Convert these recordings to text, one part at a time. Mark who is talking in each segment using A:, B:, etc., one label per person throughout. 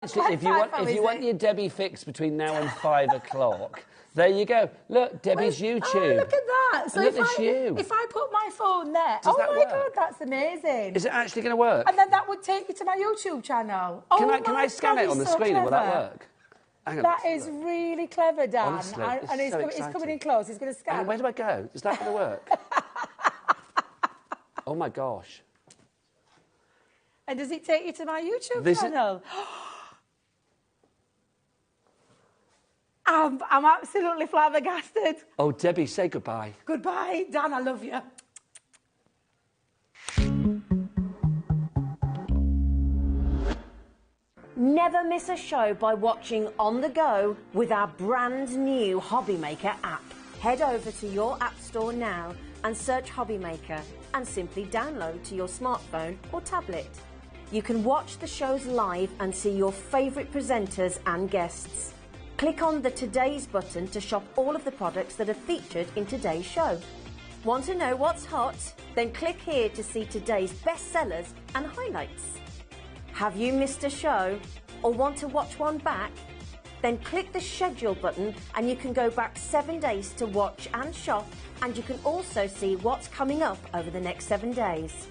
A: Actually, if you want your Debbie fix between now and 5 o'clock, there you go. Look, Debbie's YouTube.
B: Oh, look at that. So
A: look at you.
B: If I put my phone there,
A: Does that
B: my
A: work?
B: God, that's amazing.
A: Is it actually going to work?
B: And then that would take you to my YouTube channel.
A: Can I scan it on the screen and will that work? Hang on.
B: That is really clever, Dan.
A: Honestly,
B: and he's coming in close. He's going to scan.
A: Where do I go? Is that going to work? Oh my gosh.
B: And does it take you to my YouTube channel? I'm absolutely flabbergasted.
A: Oh, Debbie, say goodbye.
B: Goodbye, Dan, I love you.
C: Never miss a show by watching on the go with our brand new HobbyMaker app. Head over to your app store now and search HobbyMaker and simply download to your smartphone or tablet. You can watch the shows live and see your favourite presenters and guests. Click on the Today's button to shop all of the products that are featured in today's show. Want to know what's hot? Then click here to see today's bestsellers and highlights. Have you missed a show or want to watch one back? Then click the schedule button and you can go back 7 days to watch and shop, and you can also see what's coming up over the next 7 days.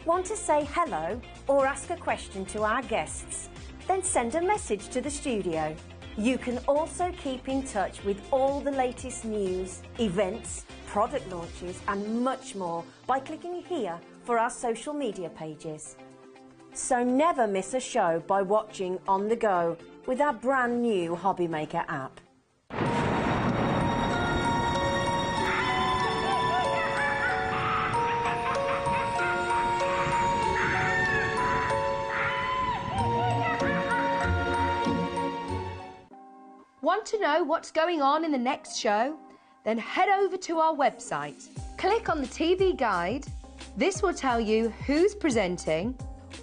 C: Want to say hello or ask a question to our guests? Then send a message to the studio. You can also keep in touch with all the latest news, events, product launches and much more by clicking here for our social media pages. So never miss a show by watching on the go with our brand new HobbyMaker app.
D: Want to know what's going on in the next show? Then head over to our website. Click on the TV guide. This will tell you who's presenting,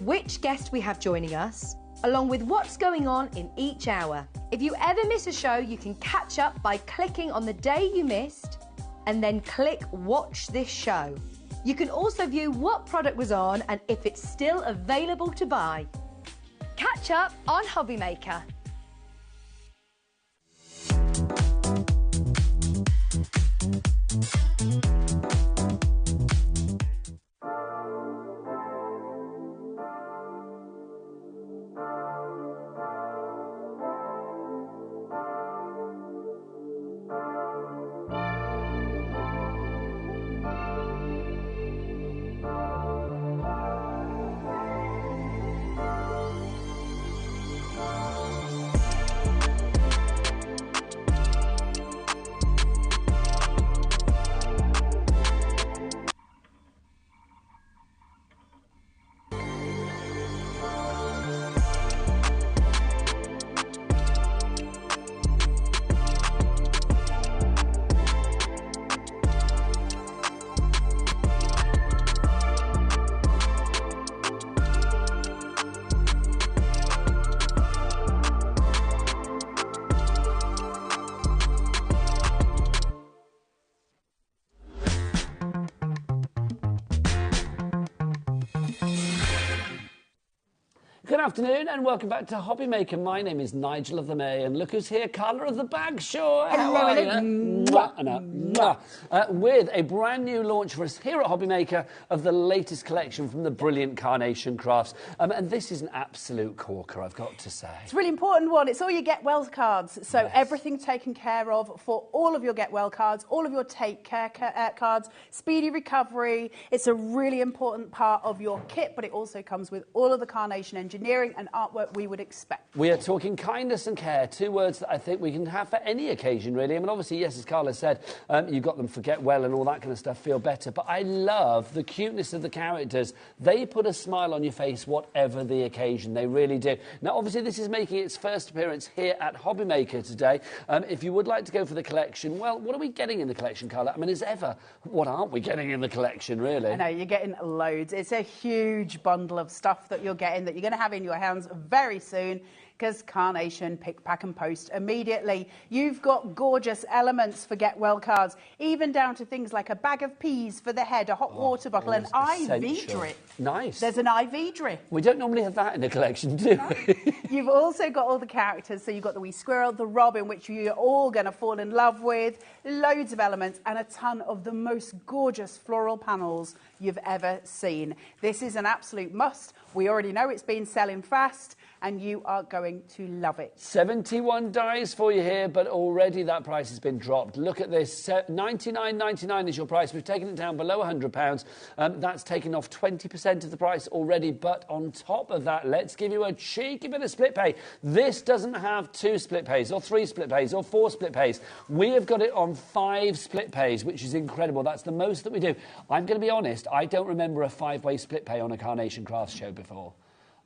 D: which guest we have joining us, along with what's going on in each hour. If you ever miss a show, you can catch up by clicking on the day you missed and then click Watch This Show. You can also view what product was on and if it's still available to buy. Catch up on HobbyMaker.
A: Good afternoon and welcome back to HobbyMaker. My name is Nigel of the May and look who's here, Carla of the Bag Show. How are you? With a brand new launch for us here at HobbyMaker of the latest collection from the brilliant Carnation Crafts. And this is an absolute corker, I've got to say.
B: It's a really important one. It's all your Get Well cards. So everything taken care of for all of your Get Well cards, all of your Take Care cards, speedy recovery. It's a really important part of your kit, but it also comes with all of the Carnation engineering and artwork we would expect.
A: We are talking kindness and care, two words that I think we can have for any occasion, really. I mean, obviously, yes, as Carla said, you've got them for Get Well and all that kind of stuff, feel better. But I love the cuteness of the characters. They put a smile on your face, whatever the occasion. They really do. Now, obviously, this is making its first appearance here at HobbyMaker today. If you would like to go for the collection, well, what are we getting in the collection, Carla? I mean, as ever, what aren't we getting in the collection, really?
B: I know, you're getting loads. It's a huge bundle of stuff that you're getting, that you're going to have in your hands very soon. because carnation, pick, pack and post immediately. You've got gorgeous elements for Get Well cards, even down to things like a bag of peas for the head, a hot water bottle, an IV drip.
A: Nice.
B: There's an IV drip.
A: We don't normally have that in the collection, do we?
B: You've also got all the characters. So you've got the wee squirrel, the robin, which you're all going to fall in love with, loads of elements, and a ton of the most gorgeous floral panels you've ever seen. This is an absolute must. We already know it's been selling fast, and you are going to love it.
A: 71 dies for you here, but already that price has been dropped. Look at this, $99.99 is your price. We've taken it down below £100. That's taken off 20% of the price already, but on top of that, let's give you a cheeky bit of split pay. This doesn't have 2 split pays, or 3 split pays, or 4 split pays. We have got it on 5 split pays, which is incredible. That's the most that we do. I'm going to be honest, I don't remember a 5-way split pay on a Carnation Crafts show before.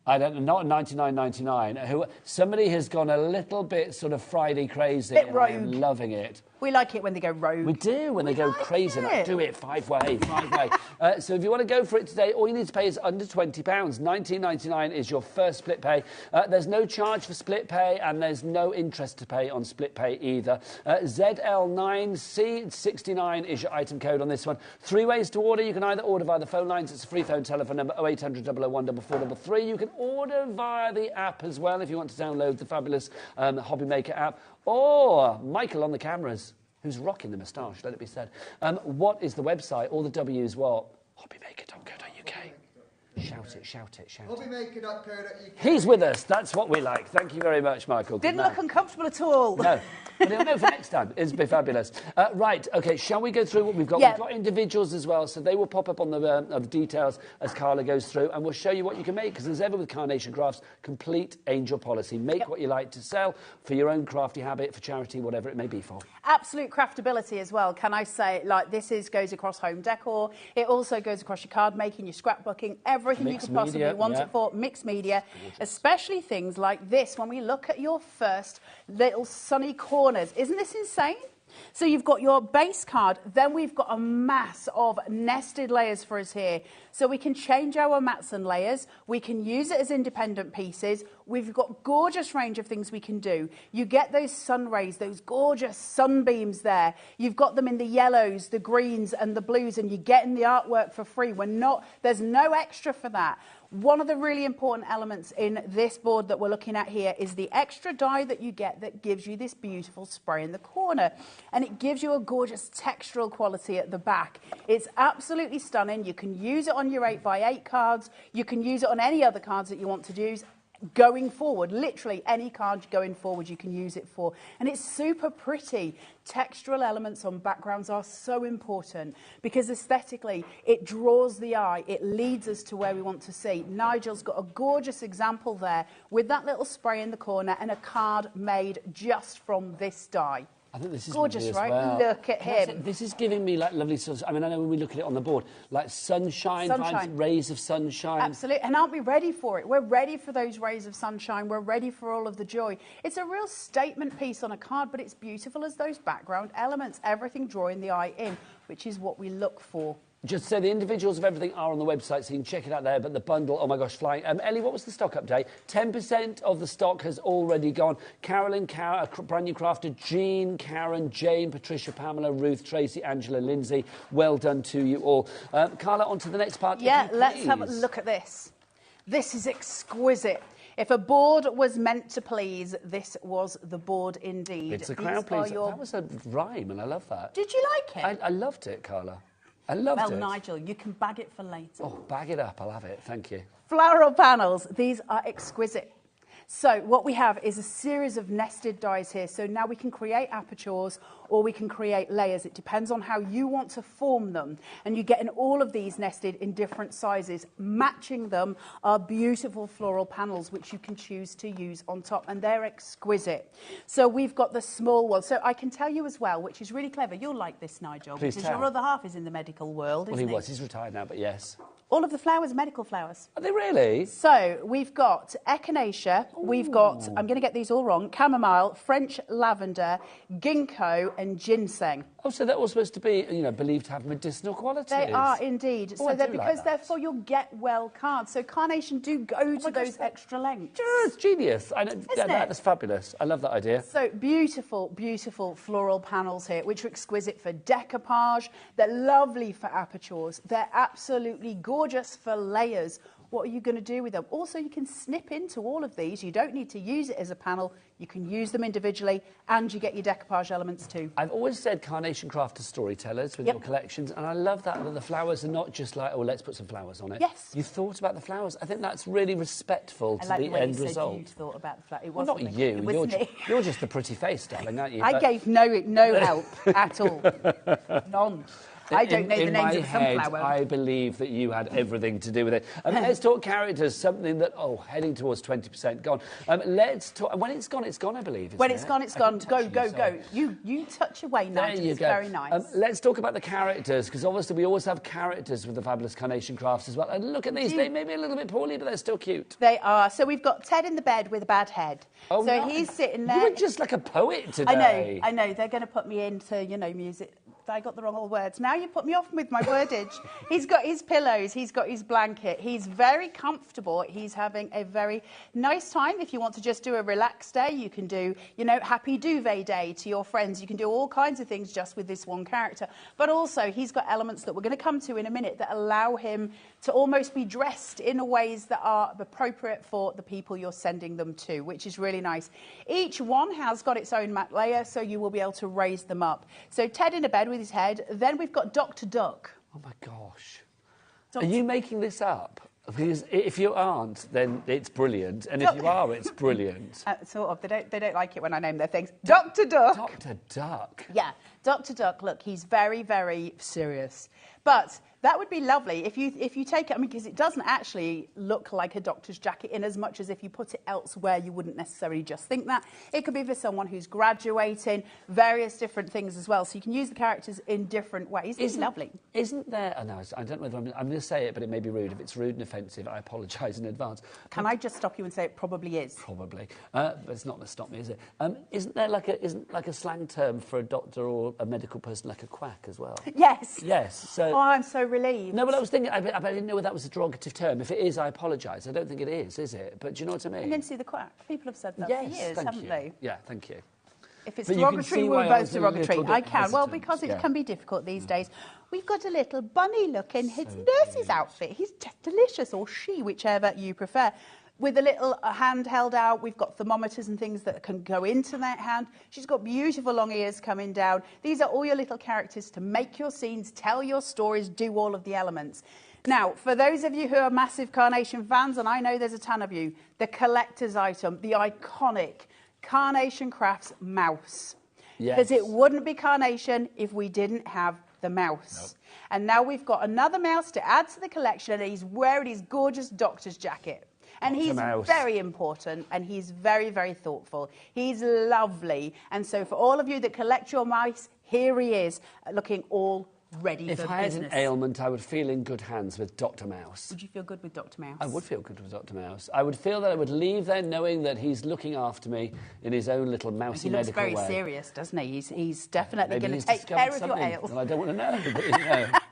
A: I don't know, not $99.99. Somebody has gone a little bit sort of Friday crazy.
B: Bit rogue.
A: I'm loving it.
B: We like it when they go rogue.
A: We do, when they go crazy. Like, do it 5-way, 5-way. So if you want to go for it today, all you need to pay is under £20. $19.99 is your first split pay. There's no charge for split pay, and there's no interest to pay on split pay either. ZL9C69 is your item code on this one. 3 ways to order. You can either order via the phone lines. It's a free phone telephone number, 0800 001 4433. You can order via the app as well if you want to download the fabulous HobbyMaker app. Or Michael on the cameras, who's rocking the moustache, let it be said. What is the website? All the W's what? HobbyMaker.co.uk. Shout it, shout it, shout it.
E: HobbyMaker.co.uk.
A: He's with us. That's what we like. Thank you very much, Michael.
B: Didn't look uncomfortable at all.
A: No. But he'll know for next time. It'll be fabulous. Right, OK, shall we go through what we've got?
B: Yeah.
A: We've got individuals as well, so they will pop up on the details as Carla goes through, and we'll show you what you can make, because as ever with Carnation Crafts, complete angel policy. Make what you like to sell for your own crafty habit, for charity, whatever it may be for.
B: Absolute craftability as well, can I say? Like, this goes across home decor. It also goes across your card making, your scrapbooking, everything you could possibly want it for. Mixed media, especially things like this. When we look at your first little sunny corners, isn't this insane? So you've got your base card, then we've got a mass of nested layers for us here. So we can change our mats and layers, we can use it as independent pieces, we've got gorgeous range of things we can do. You get those sun rays, those gorgeous sunbeams there. You've got them in the yellows, the greens and the blues, and you're getting the artwork for free. There's no extra for that. One of the really important elements in this board that we're looking at here is the extra die that you get that gives you this beautiful spray in the corner. And it gives you a gorgeous textural quality at the back. It's absolutely stunning. You can use it on your 8x8 cards. You can use it on any other cards that you want to use. Going forward, literally any card going forward you can use it for, and it's super pretty. Textural elements on backgrounds are so important because aesthetically it draws the eye, it leads us to where we want to see. Nigel's got a gorgeous example there with that little spray in the corner and a card made just from this die.
A: I think this is
B: gorgeous, right?
A: Well.
B: Look at him.
A: This is giving me like lovely sort of, I mean, I know when we look at it on the board, like sunshine. Rays of sunshine.
B: Absolutely. And aren't we ready for it? We're ready for those rays of sunshine. We're ready for all of the joy. It's a real statement piece on a card, but it's beautiful as those background elements, everything drawing the eye in, which is what we look for.
A: Just so the individuals of everything are on the website, so you can check it out there. But the bundle, oh my gosh, flying. Ellie, what was the stock update? 10% of the stock has already gone. Carolyn, brand new crafter, Jean, Karen, Jane, Patricia, Pamela, Ruth, Tracy, Angela, Lindsay. Well done to you all. Carla, on to the next part.
B: Yeah, let's have a look at this. This is exquisite. If a board was meant to please, this was the board indeed.
A: It's a crowd pleaser. That was a rhyme, and I love that.
B: Did you like it?
A: I loved it, Carla. I loved it.
B: Well, Nigel, you can bag it for later.
A: Oh, bag it up. I'll have it. Thank you.
B: Floral panels. These are exquisite. So what we have is a series of nested dies here. So now we can create apertures or we can create layers. It depends on how you want to form them. And you're getting all of these nested in different sizes. Matching them are beautiful floral panels, which you can choose to use on top. And they're exquisite. So we've got the small one. So I can tell you as well, which is really clever. You'll like this, Nigel.
A: Please
B: because
A: tell.
B: your other half is in the medical world,
A: Well,
B: isn't he?
A: He's retired now, but yes.
B: All of the flowers are medical flowers.
A: Are they really?
B: So we've got echinacea, we've got, I'm going to get these all wrong, chamomile, French lavender, ginkgo and ginseng.
A: Oh, so they're all supposed to be, you know, believed to have medicinal qualities.
B: They are indeed.
A: Oh,
B: So they're
A: I do like
B: because
A: that.
B: they're for your get well cards. So carnation do go to those extra lengths.
A: Yeah, it's genius.
B: Isn't it?
A: That's fabulous. I love that idea.
B: So beautiful, beautiful floral panels here, which are exquisite for decoupage. They're lovely for apertures. They're absolutely gorgeous for layers. What are you going to do with them? Also, you can snip into all of these. You don't need to use it as a panel. You can use them individually, and you get your decoupage elements too.
A: I've always said carnation craft are storytellers with your collections, and I love that the flowers are not just like, oh, let's put some flowers on it.
B: Yes.
A: You thought about the flowers. I think that's really respectful to the end result.
B: You thought about the flower. It
A: Well,
B: wasn't
A: not
B: me.
A: you.
B: It was me.
A: You're just the pretty face, darling, aren't you?
B: I gave no help at all. None. I don't know the names of the sunflower.
A: I believe that you had everything to do with it. Let's talk characters, something that, heading towards 20% gone. Let's talk, when it's gone, I believe.
B: When it's gone, it's gone. Go, go, go. You touch away now.
A: There you
B: it's
A: go.
B: Very nice.
A: Let's talk about the characters, because obviously we always have characters with the fabulous carnation crafts as well. And look at these. They may be a little bit poorly, but they're still cute.
B: They are. So we've got Ted in the bed with a bad head.
A: Oh,
B: so
A: no.
B: he's sitting there.
A: You were just like a poet today.
B: I know. They're going to put me into, music. I got the wrong old words. Now you put me off with my wordage. He's got his pillows. He's got his blanket. He's very comfortable. He's having a very nice time. If you want to just do a relaxed day, you can do, happy duvet day to your friends. You can do all kinds of things just with this one character. But also, he's got elements that we're going to come to in a minute that allow him to almost be dressed in ways that are appropriate for the people you're sending them to, which is really nice. Each one has got its own mat layer, so you will be able to raise them up. So Ted in a bed with his head. Then we've got Dr. Duck.
A: Oh, my gosh. Are you making this up? Because if you aren't, then it's brilliant. And if you are, it's brilliant.
B: Sort of. They don't like it when I name their things. Dr. Duck.
A: Dr. Duck.
B: Yeah. Dr. Duck, look, he's very, very serious. But that would be lovely if you take it, because it doesn't actually look like a doctor's jacket in as much as if you put it elsewhere, you wouldn't necessarily just think that. It could be for someone who's graduating, various different things as well. So you can use the characters in different ways. It's lovely.
A: Isn't there... Oh, no, I don't know whether I'm going to say it, but it may be rude. If it's rude and offensive, I apologise in advance.
B: Can I just stop you and say it probably is?
A: Probably. But it's not going to stop me, is it? Isn't there like a slang term for a doctor or a medical person, like a quack as well?
B: Yes.
A: Yes. So...
B: Oh, I'm so relieved.
A: No, but I was thinking, I didn't know whether that was a derogative term. If it is, I apologise. I don't think it is it? But do you know what I mean?
B: And then see the quack. People have said that
A: yes,
B: for years,
A: thank
B: haven't
A: you.
B: they?
A: Yeah, thank you.
B: If it's
A: But you can
B: derogatory,
A: see
B: we're
A: why I
B: both
A: was a little
B: derogatory.
A: bit
B: I can. Well,
A: hesitant,
B: because it
A: yeah.
B: can be difficult these days. We've got a little bunny look in his nurse's outfit. He's just delicious, or she, whichever you prefer. With a little hand held out, we've got thermometers and things that can go into that hand. She's got beautiful long ears coming down. These are all your little characters to make your scenes, tell your stories, do all of the elements. Now, for those of you who are massive Carnation fans, and I know there's a ton of you, the collector's item, the iconic Carnation Crafts mouse.
A: Yes.
B: Because it wouldn't be Carnation if we didn't have the mouse.
A: Nope.
B: And now we've got another mouse to add to the collection, and he's wearing his gorgeous doctor's jacket. And he's very important, and he's very, very thoughtful. He's lovely. And so for all of you that collect your mice, here he is, looking all ready for business.
A: If I had an ailment, I would feel in good hands with Dr. Mouse.
B: Would you feel good with Dr. Mouse?
A: I would feel good with Dr. Mouse. I would feel that I would leave there knowing that he's looking after me in his own little mousy medical way.
B: He looks very serious, doesn't he? He's definitely going to
A: Maybe
B: take care of your
A: something,
B: ails.
A: and I don't want to know, but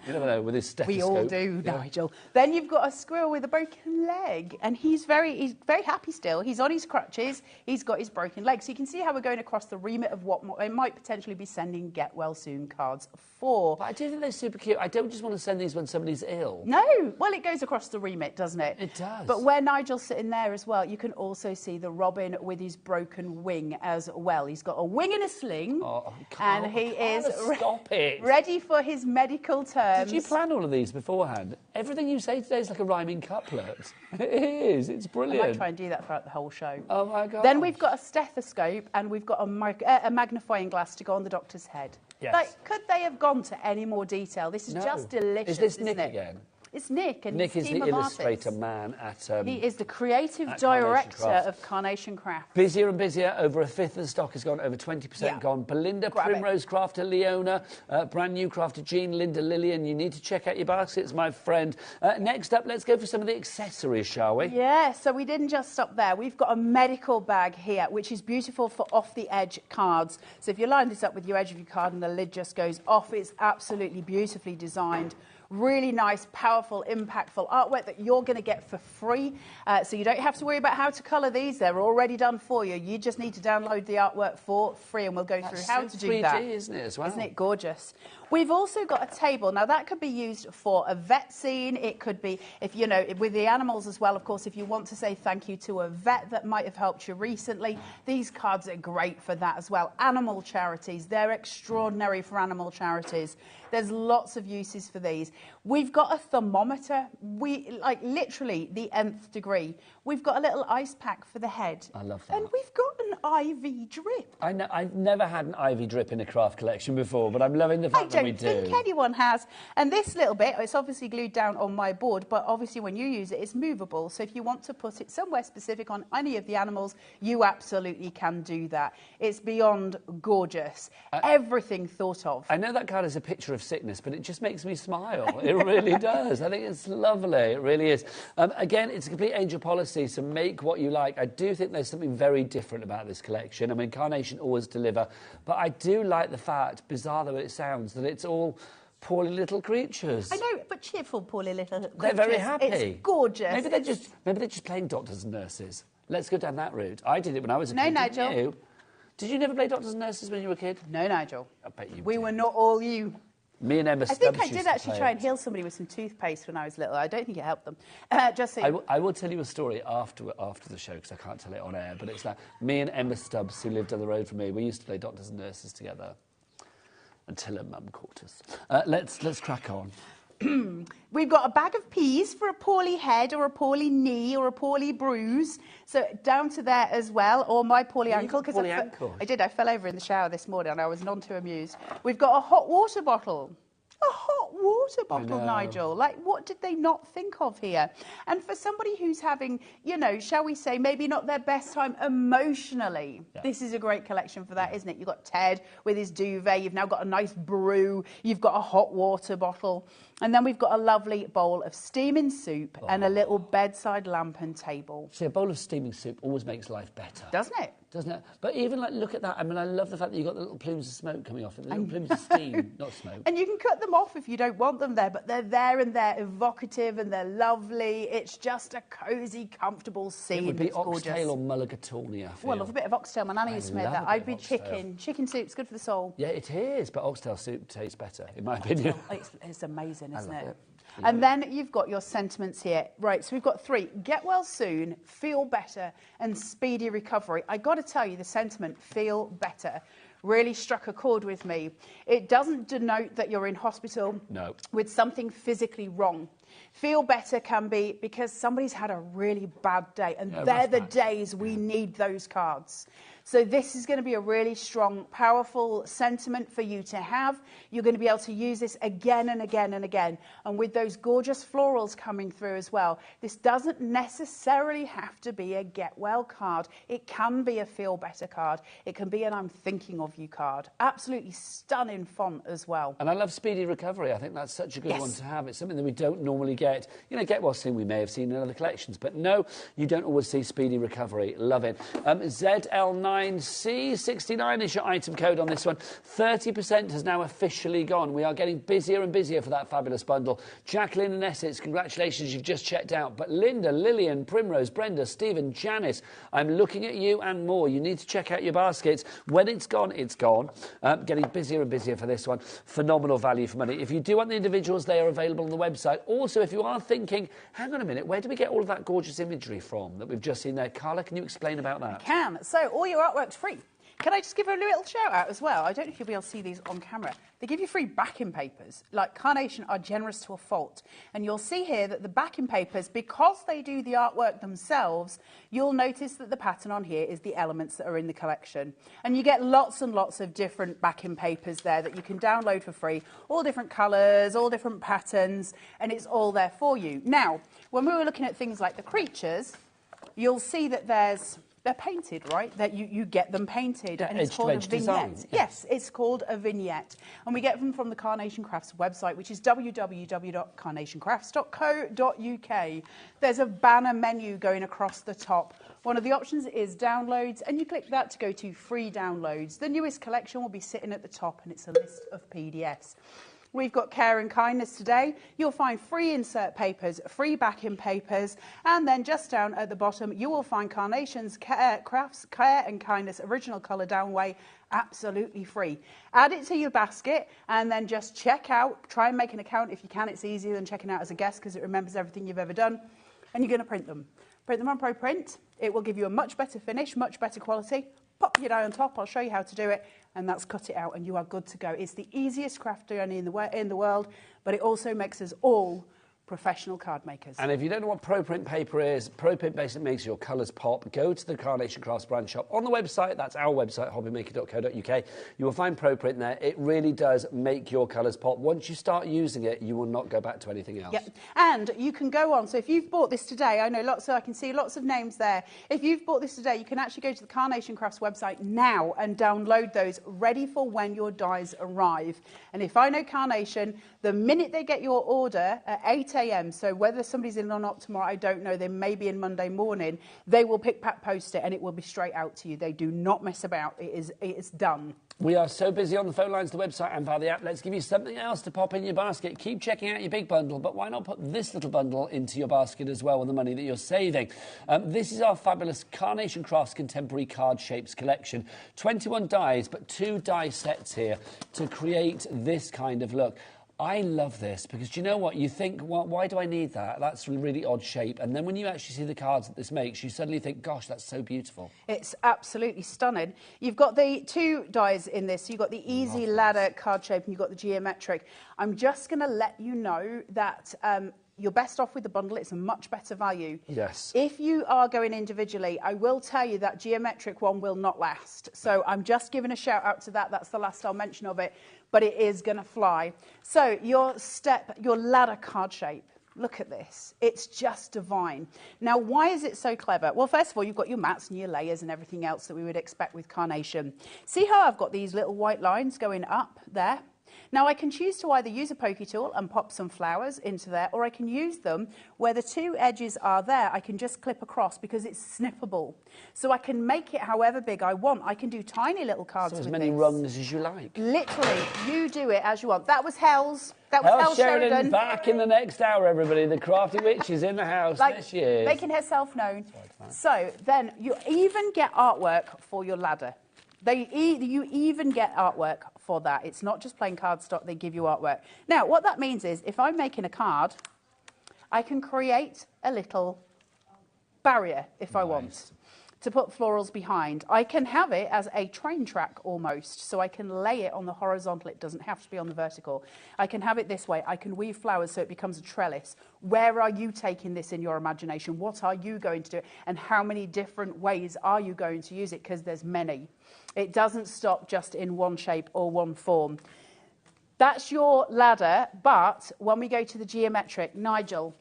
A: you never know with his stethoscope.
B: We all do, Nigel. Then you've got a squirrel with a broken leg, and he's very happy still. He's on his crutches. He's got his broken leg. So you can see how we're going across the remit of what I might potentially be sending Get Well Soon cards for.
A: But I do think they're super cute. I don't just want to send these when somebody's ill.
B: No. Well, it goes across the remit, doesn't it?
A: It does.
B: But where Nigel's sitting there as well, you can also see the robin with his broken wing as well. He's got a wing in a sling, and he is ready for his medical terms.
A: Did you plan all of these beforehand? Everything you say today is like a rhyming couplet. It is. It's brilliant.
B: I might try and do that throughout the whole show.
A: Oh, my God.
B: Then we've got a stethoscope, and we've got a magnifying glass to go on the doctor's head.
A: Yes.
B: Like, could they have gone to any more detail? This is just delicious,
A: Is this
B: isn't
A: Nick
B: it?
A: again?
B: It's Nick. And
A: Nick
B: his
A: is
B: team
A: the
B: of
A: illustrator
B: artists.
A: man at...
B: He is the creative
A: at
B: director
A: Carnation
B: of Carnation Craft.
A: Busier and busier. Over a fifth of the stock has gone. Over 20% gone. Belinda,
B: Grab
A: Primrose, Crafter, Leona, brand new Crafter, Jean, Linda, Lillian. You need to check out your baskets, my friend. Next up, let's go for some of the accessories, shall we?
B: Yeah, so we didn't just stop there. We've got a medical bag here, which is beautiful for off-the-edge cards. So if you line this up with your edge of your card and the lid just goes off, it's absolutely beautifully designed. Really nice, powerful, impactful artwork that you're going to get for free. So you don't have to worry about how to colour these. They're already done for you. You just need to download the artwork for free, and we'll go through how to do
A: 3D,
B: that.
A: isn't it, as well?
B: Isn't it gorgeous? We've also got a table. Now, that could be used for a vet scene. It could be, if you know, with the animals as well, of course, if you want to say thank you to a vet that might have helped you recently, these cards are great for that as well. Animal charities, they're extraordinary for animal charities. There's lots of uses for these. We've got a thermometer. Like literally the nth degree. We've got a little ice pack for the head.
A: I love that.
B: And we've got an IV drip.
A: I know, I've never had an IV drip in a craft collection before, but I'm loving the fact that we do.
B: I don't think anyone has. And this little bit, it's obviously glued down on my board, but obviously when you use it, it's movable. So if you want to put it somewhere specific on any of the animals, you absolutely can do that. It's beyond gorgeous. Everything thought of.
A: I know that card is a picture of sickness, but it just makes me smile. It really does. I think it's lovely. It really is. Again, it's a complete angel policy, so make what you like. I do think there's something very different about this collection. I mean, Carnation always deliver, but I do like the fact, bizarre though it sounds, that it's all poorly little creatures.
B: I know, but cheerful, poorly little creatures.
A: They're very happy.
B: It's gorgeous.
A: Maybe they're just playing doctors and nurses. Let's go down that route. I did it when I was a kid.
B: No, Nigel.
A: Didn't you? Did you never play doctors and nurses when you were a kid?
B: No, Nigel.
A: I bet you
B: We
A: did.
B: were not all you.
A: Me and Emma
B: I
A: Stubbs
B: think I
A: used
B: did
A: to
B: actually
A: play
B: try
A: it.
B: and heal somebody with some toothpaste when I was little. I don't think it helped them. Just so
A: I will tell you a story after the show because I can't tell it on air, but it's that me and Emma Stubbs, who lived down the road from me, we used to play doctors and nurses together until her mum caught us. Let's crack on.
B: We've got a bag of peas for a poorly head or a poorly knee or a poorly bruise. So down to there as well, or my poorly ankle.
A: got poorly ankle?
B: I did. I fell over in the shower this morning and I was none too amused. We've got a hot water bottle. A hot water bottle,
A: know.
B: Nigel. Like, what did they not think of here? And for somebody who's having, you know, shall we say, maybe not their best time emotionally, this is a great collection for that, isn't it? You've got Ted with his duvet. You've now got a nice brew. You've got a hot water bottle. And then we've got a lovely bowl of steaming soup and a little bedside lamp and table.
A: See, a bowl of steaming soup always makes life better.
B: Doesn't it?
A: Doesn't it? But even, like, look at that. I mean, I love the fact that you've got the little plumes of smoke coming off it, the little plumes of steam, not smoke.
B: And you can cut them off if you don't want them there, but they're there and they're evocative and they're lovely. It's just a cosy, comfortable scene.
A: It would be
B: It's gorgeous.
A: oxtail or mulligatawny, I feel.
B: Well, I love a bit of oxtail. My nanny used to make
A: love
B: that.
A: a bit
B: I'd
A: of
B: be
A: oxtail.
B: chicken. Chicken soup's good for the soul.
A: Yeah, it is, but oxtail soup tastes better, in my opinion.
B: It's amazing, isn't
A: love
B: it?
A: it.
B: And then you've got your sentiments here. Right, so we've got 3. Get well soon, feel better, and speedy recovery. I got to tell you, the sentiment, feel better, really struck a chord with me. It doesn't denote that you're in hospital with something physically wrong. Feel better can be because somebody's had a really bad day, and they're the days we need those cards. So this is going to be a really strong, powerful sentiment for you to have. You're going to be able to use this again and again and again. And with those gorgeous florals coming through as well, this doesn't necessarily have to be a get well card. It can be a feel better card. It can be an I'm thinking of you card. Absolutely stunning font as well.
A: And I love speedy recovery. I think that's such a good one to have. It's something that we don't normally get. You know, get well soon we may have seen in other collections, but no, you don't always see speedy recovery. Love it. ZL9C69 is your item code on this one. 30% has now officially gone. We are getting busier and busier for that fabulous bundle. Jacqueline and Essex, congratulations, you've just checked out. But Linda, Lillian, Primrose, Brenda, Stephen, Janice, I'm looking at you and more. You need to check out your baskets. When it's gone, it's gone. Getting busier and busier for this one. Phenomenal value for money. If you do want the individuals, they are available on the website. Also, if you are thinking, hang on a minute, where do we get all of that gorgeous imagery from that we've just seen there? Carla, can you explain about that?
B: Can. So all your artwork's free. Can I just give a little shout out as well? I don't know if you'll be able to see these on camera. They give you free backing papers. Like Carnation are generous to a fault. And you'll see here that the backing papers, because they do the artwork themselves, you'll notice that the pattern on here is the elements that are in the collection. And you get lots and lots of different backing papers there that you can download for free. All different colours, all different patterns, and it's all there for you. Now, when we were looking at things like the creatures, you'll see that they're painted, right? That you get them painted, and it's called a vignette.
A: Design,
B: yes, it's called a vignette, and we get them from the Carnation Crafts website, which is www.carnationcrafts.co.uk. There's a banner menu going across the top. One of the options is downloads, and you click that to go to free downloads. The newest collection will be sitting at the top, and it's a list of PDFs. We've got Care and Kindness today. You'll find free insert papers, free backing papers, and then just down at the bottom, you will find Carnation's Crafts Care and Kindness original colour downway, absolutely free. Add it to your basket and then just check out. Try and make an account if you can. It's easier than checking out as a guest because it remembers everything you've ever done. And you're going to print them. Print them on ProPrint. It will give you a much better finish, much better quality. Pop your die on top. I'll show you how to do it. And that's cut it out and you are good to go. It's the easiest craft journey in the world, but it also makes us all professional card makers.
A: And if you don't know what ProPrint paper is, ProPrint basically makes your colours pop. Go to the Carnation Crafts brand shop on the website. That's our website, hobbymaker.co.uk. You will find ProPrint there. It really does make your colours pop. Once you start using it, you will not go back to anything else.
B: Yep. And you can go on. So if you've bought this today, I know I can see lots of names there. If you've bought this today, you can actually go to the Carnation Crafts website now and download those ready for when your dies arrive. And if I know Carnation, the minute they get your order at 8 a.m, so whether somebody's in or not tomorrow, I don't know, they may be in Monday morning, they will pick, pack, post it, and it will be straight out to you. They do not mess about. It is done.
A: We are so busy on the phone lines, the website and via the app. Let's give you something else to pop in your basket. Keep checking out your big bundle, but why not put this little bundle into your basket as well with the money that you're saving? This is our fabulous Carnation Crafts Contemporary Card Shapes collection. 21 dies, but 2 die sets here to create this kind of look. I love this because do you know what? You think, well, why do I need that? That's a really odd shape. And then when you actually see the cards that this makes, you suddenly think, gosh, that's so beautiful. It's
B: absolutely stunning. You've got the 2 dies in this. You've got the easy ladder card shape and you've got the geometric. I'm just going to let you know that you're best off with the bundle. It's a much better value.
A: Yes.
B: If you are going individually, I will tell you that geometric one will not last. So I'm just giving a shout out to that. That's the last I'll mention of it. But it is going to fly. So your ladder card shape, look at this. It's just divine. Now, why is it so clever? Well, first of all, you've got your mats and your layers and everything else that we would expect with Carnation. See how I've got these little white lines going up there? Now, I can choose to either use a pokey tool and pop some flowers into there, or I can use them where the 2 edges are there. I can just clip across because it's snippable. So I can make it however big I want. I can do tiny little cards with this.
A: So as many rungs as you like.
B: Literally, you do it as you want. That was Hell's. That was Hell Sheridan.
A: Back in the next hour, everybody. The Crafty Witch is in the house this year.
B: Making herself known. So then you even get artwork for your ladder. You even get artwork for that. It's not just plain cardstock, they give you artwork. Now, what that means is, if I'm making a card, I can create a little barrier if I want to put florals behind. I can have it as a train track almost, so I can lay it on the horizontal. It doesn't have to be on the vertical. I can have it this way. I can weave flowers so it becomes a trellis. Where are you taking this in your imagination? What are you going to do? And how many different ways are you going to use it? Because there's many. It doesn't stop just in one shape or one form. That's your ladder, but when we go to the geometric, Nigel,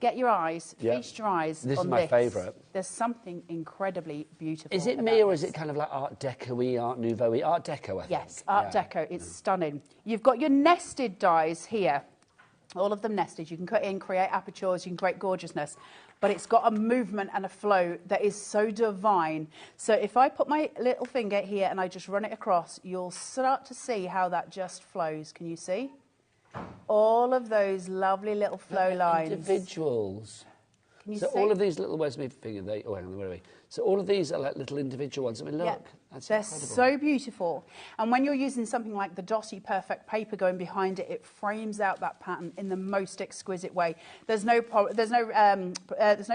B: get your eyes, feast your eyes on this.
A: This is my favourite.
B: There's something incredibly beautiful.
A: Is it me or is it kind of like Art Deco-y, Art Nouveau-y? Art Deco, I think.
B: Yes, Art Deco. It's stunning. You've got your nested dies here. All of them nested. You can cut in, create apertures, you can create gorgeousness. But it's got a movement and a flow that is so divine. So if I put my little finger here and I just run it across, you'll start to see how that just flows. Can you see? All of those lovely little flow lines.
A: Individuals.
B: Can you
A: so
B: see?
A: all of these little, where's my finger? Hang on, where are we? So all of these are like little individual ones. I mean, look,
B: Yeah.
A: that's
B: They're
A: incredible.
B: so beautiful. And when you're using something like the Dotty Perfect paper going behind it, it frames out that pattern in the most exquisite way. There's no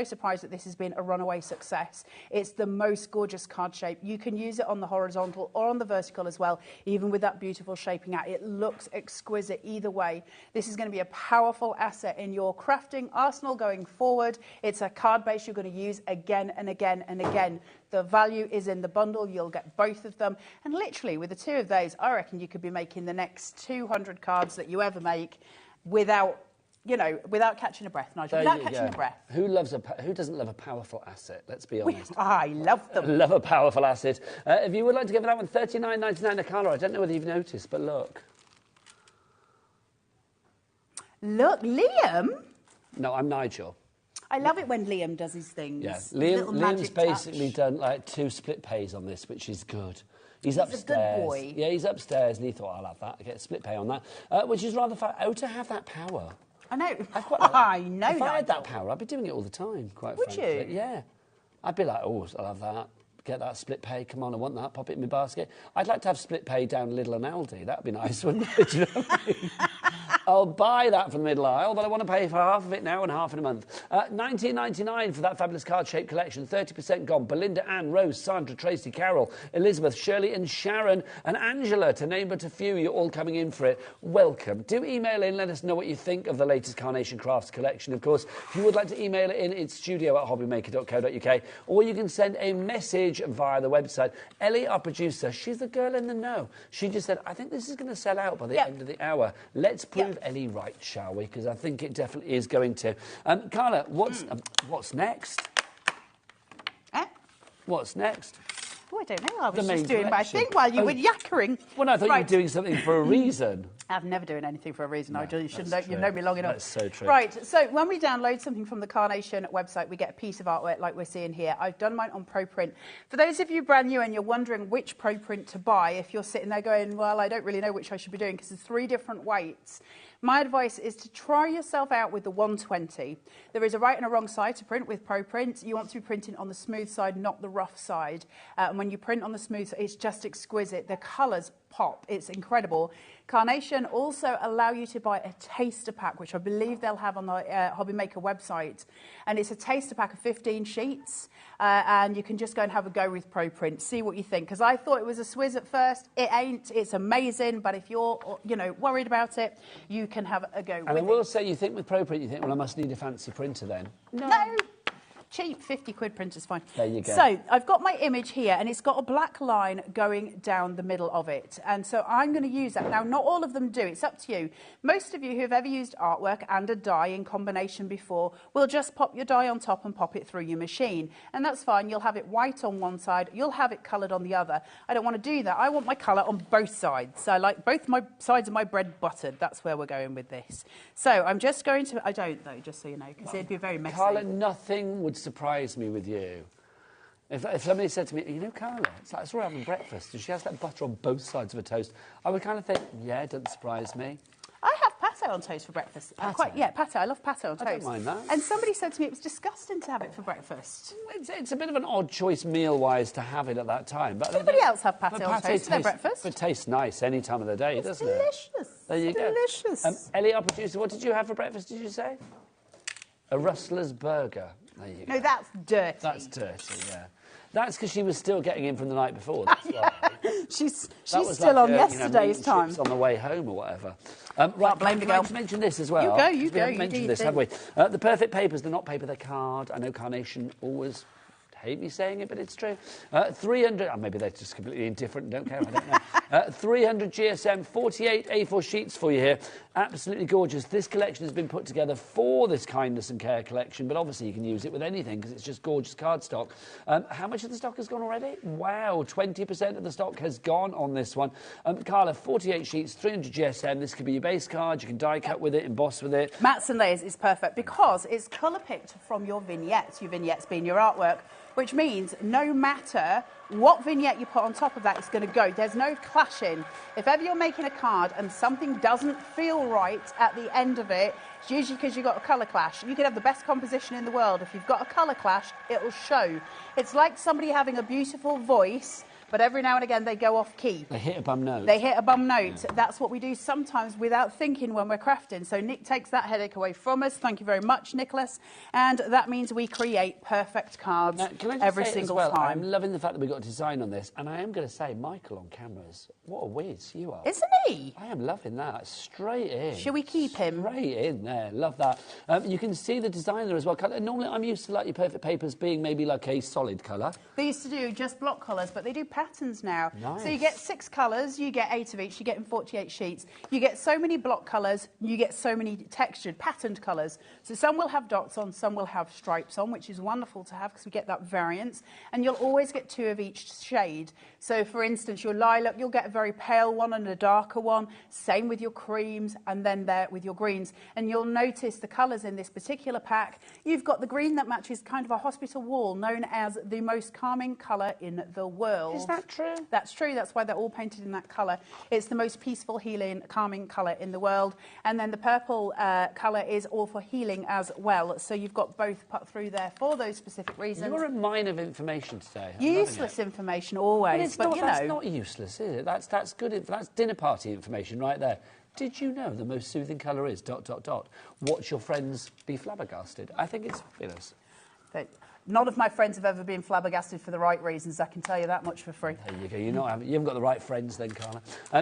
B: surprise that this has been a runaway success. It's the most gorgeous card shape. You can use it on the horizontal or on the vertical as well, even with that beautiful shaping out. It looks exquisite either way. This is going to be a powerful asset in your crafting arsenal going forward. It's a card base you're going to use again and again and again. The value is in the bundle. You'll get both of them. And literally, with the two of those, I reckon you could be making the next 200 cards that you ever make without, you know, without catching a breath, Nigel. Without catching a breath.
A: Who doesn't love a powerful asset? Let's be honest.
B: I love them.
A: Love a powerful asset. If you would like to give that one $39.99 a colour, I don't know whether you've noticed, but look.
B: Look, Liam.
A: No, I'm Nigel.
B: I love it when Liam does his things.
A: Yeah,
B: Little
A: Liam's
B: magic
A: basically
B: touch.
A: done like 2 split pays on this, which is good. He's
B: a good
A: upstairs.
B: boy.
A: Yeah, he's upstairs, and he thought, I'll have that. I get a split pay on that, which is rather fun. Oh, to have that power.
B: I know.
A: I
B: know.
A: If I had that power, I'd be doing it all the time, quite
B: Would
A: frankly.
B: you?
A: Yeah. I'd be like, oh, I'll have that. Get that split pay. Come on, I want that. Pop it in my basket. I'd like to have split pay down Lidl and Aldi. That'd be nice, wouldn't it? Do you know what I mean? I'll buy that from the middle aisle, but I want to pay for half of it now and half in a month. $19.99 for that fabulous card-shaped collection. 30% gone. Belinda, Anne, Rose, Sandra, Tracy, Carol, Elizabeth, Shirley and Sharon and Angela, to name but a few. You're all coming in for it. Welcome. Do email in. Let us know what you think of the latest Carnation Crafts collection. Of course, if you would like to email it in, it's studio@hobbymaker.co.uk, or you can send a message via the website. Ellie, our producer, she's the girl in the know. She just said, I think this is going to sell out by the end of the hour. Let's prove Ellie right, shall we? Because I think it definitely is going to. Carla, what's next? What's next?
B: Oh, I don't know. I was
A: The
B: just
A: main
B: doing my
A: collection.
B: thing while you were yakkering.
A: Well, no, I thought you were doing something for a reason.
B: I'm never doing anything for a reason, Nigel. You should
A: that's
B: know, you
A: true.
B: know me long enough.
A: That's so true.
B: Right, so when we download something from the Carnation website, we get a piece of artwork like we're seeing here. I've done mine on ProPrint. For those of you brand new and you're wondering which ProPrint to buy, if you're sitting there going, well, I don't really know which I should be doing because there's 3 different weights, my advice is to try yourself out with the 120. There is a right and a wrong side to print with ProPrint. You want to be printing on the smooth side, not the rough side. And when you print on the smooth side, it's just exquisite. The colours pop. It's incredible. Carnation also allow you to buy a taster pack, which I believe they'll have on the HobbyMaker website. And it's a taster pack of 15 sheets. And you can just go and have a go with ProPrint. See what you think. Because I thought it was a swizz at first. It ain't. It's amazing. But if you're, worried about it, you can have a go with it.
A: And I will say, you think with ProPrint, you think, well, I must need a fancy printer then.
B: No. Cheap, 50 quid printer's fine.
A: There you go.
B: So I've got my image here and it's got a black line going down the middle of it. And so I'm going to use that. Now, not all of them do. It's up to you. Most of you who have ever used artwork and a die in combination before will just pop your die on top and pop it through your machine. And that's fine. You'll have it white on one side. You'll have it coloured on the other. I don't want to do that. I want my colour on both sides. So I like both my sides of my bread buttered. That's where we're going with this. So I'm just going to... I don't, though, just so you know, because it'd be very messy.
A: Carla, nothing would surprise me with you. If somebody said to me, you know, Carla, it's like we're having breakfast and she has that butter on both sides of a toast, I would kind of think, yeah, it doesn't surprise me.
B: I have pate on toast for breakfast.
A: Pate?
B: Pate. I love pate on toast.
A: I don't mind that.
B: And somebody said to me it was disgusting to have it for breakfast.
A: It's a bit of an odd choice meal-wise to have it at that time. But
B: Anybody else have pate on toast for their
A: tastes,
B: breakfast?
A: It tastes nice any time of the day, doesn't it?
B: Delicious.
A: There you go.
B: Delicious.
A: Ellie, our producer, what did you have for breakfast, did you say? A Rustler's burger. There you go.
B: No, that's dirty.
A: That's dirty, yeah. That's because she was still getting in from the night before. That's why.
B: She's
A: was
B: still
A: like
B: on yesterday's
A: meat
B: time.
A: chips on the way home or whatever. Right,
B: blame the
A: can I
B: girl.
A: just mention this as well?
B: You go, you
A: We
B: go,
A: haven't
B: you
A: mentioned
B: do
A: this,
B: your
A: have we? The perfect papers, they're not paper, they're card. I know Carnation always hate me saying it, but it's true. 300, maybe they're just completely indifferent, don't care, I don't know. 300 GSM, 48 A4 sheets for you here. Absolutely gorgeous. This collection has been put together for this Kindness and Care collection, but obviously you can use it with anything because it's just gorgeous cardstock. How much of the stock has gone already? Wow, 20% of the stock has gone on this one. Carla, 48 sheets, 300 GSM. This could be your base card. You can die cut with it, emboss with it.
B: Mats and layers is perfect because it's colour picked from your vignettes being your artwork, which means no matter what vignette you put on top of that is going to go. There's no clashing. If ever you're making a card and something doesn't feel right at the end of it, it's usually because you've got a colour clash. You could have the best composition in the world. If you've got a colour clash, it'll show. It's like somebody having a beautiful voice, but every now and again they go off key.
A: They hit a bum note.
B: They hit a bum note. Yeah. That's what we do sometimes without thinking when we're crafting. So Nick takes that headache away from us. Thank you very much, Nicholas. And that means we create perfect cards every single time.
A: I'm loving the fact that we've got a design on this. And I am going to say, Michael on cameras, what a whiz you are.
B: Isn't he?
A: I am loving that. Straight in.
B: Should we keep him?
A: Straight in there. Love that. You can see the designer as well. Normally I'm used to like your perfect papers being maybe like a solid colour.
B: They used to do just block colours, but they do patterns now.
A: Nice.
B: So you get 6 colours, you get 8 of each, you get in 48 sheets. You get so many block colours, you get so many textured, patterned colours. So some will have dots on, some will have stripes on, which is wonderful to have because we get that variance. And you'll always get 2 of each shade. So for instance, your lilac, you'll get a very pale one and a darker one. Same with your creams and then there with your greens. And you'll notice the colours in this particular pack. You've got the green that matches kind of a hospital wall, known as the most calming colour in the world.
A: Is that true?
B: That's true. That's why they're all painted in that colour. It's the most peaceful, healing, calming colour in the world. And then the purple colour is all for healing as well. So you've got both put through there for those specific reasons.
A: You're a mine of information today.
B: Useless information always, but
A: that's not useless, is it? That's good. That's dinner party information right there. Did you know the most soothing colour is ... Watch your friends be flabbergasted. I think it's fabulous.
B: None of my friends have ever been flabbergasted for the right reasons. I can tell you that much for free.
A: There you go. You haven't got the right friends then, Carla.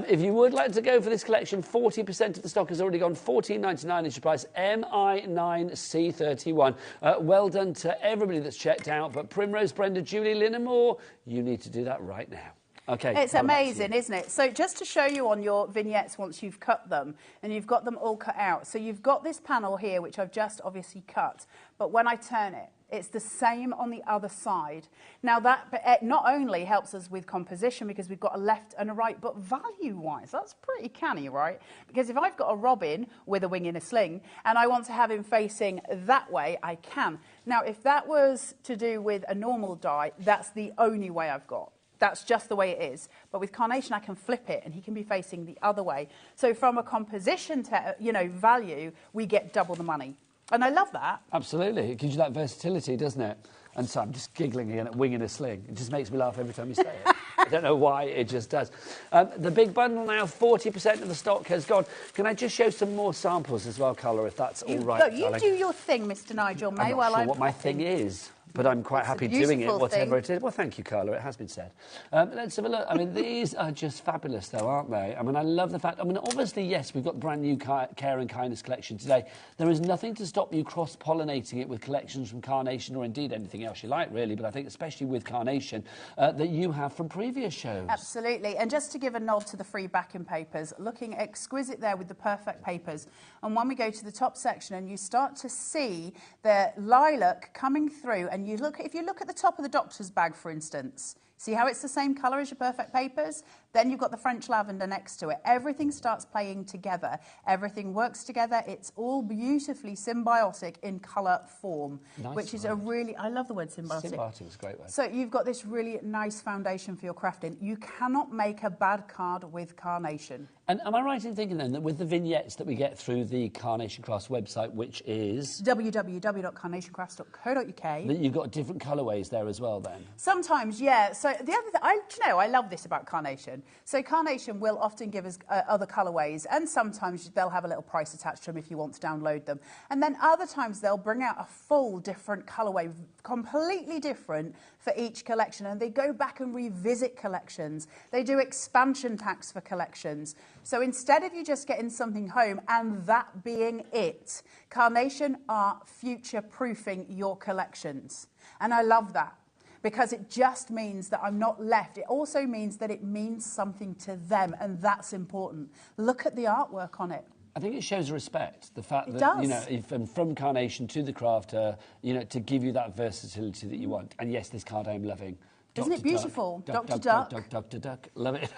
A: If you would like to go for this collection, 40% of the stock has already gone. $14.99 is your price. MI9C31. Well done to everybody that's checked out. But Primrose, Brenda, Julie, Lynn and more, you need to do that right now. Okay,
B: it's amazing, isn't it? So just to show you on your vignettes once you've cut them, and you've got them all cut out. So you've got this panel here, which I've just obviously cut. But when I turn it, it's the same on the other side. Now, that not only helps us with composition because we've got a left and a right, but value-wise, that's pretty canny, right? Because if I've got a robin with a wing in a sling and I want to have him facing that way, I can. Now, if that was to do with a normal die, that's the only way I've got. That's just the way it is. But with carnation, I can flip it, and he can be facing the other way. So from a composition value, we get double the money. And I love that.
A: Absolutely. It gives you that versatility, doesn't it? And so I'm just giggling again at wing in a sling. It just makes me laugh every time you say it. I don't know why, it just does. The big bundle now, 40% of the stock has gone. Can I just show some more samples as well, Carla, if that's all right,
B: you do your thing, Mr. Nigel May.
A: I'm not sure what my thing is. But I'm quite happy doing it, whatever it is. Well, thank you, Carla. It has been said. Let's have a look. I mean, these are just fabulous, though, aren't they? I mean, I love the fact... I mean, obviously, yes, we've got brand new Care and Kindness collection today. There is nothing to stop you cross-pollinating it with collections from Carnation or indeed anything else you like, really. But I think especially with Carnation that you have from previous shows.
B: Absolutely. And just to give a nod to the free backing papers, looking exquisite there with the perfect papers. And when we go to the top section and you start to see the lilac coming through, and if you look at the top of the doctor's bag, for instance, see how it's the same colour as your perfect papers? Then you've got the French lavender next to it. Everything starts playing together. Everything works together. It's all beautifully symbiotic in colour form, which is a really... I love the word symbiotic.
A: Symbiotic is a great word.
B: So you've got this really nice foundation for your crafting. You cannot make a bad card with Carnation.
A: And am I right in thinking, then, that with the vignettes that we get through the Carnation Crafts website, which is...
B: www.carnationcrafts.co.uk...
A: that you've got different colourways there as well, then?
B: Sometimes, yeah. So the other thing... I love this about Carnation. So Carnation will often give us other colourways, and sometimes they'll have a little price attached to them if you want to download them. And then other times they'll bring out a full different colourway, completely different for each collection, and they go back and revisit collections. They do expansion packs for collections. So instead of you just getting something home and that being it, Carnation are future-proofing your collections. And I love that, because it just means that I'm not left. It also means that it means something to them, and that's important. Look at the artwork on it.
A: I think it shows respect, the fact that, you know, from Carnation to the crafter, you know, to give you that versatility that you want. And yes, this card I'm loving.
B: Isn't it beautiful?
A: Dr. Duck. Dr. Duck. Love it.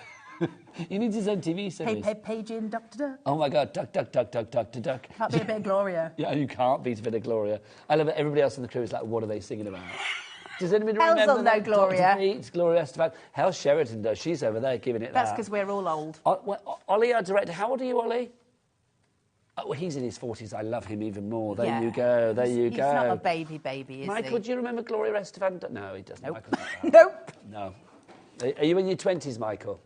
A: He needs his own TV series.
B: Page in Dr. Duck.
A: Oh my God, Duck.
B: Can't beat a bit of Gloria.
A: Yeah, you can't beat a bit of Gloria. I love it. Everybody else in the crew is like, what are they singing about? Does anybody
B: Hells
A: remember
B: on
A: that?
B: no Gloria.
A: Dr. Pete, Gloria Estefan. Hell Sheraton does. She's over there giving it
B: That's
A: that.
B: because we're all old.
A: Ollie, our director, how old are you, Ollie? Oh, well, he's in his 40s. I love him even more. There
B: Yeah.
A: you go. There you
B: He's
A: go.
B: not a baby, is
A: Michael,
B: he?
A: do you remember Gloria Estefan? No, he doesn't.
B: Nope.
A: Michael's not that.
B: Nope.
A: No. Are you in your 20s, Michael?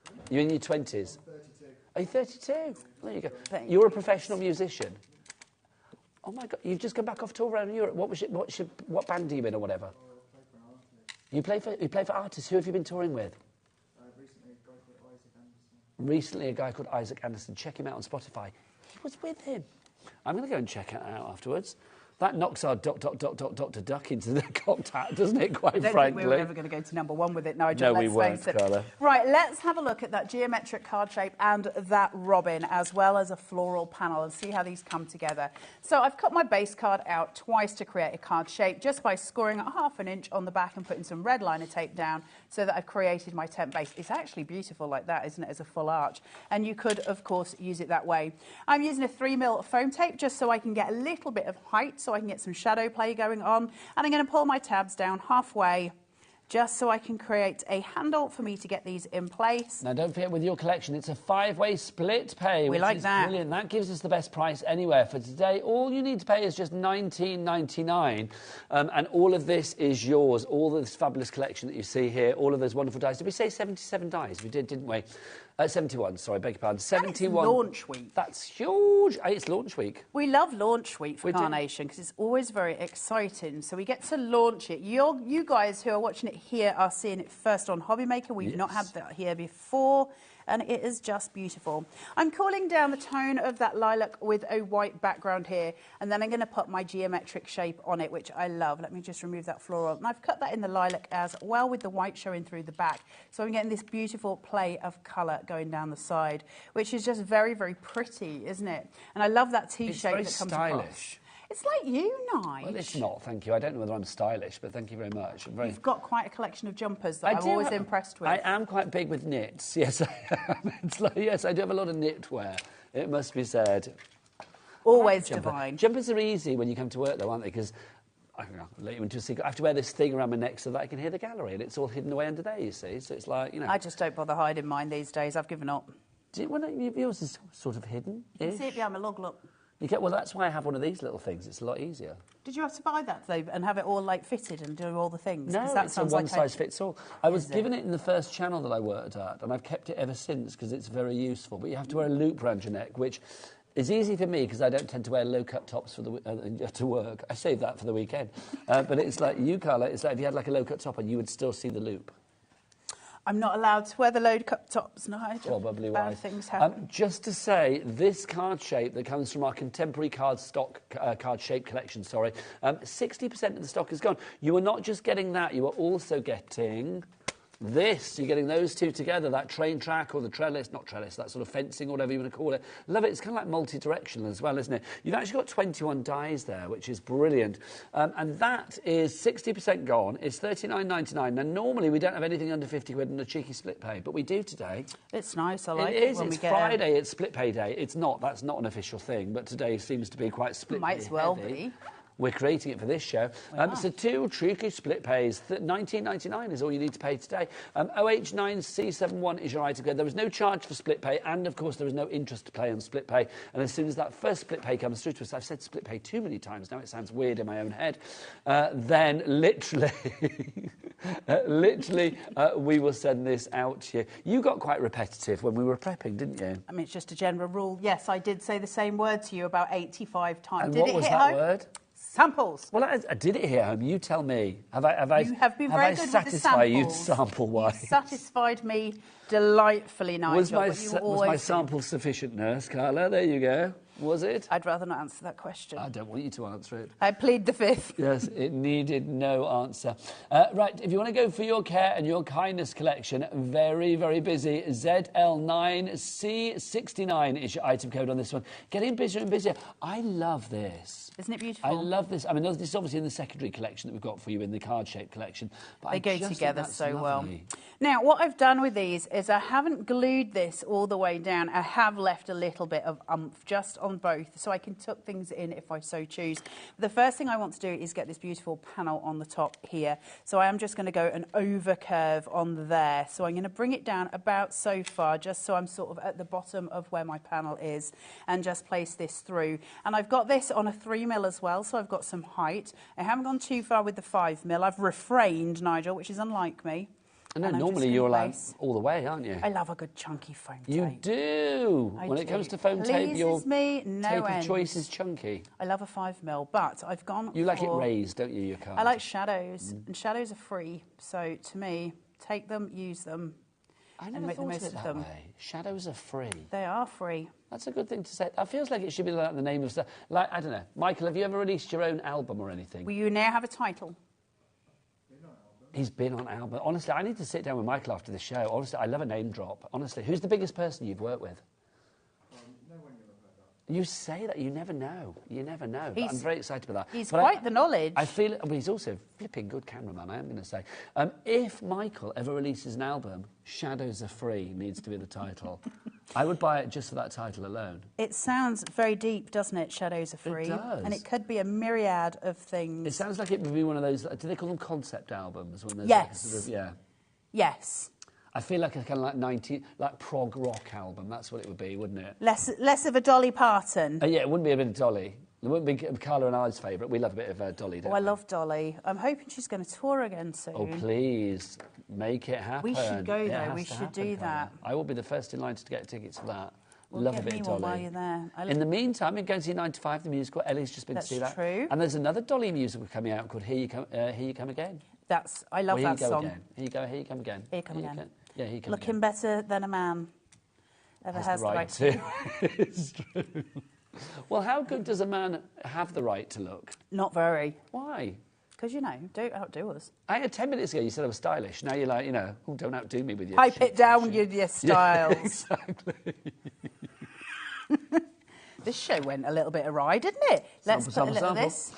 A: Are you in your 20s?
E: 32.
A: Are you 32? There you go.
B: Thank
A: You're a professional musician. Oh my God! You've just come back off tour around Europe. What band are you in or whatever? You play for artists. Who have you been touring with? Recently, a guy called Isaac Anderson. Check him out on Spotify. He was with him. I'm going to go and check it out afterwards. That knocks our Dr. Duck into the cocked hat, doesn't it, quite
B: I don't
A: frankly?
B: think we were ever going to go to number one with it, Nigel.
A: No, we
B: let's
A: weren't,
B: face it.
A: Carla.
B: Right, let's have a look at that geometric card shape and that robin, as well as a floral panel, and see how these come together. So I've cut my base card out twice to create a card shape, just by scoring a ½ an inch on the back and putting some red liner tape down, so that I've created my temp base. It's actually beautiful like that, isn't it, as a full arch? And you could, of course, use it that way. I'm using a 3mm foam tape just so I can get a little bit of height, so I can get some shadow play going on. And I'm going to pull my tabs down halfway, just so I can create a handle for me to get these in place.
A: Now, don't forget, with your collection, it's a 5-way split pay.
B: We
A: which
B: like
A: is
B: that.
A: Brilliant. That gives us the best price anywhere. For today, all you need to pay is just $19.99. And all of this is yours. All of this fabulous collection that you see here, all of those wonderful dies. Did we say 77 dies? We did, didn't we? 71, sorry, beg your pardon. 71.
B: And it's launch week.
A: That's huge. Hey, it's launch week.
B: We love launch week for
A: We do.
B: Carnation because it's always very exciting. So we get to launch it. You guys who are watching it here are seeing it first on HobbyMaker. We've not had that here before, and it is just beautiful. I'm cooling down the tone of that lilac with a white background here, and then I'm going to put my geometric shape on it, which I love. Let me just remove that floral. And I've cut that in the lilac as well, with the white showing through the back. So I'm getting this beautiful play of colour going down the side, which is just very, very pretty, isn't it? And I love that T-shape that comes
A: stylish.
B: across. It's like you, Nige.
A: Well, it's not, thank you. I don't know whether I'm stylish, but thank you very much.
B: You've got quite a collection of jumpers that I'm always impressed with.
A: I am quite big with knits. Yes, I am. It's like, yes, I do have a lot of knitwear, it must be said.
B: Always divine.
A: Jumpers are easy when you come to work, though, aren't they? Because I don't know, I'll let you into a secret. I have to wear this thing around my neck so that I can hear the gallery, and it's all hidden away under there, you see. So it's like, you know.
B: I just don't bother hiding mine these days. I've given up.
A: Yours is sort of hidden.
B: You can see it behind my log, look.
A: Well, that's why I have one of these little things. It's a lot easier.
B: Did you have to buy that, though, and have it all, like, fitted and do all the things?
A: No,
B: 'Cause that
A: it's a
B: sounds like
A: one-size-fits-all. I was given it in the first channel that I worked at, and I've kept it ever since because it's very useful. But you have to wear a loop around your neck, which is easy for me because I don't tend to wear low-cut tops for to work. I save that for the weekend. But it's like you, Carla, it's like if you had like a low-cut top on, you would still see the loop.
B: I'm not allowed to wear the low-cut tops, Nigel.
A: Probably
B: Bad
A: wise.
B: things happen.
A: Just to say, this card shape that comes from our contemporary card shape collection, 60% of the stock is gone. You are not just getting that, you are also getting this. You're getting those two together, that train track or the trellis, not trellis, that sort of fencing or whatever you want to call it. Love it. It's kind of like multi-directional as well, isn't it? You've actually got 21 dies there, which is brilliant. And that is 60% gone. It's $39.99. Now, normally we don't have anything under 50 quid and a cheeky split pay, but we do today.
B: It's nice. I like
A: it.
B: It
A: Is.
B: when
A: It's
B: we get
A: Friday. It's split pay day. It's not. That's not an official thing, but today seems to be quite split pay
B: Might as well
A: heavy.
B: be.
A: We're creating it for this show. So 2 cheeky split pays. $19.99 is all you need to pay today. OH9C71 is your item code. There is no charge for split pay, and of course there is no interest to pay on split pay. And as soon as that first split pay comes through to us, I've said split pay too many times now, it sounds weird in my own head, then literally, we will send this out to you. You got quite repetitive when we were prepping, didn't you?
B: I mean, it's just a general rule. Yes, I did say the same word to you about 85 times.
A: And
B: did
A: what
B: it
A: was
B: hit
A: that
B: home?
A: word?
B: Samples.
A: Well, I did it here at home. You tell me. Have I?
B: You have been very good with the
A: satisfied you
B: samples.
A: sample-wise?
B: You satisfied me delightfully, Nigel.
A: Was
B: but you always
A: my
B: do.
A: sample sufficient, Nurse Carla? There you go. Was it?
B: I'd rather not answer that question.
A: I don't want you to answer it.
B: I plead the fifth.
A: Yes, it needed no answer. Right, if you want to go for your care and your kindness collection, very, very busy. ZL9C69 is your item code on this one. Getting busier and busier. I love this.
B: Isn't it beautiful?
A: I love this. I mean, this is obviously in the secondary collection that we've got for you in the card-shaped collection. But
B: They
A: I
B: go
A: just think
B: together
A: that's
B: so well.
A: lovely.
B: Now, what I've done with these is I haven't glued this all the way down. I have left a little bit of oomph just on on both, so I can tuck things in if I so choose. The first thing I want to do is get this beautiful panel on the top here. So I am just going to go an over curve on there. So I'm going to bring it down about so far, just so I'm sort of at the bottom of where my panel is, and just place this through. And I've got this on a 3mm as well, so I've got some height. I haven't gone too far with the 5mm. I've refrained, Nigel, which is unlike me.
A: I know, normally you're like all the way, aren't you?
B: I love a good chunky foam tape.
A: You do. When it comes to foam tape, your tape of choice is chunky.
B: I love a 5mm, but I've gone
A: You like it raised, don't you, your card?
B: I like shadows, and shadows are free. So to me, take them, use them,
A: and
B: make the most of them.
A: Way. Shadows are free.
B: They are free.
A: That's a good thing to say. That feels like it should be like the name of stuff. Like, I don't know. Michael, have you ever released your own album or anything?
B: Will you now have a title?
A: He's been on album. Honestly, I need to sit down with Michael after the show. Honestly, I love a name drop. Honestly, who's the biggest person you've worked with?
E: No one you'll have heard that.
A: You say that, you never know. You never know. But I'm very excited about that.
B: He's quite the knowledge.
A: I feel, but he's also a flipping good cameraman, I am going to say. If Michael ever releases an album, Shadows Are Free needs to be the title. I would buy it just for that title alone.
B: It sounds very deep, doesn't it? Shadows Are Free.
A: It does.
B: And it could be a myriad of things.
A: It sounds like it would be one of those, do they call them concept albums? When there's
B: Yes.
A: Like a sort of, yeah.
B: Yes.
A: I feel like a kind of like prog rock album. That's what it would be, wouldn't it?
B: Less of a Dolly Parton.
A: Yeah, it wouldn't be a bit of Dolly. It wouldn't be Carla and I's favourite. We love a bit of Dolly, don't we?
B: I love Dolly. I'm hoping she's going to tour again soon.
A: Oh, please, make it happen.
B: We should go,
A: It
B: though.
A: has
B: We
A: to
B: should
A: happen,
B: do
A: Carla.
B: that.
A: I will be the first in line to get tickets for that.
B: Well,
A: love
B: get
A: a bit
B: me
A: of
B: one
A: Dolly.
B: while you're there.
A: In the meantime, I'm going to see 9 to 5, the musical. Ellie's just been
B: That's
A: to see that.
B: true.
A: And there's another Dolly musical coming out called Here You Come Again.
B: I love that song.
A: Again. Here you come again.
B: Here you come again.
A: Yeah, Here You Come
B: Looking
A: Again.
B: better than a man ever has the right to.
A: It's true. Well, how good does a man have the right to look?
B: Not very.
A: Why?
B: Because, don't outdo us.
A: 10 minutes ago you said I was stylish. Now you're like, oh, don't outdo me with your
B: Pipe
A: shit,
B: it down,
A: shit.
B: your styles.
A: Yeah, exactly.
B: This show went a little bit awry, didn't it? Let's put a little of this.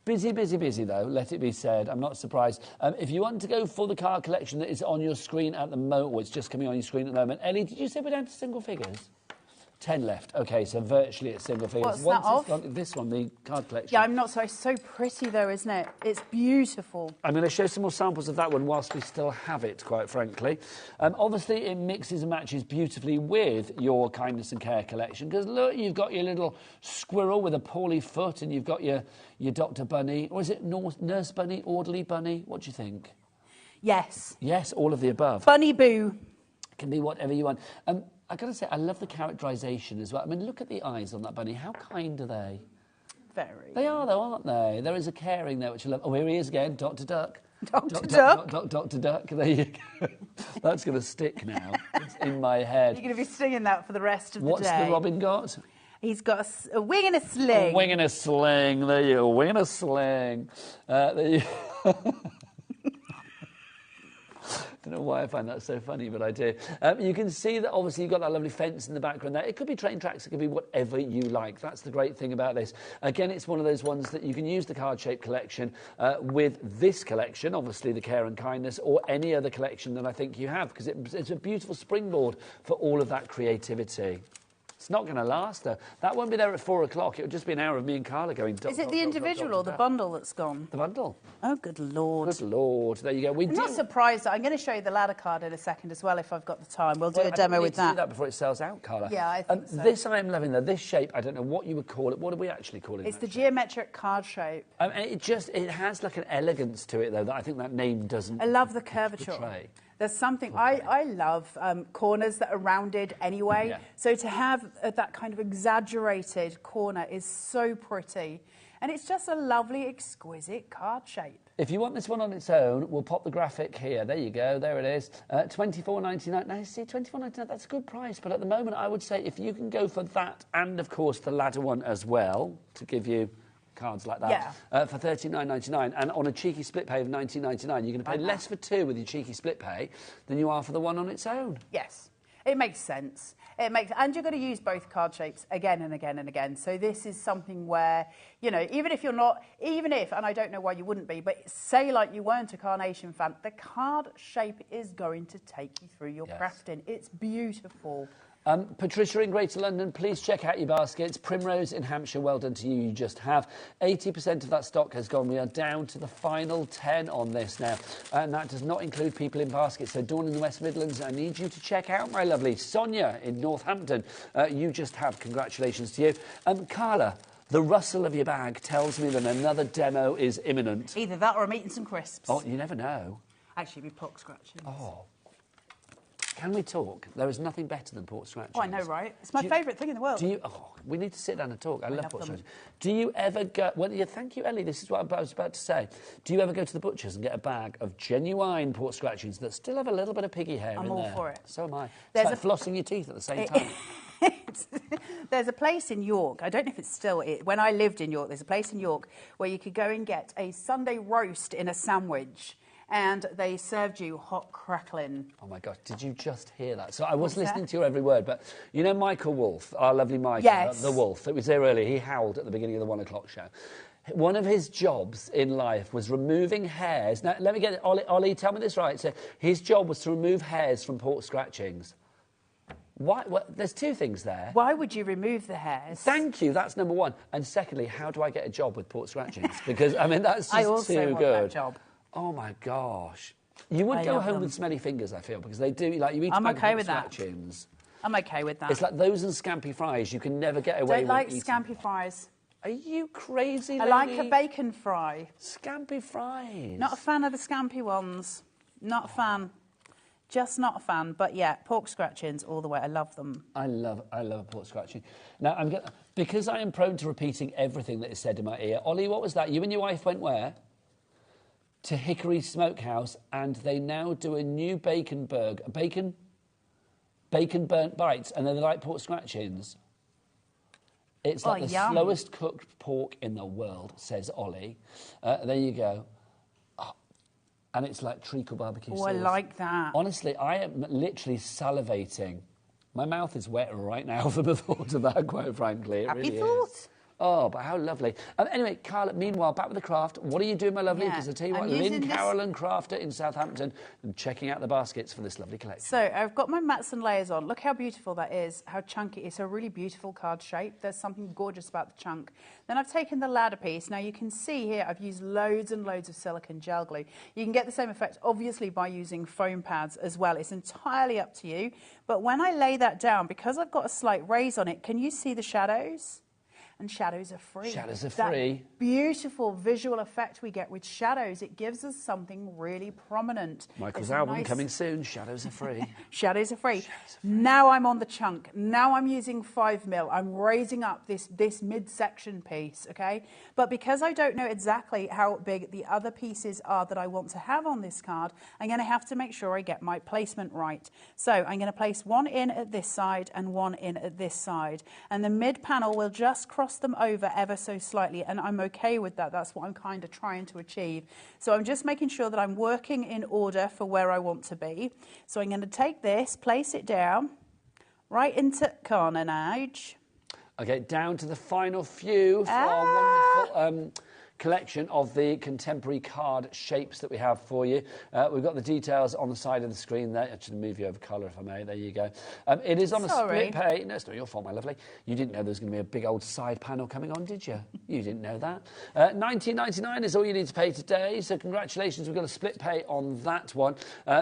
A: Busy, though, let it be said. I'm not surprised. If you want to go for the card collection that is on your screen at the moment, or it's just coming on your screen at the moment. Ellie, did you say we're down to single figures? 10 left. OK, so virtually at single figures.
B: What's that of?
A: Gone, this one, the card collection.
B: Yeah, I'm not so... It's so pretty, though, isn't it? It's beautiful.
A: I'm going to show some more samples of that one whilst we still have it, quite frankly. Obviously, it mixes and matches beautifully with your Kindness and Care collection, because, look, you've got your little squirrel with a poorly foot, and you've got your Dr. Bunny, or is it Nurse Bunny, Orderly Bunny? What do you think?
B: Yes.
A: Yes, all of the above.
B: Bunny Boo.
A: It can be whatever you want. I've got to say, I love the characterisation as well. I mean, look at the eyes on that bunny. How kind are they?
B: Very.
A: They are, though, aren't they? There is a caring there, which I love. Oh, here he is again, Dr. Duck.
B: Dr. Duck?
A: Dr. Duck, there you go. That's going to stick now. It's in my head.
B: You're going to be singing that for the rest of the day.
A: What's the Robin got?
B: He's got a wing and a sling.
A: A wing and a sling. There you go. Wing and a sling. There you I don't know why I find that so funny, but I do. You can see that obviously you've got that lovely fence in the background there. It could be train tracks, it could be whatever you like. That's the great thing about this. Again, it's one of those ones that you can use the card shape collection with this collection, obviously the Care and Kindness, or any other collection that I think you have, because it's a beautiful springboard for all of that creativity. It's not going to last, though. That won't be there at 4 o'clock. It would just be an hour of me and Carla going...
B: Is it the individual or the bundle that's gone?
A: The bundle.
B: Oh, good Lord.
A: Good Lord. There you go.
B: I'm not surprised. I'm going to show you the ladder card in a second as well, if I've got the time. We'll do a demo with that.
A: Do that before it sells out, Carla.
B: Yeah, I think so.
A: This I am loving, though. This shape, I don't know what you would call it. What do we actually call it?
B: It's the geometric card shape.
A: And it has like an elegance to it, though, that I think that name doesn't...
B: I love the curvature.
A: portray.
B: There's something... I love corners that are rounded anyway.
A: Yeah.
B: So to have that kind of exaggerated corner is so pretty. And it's just a lovely, exquisite card shape.
A: If you want this one on its own, we'll pop the graphic here. There you go. There it is. $24.99. Now, you see, $24.99, that's a good price. But at the moment, I would say if you can go for that and, of course, the ladder one as well, to give you cards like that, for $39.99. And on a cheeky split pay of $19.99, you're going to pay less for two with your cheeky split pay than you are for the one on its own.
B: Yes. It makes sense. And you're going to use both card shapes again and again and again. So this is something where, even if, and I don't know why you wouldn't be, but say like you weren't a Carnation fan, the card shape is going to take you through your crafting. It's beautiful.
A: Patricia in Greater London, please check out your baskets. Primrose in Hampshire, well done to you. You just have 80% of that stock has gone. We are down to the final 10 on this now. And that does not include people in baskets. So Dawn in the West Midlands, I need you to check out, my lovely. Sonia in Northampton, you just have. Congratulations to you. Carla, the rustle of your bag tells me that another demo is imminent.
B: Either that or I'm eating some crisps.
A: Oh, you never know.
B: Actually, we pork scratchings.
A: Oh. Can we talk? There is nothing better than pork scratchings.
B: Oh, I know, right? It's my favourite thing in the world.
A: We need to sit down and talk. I love pork
B: them.
A: scratchings. Do you ever go... Well, yeah, thank you, Ellie. This is what I was about to say. Do you ever go to the butcher's and get a bag of genuine pork scratchings that still have a little bit of piggy hair in there?
B: I'm all for it.
A: So am I.
B: There's
A: it's like flossing your teeth at the same time.
B: There's a place in York, I don't know if it's still... When I lived in York, there's a place in York where you could go and get a Sunday roast in a sandwich, and they served you hot crackling.
A: Oh, my gosh, did you just hear that? So I was listening to your every word, but you know Michael Wolff, our lovely Michael,
B: yes.
A: The Wolf, that was there earlier, he howled at the beginning of the 1 o'clock show. One of his jobs in life was removing hairs. Now, let me get it. Ollie, tell me this right. So his job was to remove hairs from pork scratchings. Why? Well, there's two things there.
B: Why would you remove the hairs?
A: Thank you, that's number one. And secondly, how do I get a job with pork scratchings? Because, I mean, that's just
B: I also
A: too
B: want
A: good.
B: that job.
A: Oh, my gosh. You would go home with smelly fingers, I feel, because they do, like, you eat
B: I'm
A: a bag
B: okay
A: of
B: with that.
A: scratchings.
B: I'm okay with that.
A: It's like those and scampi fries. You can never get away
B: Don't like
A: with eating.
B: scampi fries.
A: Are you crazy,
B: I
A: lady?
B: like a bacon fry.
A: Scampi fries.
B: Not a fan of the scampi ones. Not a fan. Just not a fan. But yeah, pork scratchings all the way. I love them.
A: I love a pork scratching. Now, because I am prone to repeating everything that is said in my ear. Ollie, what was that? You and your wife went where? To Hickory Smokehouse, and they now do a new bacon burger. Bacon burnt bites, and they're like pork scratchings. It's like the
B: yum.
A: slowest cooked pork in the world, says Ollie. There you go. Oh, and it's like treacle barbecue sauce.
B: Oh, I like that.
A: Honestly, I am literally salivating. My mouth is wet right now from the thought of that, quite frankly. It
B: Happy
A: really
B: thought.
A: is. Oh, but how lovely. Anyway, Carla, meanwhile, back with the craft. What are you doing, my lovely?
B: Yeah,
A: Because I tell you
B: I'm
A: what,
B: using
A: Lynn
B: this-
A: Carolyn Crafter in Southampton and checking out the baskets for this lovely collection.
B: So I've got my mats and layers on. Look how beautiful that is, how chunky. It's a really beautiful card shape. There's something gorgeous about the chunk. Then I've taken the ladder piece. Now you can see here I've used loads and loads of silicone gel glue. You can get the same effect, obviously, by using foam pads as well. It's entirely up to you. But when I lay that down, because I've got a slight raise on it, can you see the shadows? And shadows are free.
A: Shadows are
B: That
A: free.
B: beautiful visual effect we get with shadows, it gives us something really prominent.
A: Michael's
B: It's a
A: album
B: nice-
A: coming soon. Shadows are free.
B: Shadows are free. Now I'm on the chunk. Now I'm using 5mm. I'm raising up this midsection piece, okay? But because I don't know exactly how big the other pieces are that I want to have on this card, I'm going to have to make sure I get my placement right. So I'm going to place one in at this side and one in at this side. And the mid panel will just cross them over ever so slightly, and I'm okay with that. That's what I'm kind of trying to achieve. So I'm just making sure that I'm working in order for where I want to be. So I'm going to take this, place it down, right into carnage.
A: Okay, down to the final few for our wonderful collection of the contemporary card shapes that we have for you. We've got the details on the side of the screen there. I should move you over colour if I may. There you go. It is on a split pay. No, it's not your fault, my lovely. You didn't know there was going to be a big old side panel coming on, did you? You didn't know that. $19.99 is all you need to pay today. So congratulations, we've got a split pay on that one.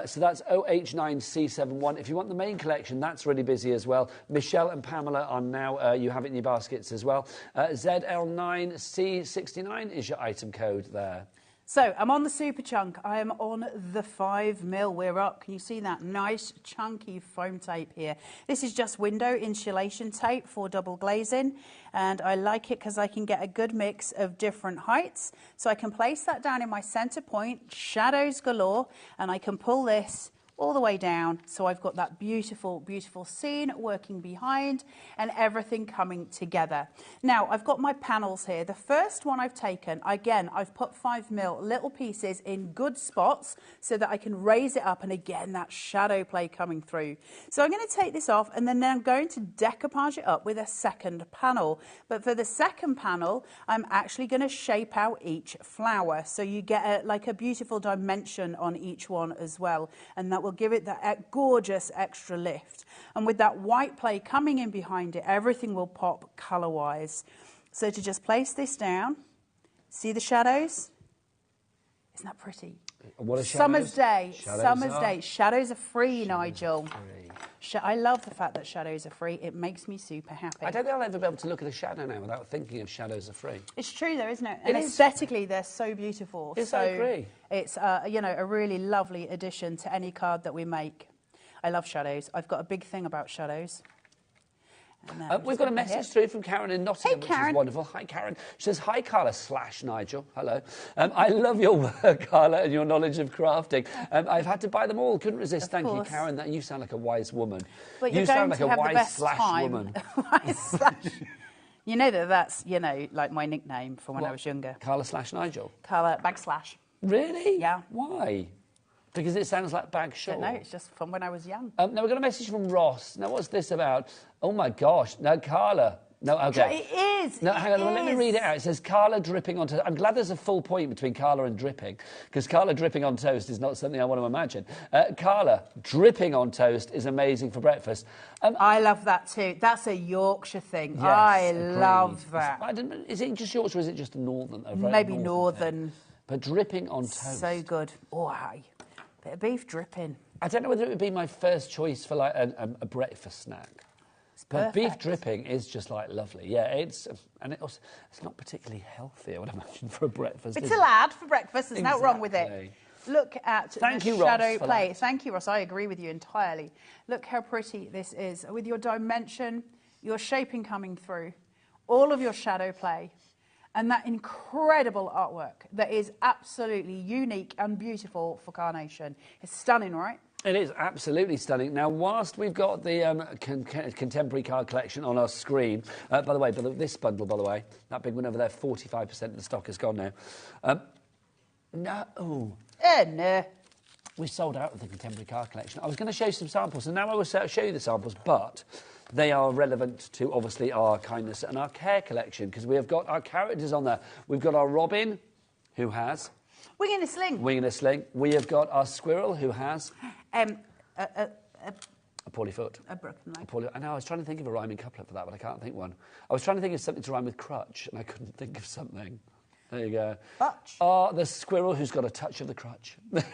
A: So that's OH9C71. If you want the main collection, that's really busy as well. Michelle and Pamela are now, you have it in your baskets as well. ZL9C69 is your item code there.
B: So I'm on the super chunk. I am on the 5mm. We're up. Can you see that nice chunky foam tape here? This is just window insulation tape for double glazing, and I like it because I can get a good mix of different heights. So I can place that down in my center point, shadows galore, and I can pull this all the way down, so I've got that beautiful, beautiful scene working behind and everything coming together. Now, I've got my panels here. The first one I've taken, again, I've put 5mm little pieces in good spots so that I can raise it up, and again, that shadow play coming through. So I'm going to take this off, and then I'm going to decoupage it up with a second panel. But for the second panel, I'm actually going to shape out each flower, so you get like a beautiful dimension on each one as well, and that will give it that gorgeous extra lift. And with that white play coming in behind it, everything will pop colour-wise. So to just place this down, see the shadows? Isn't that pretty?
A: What are
B: Summer's day.
A: Shadows
B: Summer's
A: are?
B: day. Shadows are free,
A: Shadows
B: Nigel.
A: are free.
B: I love the fact that shadows are free. It makes me super happy.
A: I don't think I'll ever be able to look at a shadow now without thinking of shadows are free.
B: It's true, though, isn't it?
A: It
B: And
A: is.
B: aesthetically, they're so beautiful.
A: Yes,
B: so
A: I agree.
B: It's you know, a really lovely addition to any card that we make. I love shadows. I've got a big thing about shadows. And,
A: We've got a message through from Karen in Nottingham,
B: Hey,
A: which
B: Karen.
A: is wonderful. Hi, Karen. She says, hi, Carla / Nigel. Hello. I love your work, Carla, and your knowledge of crafting. I've had to buy them all. Couldn't resist. Thank you,
B: course.
A: Karen. You sound like a wise woman.
B: But
A: you
B: you're
A: sound
B: going
A: like
B: to
A: a
B: have the
A: wise
B: best
A: /
B: time.
A: woman.
B: Wise slash. You know that's, you know, like my nickname from when I
A: What?
B: was younger.
A: Carla / Nigel.
B: Carla Bagslash.
A: Really?
B: Yeah.
A: Why? Because it sounds like bag shawl.
B: No, it's just from when I was young.
A: Now, we've got a message from Ross. Now, what's this about? Oh, my gosh. No, Carla. No, OK.
B: It is.
A: No, hang on.
B: It
A: Well, let me
B: is.
A: read it out. It says Carla dripping on toast. I'm glad there's a full point between Carla and dripping, because Carla dripping on toast is not something I want to imagine. Carla dripping on toast is amazing for breakfast.
B: I love that too. That's a Yorkshire thing.
A: Yes,
B: I
A: agreed.
B: love that.
A: Is it just Yorkshire or is it just a northern? A very
B: Maybe
A: thing?
B: northern.
A: But dripping on toast.
B: So good. Oh, aye. Bit of beef dripping.
A: I don't know whether it would be my first choice for like a breakfast snack. But beef
B: perfect.
A: dripping is just like lovely. Yeah, it's not particularly healthy, I would imagine, for a breakfast.
B: It's
A: is
B: a
A: it?
B: lad for breakfast. There's no wrong with
A: Exactly.
B: it. Look at
A: Thank
B: the
A: you, Ross,
B: shadow
A: for
B: play.
A: that.
B: Thank you, Ross. I agree with you entirely. Look how pretty this is. With your dimension, your shaping coming through, all of your shadow play, and that incredible artwork that is absolutely unique and beautiful for Carnation. It's stunning, right?
A: It is absolutely stunning. Now, whilst we've got the contemporary card collection on our screen, by the way, this bundle, by the way, that big one over there, 45% of the stock is gone now. No.
B: No.
A: We sold out of the contemporary card collection. I was going to show you some samples, and now I will show you the samples, but they are relevant to, obviously, our kindness and our care collection, because we have got our characters on there. We've got our Robin, who has...
B: Wing in a sling.
A: Wing in a sling. We have got our Squirrel, who has...
B: A
A: poorly foot.
B: A broken leg.
A: I know, I was trying to think of a rhyming couplet for that, but I can't think one. I was trying to think of something to rhyme with crutch, and I couldn't think of something. There you go.
B: Crutch.
A: The squirrel who's got a touch of the crutch. That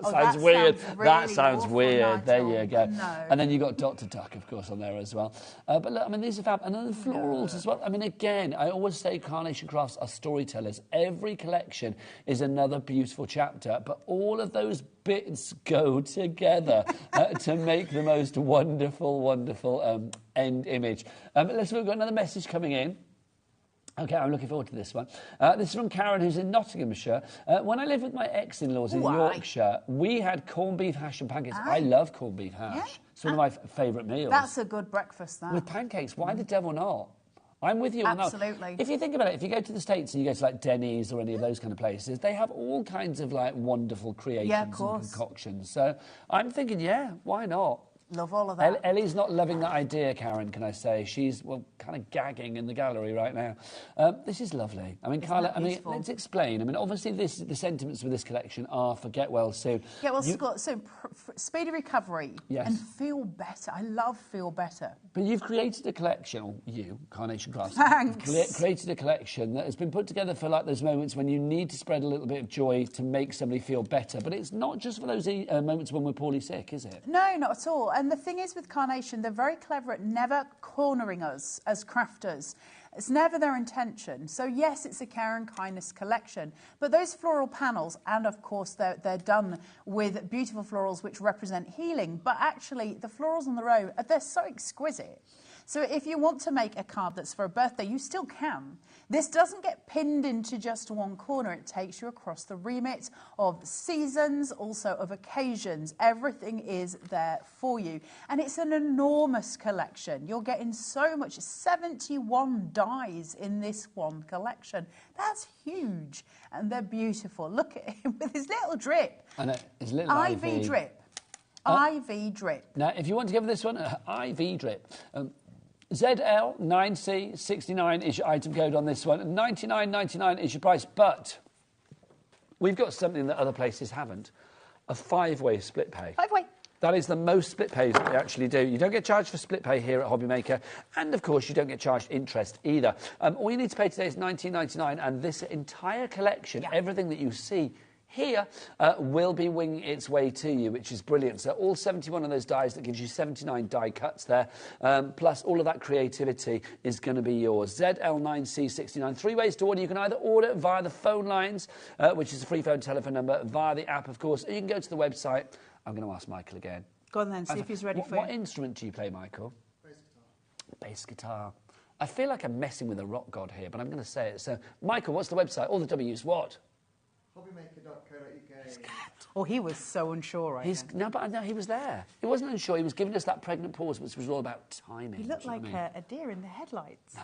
A: sounds
B: that
A: weird.
B: sounds
A: That
B: really
A: sounds
B: awful,
A: weird. There
B: Nigel.
A: you go.
B: No.
A: And then you've got Dr. Duck, of course, on there as well. But look, I mean, these are fab. And then the florals as well. I mean, again, I always say Carnation Crafts are storytellers. Every collection is another beautiful chapter, but all of those bits go together to make the most wonderful, wonderful end image. We've got another message coming in. OK, I'm looking forward to this one. This is from Karen, who's in Nottinghamshire. When I lived with my ex-in-laws in Yorkshire, we had corned beef hash and pancakes. I love corned beef hash.
B: Yeah.
A: It's one of my favourite meals.
B: That's a good breakfast, that.
A: With pancakes, why the devil not? I'm with you on that.
B: Absolutely.
A: If you think about it, if you go to the States and you go to like Denny's or any of those kind of places, they have all kinds of like wonderful creations and concoctions. So I'm thinking, yeah, why not?
B: Love all of that.
A: Ellie's not loving that idea, Karen, can I say? She's, well, kind of gagging in the gallery right now. This is lovely. I mean, Carla, I mean, let's explain. I mean, obviously, the sentiments with this collection are for get well soon.
B: Get well soon, speedy recovery and feel better. I love feel better.
A: But you've created a collection, or you, Carnation Crafts,
B: Thanks.
A: created a collection that has been put together for like those moments when you need to spread a little bit of joy to make somebody feel better. But it's not just for those moments when we're poorly sick, is it?
B: No, not at all. And the thing is with Carnation, they're very clever at never cornering us as crafters. It's never their intention. So yes, it's a care and kindness collection, but those floral panels, and of course they're done with beautiful florals which represent healing, but actually the florals on the row, they're so exquisite. So if you want to make a card that's for a birthday, you still can. This doesn't get pinned into just one corner. It takes you across the remit of seasons, also of occasions. Everything is there for you. And it's an enormous collection. You're getting so much, 71 dies in this one collection. That's huge. And they're beautiful. Look at him with his little drip.
A: I know, his little
B: IV drip. IV drip.
A: Now, if you want to give this one an IV drip, ZL9C69 is your item code on this one. $99.99 is your price, but we've got something that other places haven't. a 5-way split pay.
B: 5-way.
A: That is the most split pays that we actually do. You don't get charged for split pay here at HobbyMaker, and of course you don't get charged interest either. All you need to pay today is $19.99, and this entire collection, everything that you see here, will be winging its way to you, which is brilliant. So all 71 of those dies, that gives you 79 die cuts there, plus all of that creativity is going to be yours. ZL9C69. 3 ways to order. You can either order via the phone lines, which is a free phone telephone number, via the app, of course, or you can go to the website. I'm going to ask Michael again.
B: Go on then, see if he's ready for you.
A: What instrument do you play, Michael? Bass guitar. Bass guitar. I feel like I'm messing with a rock god here, but I'm going to say it. So, Michael, what's the website? All the W's, what?
E: HobbyMaker.co.uk.
B: Oh, he was so unsure,
A: No, he was there. He wasn't unsure. He was giving us that pregnant pause, which was all about timing.
B: He looked like a deer in the headlights.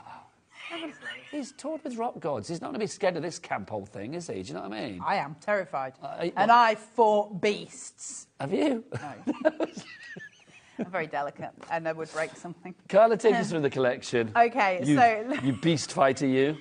A: He's toured with rock gods. He's not going to be scared of this camp old thing, is he? Do you know what I mean?
B: I am terrified. And I fought beasts.
A: Have you?
B: No. I'm very delicate, and I would break something.
A: Carla, take us through the collection.
B: Okay,
A: You beast fighter, you.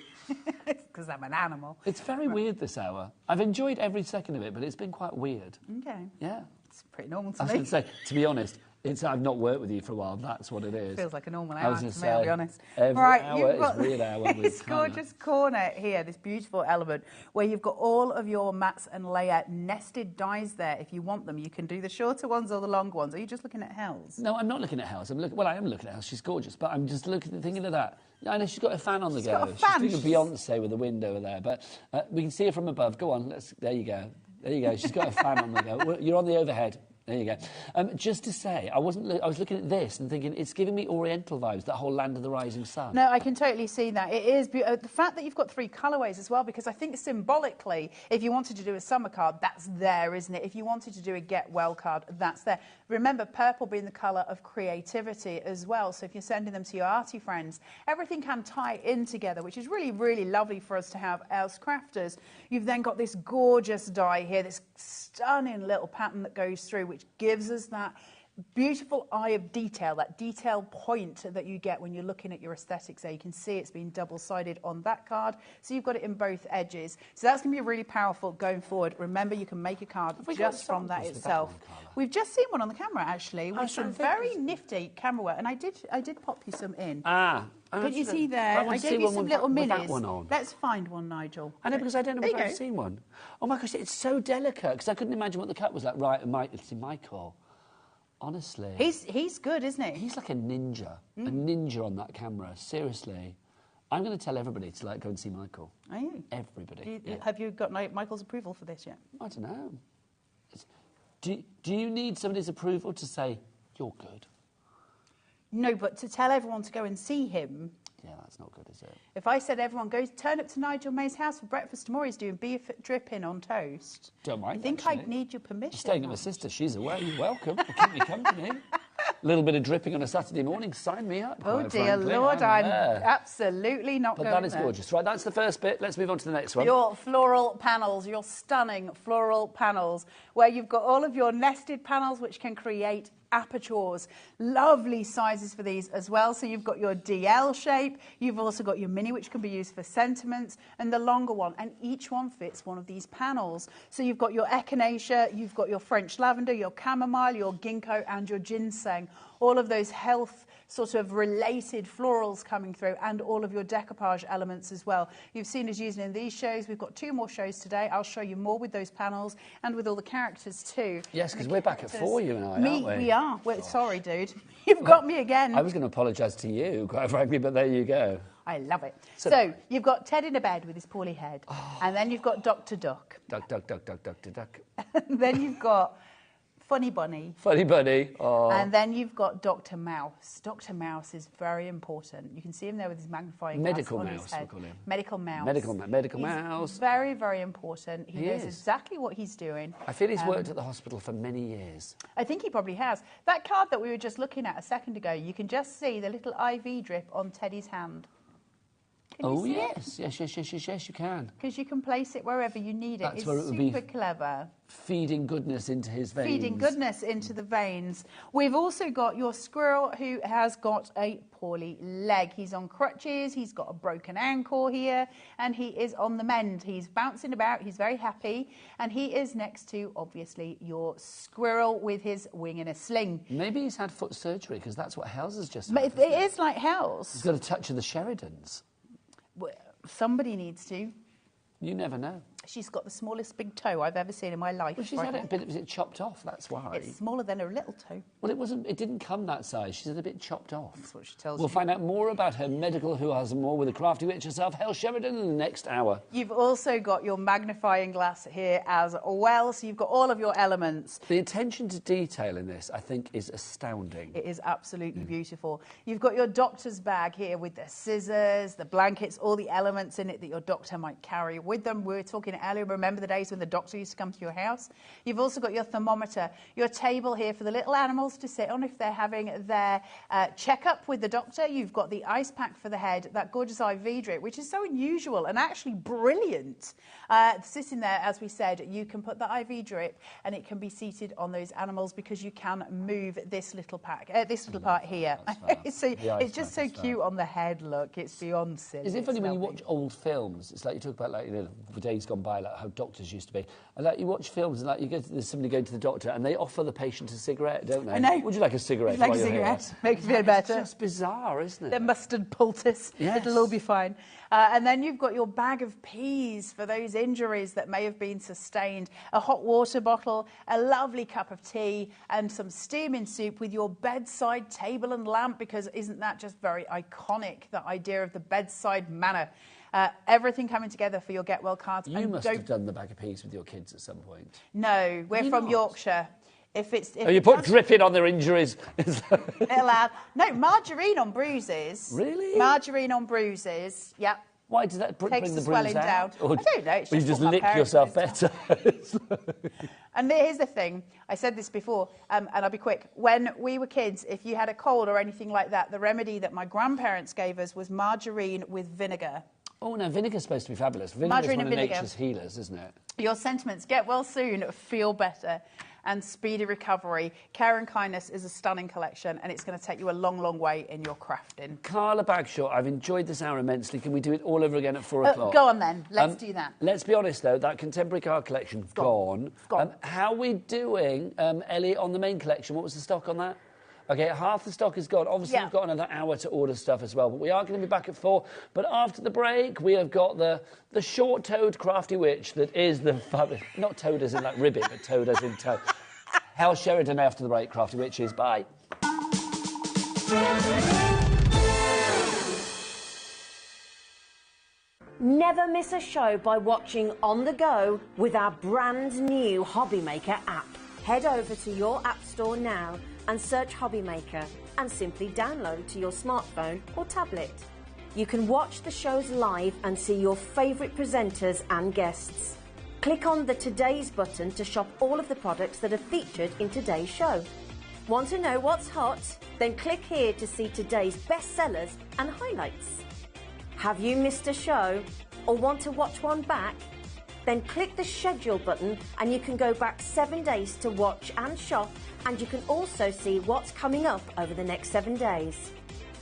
B: It's because I'm an animal.
A: It's very weird this hour. I've enjoyed every second of it, but it's been quite weird.
B: Okay.
A: Yeah.
B: It's pretty normal to
A: I was
B: me.
A: going to say, to be honest, I've not worked with you for a while. That's what it is.
B: Feels like a normal
A: I
B: hour
A: was
B: to
A: gonna
B: me, I'll be
A: say,
B: honest.
A: every hour is weird hour with
B: this
A: Carla.
B: gorgeous corner here, this beautiful element, where you've got all of your mats and layer nested dies there. If you want them, you can do the shorter ones or the longer ones. Are you just looking at Hells?
A: No, I'm not looking at Hells. I am looking at Hells. She's gorgeous, but I'm just thinking of that. I know she's got a fan on the go.
B: Got a fan.
A: She's doing a Beyonce with a wind over there, but we can see her from above. Go on, there you go. There you go. She's got a fan on the go. You're on the overhead. There you go. Just to say, I was looking at this and thinking it's giving me Oriental vibes, that whole Land of the Rising Sun.
B: No, I can totally see that. It is the fact that you've got 3 colourways as well, because I think symbolically, if you wanted to do a summer card, that's there, isn't it? If you wanted to do a get well card, that's there. Remember, purple being the colour of creativity as well. So if you're sending them to your arty friends, everything can tie in together, which is really, really lovely for us to have as crafters. You've then got this gorgeous die here, this stunning little pattern that goes through, which gives us that beautiful eye of detail, that detail point that you get when you're looking at your aesthetics there. You can see it's been double-sided on that card, so you've got it in both edges. So that's going to be really powerful going forward. Remember, you can make a card just from that itself. We've just seen one on the camera, actually, with some very nifty camera work, and I did pop you some in. Can you see there? I gave you some little minis. Let's find one, Nigel.
A: I know, because I don't know if I've seen one. Oh my gosh, it's so delicate, because I couldn't imagine what the cut was like. Right, it's in Michael. Honestly.
B: He's good, isn't he?
A: He's like a ninja. A ninja on that camera. Seriously. I'm going to tell everybody to go and see Michael.
B: Are you?
A: Everybody.
B: Have you got Michael's approval for this yet?
A: I don't know. Do you need somebody's approval to say, you're good?
B: No, but to tell everyone to go and see him...
A: Yeah, that's not good, is it?
B: If I said everyone turn up to Nigel May's house for breakfast tomorrow, he's doing beef dripping on toast.
A: Don't mind.
B: I think I'd need your permission.
A: I'm staying at my sister. She's away. You're welcome. Keep me company. A little bit of dripping on a Saturday morning. Sign me up.
B: Oh, dear Lord, I'm absolutely not going there.
A: But that is gorgeous. Right, that's the first bit. Let's move on to the next one.
B: Your floral panels, your stunning floral panels, where you've got all of your nested panels, which can create apertures. Lovely sizes for these as well. So you've got your DL shape, you've also got your mini, which can be used for sentiments, and the longer one, and each one fits one of these panels. So you've got your echinacea, you've got your French lavender, your chamomile, your ginkgo, and your ginseng. All of those health sort of related florals coming through, and all of your decoupage elements as well. You've seen us using in these shows. We've got 2 more shows today. I'll show you more with those panels and with all the characters too.
A: Yes, because we're back at 4, you and I, aren't we?
B: We are. Sorry, dude. You've got me again.
A: I was going to apologise to you, quite frankly, but there you go.
B: I love it. So you've got Ted in a bed with his poorly head, and then you've got Dr. Duck.
A: Duck, duck, duck, duck, duck, duck.
B: And then you've got Funny Bunny.
A: Funny Bunny. Oh.
B: And then you've got Dr. Mouse. Dr. Mouse is very important. You can see him there with his magnifying glass on his head.
A: Medical mouse, we call him.
B: Medical mouse.
A: Medical mouse.
B: Very, very important. He knows exactly what he's doing.
A: I feel he's worked at the hospital for many years.
B: I think he probably has. That card that we were just looking at a second ago, you can just see the little IV drip on Teddy's hand. Can you see
A: yes. Yes, you can.
B: Because you can place it wherever you need it.
A: That's
B: It's
A: where it would be
B: super clever.
A: Feeding goodness into his veins.
B: Feeding goodness into the veins. We've also got your squirrel who has got a poorly leg. He's on crutches, he's got a broken ankle here, and he is on the mend. He's bouncing about, he's very happy, and he is next to, obviously, your squirrel with his wing in a sling.
A: Maybe he's had foot surgery, because that's what Hell's has just
B: But
A: had.
B: it is like Hell's.
A: He's got a touch of the Sheridans.
B: Well, somebody needs to.
A: You never know.
B: She's got the smallest big toe I've ever seen in my life.
A: Well, she's had it a bit chopped off, that's why.
B: It's smaller than her little toe.
A: Well, it didn't come that size. She's had a bit chopped off.
B: That's what she tells
A: We'll
B: you.
A: find out more about her medical who-has more with the crafty witch herself, Hell Sheridan, in the next hour.
B: You've also got your magnifying glass here as well, so you've got all of your elements.
A: The attention to detail in this, I think, is astounding.
B: It is absolutely beautiful. You've got your doctor's bag here with the scissors, the blankets, all the elements in it that your doctor might carry with them. We were talking earlier, remember the days when the doctor used to come to your house? You've also got your thermometer, your table here for the little animals to sit on if they're having their checkup with the doctor. You've got the ice pack for the head, that gorgeous IV drip, which is so unusual and actually brilliant. Sitting there, as we said, you can put the IV drip and it can be seated on those animals because you can move this little pack, this little part here. So it's just so cute on the head. Look, it's beyond silly.
A: Is it funny when you watch old films? It's like you talk about, like, you know, the days gone by, like how doctors used to be. And like you watch films and like there's somebody going to the doctor and they offer the patient a cigarette, don't they?
B: I know.
A: Would you like a cigarette?
B: Would you like
A: while
B: a
A: you're
B: cigarette?
A: here?
B: Makes you feel better.
A: It's just bizarre, isn't it?
B: The mustard poultice.
A: Yes.
B: It'll all be fine. And then you've got your bag of peas for those injuries that may have been sustained, a hot water bottle, a lovely cup of tea, and some steaming soup with your bedside table and lamp, because isn't that just very iconic, the idea of the bedside manner? Everything coming together for your Get Well cards.
A: You must have done the bag of peas with your kids at some point.
B: No, we're from Yorkshire. If
A: you put dripping on their injuries.
B: No, margarine on bruises.
A: Really?
B: Margarine on bruises, yep.
A: Why does that bring
B: Takes
A: the
B: the
A: bruise
B: swelling
A: out?
B: down. I don't know, it's
A: Or you
B: just
A: just
B: what my
A: lick
B: parents
A: yourself
B: used to
A: better.
B: And here's the thing, I said this before, and I'll be quick. When we were kids, if you had a cold or anything like that, the remedy that my grandparents gave us was margarine with vinegar.
A: Oh, no, vinegar's supposed to be fabulous. Vinegar
B: Margarine
A: is one
B: and
A: of
B: vinegar.
A: nature's healers, isn't it?
B: Your sentiments: get well soon, feel better, and speedy recovery. Care and Kindness is a stunning collection, and it's going to take you a long, long way in your crafting.
A: Carla Bagshaw, I've enjoyed this hour immensely. Can we do it all over again at 4 o'clock?
B: Go on then, let's do that.
A: Let's be honest, though, that contemporary card collection's gone.
B: Gone.
A: How are we doing, Ellie, on the main collection? What was the stock on that? Okay, half the stock is gone. Obviously, we've got another hour to order stuff as well, but we are going to be back at 4. But after the break, we have got the short-toed crafty witch that is the... Not toad as in like ribbit, but toad as in toe. Hal Sheridan after the break, crafty witches. Bye.
C: Never miss a show by watching on the go with our brand new HobbyMaker app. Head over to your app store now and search HobbyMaker and simply download to your smartphone or tablet. You can watch the shows live and see your favourite presenters and guests. Click on the Today's button to shop all of the products that are featured in today's show. Want to know what's hot? Then click here to see today's bestsellers and highlights. Have you missed a show or want to watch one back? Then click the schedule button and you can go back 7 days to watch and shop, and you can also see what's coming up over the next 7 days.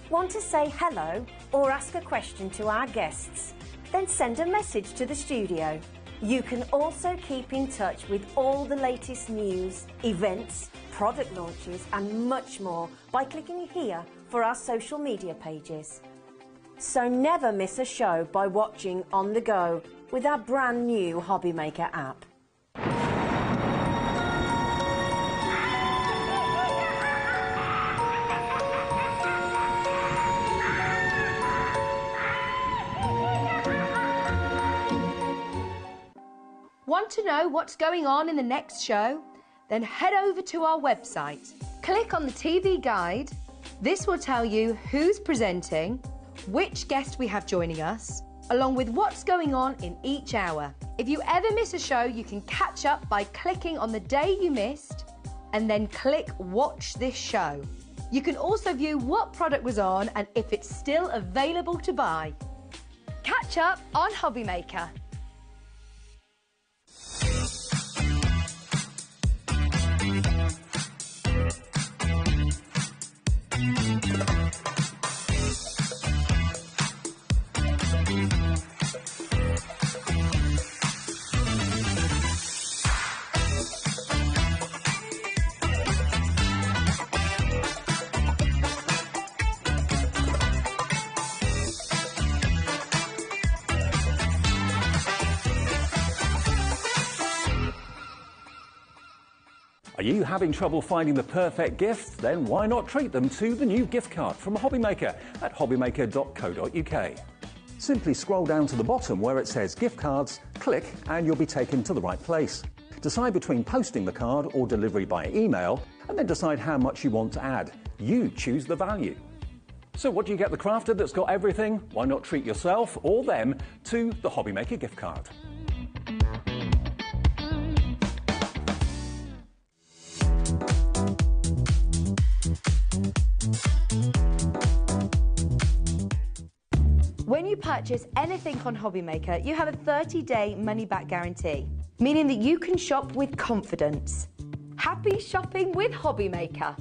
C: Want to say hello or ask a question to our guests? Then send a message to the studio. You can also keep in touch with all the latest news, events, product launches and much more by clicking here for our social media pages. So never miss a show by watching on the go with our brand new HobbyMaker app.
D: Want to know what's going on in the next show? Then head over to our website. Click on the TV guide. This will tell you who's presenting, which guest we have joining us, along with what's going on in each hour. If you ever miss a show, you can catch up by clicking on the day you missed and then click Watch This Show. You can also view what product was on and if it's still available to buy. Catch up on HobbyMaker.
F: Are you having trouble finding the perfect gift? Then why not treat them to the new gift card from HobbyMaker at hobbymaker.co.uk. Simply scroll down to the bottom where it says gift cards, click and you'll be taken to the right place. Decide between posting the card or delivery by email and then decide how much you want to add. You choose the value. So what do you get the crafter that's got everything? Why not treat yourself or them to the HobbyMaker gift card?
D: When you purchase anything on HobbyMaker, you have a 30-day money-back guarantee, meaning that you can shop with confidence. Happy shopping with HobbyMaker.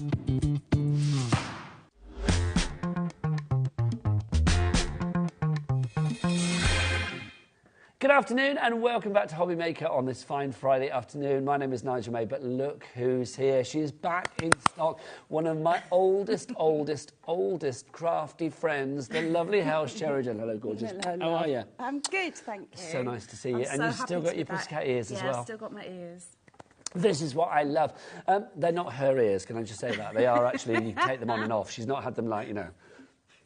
A: Good afternoon and welcome back to HobbyMaker on this fine Friday afternoon. My name is Nigel May, but look who's here. She is back in stock. One of my oldest crafty friends, the lovely Hel Sheridan. Hello, gorgeous.
B: Hello,
A: How are you?
B: I'm good, thank you.
A: So nice to see you.
B: I'm
A: And
B: so
A: you've still
B: happy
A: got
B: to
A: your
B: be back.
A: pussycat ears as well.
B: Yeah, I've still got my ears.
A: This is what I love. They're not her ears, can I just say that? They are actually, you take them on and off. She's not had them like, you know,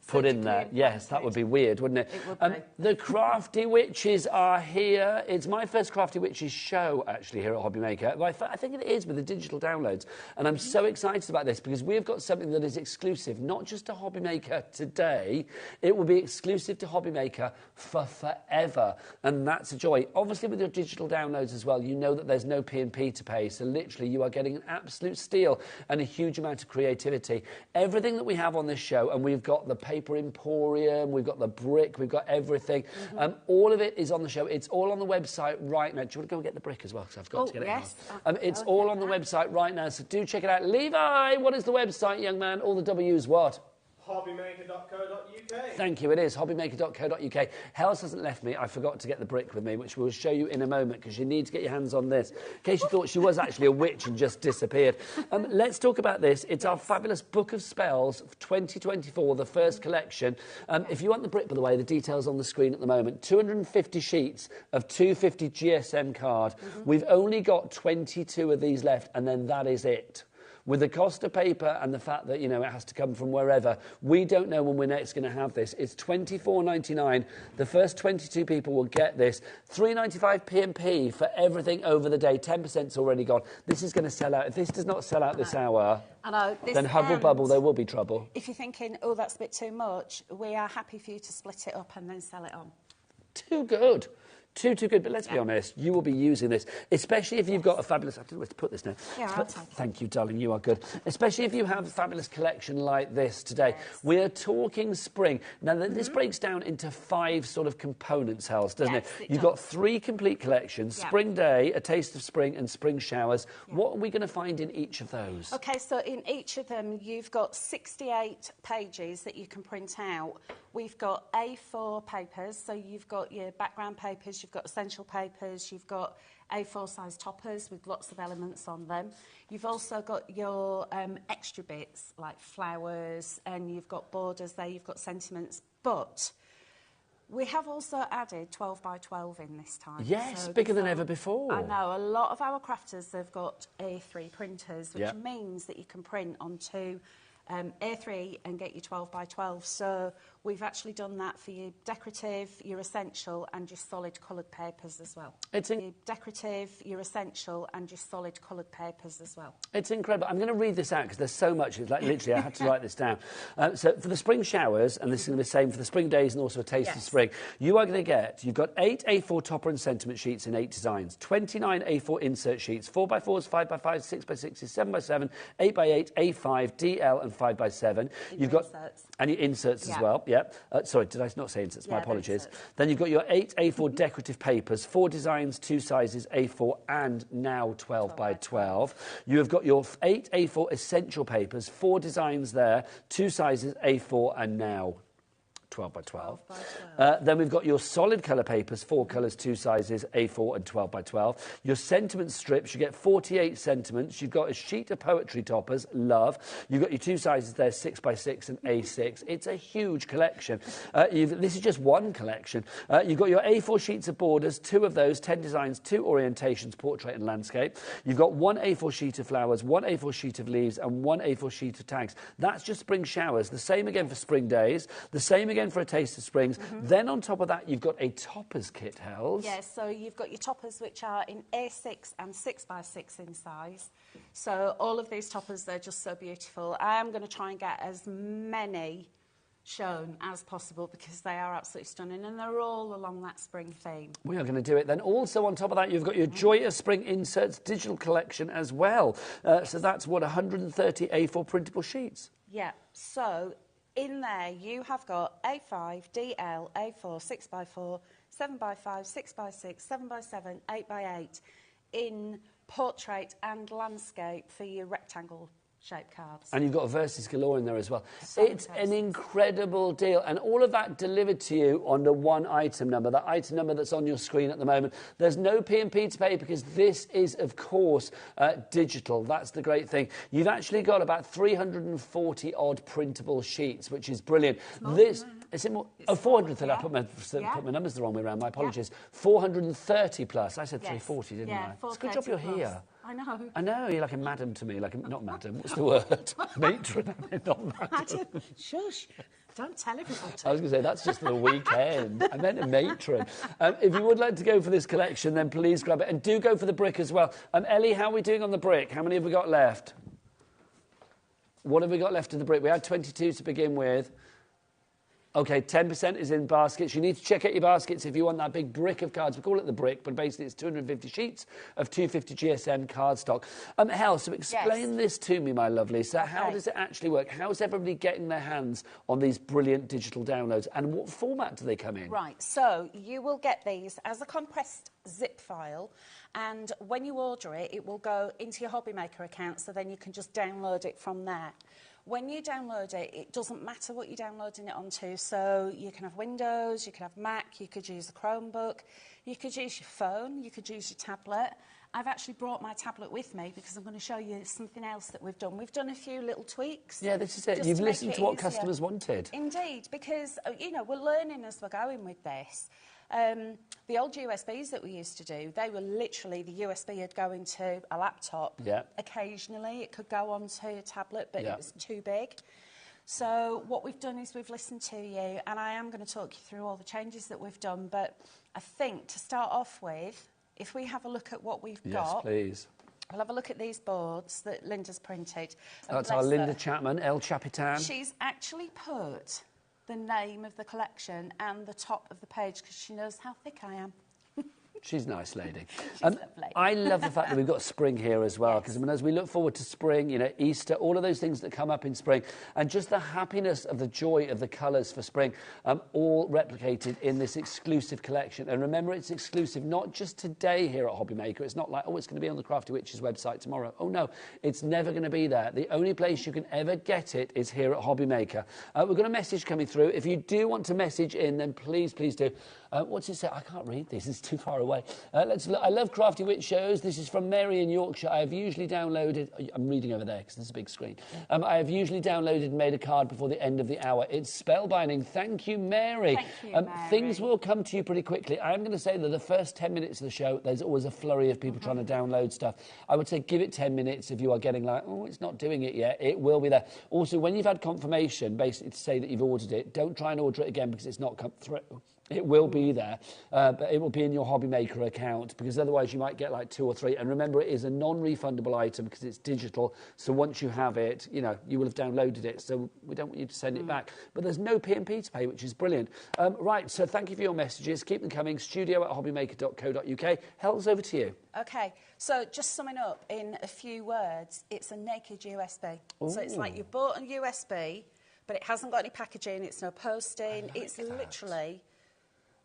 A: put in there. Yes, that would be weird, wouldn't it?
B: It would be.
A: The Crafty Witches are here. It's my first Crafty Witches show, actually, here at HobbyMaker. I think it is with the digital downloads. And I'm so excited about this because we've got something that is exclusive, not just to HobbyMaker today. It will be exclusive to HobbyMaker for forever. And that's a joy. Obviously, with your digital downloads as well, you know that there's no P&P to pay. So literally, you are getting an absolute steal and a huge amount of creativity. Everything that we have on this show, and we've got the paper emporium, we've got the brick, we've got everything. All of it is on the show. It's all on the website right now. Do you want to go and get the brick as well? Because I've got to get it.
B: Yes.
A: It's all on the website right now, so do check it out. Levi, what is the website, young man? All the W's what?
E: HobbyMaker.co.uk.
A: Thank you, it is hobbymaker.co.uk. Hels hasn't left me. I forgot to get the brick with me, which we'll show you in a moment because you need to get your hands on this. In case you thought she was actually a witch and just disappeared. Let's talk about this. It's our fabulous Book of Spells 2024, the first collection. If you want the brick, by the way, the details on the screen at the moment. 250 sheets of 250 GSM card. We've only got 22 of these left, and then that is it. With the cost of paper and the fact that, you know, it has to come from wherever, we don't know when we're next going to have this. It's $24.99. The first 22 people will get this. $3.95 P&P for everything over the day. 10%'s already gone. This is going to sell out. If this does not sell out this hour,
G: I know,
A: then hubble bubble, there will be trouble.
G: If you're thinking, oh, that's a bit too much, we are happy for you to split it up and then sell it on.
A: Too good. Too good, but let's be honest, you will be using this, especially if you've got a fabulous... I don't know where to put this now.
G: Yeah, I'll take it.
A: Thank you, darling, you are good. Especially if you have a fabulous collection like this today.
G: Yes.
A: We are talking spring. Now, this breaks down into 5 sort of components, Hels, doesn't
G: Yes,
A: it?
G: it
A: You've
G: does.
A: got 3 complete collections,
G: Yeah.
A: Spring Day, A Taste of Spring and Spring Showers. What are we going to find in each of those?
G: OK, so in each of them, you've got 68 pages that you can print out. We've got A4 papers, so you've got your background papers, you've got essential papers, you've got A4 size toppers with lots of elements on them. You've also got your extra bits like flowers, and you've got borders there, you've got sentiments, but we have also added 12 by 12 in this time.
A: Yes,
G: So
A: bigger than ever before.
G: I know, a lot of our crafters have got A3 printers, which
A: Yeah.
G: means that you can print onto A3 and get your 12 by 12. So we've actually done that for your decorative, your essential and your solid coloured papers as well. Your decorative, your essential and your solid coloured papers as well.
A: It's incredible. I'm going to read this out because there's so much. It's like literally, I had to write this down. So for the spring showers, and this is going to be the same for the spring days and also A Taste of Spring, you are going to get, you've got 8 A4 topper and sentiment sheets in 8 designs, 29 A4 insert sheets, 4x4s, 5x5s, 6x6s, 7x7, 8x8, A5, DL and 5x7. You've got
G: inserts.
A: And your inserts as
G: Yeah.
A: well. Yep. Sorry, did I not say inserts? My
G: Yeah,
A: apologies.
G: inserts.
A: Then you've got your 8 A4 decorative papers, 4 designs, 2 sizes, A4 and now 12 by 12. You have got your 8 A4 essential papers, 4 designs there, 2 sizes, A4 and now 12 by 12. Then we've got your solid colour papers, 4 colours, 2 sizes, A4 and 12 by 12. Your sentiment strips, you get 48 sentiments. You've got a sheet of poetry toppers, love. You've got your 2 sizes there, 6 by 6 and A6. It's a huge collection. This is just one collection. You've got your A4 sheets of borders, 2 of those, 10 designs, 2 orientations, portrait and landscape. You've got 1 A4 sheet of flowers, 1 A4 sheet of leaves and 1 A4 sheet of tags. That's just spring showers. The same again for spring days. The same again for a taste of springs. Then on top of that, you've got a toppers kit, Hells.
G: Yes, so you've got your toppers, which are in A6 and 6 by 6 in size. So all of these toppers, they're just so beautiful. I am going to try and get as many shown as possible because they are absolutely stunning and they're all along that spring theme.
A: We are going to do it. Then also on top of that, you've got your Joy of Spring Inserts digital collection as well. So that's, what, 130 A4 printable sheets?
G: Yeah, so in there you have got A5, DL, A4, 6 by 4, 7 by 5, 6 by 6, 7 by 7, 8 by 8 in portrait and landscape for your rectangle shaped cards.
A: And you've got verses galore in there as well.
G: So
A: it's an incredible deal. And all of that delivered to you on the one item number, that item number that's on your screen at the moment. There's no P&P to pay because this is, of course, digital. That's the great thing. You've actually got about 340 odd printable sheets, which is brilliant. Is it more? Oh, 400. I put my numbers the wrong way around. My apologies. 430 plus. I said 340, didn't I? It's a good job you're here.
G: I know.
A: I know, you're like a madam to me, not madam, what's the word? Matron, not madam.
G: Shush, don't tell everybody.
A: I was going to say, that's just for the weekend. I meant a matron. If you would like to go for this collection, then please grab it. And do go for the brick as well. Ellie, how are we doing on the brick? How many have we got left? What have we got left of the brick? We had 22 to begin with. OK, 10% is in baskets. You need to check out your baskets if you want that big brick of cards. We call it the brick, but basically it's 250 sheets of 250 GSM cardstock. Hel, so explain this to me, my lovely. So how does it actually work? How's everybody getting their hands on these brilliant digital downloads? And what format do they come in?
G: Right, so you will get these as a compressed zip file. And when you order it, it will go into your HobbyMaker account, so then you can just download it from there. When you download it, it doesn't matter what you're downloading it onto. So you can have Windows, you can have Mac, you could use a Chromebook, you could use your phone, you could use your tablet. I've actually brought my tablet with me because I'm going to show you something else that we've done. We've done a few little tweaks.
A: Yeah, this is it. You've listened to what customers wanted.
G: Indeed, because, you know, we're learning as we're going with this. The old USBs that we used to do, they were literally, the USB would go into a laptop.
A: Yeah.
G: Occasionally it could go onto a tablet, but it was too big. So what we've done is we've listened to you, and I am going to talk you through all the changes that we've done. But I think to start off with, if we have a look at what we've got...
A: Yes, please.
G: We'll have a look at these boards that Linda's printed.
A: That's our Linda Chapman, El Chapitan.
G: She's actually put the name of the collection and the top of the page because she knows how thick I am.
A: She's a nice lady.
G: She's lovely.
A: I love the fact that we've got spring here as well, because as we look forward to spring, you know, Easter, all of those things that come up in spring, and just the happiness of the joy of the colours for spring, all replicated in this exclusive collection. And remember, it's exclusive not just today here at HobbyMaker. It's not like, oh, it's going to be on the Crafty Witches website tomorrow. Oh, no, it's never going to be there. The only place you can ever get it is here at HobbyMaker. We've got a message coming through. If you do want to message in, then please do. What's it say? I can't read this. It's too far away. Let's look. I love Crafty Witch shows. This is from Mary in Yorkshire. I have usually downloaded... I'm reading over there because there's a big screen. I have usually downloaded and made a card before the end of the hour. It's spellbinding. Thank you, Mary.
G: Thank you, Mary.
A: Things will come to you pretty quickly. I'm going to say that the first 10 minutes of the show, there's always a flurry of people trying to download stuff. I would say give it 10 minutes if you are getting like, oh, it's not doing it yet. It will be there. Also, when you've had confirmation, basically to say that you've ordered it, don't try and order it again because it's not come through. It will be there, but it will be in your HobbyMaker account because otherwise you might get like 2 or 3. And remember, it is a non-refundable item because it's digital. So once you have it, you know, you will have downloaded it. So we don't want you to send it back. But there's no P&P to pay, which is brilliant. Right, so thank you for your messages. Keep them coming. studio@hobbymaker.co.uk. Hel's over to you.
G: OK, so just summing up in a few words, it's a naked USB.
A: Ooh.
G: So it's like you bought a USB, but it hasn't got any packaging, it's no posting, it's literally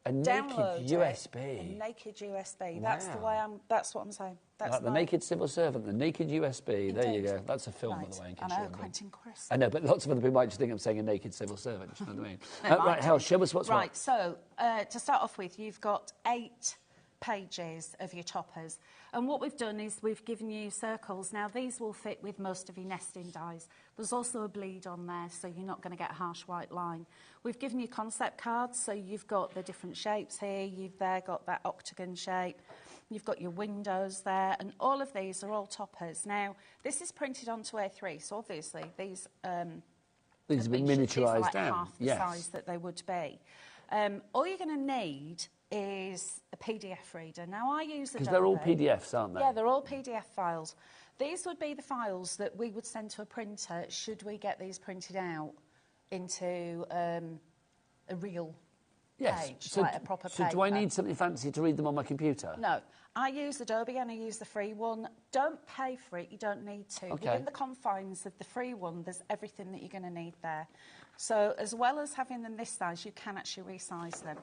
A: a naked USB.
G: A naked USB. That's the way that's what I'm saying. That's
A: like the naked civil servant, the naked USB. Indeed. There you go. That's a film, by the way.
G: I know, Quentin Crisp.
A: I know, but lots of other people might just think I'm saying a naked civil servant. You know what I mean? Right, Hel, show us what's what.
G: Right, so to start off with, you've got 8 pages of your toppers. And what we've done is we've given you circles. Now, these will fit with most of your nesting dies. There's also a bleed on there, so you're not going to get a harsh white line. We've given you concept cards, so you've got the different shapes here. You've there got that octagon shape. You've got your windows there, and all of these are all toppers. Now, this is printed onto A3, so obviously these have been miniaturised like down. Half the size that they would be. All you're going to need is a PDF reader. Now, I use Adobe.
A: Because they're all PDFs, aren't they?
G: Yeah, they're all PDF files. These would be the files that we would send to a printer should we get these printed out into a real page,
A: so,
G: like a proper
A: so
G: paper.
A: do I need something fancy to read them on my computer?
G: No. I use Adobe and I use the free one. Don't pay for it, you don't need to.
A: Okay.
G: Within the confines of the free one, there's everything that you're going to need there. So as well as having them this size, you can actually resize them.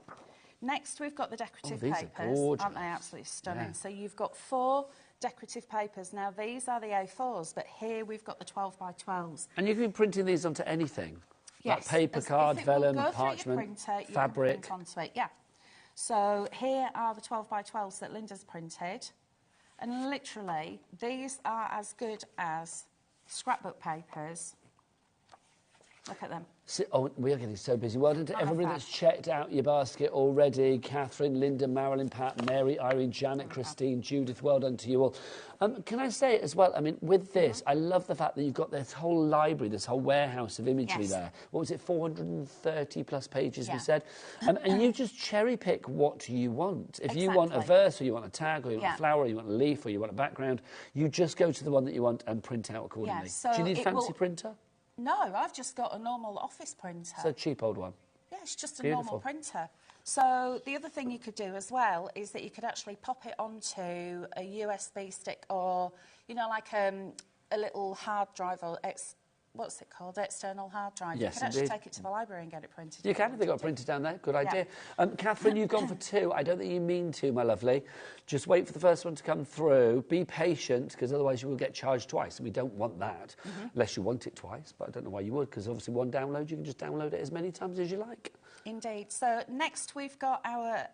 G: Next, we've got the decorative papers. Aren't they absolutely stunning? Yeah. So you've got 4 decorative papers. Now, these are the A4s, but here we've got the 12 by 12s.
A: And you can be printing these onto anything?
G: Yes.
A: Like paper, card, vellum, parchment,
G: printer,
A: fabric.
G: You can print onto it, yeah. So here are the 12 by 12s that Linda's printed. And literally, these are as good as scrapbook papers. Look at them.
A: Oh, we are getting so busy. Well done to everybody that's checked out your basket already. Catherine, Linda, Marilyn, Pat, Mary, Irene, Janet, Christine, Judith, well done to you all. Can I say as well, I mean, with this, I love the fact that you've got this whole library, this whole warehouse of imagery there. What was it, 430 plus pages, we said? And you just cherry pick what you want. If you want a verse, or you want a tag, or you want a flower, or you want a leaf, or you want a background, you just go to the one that you want and print out accordingly.
G: So
A: do you need a fancy printer?
G: No, I've just got a normal office printer.
A: It's a cheap old one.
G: Yeah, it's just a normal printer. So the other thing you could do as well is that you could actually pop it onto a USB stick or, you know, like a little hard drive or what's it called? External hard drive.
A: Yes,
G: you can actually take it to the library and get it printed.
A: You can if they've got a printer down there. Good idea. Catherine, you've gone for 2. I don't think you mean to, my lovely. Just wait for the first one to come through. Be patient, because otherwise you will get charged twice. We don't want that, unless you want it twice. But I don't know why you would, because obviously one download, you can just download it as many times as you like.
G: Indeed. So next we've got our,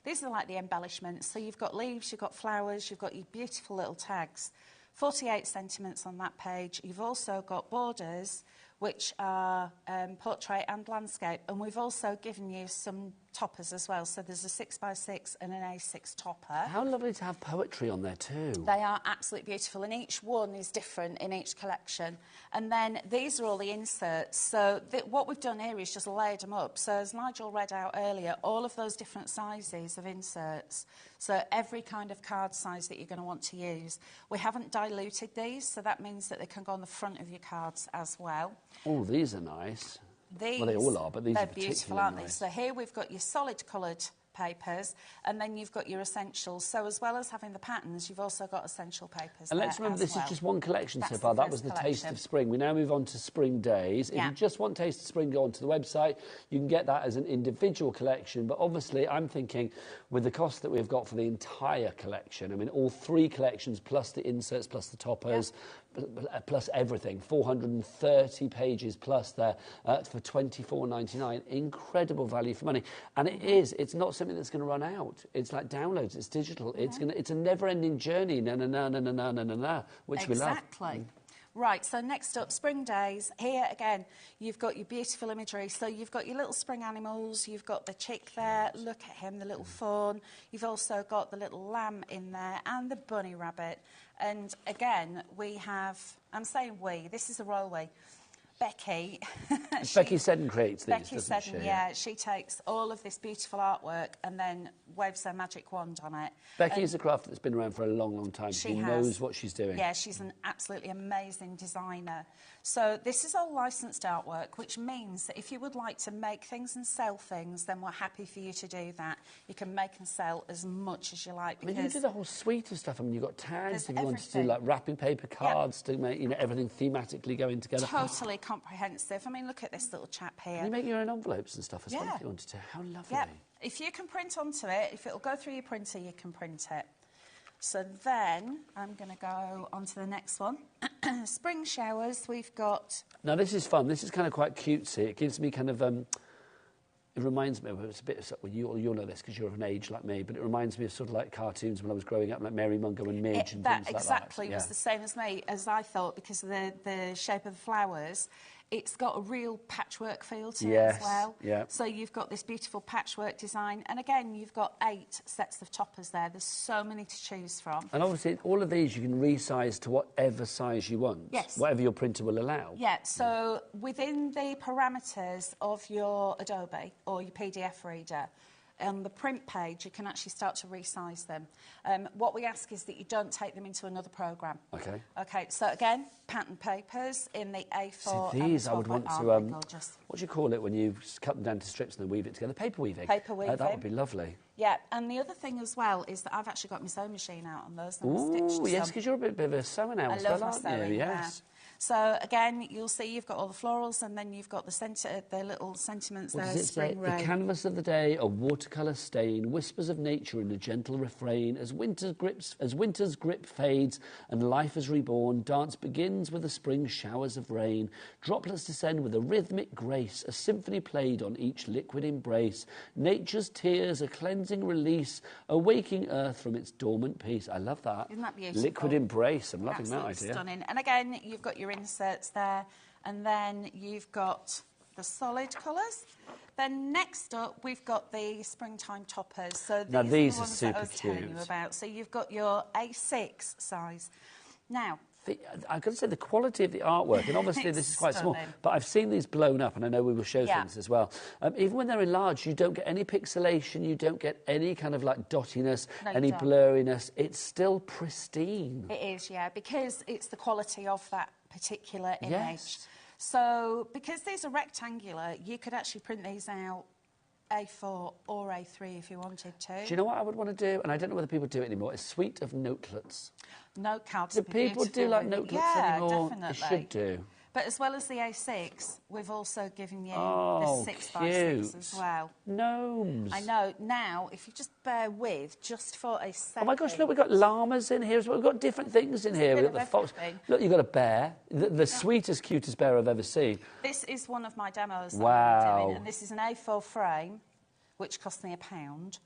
G: these are like the embellishments. So you've got leaves, you've got flowers, you've got your beautiful little tags. 48 sentiments on that page. You've also got borders, which are portrait and landscape, and we've also given you some toppers as well. So there's a 6x6 and an A6 topper.
A: How lovely to have poetry on there too.
G: They are absolutely beautiful, and each one is different in each collection. And then these are all the inserts. So what we've done here is just layered them up. So as Nigel read out earlier, all of those different sizes of inserts. So every kind of card size that you're going to want to use. We haven't diluted these, so that means that they can go on the front of your cards as well.
A: Oh, these are nice.
G: These,
A: well, they all are, but these are particularly
G: beautiful, aren't
A: nice.
G: they? So here we've got your solid coloured papers, and then you've got your essentials. So as well as having the patterns, you've also got essential papers.
A: And let's remember, this is just one collection so far. That was the Taste of Spring. We now move on to Spring Days. If you just want Taste of Spring, go onto the website. You can get that as an individual collection. But obviously, I'm thinking, with the cost that we've got for the entire collection, I mean, all 3 collections, plus the inserts, plus the toppers, plus everything, 430 pages plus there for £24.99. Incredible value for money. And it's not something that's going to run out. It's like downloads, it's digital. It's a never-ending journey, which we love.
G: Exactly. Right, so next up, Spring Days. Here, again, you've got your beautiful imagery. So you've got your little spring animals, you've got the chick there, look at him, the little fawn. You've also got the little lamb in there and the bunny rabbit. And again, we have, I'm saying we, this is a royal we. Becky.
A: Becky Seddon creates these,
G: Becky Seddon, yeah. She takes all of this beautiful artwork and then waves her magic wand on it.
A: Becky is a crafter that's been around for a long, long time. She knows what she's doing.
G: Yeah, she's an absolutely amazing designer. So this is all licensed artwork, which means that if you would like to make things and sell things, then we're happy for you to do that. You can make and sell as much as you like.
A: Because you do the whole suite of stuff. I mean, you've got tags, if you want to do like wrapping paper cards to make everything thematically going together.
G: Totally comprehensive. I mean, look at this little chap here.
A: Can you make your own envelopes and stuff as well
G: Yeah.
A: if you wanted to? How lovely.
G: Yeah, if you can print onto it, if it'll go through your printer, you can print it. So then I'm going to go on to the next one. Spring showers, we've got...
A: Now, this is fun. This is kind of quite cutesy. It gives me kind of... it reminds me of, it's a bit, well, you'll know this because you're of an age like me, but it reminds me of sort of like cartoons when I was growing up, like Mary Mungo and Midge and things like that.
G: Exactly was the same as me, as I thought, because of the shape of the flowers. It's got a real patchwork feel to it as well.
A: Yeah.
G: So you've got this beautiful patchwork design. And again, you've got 8 sets of toppers there. There's so many to choose from.
A: And obviously, all of these you can resize to whatever size you want.
G: Yes.
A: Whatever your printer will allow.
G: Yeah, so within the parameters of your Adobe or your PDF reader, on the print page, you can actually start to resize them. What we ask is that you don't take them into another programme.
A: Okay.
G: Okay, so again, pattern papers in the A4.
A: See, these I would want to,
G: gorgeous.
A: what do you call it when you cut them down to strips and then weave it together? Paper weaving.
G: Paper weaving.
A: That would be lovely.
G: Yeah, and the other thing as well is that I've actually got my sewing machine out on those. And I've
A: Ooh,
G: stitched
A: yes,
G: some.
A: because you're a bit of a sewer now as
G: love
A: well,
G: my
A: aren't
G: sewing,
A: you?
G: yeah.
A: Yes.
G: So again, you'll see you've got all the florals, and then you've got the little sentiments
A: What
G: there.
A: does it say?
G: Spring
A: The
G: rain.
A: canvas of the day, a watercolour stain, whispers of nature in a gentle refrain. As winter's grip fades and life is reborn, dance begins with the spring showers of rain. Droplets descend with a rhythmic grace, a symphony played on each liquid embrace. Nature's tears, a cleansing release, awaking earth from its dormant peace. I love that.
G: Isn't that beautiful?
A: Liquid embrace. I'm loving
G: Absolutely
A: that idea.
G: stunning. And again, you've got your inserts there, and then you've got the solid colours. Then next up, we've got the springtime toppers. So
A: Now,
G: these
A: these
G: are
A: are
G: the ones
A: super
G: that I was telling you
A: cute.
G: about. So you've got your A6 size. Now,
A: I've got to say, the quality of the artwork, and obviously this is quite small,
G: stunning.
A: but I've seen these blown up, and I know we will show
G: Yeah.
A: things as well. Even when they're enlarged, you don't get any pixelation, you don't get any kind of like dottiness,
G: No, you
A: any
G: don't.
A: blurriness. It's still pristine.
G: it is, yeah, because it's the quality of that particular image.
A: Yes.
G: So because these are rectangular, you could actually print these out A4 or A3 if you wanted to.
A: Do you know what I would want to do? And I don't know whether people do it anymore. A suite of notelets.
G: Note cards.
A: Do
G: would be
A: people do
G: beautiful
A: like
G: with it.
A: notelets anymore?
G: Definitely.
A: They should do.
G: But as well as the A6, we've also given you
A: Oh,
G: the 6x6 as
A: cute.
G: well.
A: Gnomes.
G: I know. Now, if you just bear with, just for a second.
A: Oh my gosh, look, we've got llamas in here as well. We've got different things in here.
G: bit
A: We've got
G: of
A: the fox.
G: everything.
A: Look, you've got a bear. The sweetest, cutest bear I've ever seen.
G: This is one of my demos that
A: Wow.
G: I'm doing, and this is an A4 frame, which cost me £1.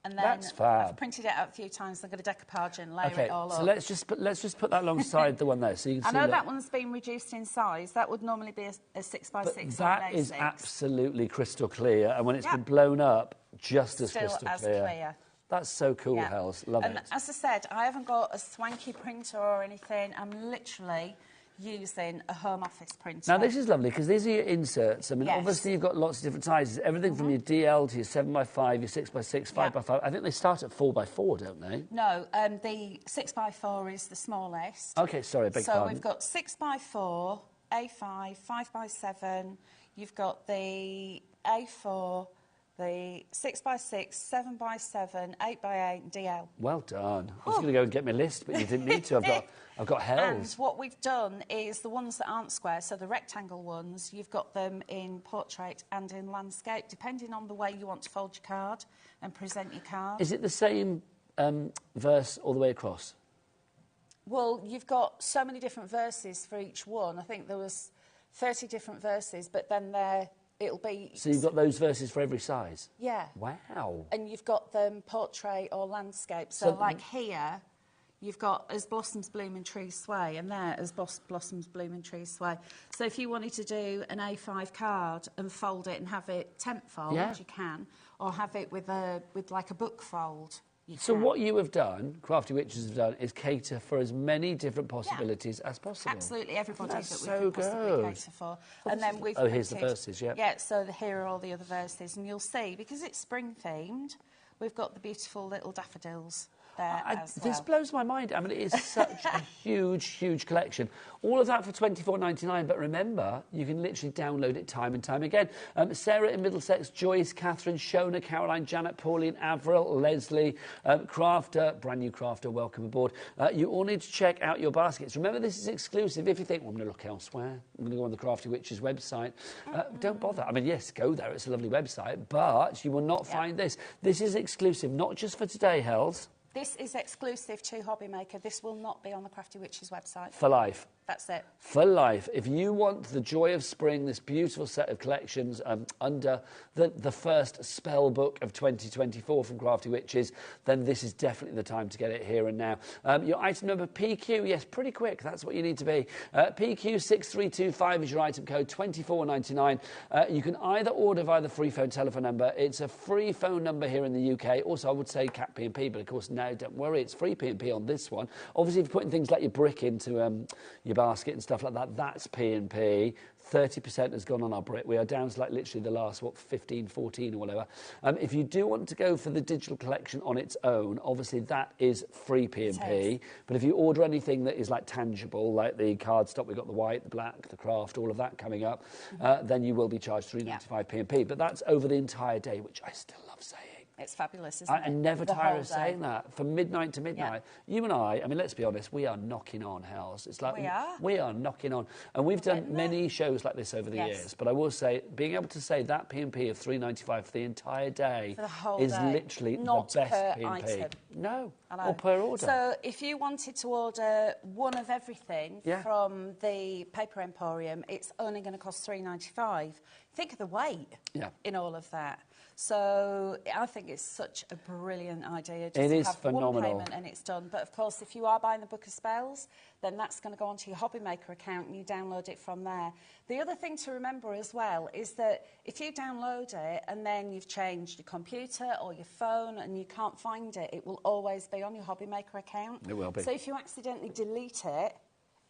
G: And then
A: That's fab.
G: I've printed it out a few times. I'm going to decoupage and layer
A: Okay,
G: it all
A: so
G: up.
A: let's just put that alongside the one there, so you can
G: I
A: see.
G: know
A: look.
G: that one's been reduced in size. That would normally be a 6x6
A: But
G: on
A: that
G: an
A: is
G: A6.
A: absolutely crystal clear, and when it's
G: Yeah.
A: been blown up, just as
G: Still
A: crystal
G: as
A: clear.
G: clear.
A: That's so cool,
G: Yeah.
A: Hels. Love
G: and
A: it.
G: as I said, I haven't got a swanky printer or anything. I'm literally using a home office printer.
A: Now, this is lovely because these are your inserts. I mean,
G: Yes.
A: obviously, you've got lots of different sizes. Everything from your DL to your 7x5, your 6x6,
G: Yeah.
A: 5x5. I think they start at 4x4, don't they?
G: No, the 6x4 is the smallest.
A: Okay, sorry, I beg
G: So
A: pardon.
G: we've got 6x4, A5, 5x7. You've got the A4, the 6x6, 7x7, 8x8, and DL.
A: Well done. I was going to go and get my list, but you didn't need to. I've got
G: And
A: Hels.
G: what we've done is the ones that aren't square, so the rectangle ones, you've got them in portrait and in landscape, depending on the way you want to fold your card and present your card.
A: Is it the same verse all the way across?
G: Well, you've got so many different verses for each one. I think there was 30 different verses, but then it'll be...
A: So you've got those verses for every size?
G: Yeah.
A: Wow.
G: And you've got them portrait or landscape. So
A: So-
G: like here, you've got as blossoms bloom and trees sway, and there as blossoms bloom and trees sway. So if you wanted to do an A5 card and fold it and have it temp fold,
A: Yeah.
G: you can, or have it with like a book fold. You
A: So
G: can.
A: what you have done, Crafty Witches have done, is cater for as many different possibilities as possible.
G: Absolutely, everybody
A: That's
G: that we
A: so
G: can possibly
A: good.
G: cater for. And then we've
A: Oh, here's the
G: printed-
A: verses, yeah.
G: Yeah, so here are all the other verses, and you'll see, because it's spring-themed, we've got the beautiful little daffodils there as well.
A: This blows my mind. I mean, it is such a huge, huge collection. All of that for $24.99, but remember, you can literally download it time and time again. Sarah in Middlesex, Joyce, Catherine, Shona, Caroline, Janet, Pauline, Avril, Leslie, Crafter, brand new Crafter, welcome aboard. You all need to check out your baskets. Remember, this is exclusive. If you think, well, I'm going to look elsewhere, I'm going to go on the Crafty Witches website, don't bother. I mean, yes, go there. It's a lovely website, but you will not find this. This is exclusive, not just for today, Hells.
G: This is exclusive to HobbyMaker. This will not be on the Crafty Witches website.
A: For life.
G: That's it.
A: For life. If you want the joy of spring, this beautiful set of collections under the first spell book of 2024 from Crafty Witches, then this is definitely the time to get it here and now. Your item number PQ, yes, pretty quick. That's what you need to be. PQ6325 is your item code, $24.99. You can either order via the free phone telephone number. It's a free phone number here in the UK. Also, I would say Cat P&P, but of course, no, don't worry. It's free P&P on this one. Obviously, if you're putting things like your brick into your basket and stuff like that, that's P&P. 30% has gone on our brick. We are down to like literally the last, 15, 14 or whatever. If you do want to go for the digital collection on its own, obviously that is free P&P. But if you order anything that is like tangible, like the cardstock, we've got the white, the black, the craft, all of that coming up, then you will be charged $3.95 P&P. But that's over the entire day, which I still love saying.
G: It's fabulous, isn't it?
A: I never tire of saying that. From midnight to midnight. Yeah. You and I mean, let's be honest, we are knocking on, Hells. It's like we are knocking on. And we've done many shows like this over the years. But I will say, being able to say that P&P of $3.95 for the entire day is literally the best P&P.
G: Item.
A: No, or per order.
G: So if you wanted to order one of everything from the Paper Emporium, it's only going to cost $3.95. Think of the weight in all of that. So I think it's such a brilliant idea. Just to have phenomenal. One payment and it's done. But of course, if you are buying the Book of Spells, then that's going to go onto your HobbyMaker account and you download it from there. The other thing to remember as well is that if you download it and then you've changed your computer or your phone and you can't find it, it will always be on your HobbyMaker account.
A: It will be.
G: So if you accidentally delete it,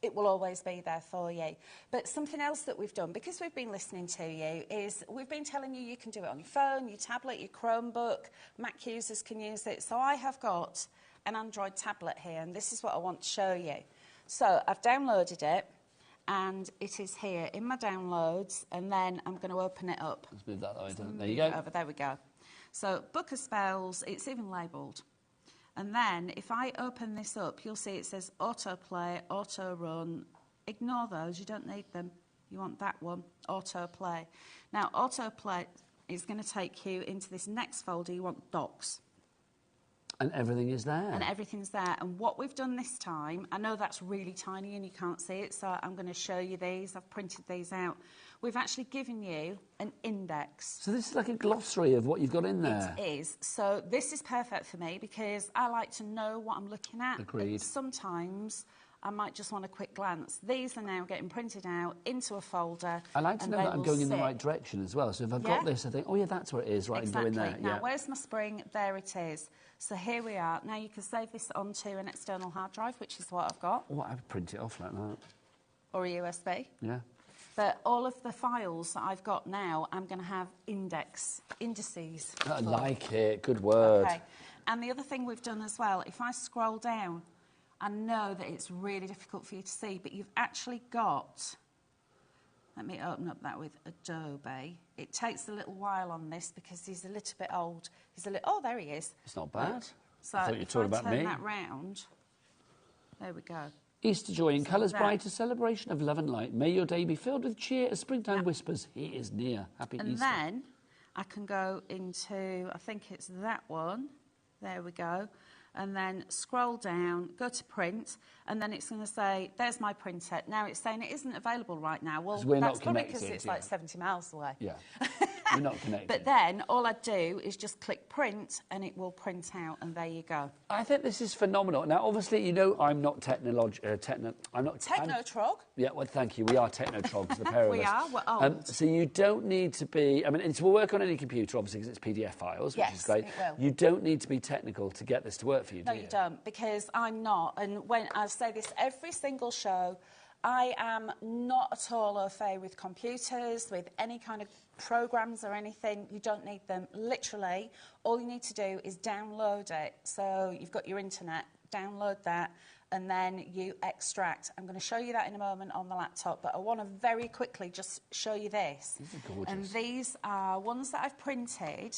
G: it will always be there for you. But something else that we've done, because we've been listening to you, is we've been telling you can do it on your phone, your tablet, your Chromebook. Mac users can use it. So I have got an Android tablet here, and this is what I want to show you. So I've downloaded it, and it is here in my downloads, and then I'm going to open it up.
A: Let's move that way. There you go.
G: There we go. So Book of Spells, it's even labelled. And then, if I open this up, you'll see it says autoplay, auto run. Ignore those, you don't need them. You want that one, autoplay. Now, autoplay is going to take you into this next folder. You want docs.
A: And everything is there.
G: And everything's there. And what we've done this time, I know that's really tiny and you can't see it, so I'm going to show you these. I've printed these out. We've actually given you an index.
A: So this is like a glossary of what you've got in there.
G: It is. So this is perfect for me because I like to know what I'm looking at.
A: Agreed.
G: And sometimes I might just want a quick glance. These are now getting printed out into a folder.
A: I like to know that I'm going in the right direction as well. So if I've got this, I think, oh yeah, that's where it is, right,
G: exactly.
A: And go in there.
G: Now, where's my spring? There it is. So here we are. Now you can save this onto an external hard drive, which is what I've got.
A: Oh, I would print it off like that.
G: Or a USB.
A: Yeah.
G: But all of the files that I've got now, I'm going to have indices.
A: I like it. Good word.
G: Okay. And the other thing we've done as well, if I scroll down, I know that it's really difficult for you to see, but you've actually got... Let me open up that with Adobe. It takes a little while on this because he's a little bit old. Oh, there he is.
A: It's not bad.
G: So
A: I thought you were talking about me.
G: turn that round, there we go.
A: Easter joy in colours bright, a celebration of love and light. May your day be filled with cheer as springtime whispers. He is near. Happy Easter.
G: And then I can go into, I think it's that one. There we go. And then scroll down, go to print, and then it's going to say, there's my printer. Now it's saying it isn't available right now. Well, that's probably because it's like 70 miles away.
A: Yeah. We're not connected.
G: But then all I do is just click print and it will print out, and there you go.
A: I think this is phenomenal. Now, obviously, you know I'm not
G: Technotrog?
A: Yeah, well, thank you. We are Technotrogs, the pair of us.
G: We are, we're old.
A: So you don't need to be... I mean, it will work on any computer, obviously, because it's PDF files, which is great.
G: It will.
A: You don't need to be technical to get this to work for you, do you?
G: No, you don't, because I'm not. And when I say this every single show, I am not at all au fait with computers, with any kind of programs or anything. You don't need them. Literally, all you need to do is download it. So you've got your internet, download that, and then you extract. I'm going to show you that in a moment on the laptop, but I want to very quickly just show you this.
A: These are gorgeous.
G: And these are ones that I've printed,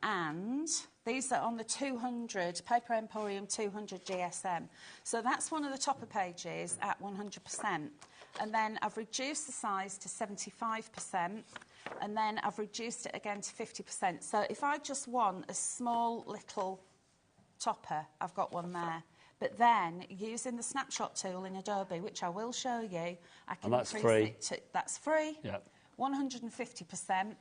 G: and these are on the 200, Paper Emporium 200 GSM. So that's one of the topper pages at 100%. And then I've reduced the size to 75%, and then I've reduced it again to 50%. So if I just want a small little topper, I've got one there. But then, using the snapshot tool in Adobe, which I will show you, I can
A: that's
G: increase
A: free.
G: it to... That's free.
A: Yep.
G: 150%.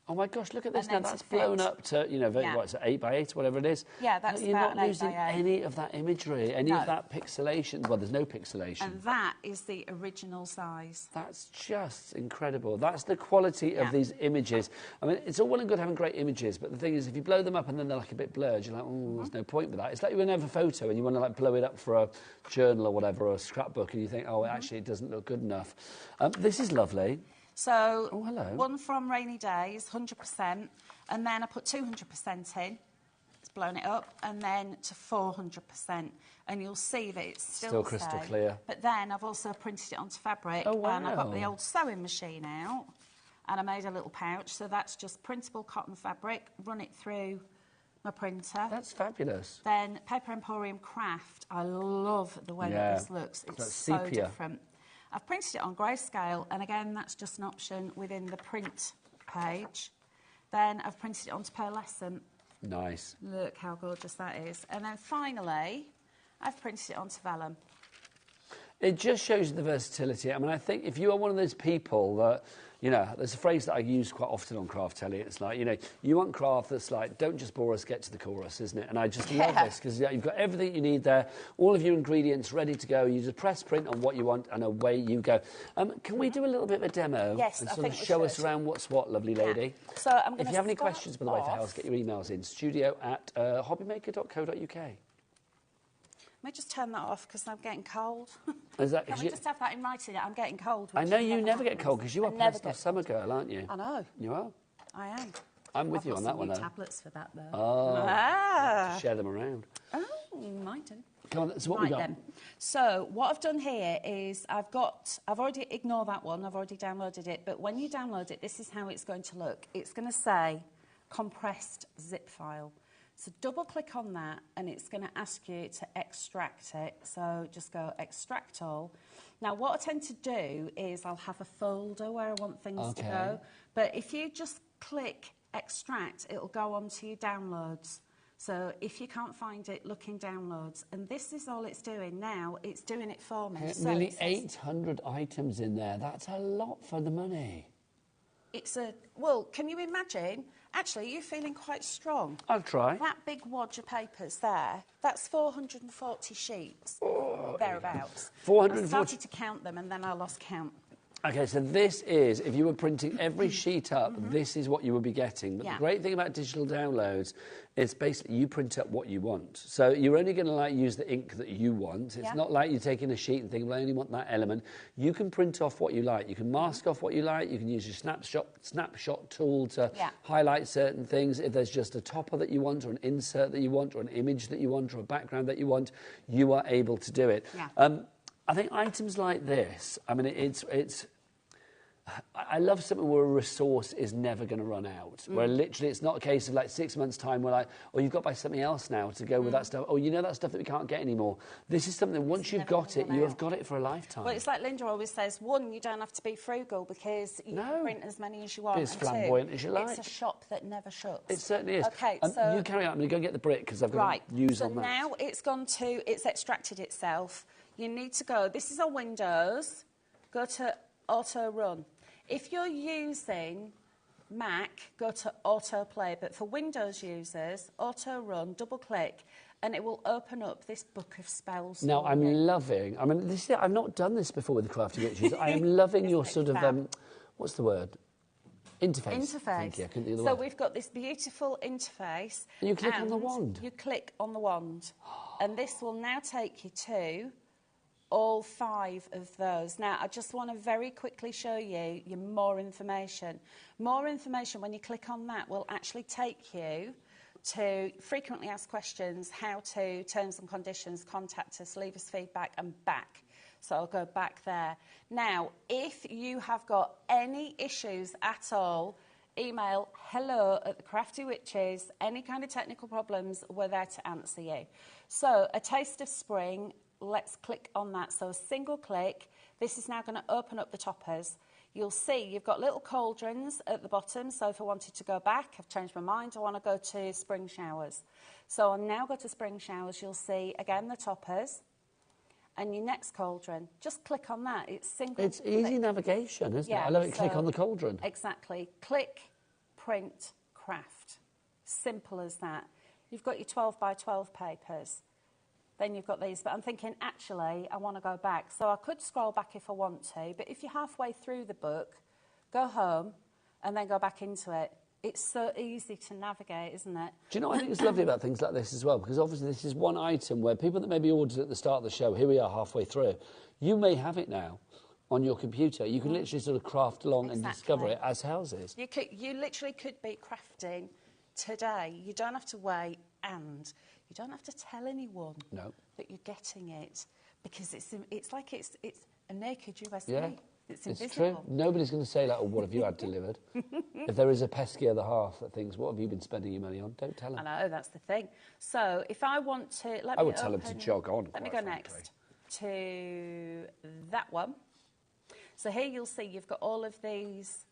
A: Oh my gosh, look at this
G: And
A: now.
G: then to
A: That's blown
G: fit.
A: up to, you know,
G: Yeah.
A: what, it's 8 by 8, whatever it is.
G: Yeah, that's
A: You're
G: about
A: not
G: an 8
A: losing
G: by 8.
A: any of that imagery, any
G: No.
A: of that pixelation. Well, there's no pixelation.
G: And that is the original size.
A: That's just incredible. That's the quality of
G: Yeah.
A: these images. I mean, it's all well and good having great images, but the thing is, if you blow them up and then they're like a bit blurred, you're like, oh, there's no point with that. It's like when you have a photo and you want to like blow it up for a journal or whatever, or a scrapbook, and you think, oh, actually, it doesn't look good enough. This is lovely.
G: So,
A: Oh, hello.
G: one from Rainy Days, 100%, and then I put 200% in. It's blown it up, and then to 400%. And you'll see that it's
A: Still crystal
G: same.
A: clear.
G: But then I've also printed it onto fabric,
A: Oh,
G: and I've got the
A: wow.
G: old sewing machine out, and I made a little pouch. So that's just printable cotton fabric, run it through my printer.
A: That's fabulous.
G: Then Paper Emporium Craft. I love the way
A: Yeah.
G: that this looks. It's
A: That's
G: so
A: sepia.
G: different. I've printed it on grayscale, and again, that's just an option within the print page. Then I've printed it onto pearlescent.
A: Nice.
G: Look how gorgeous that is. And then finally, I've printed it onto vellum.
A: It just shows you the versatility. I mean, I think if you are one of those people that, you know, there's a phrase that I use quite often on Craft Telly. It's like, you know, you want craft that's like, don't just bore us, get to the chorus, isn't it? And I just love this because you've got everything you need there, all of your ingredients ready to go. You just press print on what you want and away you go. Can we do a little bit of a demo?
G: Yes,
A: and
G: I
A: sort
G: think
A: of
G: we
A: show us
G: should.
A: around what's what, lovely lady.
G: So I'm going
A: If
G: to
A: you have any
G: start
A: questions, by the way, for
G: off-
A: House, get your emails in studio@hobbymaker.co.uk.
G: Let me just turn that off because I'm getting cold.
A: Is that,
G: Can
A: 'cause
G: we
A: you-
G: just have that in writing? I'm getting cold.
A: I
G: which
A: know you
G: never
A: never get
G: happens.
A: cold because you
G: I
A: are
G: never
A: past
G: get
A: off summer girl, aren't you?
G: I know.
A: You are?
G: I am.
A: I'm with
G: I've
A: you
G: got
A: on
G: some
A: that one,
G: new
A: though.
G: tablets for that, though.
A: Oh,
G: Ah.
A: share them around.
G: Oh, you might do.
A: Come on, so what
G: Right
A: we got?
G: then. So what I've done here is I've already, ignore that one, I've already downloaded it, but when you download it, this is how it's going to look. It's going to say compressed zip file. So double click on that and it's going to ask you to extract it. So just go extract all. Now what I tend to do is I'll have a folder where I want things to go. But if you just click extract, it'll go onto your downloads. So if you can't find it, look in downloads. And this is all it's doing now. It's doing it for me. So
A: Nearly
G: it says
A: 800 items in there. That's a lot for the money.
G: well, can you imagine? Actually, you're feeling quite strong.
A: I'll try.
G: That big wad of papers there, that's 440 sheets, thereabouts.
A: 440
G: I started to count them and then I lost count.
A: Okay, so this is, if you were printing every sheet up, this is what you would be getting. But
G: Yeah.
A: the great thing about digital downloads is basically you print up what you want. So you're only going to like use the ink that you want. It's
G: Yeah.
A: not like you're taking a sheet and thinking, well, I only want that element. You can print off what you like. You can mask off what you like. You can use your snapshot tool to
G: Yeah.
A: highlight certain things. If there's just a topper that you want or an insert that you want or an image that you want or a background that you want, you are able to do it.
G: Yeah.
A: I think items like this, I mean, I love something where a resource is never going to run out. Where literally it's not a case of like 6 months' time where like, oh, you've got to buy something else now to go with that stuff. Oh, you know that stuff that we can't get anymore. This is something, once you've
G: never
A: got
G: gonna
A: it,
G: run
A: you have
G: out.
A: got it for a lifetime.
G: Well, it's like Linda always says, one, you don't have to be frugal because you
A: No.
G: can print as many as you want.
A: Be as
G: and
A: flamboyant
G: two,
A: as you like.
G: It's a shop that never shuts.
A: It certainly is.
G: Okay, so...
A: you carry on. I'm going to go get the brick because I've got
G: Right,
A: to use
G: so
A: on that.
G: now it's extracted itself. You need to go, this is on Windows, go to Auto Run. If you're using Mac, go to Autoplay, but for Windows users, Auto Run, double click, and it will open up this book of spells.
A: Now,
G: for
A: I'm
G: you.
A: loving, I mean, this is, I've not done this before with the Crafty Witches. I am loving your
G: Isn't it
A: sort of,
G: fab?
A: what's the word? Interface.
G: Interface.
A: Thank you, I couldn't think of the
G: So
A: word.
G: we've got this beautiful interface.
A: And you click on the
G: and
A: wand?
G: You click on the wand. And this will now take you to all 5 of those. Now, I just want to very quickly show you your more information. More information, when you click on that, will actually take you to frequently asked questions, how to, terms and conditions, contact us, leave us feedback, and back. So I'll go back there. Now, if you have got any issues at all, email hello@thecraftywitches. Any kind of technical problems, we're there to answer you. So, a taste of spring, let's click on that. So, a single click. This is now going to open up the toppers. You'll see you've got little cauldrons at the bottom. So, if I wanted to go back, I've changed my mind, I want to go to spring showers. So, I'll now go to spring showers. You'll see, again, the toppers. And your next cauldron, just click on that. It's single.
A: It's easy navigation, isn't it? I love it. Click on the cauldron.
G: Exactly. Click, print, craft. Simple as that. You've got your 12 by 12 papers. Then you've got these. But I'm thinking, actually, I want to go back. So I could scroll back if I want to. But if you're halfway through the book, go home and then go back into it. It's so easy to navigate, isn't it?
A: Do you know what I think is lovely about things like this as well? Because obviously this is one item where people that maybe ordered at the start of the show, here we are halfway through, you may have it now on your computer. You can literally sort of craft along and discover it as houses.
G: You literally could be crafting today. You don't have to wait, and you don't have to tell anyone that you're getting it, because it's like it's a naked USB.
A: Yeah.
G: It's
A: true. Nobody's going to say, like, oh, what have you had delivered? If there is a pesky other half that thinks, what have you been spending your money on? Don't tell them.
G: I know, that's the thing. So if I want to...
A: I would tell them to jog on,
G: Let me go next to that one. So here you'll see you've got all of these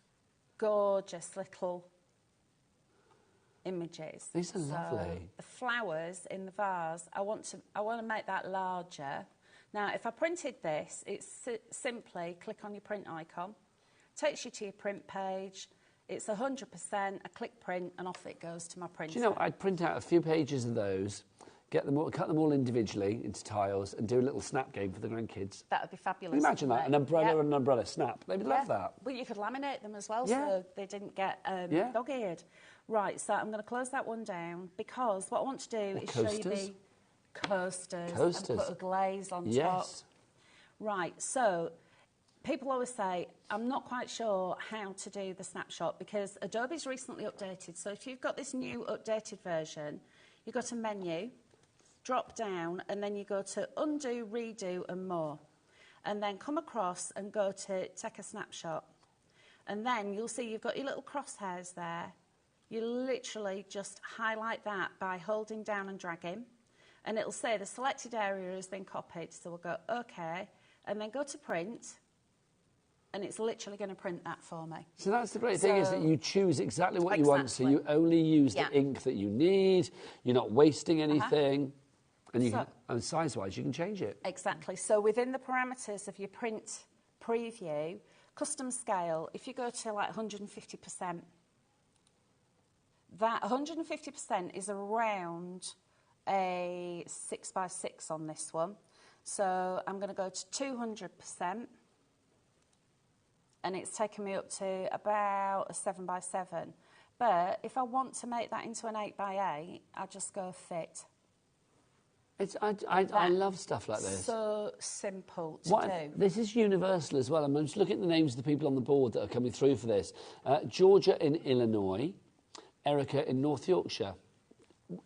G: gorgeous little images.
A: These are lovely.
G: The flowers in the vase, I want to make that larger. Now, if I printed this, it's simply click on your print icon, takes you to your print page. It's 100%, a click print, and off it goes to my printer.
A: Do you know, I'd print out a few pages of those, get them all, cut them all individually into tiles, and do a little snap game for the grandkids.
G: That would be fabulous.
A: Can you imagine that? An umbrella and an umbrella snap. They would love that.
G: Well, you could laminate them as well, so they didn't get dog-eared. Right, so I'm going to close that one down, because what I want to do is show you the coasters and put a glaze on top. Right, so people always say, I'm not quite sure how to do the snapshot, because Adobe's recently updated. So if you've got this new updated version, you've got a menu, drop down, and then you go to undo, redo, and more. And then come across and go to take a snapshot. And then you'll see you've got your little crosshairs there. You literally just highlight that by holding down and dragging. And it'll say the selected area has been copied. So we'll go, OK, and then go to print. And it's literally going to print that for me. So
A: that's the great thing, is that you choose exactly what you want. So you only use the ink that you need. You're not wasting anything. And you and size-wise, you can change it.
G: Exactly. So within the parameters of your print preview, custom scale, if you go to like 150%, that 150% is around a 6x6 on this one. So I'm going to go to 200%, and it's taken me up to about a 7x7. But if I want to make that into an 8x8, I just go fit.
A: I love stuff like this.
G: So simple to do.
A: This is universal as well. I'm just looking at the names of the people on the board that are coming through for this. Georgia in Illinois, Erica in North Yorkshire.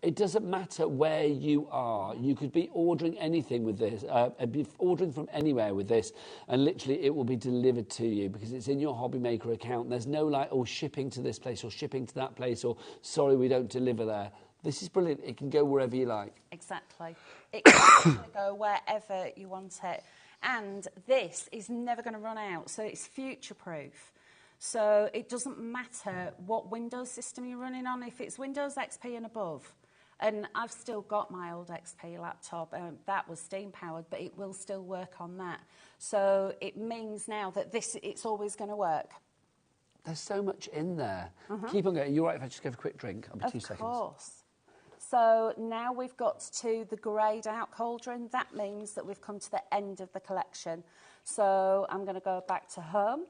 A: It doesn't matter where you are. You could be ordering anything with this, be ordering from anywhere with this, and literally it will be delivered to you because it's in your HobbyMaker account. There's no like, oh, shipping to this place or shipping to that place or sorry, we don't deliver there. This is brilliant. It can go wherever you like.
G: Exactly. It can go wherever you want it. And this is never going to run out, so it's future-proof. So it doesn't matter what Windows system you're running on. If it's Windows XP and above, and I've still got my old XP laptop, that was steam-powered, but it will still work on that. So it means now that it's always going to work.
A: There's so much in there. Keep on going. You're right if I just go for a quick drink? I'll be 2 seconds. Of
G: course. So now we've got to the greyed out cauldron. That means that we've come to the end of the collection. So I'm going to go back to home,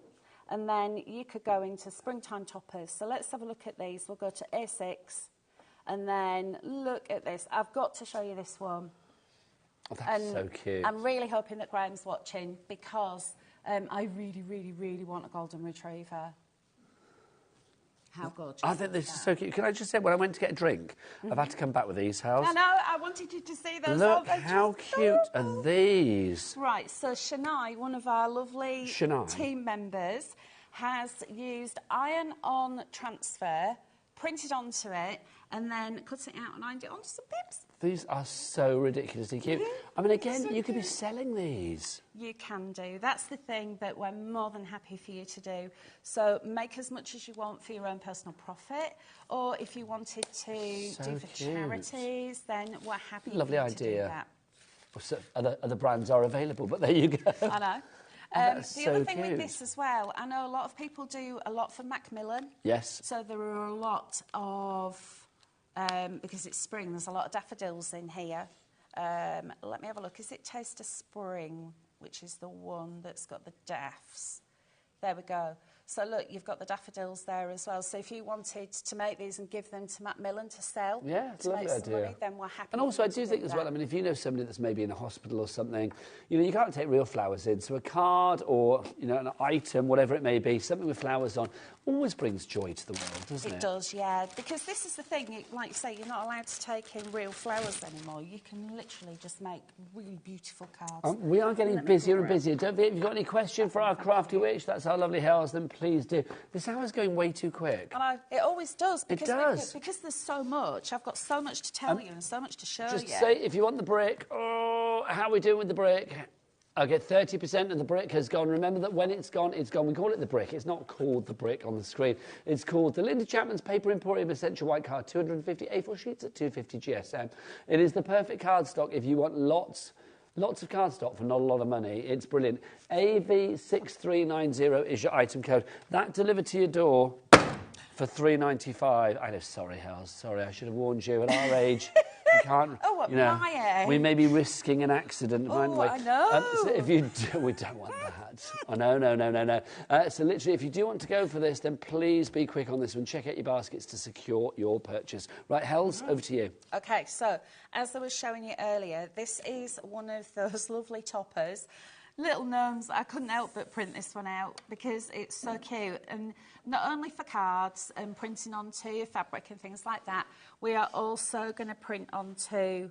G: and then you could go into springtime toppers. So let's have a look at these. We'll go to A6, and then look at this. I've got to show you this one.
A: Oh, that's so cute.
G: I'm really hoping that Graham's watching because I really, really, really want a golden retriever. How gorgeous.
A: I think this is so cute. Can I just say, when I went to get a drink, I've had to come back with these, Hels.
G: I know, I wanted you to see those.
A: Look how cute are these.
G: Right, so Shania, one of our lovely team members, has used iron-on transfer, printed onto it, and then cut it out and ironed it onto some bibs.
A: These are so ridiculously cute. I mean, again, you could be selling these.
G: You can do. That's the thing that we're more than happy for you to do. So make as much as you want for your own personal profit, or if you wanted to do for charities, then we're happy
A: Lovely
G: for you to do
A: idea.
G: that.
A: So other brands are available, but there you go.
G: I know. The other thing with this as well, I know a lot of people do a lot for Macmillan.
A: Yes.
G: So there are a lot of, because it's spring, there's a lot of daffodils in here. Let me have a look. Is it Taste of Spring, which is the one that's got the daffs? There we go. So look, you've got the daffodils there as well. So if you wanted to make these and give them to Macmillan to sell,
A: yeah, it's a lovely idea.
G: Money, then we're happy.
A: And also, I do think as well, I mean, if you know somebody that's maybe in a hospital or something, you know, you can't take real flowers in. So a card or, you know, an item, whatever it may be, something with flowers on, always brings joy to the world, doesn't it?
G: It does, yeah. Because this is the thing, like you say, you're not allowed to take in real flowers anymore. You can literally just make really beautiful cards.
A: We are getting busier and busier. Don't forget, if you've got any question for our crafty witch, that's our lovely Hels, then please do. This hour's going way too quick.
G: And it always does. Because
A: it does.
G: Because there's so much. I've got so much to tell you and so much to show you.
A: Just say, if you want the brick, how are we doing with the brick? I get 30% and the brick has gone. Remember that when it's gone, it's gone. We call it the brick. It's not called the brick on the screen. It's called the Linda Chapman's Paper Emporium Essential White Card, 250 A4 sheets at 250 GSM. It is the perfect cardstock if you want lots of cardstock for not a lot of money. It's brilliant. AV6390 is your item code. That delivered to your door for $3.95. I know, sorry, Hels. Sorry, I should have warned you. At our age, you can't.
G: Oh, at my age.
A: We may be risking an accident.
G: Oh, I know.
A: So if you do, we don't want that. Oh, no. So literally, if you do want to go for this, then please be quick on this one. Check out your baskets to secure your purchase. Right, Hels, over to you.
G: Okay, so as I was showing you earlier, this is one of those lovely toppers. Little gnomes. I couldn't help but print this one out because it's so cute. And not only for cards and printing onto fabric and things like that, we are also going to print onto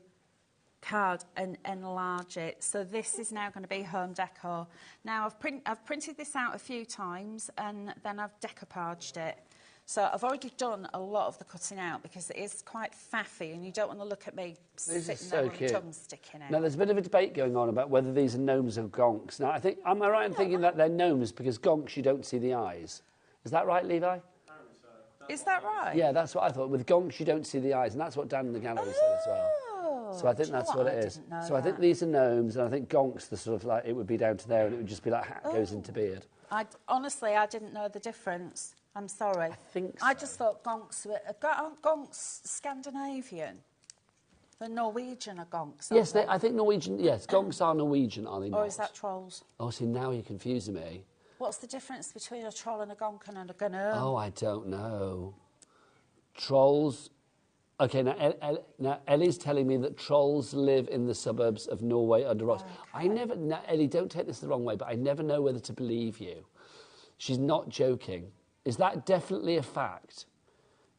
G: card and enlarge it. So this is now going to be home decor. Now I've printed this out a few times and then I've decoupaged it. So I've already done a lot of the cutting out because it is quite faffy and you don't want to look at me sitting there with my tongue sticking out.
A: Now, there's a bit of a debate going on about whether these are gnomes or gonks. Now, I think, am I right in thinking that they're gnomes because gonks you don't see the eyes? Is that right, Levi?
G: Is that right?
A: Yeah, that's what I thought. With gonks you don't see the eyes, and that's what Dan in the gallery said as well. So I think that's what it is. So I think these are gnomes, and I think gonks, the sort of like, it would be down to there, and it would just be like hat goes into beard.
G: Honestly, I didn't know the difference. I'm sorry.
A: I think so.
G: I just thought gonks were... Aren't gonks Scandinavian? The Norwegian are gonks,
A: yes, I think Norwegian... Yes, gonks are Norwegian, are they not?
G: Or is that trolls?
A: Oh, see, now you're confusing me.
G: What's the difference between a troll and a gonk and a gnome?
A: Oh, I don't know. Trolls... OK, now Ellie's telling me that trolls live in the suburbs of Norway under rocks. Okay. I never... Now, Ellie, don't take this the wrong way, but I never know whether to believe you. She's not joking. Is that definitely a fact?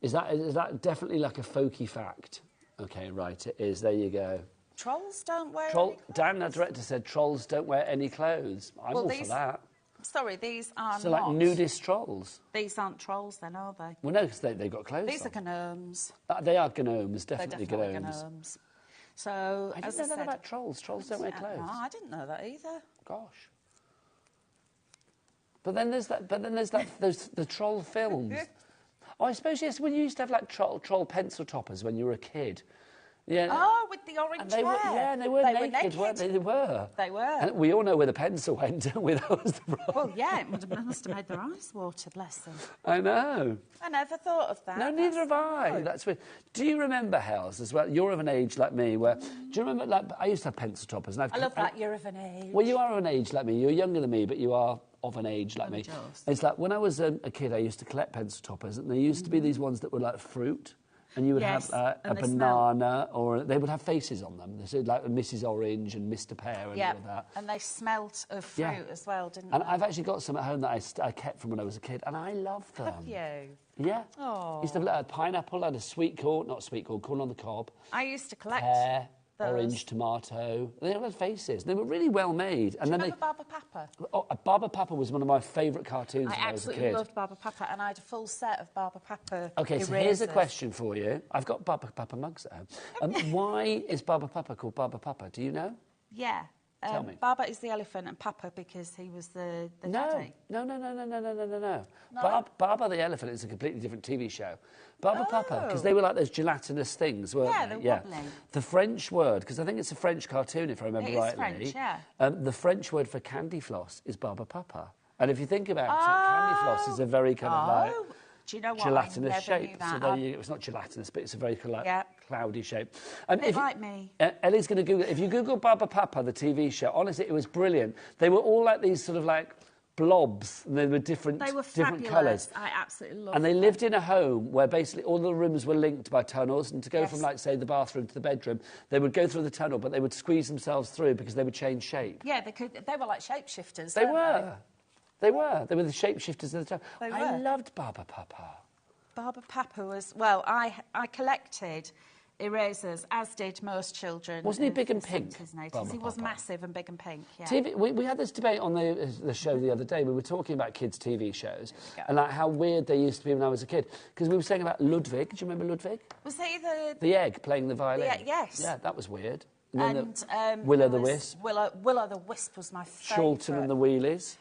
A: Is that definitely like a folky fact? OK, right, it is. There you go.
G: Trolls don't wear any clothes?
A: Dan, our director, said trolls don't wear any clothes. I'm all for that.
G: Sorry, these are
A: so
G: not...
A: So like nudist trolls?
G: These aren't trolls then, are they?
A: Well, no, because they've got clothes
G: These
A: on.
G: are gnomes.
A: They are gnomes,
G: definitely
A: gnomes.
G: So,
A: I didn't know that about trolls. Trolls don't wear clothes.
G: No, I didn't know that either.
A: Gosh. But then there's the troll films. Oh, I suppose, yes, when you used to have like troll pencil toppers when you were a kid. Yeah.
G: Oh, with the orange hair.
A: And they were naked, weren't they? They were.
G: They were.
A: And we all know where the pencil went, don't we? That was the problem.
G: Well, yeah, it must have made their eyes water, bless them.
A: I know.
G: I never thought of that.
A: No, neither have I.
G: No.
A: That's weird. Do you remember, Hels, as well? You're of an age like me where... Do you remember, like, I used to have pencil toppers. And
G: I love that, you're of an age.
A: Well, you are of an age like me. You're younger than me, but you are of an age like me.
G: Just.
A: It's like when I was a kid, I used to collect pencil toppers, and there used to be these ones that were like fruit. And you would
G: Yes,
A: have a
G: and they smell.
A: banana, or they would have faces on them. So like Mrs. Orange and Mr. Pear and all of that.
G: And they smelt of fruit as well, didn't
A: And
G: they?
A: I've actually got some at home that I kept from when I was a kid, and I love them.
G: Have you?
A: Yeah.
G: Oh.
A: Used to have a pineapple, had a sweet corn, not sweet corn, corn on the cob.
G: I used to collect
A: Pear,
G: those.
A: orange, tomato. They all had faces. They were really well made. And
G: Do you
A: then
G: remember Barber Papa?
A: Barber Papa was one of my favourite cartoons
G: I
A: when I was a
G: absolutely
A: kid.
G: loved Barber Papa, and I had a full set of Barber Papa
A: Okay, so here's a question for you. I've got Barber Papa mugs at home. Why is Barber Papa called Barber Papa? Do you know?
G: Yeah.
A: Tell me.
G: Barber is the elephant and Papa because he was the daddy.
A: No. Barber the Elephant is a completely different TV show. Barber Papa, because they were like those gelatinous things, weren't
G: Yeah,
A: they?
G: they're wobbly.
A: The French word, because I think it's a French cartoon, if I remember
G: It is
A: rightly.
G: French, yeah.
A: The French word for candy floss is Barber Papa. And if you think about it, candy floss is a very kind of like
G: Do you know what?
A: gelatinous
G: I never
A: shape.
G: knew that.
A: So there you, it's not gelatinous, but it's a very cloudy shape.
G: Bit like me.
A: Ellie's going to Google. If you Google Barber Papa, the TV show, honestly, it was brilliant. They were all like these sort of like blobs, and they were different.
G: They were
A: different
G: fabulous.
A: colours.
G: I absolutely loved
A: And they
G: them.
A: lived in a home where basically all the rooms were linked by tunnels, and to go
G: Yes.
A: from, like, say, the bathroom to the bedroom, they would go through the tunnel, but they would squeeze themselves through because they would change shape.
G: Yeah, they could. They were like shapeshifters.
A: They
G: weren't
A: were. They were the shapeshifters of the time.
G: They
A: I
G: were.
A: loved Barber Papa.
G: Barber Papa was, well, I collected erasers, as did most children.
A: Wasn't he
G: of
A: big and
G: the
A: pink,
G: 70s and 80s.
A: Barber
G: He was
A: Papa?
G: massive and big and pink, yeah.
A: TV, we had this debate on the show the other day. We were talking about kids' TV shows and like how weird they used to be when I was a kid. Because we were saying about Ludwig. Do you remember Ludwig?
G: Was he the...
A: The egg playing the violin.
G: yes.
A: Yeah, that was weird.
G: And
A: Willow
G: there
A: the
G: was
A: Wisp.
G: Willow the Wisp was my favourite.
A: Charlton and the Wheelies.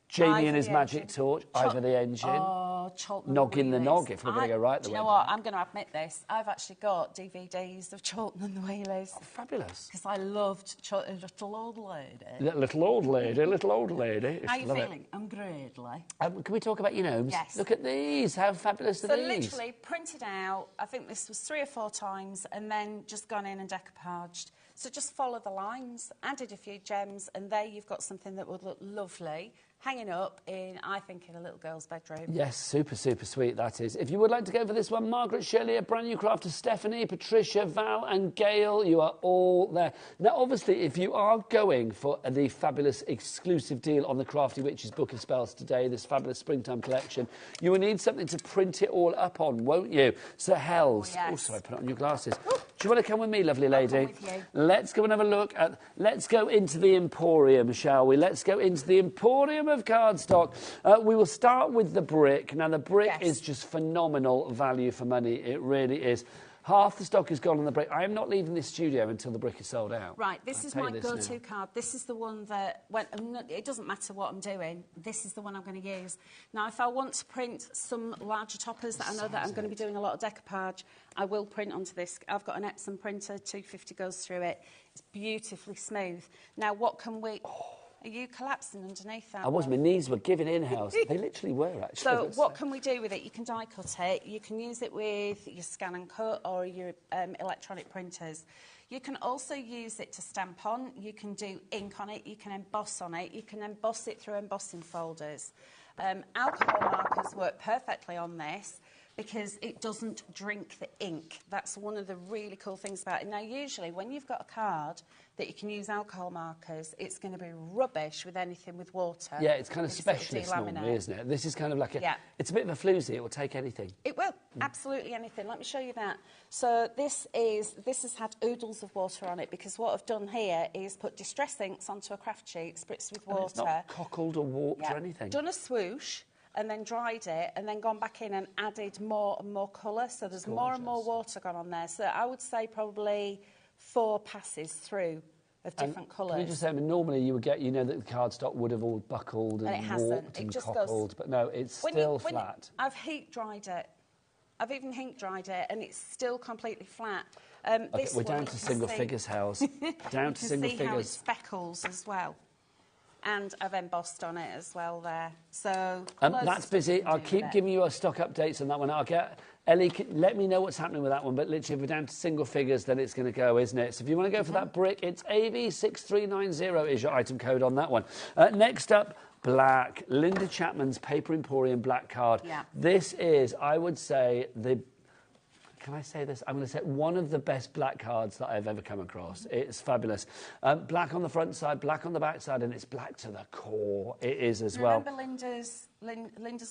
A: Jamie
G: Ivor
A: and his
G: the
A: magic
G: Engine.
A: torch. Ivor the Engine.
G: Oh, Charlton
A: Noggin the
G: Wheelies.
A: Nog, if we're going to go right the
G: Do
A: way
G: you know what?
A: back.
G: I'm going to admit this. I've actually got DVDs of Charlton and the Wheelies.
A: Oh, fabulous.
G: Because I loved Charlton, little old lady.
A: Little old lady, little old lady.
G: How are you
A: Love it.
G: feeling? I'm gradely.
A: Can we talk about your gnomes?
G: Yes.
A: Look at these. How fabulous are
G: So
A: these?
G: literally printed out, I think this was 3 or 4 times, and then just gone in and decoupaged. So just follow the lines, added a few gems, and there you've got something that would look lovely, hanging up in, I think, in a little girl's bedroom.
A: Yes, super, super sweet, that is. If you would like to go for this one, Margaret, Shirley, a brand new crafter, Stephanie, Patricia, Val and Gail, you are all there. Now, obviously, if you are going for the fabulous exclusive deal on the Crafty Witches Book of Spells today, this fabulous springtime collection, you will need something to print it all up on, won't you? So, Hells.
G: Oh, yes.
A: Oh, sorry, put it on your glasses. Do you want to come with me, lovely lady?
G: I'll come with you.
A: Let's go and have a look at... Let's go into the Emporium, shall we? Let's go into the Emporium of cardstock. We will start with the brick. Now, the brick is just phenomenal value for money. It really is. Half the stock is gone on the brick. I am not leaving this studio until the brick is sold out.
G: Right, this
A: I'll
G: is
A: tell
G: my
A: you this
G: go-to
A: now.
G: card. This is the one that, it doesn't matter what I'm doing, this is the one I'm going to use. Now, if I want to print some larger toppers that I know that I'm going to be doing a lot of decoupage, I will print onto this. I've got an Epson printer, 250 goes through it. It's beautifully smooth. Now, what can we... Are you collapsing underneath that?
A: I was. My knees were giving in, House. They literally were, actually.
G: So what can we do with it? You can die cut it. You can use it with your scan and cut or your electronic printers. You can also use it to stamp on. You can do ink on it. You can emboss on it. You can emboss it through embossing folders. Alcohol markers work perfectly on this because it doesn't drink the ink. That's one of the really cool things about it. Now, usually, when you've got a card that you can use alcohol markers, it's going to be rubbish with anything with water.
A: Yeah, it's kind of
G: because it'll
A: specialist
G: delaminate.
A: normally, isn't it? This is kind of like a...
G: Yeah.
A: It's a bit of a floozy. It will take anything.
G: It will, absolutely anything. Let me show you that. So this has had oodles of water on it because what I've done here is put distress inks onto a craft sheet, spritzed with water.
A: And it's not cockled or warped or anything.
G: Done a swoosh and then dried it and then gone back in and added more and more colour. So there's more and more water gone on there. So I would say probably 4 passes through of different colours.
A: Can you just say, I mean, normally you would get, you know, that the cardstock would have all buckled and,
G: And it hasn't.
A: warped
G: It
A: and
G: just
A: cockled,
G: goes-
A: but no, it's still flat.
G: I've heat dried it. I've even heat dried it and it's still completely flat.
A: Okay,
G: This
A: we're
G: one
A: down
G: you
A: to
G: can
A: single
G: see-
A: figures, Hales. Down to single
G: You can see how it
A: figures.
G: speckles as well. And I've embossed on it as well there. So loads of
A: That's
G: stuff
A: busy.
G: you can
A: I'll
G: do
A: keep
G: with it.
A: giving you our stock updates on that one. I'll get... Ellie, let me know what's happening with that one, but literally if we're down to single figures, then it's going to go, isn't it? So if you want to go for that brick, it's AV6390 is your item code on that one. Next up, black. Linda Chapman's Paper Emporium black card.
G: Yeah.
A: This is, I would say, the... can I say this? I'm going to say one of the best black cards that I've ever come across. It's fabulous. Black on the front side, black on the back side, and it's black to the core. It is as well.
G: Remember Linda's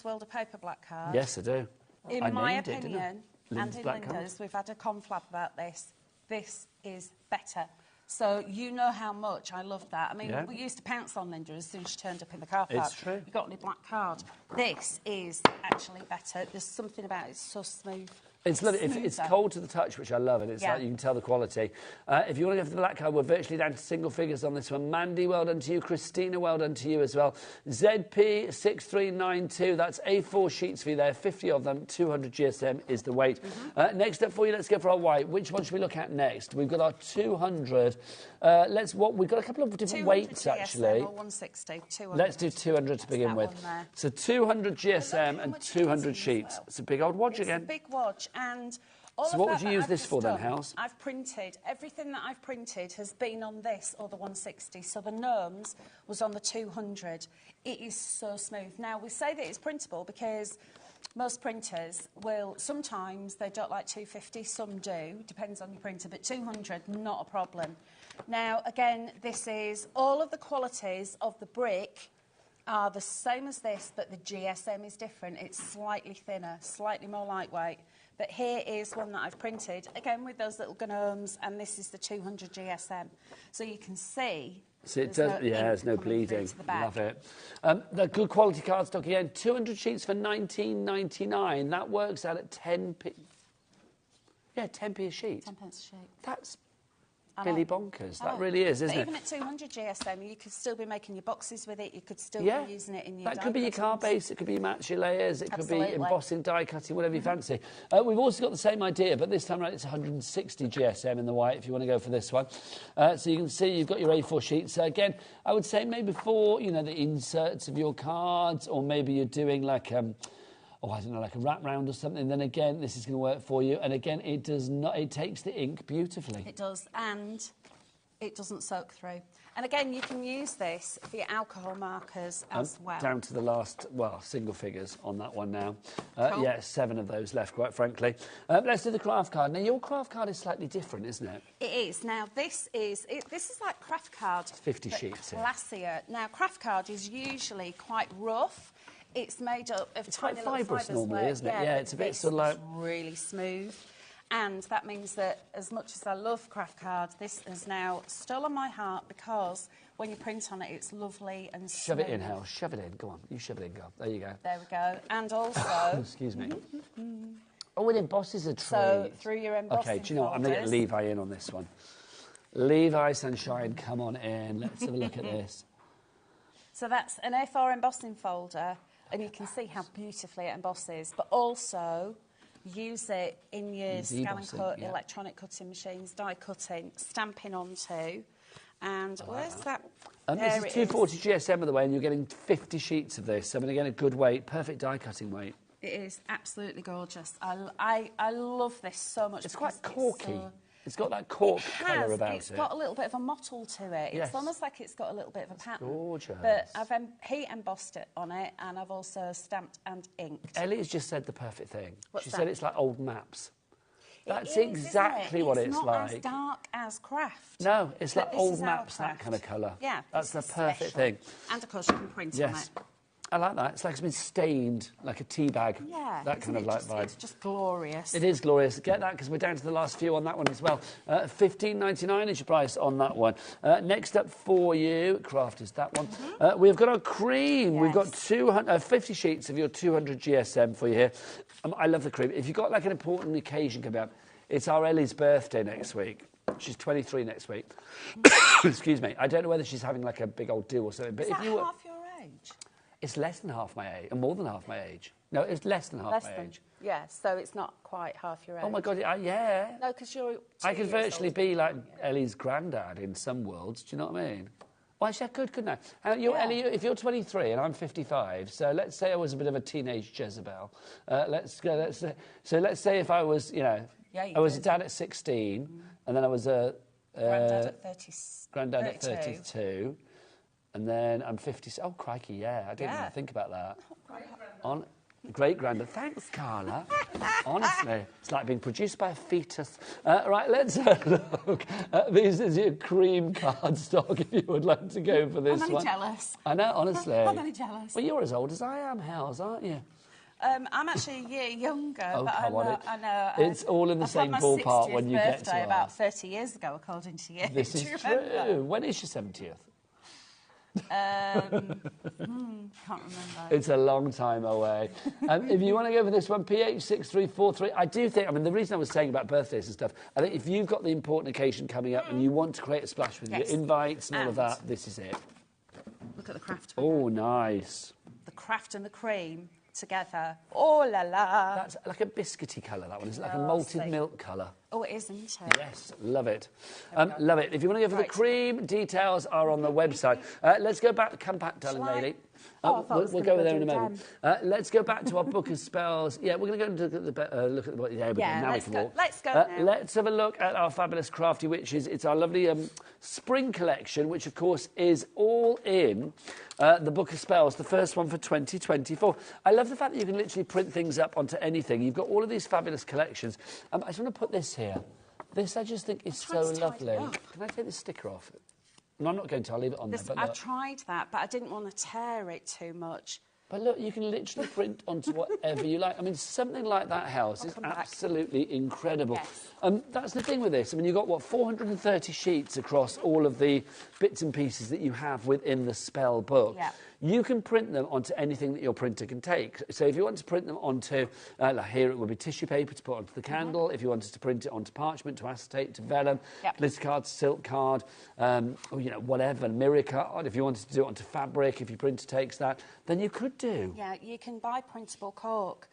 G: World of Paper black card?
A: Yes, I do.
G: In my opinion,
A: Linda's
G: and in
A: black
G: Linda's, we've had a conflab about this. This is better. So you know how much I love that. I mean, we used to pounce on Linda as soon as she turned up in the car park.
A: It's true.
G: You got any black card? This is actually better. There's something about it. It's so smooth.
A: It's lovely. It's cold to the touch, which I love, and it's like you can tell the quality. If you want to go for the black card, we're virtually down to single figures on this one. Mandy, well done to you. Christina, well done to you as well. ZP6392, that's A4 sheets for you there, 50 of them, 200 GSM is the weight. Next up for you, let's go for our white. Which one should we look at next? We've got our 200. We've got a couple of different weights,
G: GSM
A: actually.
G: or 160, 200.
A: Let's do 200 to begin with. So 200 GSM and 200 sheets. It's a big old wodge again.
G: It's a big wodge. And all
A: so
G: of
A: what
G: that
A: would you
G: that
A: use
G: I've
A: this
G: just
A: for then,
G: done,
A: House?
G: I've printed, everything that I've printed has been on this or the 160. So the gnomes was on the 200. It is so smooth. Now, we say that it's printable because most printers will, sometimes they don't like 250, some do, depends on your printer, but 200, not a problem. Now, again, this is all of the qualities of the brick are the same as this, but the GSM is different. It's slightly thinner, slightly more lightweight. But here is one that I've printed, again with those little gnomes, and this is the 200 GSM. So you can see...
A: So it does, there's no bleeding. Love it. The good quality cardstock again, 200 sheets for $19.99. That works out at 10p. Yeah, 10p a sheet.
G: 10 pence a sheet.
A: That's Billy bonkers. That really is, isn't it?
G: Even at 200 GSM, you could still be making your boxes with it. You could still be using it in your
A: That could be your card base, it could be match your layers, it could be embossing, die cutting, whatever you fancy. We've also got the same idea, but this time around it's 160 GSM in the white if you want to go for this one. So you can see you've got your A4 sheets. Again, I would say maybe for, you know, the inserts of your cards, or maybe you're doing like... I don't know, like a wrap round or something, then again, this is going to work for you. And again, it does not, it takes the ink beautifully.
G: It does, and it doesn't soak through. And again, you can use this for your alcohol markers as well.
A: Down to the last, single figures on that one now.
G: Cool.
A: Yeah, 7 of those left, quite frankly. Let's do the craft card. Now, your craft card is slightly different, isn't it?
G: It is. Now, this is like craft card.
A: 50 sheets.
G: Classier. Now, craft card is usually quite rough. It's made up of tiny little
A: fibrous
G: fibres
A: normally, isn't it? Yeah, it's a bit sort of like...
G: really smooth. And that means that as much as I love craft card, this has now stolen my heart because when you print on it, it's lovely and smooth.
A: Shove it in, Hal. Shove it in. Go on. You shove it in, girl. There you go.
G: There we go. And also...
A: Excuse me. Oh, it embosses a tree.
G: So, through your embossing
A: OK, do you know what? I'm going to get Levi in on this one. Levi, sunshine, come on in. Let's have a look at this.
G: So that's an A4 embossing folder, and you can see how beautifully it embosses, but also use it in your scan and cut, electronic cutting machines, die cutting, stamping onto. And where's that?
A: This is 240 GSM, by the way, and you're getting 50 sheets of this. So, I'm going to get a good weight, perfect die cutting weight.
G: It is absolutely gorgeous. I love this so much.
A: It's quite corky. It's got that cork colour about it.
G: It's got a little bit of a mottle to it.
A: Yes.
G: It's almost like it's got a little bit of a pattern.
A: Gorgeous.
G: But I've heat embossed it on it, and I've also stamped and inked.
A: Ellie has just said the perfect thing.
G: What's
A: she
G: that?
A: said it's like old maps. That's
G: It is,
A: exactly
G: isn't it?
A: what it's
G: not
A: like.
G: as dark as craft.
A: No, it's
G: But
A: like
G: this
A: old
G: is our
A: maps, that
G: craft.
A: kind of colour.
G: Yeah.
A: That's the
G: this is
A: perfect
G: special.
A: thing.
G: And of course you can print on it.
A: I like that. It's like it's been stained, like a tea bag.
G: Yeah.
A: That kind of like vibe.
G: It's just glorious.
A: It is glorious. Get that because we're down to the last few on that one as well. $15.99 is your price on that one. Next up for you, craft is that one. We've got our cream. We've got 50 sheets of your 200 GSM for you here. I love the cream. If you've got like an important occasion coming up, it's our Ellie's birthday next week. She's 23 next week. Excuse me. I don't know whether she's having like a big old do or something. But
G: Is
A: if
G: that
A: you were,
G: half your age?
A: it's less than half my age, and more than half my age. No, it's less than half my age.
G: Yeah, so it's not quite half your age.
A: Oh my God, yeah.
G: No, because you're 2
A: I could
G: years
A: virtually
G: old.
A: be like Ellie's granddad in some worlds. Do you know what I mean? Well, actually, I could, couldn't I? Ellie, if you're 23 and I'm 55, so let's say I was a bit of a teenage Jezebel. Let's say if I was, you know, I was a dad at 16, and then I was a granddad at 32, and then I'm 50. Oh, crikey, yeah, I didn't even think about that. Great-granddad. Thanks, Carla. Honestly, it's like being produced by a fetus. Right, let's have a look. This is your cream cardstock, if you would like to go for this
G: I'm
A: one.
G: only jealous.
A: I know, honestly.
G: I'm only jealous.
A: Well, you're as old as I am, Hells, aren't you?
G: I'm actually a year younger,
A: Oh,
G: but
A: come on,
G: I know.
A: it's all in the same ballpark when you get to
G: birthday
A: our-
G: about 30 years ago, according to you.
A: This
G: Do
A: is
G: you
A: true.
G: remember?
A: When is your 70th?
G: Can't remember.
A: It's a long time away. If you want to go for this one, PH6343, I do think, I mean, the reason I was saying about birthdays and stuff, I think if you've got the important occasion coming up and you want to create a splash with your invites and all of that, this is it.
G: Look at the craft.
A: Oh, nice.
G: The craft and the cream together. Oh, la la.
A: That's like a biscuity colour, that one. Is it like a
G: Lovely.
A: malted milk colour?
G: Oh, it is, isn't it?
A: Yes, love it. Love it. If you want to go for the cream, details are on the website. Let's go back. Come back, darling lady.
B: Oh, I thought it was
A: we'll
B: gonna
A: go
B: go
A: there in a
B: to
A: moment. Let's go back to our book of spells. Yeah, we're going to go and look at what. Yeah,
G: Yeah,
A: now
G: let's
A: we can
G: go.
A: walk.
G: Let's go now.
A: Let's have a look at our fabulous Crafty Witches. It's our lovely spring collection, which of course is all in the book of spells, the first one for 2024. I love the fact that you can literally print things up onto anything. You've got all of these fabulous collections. I just want to put this here. This I just think is so lovely. Can I take this sticker off? No, I'm not going to. I'll leave it on there. But
G: I
A: look.
G: tried that, but I didn't want to tear it too much.
A: But look, you can literally print onto whatever you like. I mean, something like that house is absolutely incredible.
G: Yes.
A: That's the thing with this. I mean, you've got, what, 430 sheets across all of the bits and pieces that you have within the spell book.
G: Yeah.
A: You can print them onto anything that your printer can take. So if you want to print them onto, like here it would be tissue paper to put onto the candle. If you wanted to print it onto parchment, to acetate, to vellum, glitter card, silk card, or, you know, whatever, mirror card. If you wanted to do it onto fabric, if your printer takes that, then you could do.
G: Yeah, you can buy printable cork,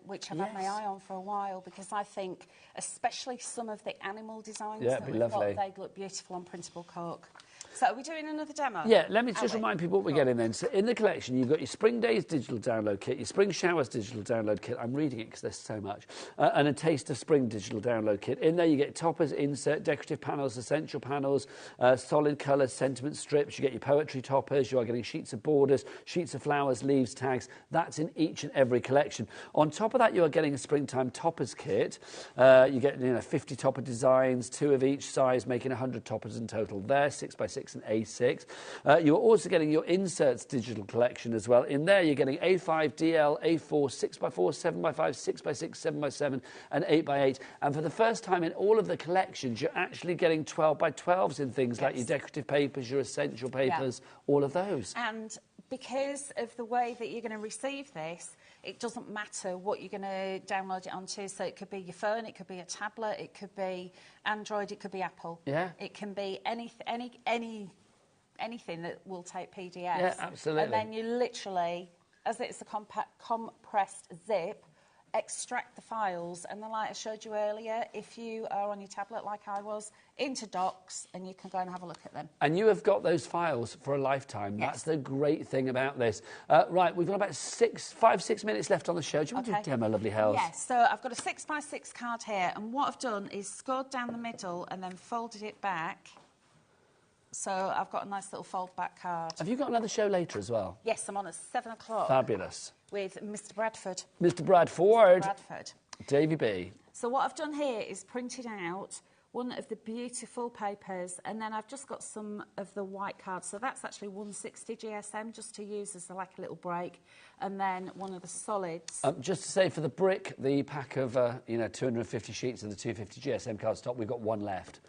G: which I've had my eye on for a while, because I think, especially some of the animal designs that we've got, they'd look beautiful on printable cork. So are we doing another demo?
A: Yeah, let me just remind people what we're getting then. So in the collection, you've got your Spring Days digital download kit, your Spring Showers digital download kit. I'm reading it because there's so much. And a Taste of Spring digital download kit. In there, you get toppers, insert, decorative panels, essential panels, solid colours, sentiment strips. You get your poetry toppers. You are getting sheets of borders, sheets of flowers, leaves, tags. That's in each and every collection. On top of that, you are getting a springtime toppers kit. You get 50 topper designs, 2 of each size, making 100 toppers in total there, 6x6 and A6. You're also getting your inserts digital collection as well. In there, you're getting A5, DL, A4, 6x4, 7x5, 6x6, 7x7, and 8x8. And for the first time in all of the collections, you're actually getting 12x12s in things like your decorative papers, your essential papers, all of those.
G: And because of the way that you're going to receive this, it doesn't matter what you're going to download it onto. So it could be your phone, it could be a tablet, it could be Android, it could be Apple.
A: Yeah.
G: It can be anything that will take PDFs.
A: Yeah, absolutely.
G: And then you literally, as it's a compressed zip, extract the files, and then, like I showed you earlier, if you are on your tablet like I was, into docs, and you can go and have a look at them.
A: And you have got those files for a lifetime.
G: Yes.
A: That's the great thing about this. Right, we've got about 5-6 minutes left on the show. Do you want to do a demo, lovely Hells?
G: Yes, so I've got a 6x6 card here, and what I've done is scored down the middle and then folded it back. So I've got a nice little fold back card.
A: Have you got another show later as well?
G: Yes, I'm on at 7 o'clock.
A: Fabulous.
G: With Mr. Bradford.
A: Mr. Bradford.
G: Bradford.
A: Davy B.
G: So what I've done here is printed out one of the beautiful papers, and then I've just got some of the white cards. So that's actually 160 GSM, just to use as like a little break, and then one of the solids.
A: Just to say, for the brick, the pack of 250 sheets of the 250 GSM cardstock, we've got one left.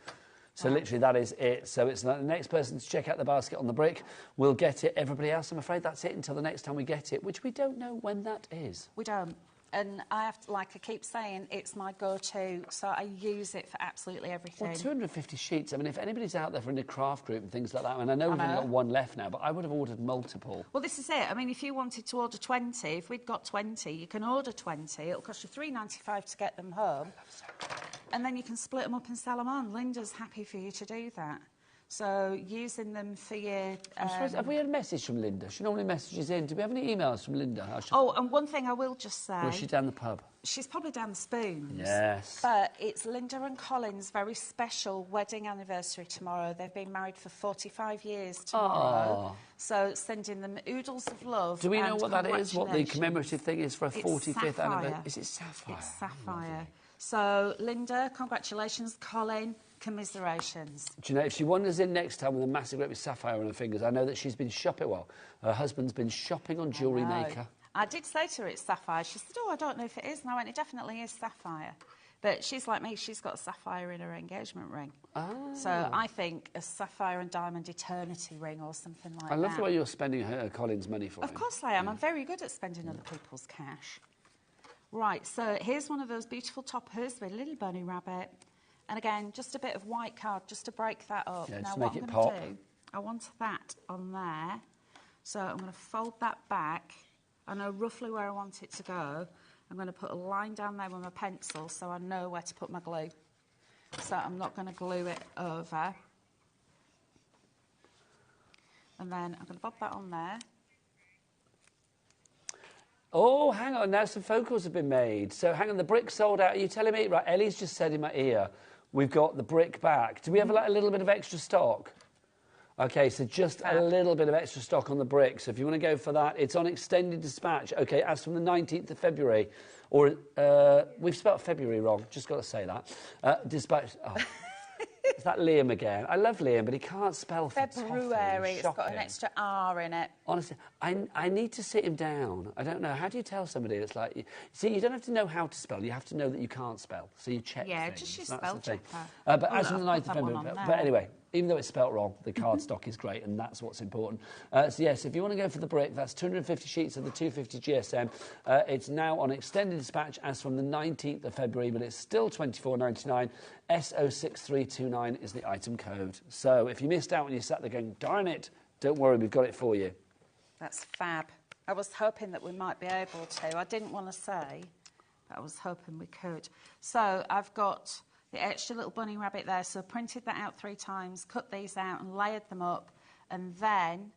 A: So literally that is it. So it's the next person to check out the basket on the brick will get it. Everybody else, I'm afraid that's it until the next time we get it, which we don't know when that is.
G: We don't. And I have to, like I keep saying, it's my go-to, so I use it for absolutely everything.
A: Well, 250 sheets. I mean, if anybody's out there for a craft group and things like that, and I know we've only got one left now, but I would have ordered multiple.
G: Well, this is it. I mean, if you wanted to order 20, if we'd got 20, you can order 20. It'll cost you $3.95 to get them home. And then you can split them up and sell them on. Linda's happy for you to do that. So using them for your...
A: have we had a message from Linda? She normally messages in. Do we have any emails from Linda?
G: Oh, and one thing I will just say...
A: Or is she down the pub?
G: She's probably down the Spoons.
A: Yes.
G: But it's Linda and Colin's very special wedding anniversary tomorrow. They've been married for 45 years tomorrow.
A: Aww.
G: So sending them oodles of love.
A: Do we know what that is? What the commemorative thing is for a 45th
G: sapphire.
A: anniversary? Is it sapphire?
G: It's sapphire. So, Linda, congratulations. Colin, commiserations.
A: Do you know, if she wanders in next time with a massive grip with sapphire on her fingers, I know that she's been shopping, well, her husband's been shopping on Jewellery Maker.
G: I did say to her it's sapphire. She said, oh, I don't know if it is. And I went, it definitely is sapphire. But she's like me, she's got a sapphire in her engagement ring.
A: Ah.
G: So I think a sapphire and diamond eternity ring or something like that.
A: I love the way you're spending Colin's money for him.
G: Of course I am. I'm very good at spending other people's cash. Right, so here's one of those beautiful toppers with a little bunny rabbit. And again, just a bit of white card just to break that up.
A: Yeah,
G: now,
A: just
G: what
A: make
G: I'm
A: it
G: going
A: pop.
G: to do, I want that on there. So I'm going to fold that back. I know roughly where I want it to go. I'm going to put a line down there with my pencil so I know where to put my glue. So I'm not going to glue it over. And then I'm going to bob that on there.
A: Oh, hang on, now some phone calls have been made. So hang on, the brick sold out. Are you telling me? Right, Ellie's just said in my ear, we've got the brick back. Do we have like, a little bit of extra stock? OK, so just a little bit of extra stock on the brick. So if you want to go for that, it's on extended dispatch. OK, as from the 19th of February. Or we've spelled February wrong, just got to say that. Dispatch. Oh. Is that Liam again? I love Liam, but he can't spell
G: February. It's got an extra R in it.
A: Honestly, I need to sit him down. I don't know. How do you tell somebody? It's like, see, you don't have to know how to spell. You have to know that you can't spell. So you check things.
G: Just use spell checker.
A: But as from the 9th of February. But anyway, even though it's spelt wrong, the card stock is great, and that's what's important. So yes, if you want to go for the brick, that's 250 sheets of the 250 GSM. It's now on extended dispatch as from the 19th of February, but it's still £24.99. SO6329 is the item code. So if you missed out when you sat there going, darn it, don't worry, we've got it for you.
G: That's fab. I was hoping that we might be able to. I didn't want to say, but I was hoping we could. So I've got the extra little bunny rabbit there. So I printed that out 3 times, cut these out and layered them up. And then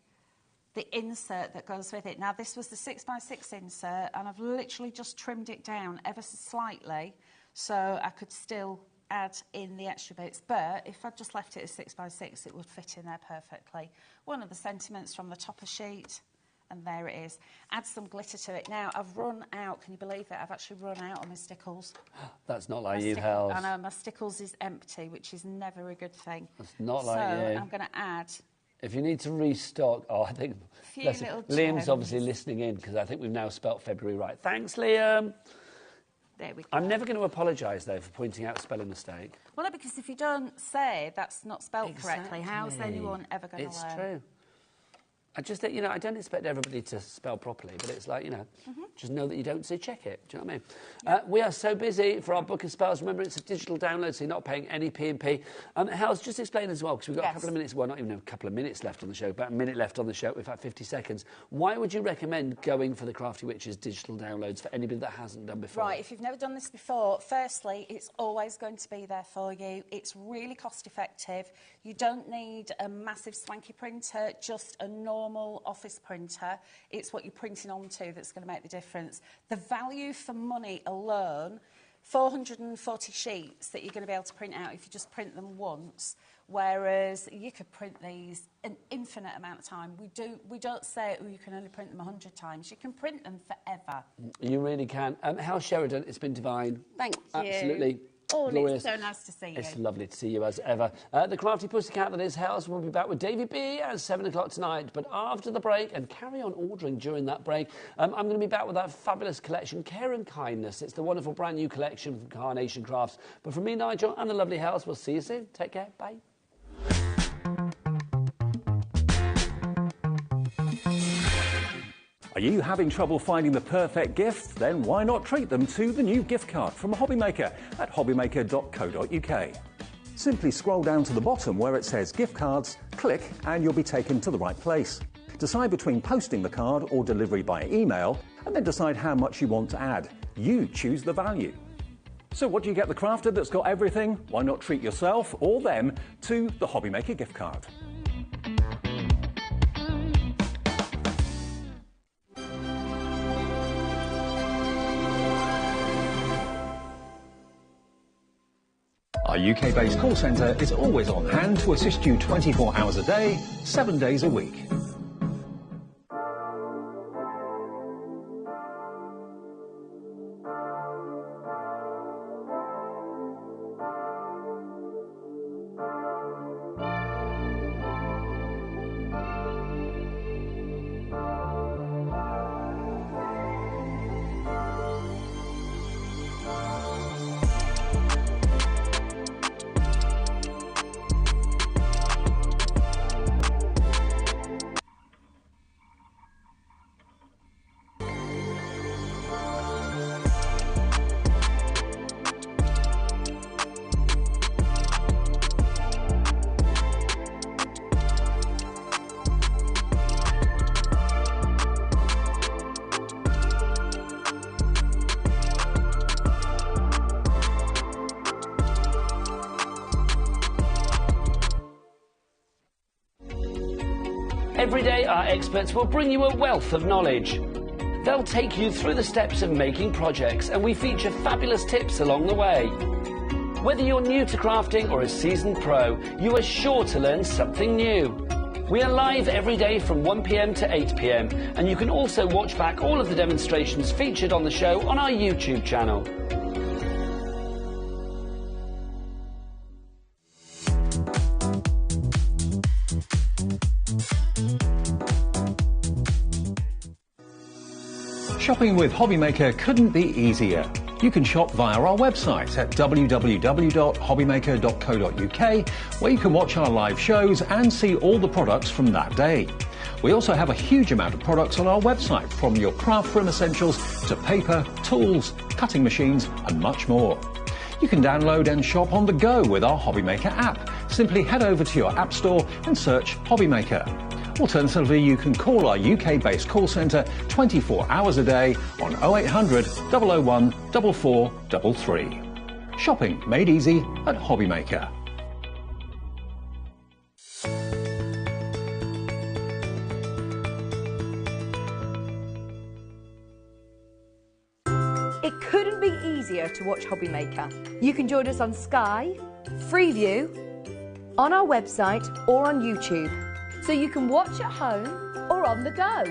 G: the insert that goes with it. Now, this was the 6x6 insert, and I've literally just trimmed it down ever so slightly so I could still add in the extra bits. But if I'd just left it as 6x6, it would fit in there perfectly. One of the sentiments from the topper sheet. And there it is. Add some glitter to it. Now, I've run out. Can you believe it? I've actually run out on my stickles.
A: That's not like you, Hels.
G: I know, my stickles is empty, which is never a good thing.
A: That's not like you.
G: So I'm going to add...
A: If you need to restock... Oh, I think... Liam's obviously listening in, because I think we've now spelt February right. Thanks, Liam.
G: There we go.
A: I'm never going to apologise, though, for pointing out a spelling mistake.
G: Well, no, because if you don't say that's not spelt correctly, how's anyone ever going to learn?
A: It's true. I just think, I don't expect everybody to spell properly, but it's like, just know that you don't, so check it. Do you know what I mean? We are so busy for our book of spells. Remember, it's a digital download, so you're not paying any P&P. Hels, just explain as well, because we've got a couple of minutes, well, not even a couple of minutes left on the show, about a minute left on the show, we've had 50 seconds. Why would you recommend going for the Crafty Witches digital downloads for anybody that hasn't done before?
G: Right, if you've never done this before, firstly, it's always going to be there for you. It's really cost-effective. You don't need a massive swanky printer, just a normal office printer. It's what you're printing onto that's going to make the difference. The value for money alone, 440 sheets that you're going to be able to print out if you just print them once, whereas you could print these an infinite amount of time. We don't say, you can only print them 100 times. You can print them forever. You
A: really can. Hal Sheridan, it's been divine.
G: Thank you.
A: Absolutely.
G: Oh,
A: glorious.
G: It's so nice to see you.
A: It's lovely to see you as ever. The Crafty Pussycat that is Hels will be back with Davey B at 7 o'clock tonight. But after the break, and carry on ordering during that break, I'm going to be back with that fabulous collection, Care and Kindness. It's the wonderful brand new collection from Carnation Crafts. But from me, Nigel, and the lovely Hels, we'll see you soon. Take care. Bye.
F: Are you having trouble finding the perfect gift? Then why not treat them to the new gift card from HobbyMaker at hobbymaker.co.uk. Simply scroll down to the bottom where it says gift cards, click and you'll be taken to the right place. Decide between posting the card or delivery by email and then decide how much you want to add. You choose the value. So what do you get the crafter that's got everything? Why not treat yourself or them to the HobbyMaker gift card? Our UK-based call centre is always on hand to assist you 24 hours a day, 7 days a week.
A: Every day, our experts will bring you a wealth of knowledge. They'll take you through the steps of making projects, and we feature fabulous tips along the way. Whether you're new to crafting or a seasoned pro, you are sure to learn something new. We are live every day from 1 p.m. to 8 p.m, and you can also watch back all of the demonstrations featured on the show on our YouTube channel.
F: Shopping with HobbyMaker couldn't be easier. You can shop via our website at www.hobbymaker.co.uk, where you can watch our live shows and see all the products from that day. We also have a huge amount of products on our website, from your craft room essentials to paper, tools, cutting machines and much more. You can download and shop on the go with our HobbyMaker app. Simply head over to your app store and search HobbyMaker. Alternatively, you can call our UK-based call centre 24 hours a day on 0800 001 4433. Shopping made easy at HobbyMaker.
D: It couldn't be easier to watch HobbyMaker. You can join us on Sky, Freeview, on our website or on YouTube, so you can watch at home or on the go.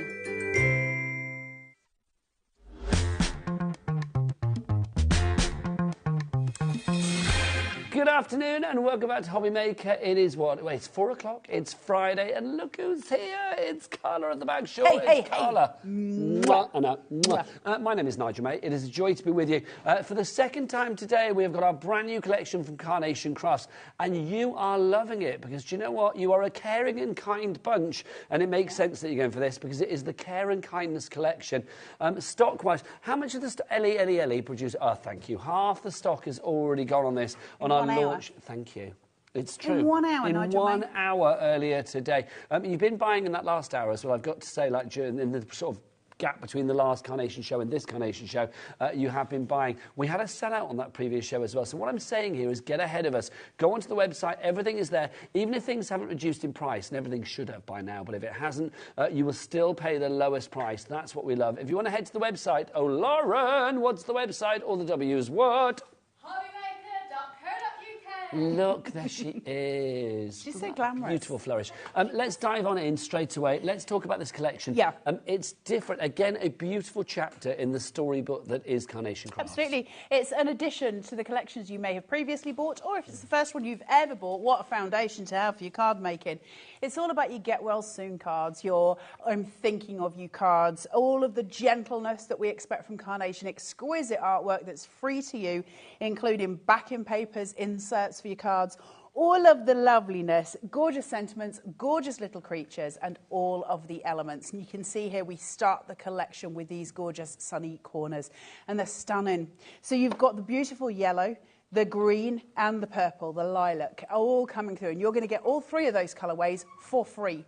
A: Good afternoon and welcome back to HobbyMaker. It is what? Wait, it's 4 o'clock. It's Friday and look who's here. It's Carla at the back. Sure, it's Carla. Mwah. I know. Mwah. My name is Nigel, mate. It is a joy to be with you. For the second time today, we have got our brand new collection from Carnation Crafts, and you are loving it because do you know what? You are a caring and kind bunch, and it makes sense that you're going for this because it is the Care and Kindness collection. Stock-wise, how much of the Ellie produce? Oh, thank you. Half the stock has already gone on this on our launch. Thank you. It's true.
B: In 1 hour,
A: in
B: Nigel,
A: 1 hour earlier today. You've been buying in that last hour as well. I've got to say, like during in the sort of gap between the last Carnation show and this Carnation show, you have been buying. We had a sellout on that previous show as well. So what I'm saying here is get ahead of us. Go onto the website. Everything is there. Even if things haven't reduced in price, and everything should have by now, but if it hasn't, you will still pay the lowest price. That's what we love. If you want to head to the website, oh, Lauren, what's the website? All the W's, what? Look, there she is.
B: She's so glamorous.
A: Beautiful flourish. Let's dive on in straight away. Let's talk about this collection.
B: Yeah.
A: It's different. Again, a beautiful chapter in the storybook that is Carnation Crafts.
B: Absolutely. It's an addition to the collections you may have previously bought, or if it's the first one you've ever bought, what a foundation to have for your card making. It's all about your get well soon cards, your I'm thinking of you cards, all of the gentleness that we expect from Carnation, exquisite artwork that's free to you, including backing papers, inserts for your cards, all of the loveliness, gorgeous sentiments, gorgeous little creatures, and all of the elements. And you can see here we start the collection with these gorgeous sunny corners, and they're stunning. So you've got the beautiful yellow, the green and the purple, the lilac, all coming through. And you're going to get all three of those colourways for free.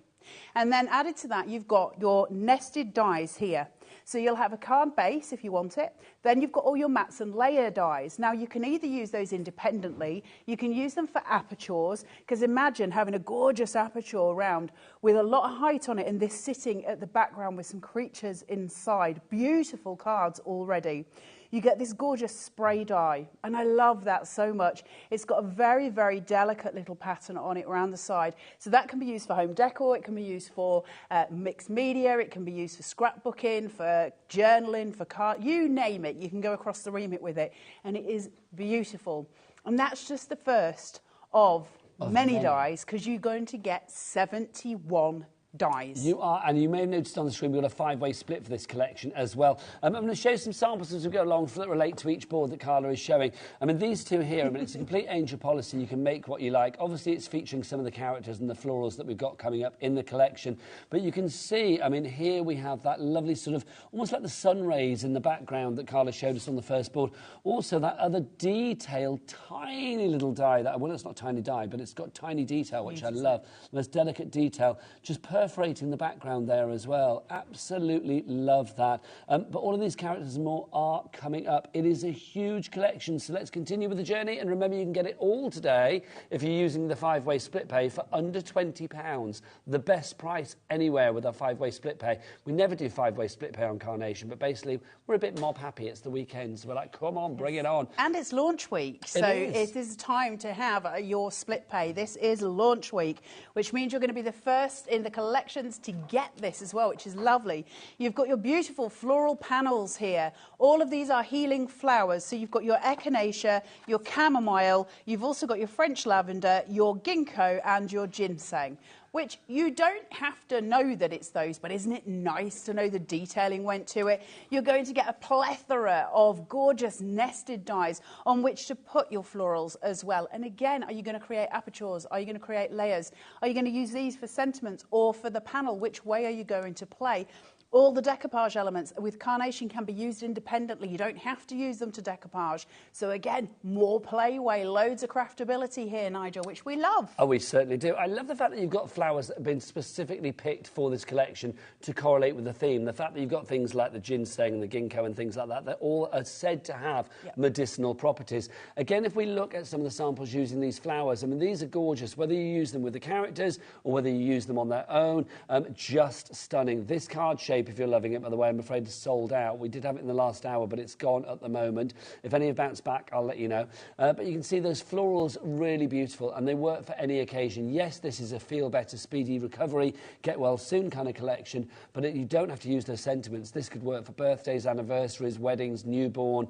B: And then added to that, you've got your nested dies here. So you'll have a card base if you want it. Then you've got all your mats and layer dies. Now you can either use those independently, you can use them for apertures, because imagine having a gorgeous aperture around with a lot of height on it and this sitting at the background with some creatures inside. Beautiful cards already. You get this gorgeous spray die, and I love that so much. It's got a very, very delicate little pattern on it around the side. So that can be used for home decor, it can be used for mixed media, it can be used for scrapbooking, for journaling, for card, you name it. You can go across the remit with it, and it is beautiful. And that's just the first of many dies, because you're going to get 71 dies.
A: You are, and you may have noticed on the screen we've got a 5-way split for this collection as well. I'm going to show some samples as we go along that relate to each board that Carla is showing. I mean, these two here, I mean, it's a complete angel policy. You can make what you like. Obviously, it's featuring some of the characters and the florals that we've got coming up in the collection. But you can see, I mean, here we have that lovely sort of, almost like the sun rays in the background that Carla showed us on the first board. Also, that other detailed, tiny little die, that, well, it's not tiny die, but it's got tiny detail, which I love. There's delicate detail, just perforating the background there as well. Absolutely love that. But all of these characters and more are coming up. It is a huge collection, so let's continue with the journey. And remember, you can get it all today if you're using the 5-way split pay for under £20. The best price anywhere with our 5-way split pay. We never do 5-way split pay on Carnation, but basically we're a bit mob happy. It's the weekends. We're like, come on, bring it on.
B: And it's launch week, so it is time to have your split pay. This is launch week, which means you're going to be the first in the collections to get this as well, which is lovely. You've got your beautiful floral panels here. All of these are healing flowers. So you've got your echinacea, your chamomile, you've also got your French lavender, your ginkgo and your ginseng, which you don't have to know that it's those, but isn't it nice to know the detailing went to it? You're going to get a plethora of gorgeous nested dies on which to put your florals as well. And again, are you going to create apertures? Are you going to create layers? Are you going to use these for sentiments or for the panel? Which way are you going to play? All the decoupage elements with Carnation can be used independently. You don't have to use them to decoupage. So again, more playway, loads of craftability here, Nigel, which we love.
A: Oh, we certainly do. I love the fact that you've got flowers that have been specifically picked for this collection to correlate with the theme. The fact that you've got things like the ginseng and the ginkgo and things like that, that all are said to have medicinal properties. Again, if we look at some of the samples using these flowers, I mean, these are gorgeous, whether you use them with the characters or whether you use them on their own, just stunning. This card shape, if you're loving it, by the way, I'm afraid it's sold out. We did have it in the last hour, but it's gone at the moment. If any have bounced back, I'll let you know. But you can see those florals really beautiful, and they work for any occasion. Yes, this is a feel better, speedy recovery, get well soon kind of collection, but you don't have to use those sentiments. This could work for birthdays, anniversaries, weddings, newborn,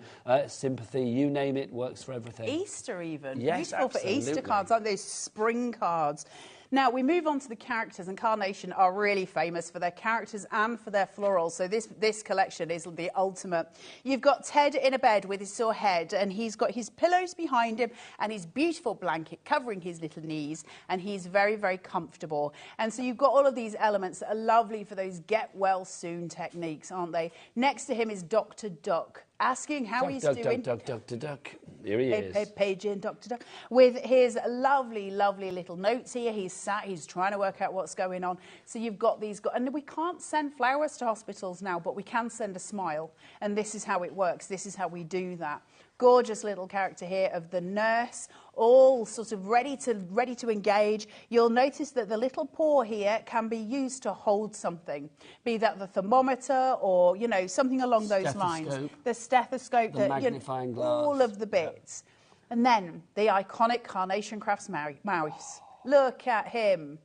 A: sympathy, you name it, works for everything.
B: Easter even.
A: Yes,
B: beautiful
A: absolutely.
B: For Easter cards, aren't they? Spring cards. Now, we move on to the characters, and Carnation are really famous for their characters and for their florals, so this collection is the ultimate. You've got Ted in a bed with his sore head, and he's got his pillows behind him and his beautiful blanket covering his little knees, and he's very, very comfortable. And so you've got all of these elements that are lovely for those get-well-soon techniques, aren't they? Next to him is Dr. Duck, asking how he's doing.
A: Dr. Duck. Here he is.
B: Page in, Dr. Duck. With his lovely, lovely little notes here. He's sat, he's trying to work out what's going on. So you've got these, and we can't send flowers to hospitals now, but we can send a smile. And this is how it works. This is how we do that. Gorgeous little character here of the nurse, all sort of ready to engage. You'll notice that the little paw here can be used to hold something, be that the thermometer or, you know, something along those lines. The stethoscope,
A: the magnifying glass.
B: All of the bits. And then the iconic Carnation Crafts mouse. Look at him.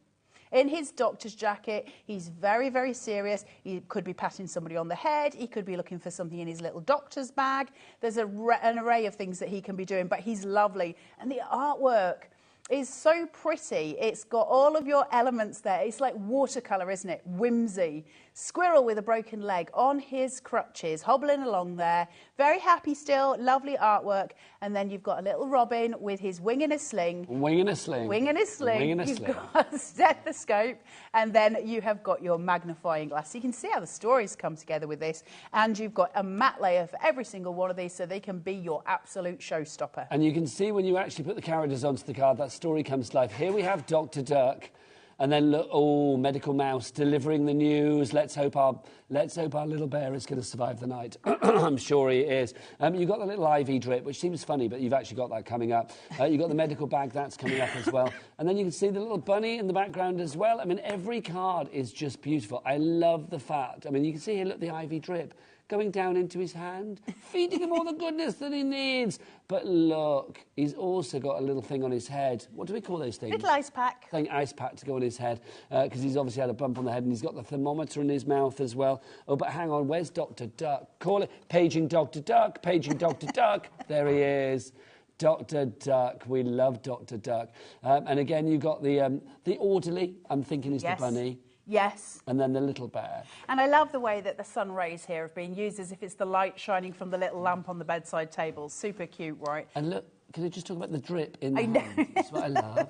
B: In his doctor's jacket, he's very, very serious. He could be patting somebody on the head. He could be looking for something in his little doctor's bag. There's an array of things that he can be doing, but he's lovely. And the artwork is so pretty. It's got all of your elements there. It's like watercolour, isn't it? Whimsy. Squirrel with a broken leg on his crutches, hobbling along there. Very happy still, lovely artwork. And then you've got a little Robin with his wing in a sling.
A: Wing in a sling.
B: Wing in a sling.
A: Wing in a
B: You've
A: sling.
B: got a stethoscope. And then you have got your magnifying glass. So you can see how the stories come together with this. And you've got a matte layer for every single one of these so they can be your absolute showstopper.
A: And you can see when you actually put the characters onto the card, that story comes to life. Here we have Dr. Duck. And then look, oh, medical mouse delivering the news. Let's hope our little bear is going to survive the night. I'm sure he is. You've got the little IV drip, which seems funny, but you've actually got that coming up. You've got the medical bag, that's coming up as well. And then you can see the little bunny in the background as well. I mean, every card is just beautiful. I love the fact. I mean, you can see here, look, the IV drip going down into his hand, feeding him all the goodness that he needs. But look, he's also got a little thing on his head. What do we call those things?
B: Little ice pack.
A: I think ice pack to go on his head, because he's obviously had a bump on the head, and he's got the thermometer in his mouth as well. Oh, but hang on, where's Dr. Duck? Call it, paging Dr. Duck, paging Dr. Duck. There he is. Dr. Duck. We love Dr. Duck. And again, you've got the orderly, I'm thinking is the bunny.
B: Yes.
A: And then the little bear.
B: And I love the way that the sun rays here have been used as if it's the light shining from the little lamp on the bedside table. Super cute, right?
A: And look, can I just talk about the drip in the
B: I know.
A: hand? That's what I love.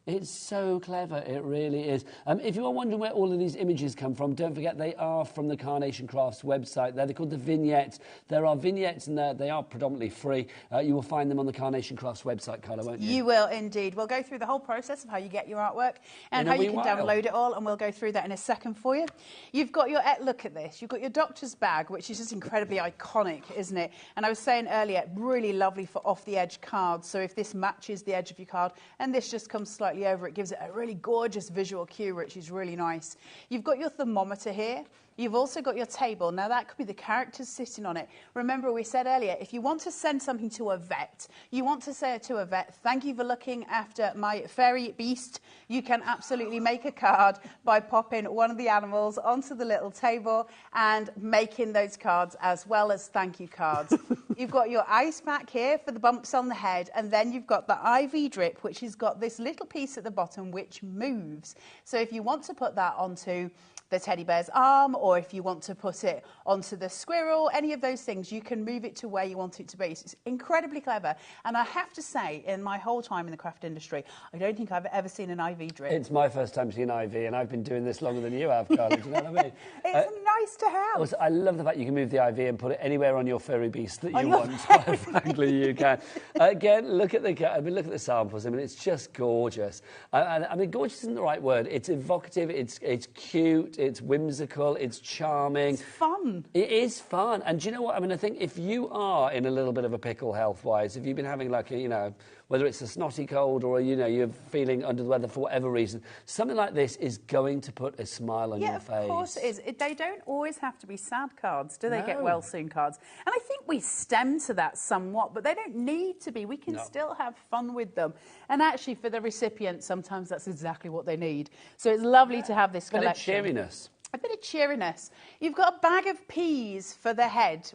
A: It's so clever, it really is. If you are wondering where all of these images come from, don't forget they are from the Carnation Crafts website. They're called the vignettes. There are vignettes in there. They are predominantly free. You will find them on the Carnation Crafts website, Carla, won't you?
B: You will indeed. We'll go through the whole process of how you get your artwork and how you can download it all, and we'll go through that in a second for you. You've got your, look at this, you've got your doctor's bag, which is just incredibly iconic, isn't it? And I was saying earlier, really lovely for off-the-edge cards. So if this matches the edge of your card and this just comes slightly over, it gives it a really gorgeous visual cue, which is really nice. You've got your thermometer here. You've also got your table. Now, that could be the characters sitting on it. Remember, we said earlier, if you want to send something to a vet, you want to say to a vet, thank you for looking after my fairy beast, you can absolutely make a card by popping one of the animals onto the little table and making those cards as well as thank you cards. You've got your ice pack here for the bumps on the head, and then you've got the IV drip, which has got this little piece at the bottom which moves. So if you want to put that onto the teddy bear's arm, or if you want to put it onto the squirrel, any of those things, you can move it to where you want it to be. So it's incredibly clever. And I have to say, in my whole time in the craft industry, I don't think I've ever seen an IV drip.
A: It's my first time seeing IV, and I've been doing this longer than you have, Carla. Do you know what I mean?
B: It's nice to have.
A: Also, I love the fact you can move the IV and put it anywhere on your furry beast that you want. Quite frankly, you can. Again, look at the samples. I mean, it's just gorgeous. I mean, gorgeous isn't the right word. It's evocative. It's cute. It's whimsical. It's charming.
B: It's fun.
A: It is fun. And do you know what? I mean, I think if you are in a little bit of a pickle health-wise, if you've been having like a, whether it's a snotty cold or, you're feeling under the weather for whatever reason, something like this is going to put a smile on your face.
B: Yeah, of course it is. They don't always have to be sad cards, do they? Get well soon cards. And I think we stem to that somewhat, but they don't need to be. We can still have fun with them. And actually, for the recipient, sometimes that's exactly what they need. So it's lovely to have this collection.
A: A bit of cheeriness.
B: A bit of cheeriness. You've got a bag of peas for the head.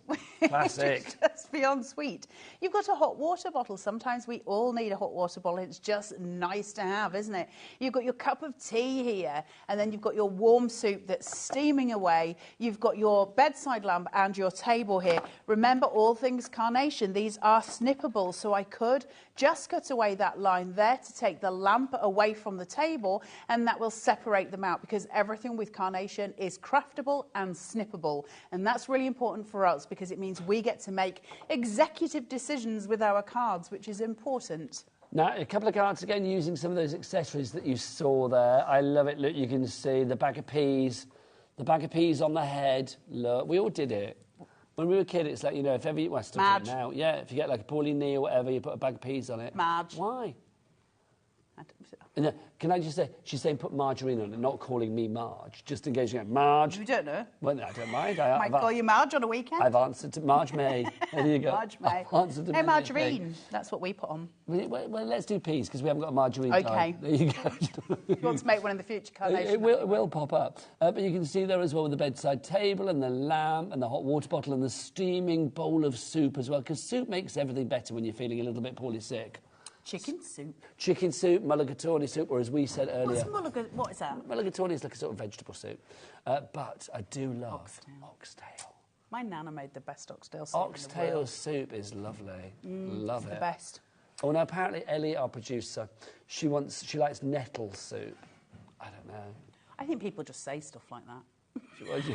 A: Classic.
B: Just beyond sweet. You've got a hot water bottle. Sometimes we all need a hot water bottle. It's just nice to have, isn't it? You've got your cup of tea here, and then you've got your warm soup that's steaming away. You've got your bedside lamp and your table here. Remember, all things Carnation, these are snippable, so I could just cut away that line there to take the lamp away from the table, and that will separate them out, because everything with Carnation is craftable and snippable, and that's really important for us because it means we get to make executive decisions with our cards, which is important.
A: Now, a couple of cards again using some of those accessories that you saw there. I love it. Look, you can see the bag of peas on the head. Look, we all did it. When we were kids, it's like, if ever I still do it now. Yeah, if you get like a poorly knee or whatever, you put a bag of peas on it.
B: Marge.
A: Why? Can I just say, she's saying put margarine on it, not calling me Marge, just in case you go, Marge.
B: You don't know.
A: Well, no, I don't mind.
B: Might call you Marge on a weekend.
A: I've answered to Marge May. There you go.
B: Marge May. Hey, margarine. That's what we put on.
A: Well, let's do peas, because we haven't got a margarine
B: Okay.
A: time. There you go.
B: You want to make one in the future, Carnation?
A: It will pop up. But you can see there as well with the bedside table and the lamp and the hot water bottle and the steaming bowl of soup as well, because soup makes everything better when you're feeling a little bit poorly sick.
B: Chicken soup.
A: Chicken soup, mulligatawny soup, or as we said earlier...
B: What is that?
A: Mulligatawny is like a sort of vegetable soup. But I do love oxtail.
B: My nana made the best oxtail soup
A: Oxtail soup is lovely. Love it.
B: The best.
A: Oh, now apparently Ellie, our producer, she likes nettle soup. I don't know.
B: I think people just say stuff like that.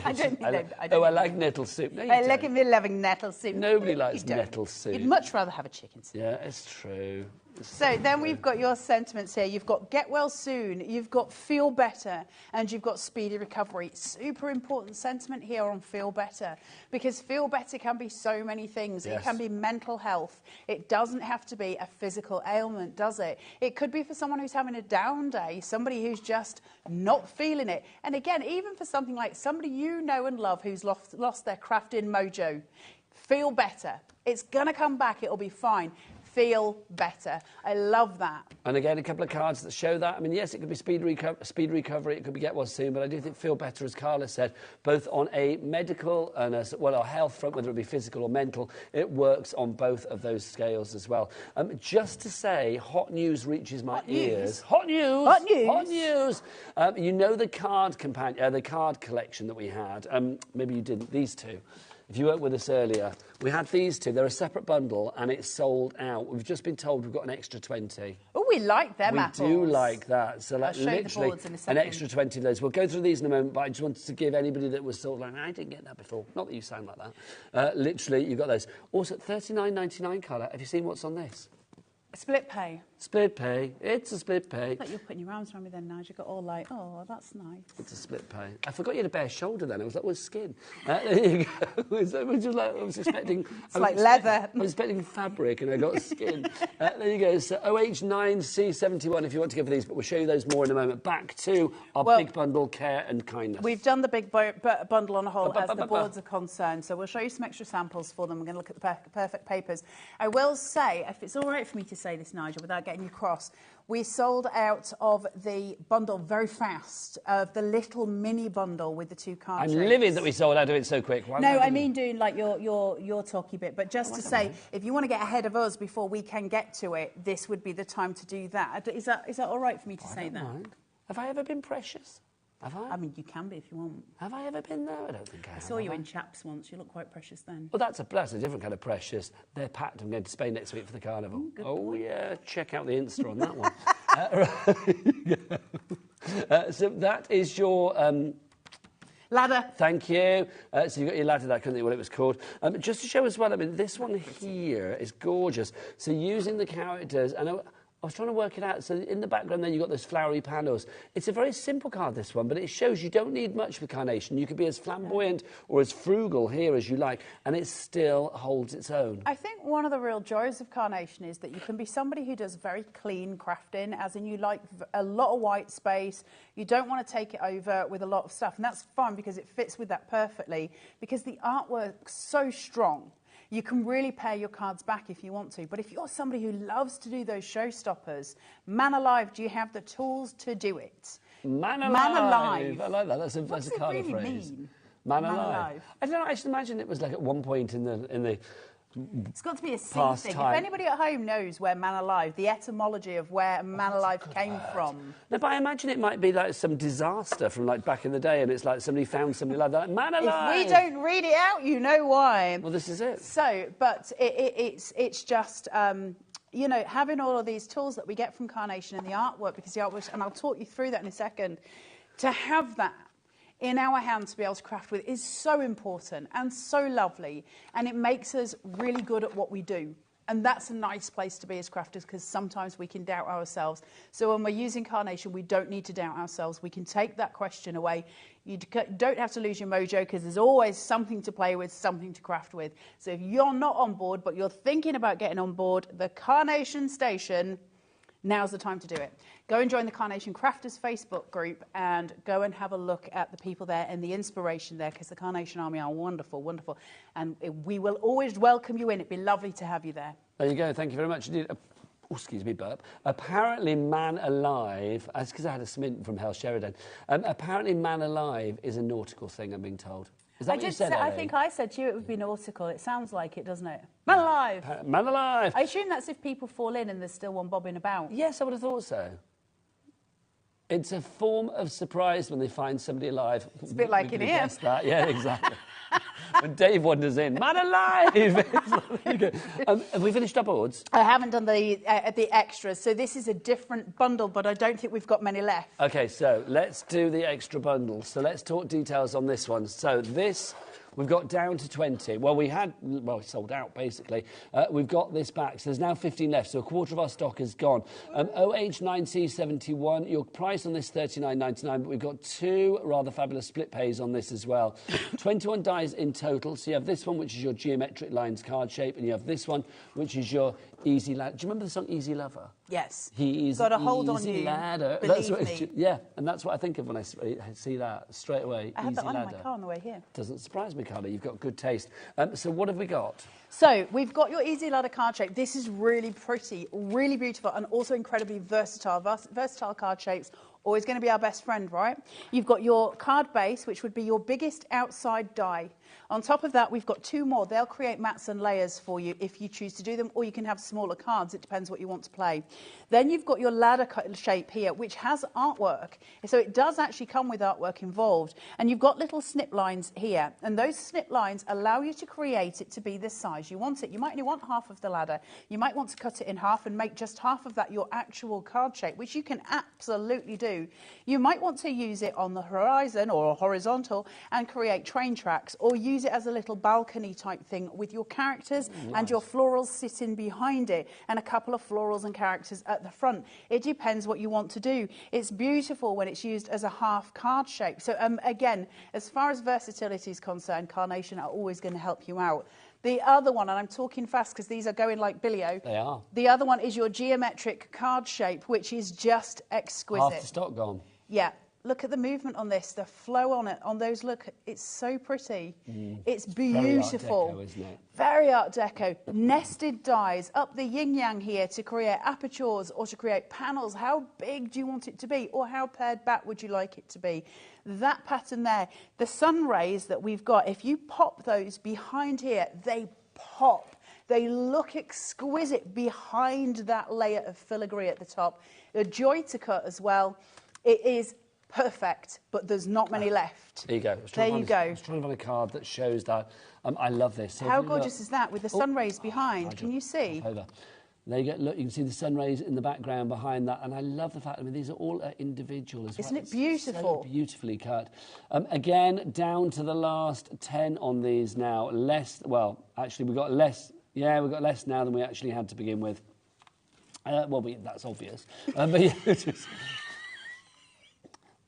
B: I don't think
A: I like nettle soup. No, you
B: I
A: don't.
B: like me loving nettle soup.
A: Nobody likes
B: You don't.
A: nettle soup.
B: You'd much rather have a chicken soup.
A: Yeah, it's true.
B: So then we've got your sentiments here. You've got get well soon, you've got feel better, and you've got speedy recovery. Super important sentiment here on feel better, because feel better can be so many things.
A: Yes.
B: It can be mental health. It doesn't have to be a physical ailment, does it? It could be for someone who's having a down day, somebody who's just not feeling it. And again, even for something like somebody you know and love who's lost their crafting mojo, feel better. It's going to come back. It'll be fine. Feel better. I love that.
A: And again, a couple of cards that show that. I mean, yes, it could be speed recovery, it could be get well soon, but I do think feel better, as Carla said, both on a medical and a health front, whether it be physical or mental, it works on both of those scales as well. Just to say, hot news reaches my ears. Hot news!
B: Hot news!
A: Hot news! You know the card the card collection that we had. Maybe you didn't. These two. If you weren't with us earlier, we had these two. They're a separate bundle, and it's sold out. We've just been told we've got an extra 20.
B: Oh, we like them apples.
A: We do like that. So like,
B: I'll show you the
A: literally
B: boards in a
A: an
B: second.
A: extra 20 of those. We'll go through these in a moment, but I just wanted to give anybody that was sort of like, I didn't get that before. Not that you sound like that. Literally, you've got those. Also, $39.99, Carla. Have you seen what's on this?
B: Split pay.
A: Split pay. It's a split pay.
B: I thought you were putting your arms around me then, Nigel. Got all like, oh, that's nice.
A: It's a split pay. I forgot you had a bare shoulder then. I was like, well, skin. There you go. I was expecting...
B: It's like leather.
A: I was expecting fabric and I got skin. There you go. So OH9C71 if you want to go for these, but we'll show you those more in a moment. Back to our big bundle, Care and Kindness.
B: We've done the big bundle on a whole as the boards are concerned, so we'll show you some extra samples for them. We're going to look at the perfect papers. I will say, if it's all right for me to say this, Nigel, without getting you cross, we sold out of the bundle very fast, of the little mini bundle with the two card
A: I'm
B: tricks.
A: livid that we sold out of it so quick.
B: No, I mean doing like your talky bit, but just to say, if you want to get ahead of us before we can get to it, this would be the time to do that. Is that all right for me to say that?
A: Mind. Have I ever been precious? Have I?
B: I mean, you can be if you want.
A: Have I ever been there? I don't think I have.
B: I saw you in chaps once. You look quite precious then.
A: Well, that's a different kind of precious. They're packed. I'm going to Spain next week for the carnival. Oh, yeah. Check out the Insta on that one. So that is your...
B: ladder.
A: Thank you. So you've got your ladder there, I couldn't think what it was called. Just to show as well, I mean, this one here is gorgeous. So using the characters... I was trying to work it out. So in the background there, you've got those flowery panels. It's a very simple card, this one, but it shows you don't need much for carnation. You could be as flamboyant or as frugal here as you like, and it still holds its own.
B: I think one of the real joys of carnation is that you can be somebody who does very clean crafting, as in you like a lot of white space. You don't want to take it over with a lot of stuff, and that's fine because it fits with that perfectly, because the artwork's so strong. You can really pare your cards back if you want to. But if you're somebody who loves to do those showstoppers, Man Alive, do you have the tools to do it?
A: Man Alive.
B: Man Alive.
A: I like that. That's a card
B: really
A: phrase.
B: Mean?
A: Man Alive. I don't know. I should imagine it was like at one point in the
B: It's got to be a C
A: past
B: thing.
A: time.
B: If anybody at home knows where Man Alive, the etymology of where Man Alive came from.
A: No, but I imagine it might be like some disaster from like back in the day, and it's like somebody found somebody like that. Man Alive.
B: If we don't read it out, you know why.
A: Well, this is it.
B: So, but it's just, you know, having all of these tools that we get from Carnation and the artwork, because the artwork, and I'll talk you through that in a second, to have that in our hands to be able to craft with is so important and so lovely, and it makes us really good at what we do. And that's a nice place to be as crafters, because sometimes we can doubt ourselves. So when we're using Carnation, we don't need to doubt ourselves. We can take that question away. You don't have to lose your mojo, because there's always something to play with, something to craft with. So if you're not on board, but you're thinking about getting on board the Carnation Station, now's the time to do it. Go and join the Carnation Crafters Facebook group and go and have a look at the people there and the inspiration there, because the Carnation Army are wonderful, wonderful. And we will always welcome you in. It'd be lovely to have you there.
A: There you go. Thank you very much indeed. Oh, excuse me, burp. Apparently Man Alive, that's because I had a smint from Hell Sheridan. Apparently Man Alive is a nautical thing, I'm being told. Is that what you said,
B: I think I said to you it would be nautical. It sounds like it, doesn't it? Man Alive!
A: Man Alive!
B: I assume that's if people fall in and there's still one bobbing about.
A: Yes, I would have thought so. It's a form of surprise when they find somebody alive.
B: It's a bit like in here.
A: That. Yeah, exactly. when Dave wanders in. Man alive! Have we finished our boards?
B: I haven't done the extras, so this is a different bundle, but I don't think we've got many left.
A: Okay, so let's do the extra bundle. So let's talk details on this one. So this, we've got down to 20. Well, it's sold out, basically. We've got this back. So there's now 15 left, so a quarter of our stock is gone. OH9C71, your price on this $39.99, but we've got two rather fabulous split pays on this as well. 21 dies in total. So you have this one, which is your geometric lines card shape, and you have this one, which is your Easy Ladder. Do you remember the song Easy Lover?
B: Yes.
A: He's
B: got a hold on
A: Easy
B: you.
A: Ladder.
B: Believe me.
A: Yeah, and that's what I think of when I see that straight away.
B: I had
A: Easy
B: that on in
A: Ladder.
B: my car on the way here.
A: Doesn't surprise me, Carla. You've got good taste. So what have we got?
B: So we've got your Easy Ladder card shape. This is really pretty, really beautiful, and also incredibly versatile. Versatile card shapes, always going to be our best friend, right? You've got your card base, which would be your biggest outside die. On top of that, we've got two more. They'll create mats and layers for you if you choose to do them, or you can have smaller cards. It depends what you want to play. Then you've got your ladder shape here, which has artwork. So it does actually come with artwork involved. And you've got little snip lines here. And those snip lines allow you to create it to be the size you want it. You might only want half of the ladder. You might want to cut it in half and make just half of that your actual card shape, which you can absolutely do. You might want to use it on the horizon or horizontal and create train tracks, or use it as a little balcony type thing with your characters and your florals sitting behind it, and a couple of florals and characters at the front. It depends what you want to do. It's beautiful when it's used as a half card shape. So again, as far as versatility is concerned, Carnation are always going to help you out. The other one, and I'm talking fast because these are going like Billy-O.
A: They are.
B: The other one is your geometric card shape, which is just exquisite.
A: Half the stock gone.
B: Yeah. Look at the movement on this, the flow on it, on those, look, it's so pretty. It's beautiful.
A: Very Art Deco, isn't it?
B: Very Art Deco. Nested dies up the yin-yang here to create apertures or to create panels. How big do you want it to be, or how pared back would you like it to be? That pattern there, the sun rays that we've got, if you pop those behind here, they pop. They look exquisite behind that layer of filigree at the top. A joy to cut as well. It is perfect, but there's not many left.
A: There you go.
B: There you go.
A: I was trying to find a card that shows that. I love this. So
B: how gorgeous is that with the sun rays behind? Can you see?
A: Over. There you go. Look, you can see the sun rays in the background behind that, and I love the fact. I mean, these are all individual as well.
B: Isn't it beautiful?
A: So beautifully cut. Again, down to the last 10 on these now. Less. Well, actually, we've got less. Yeah, we've got less now than we actually had to begin with. That's obvious. But yeah,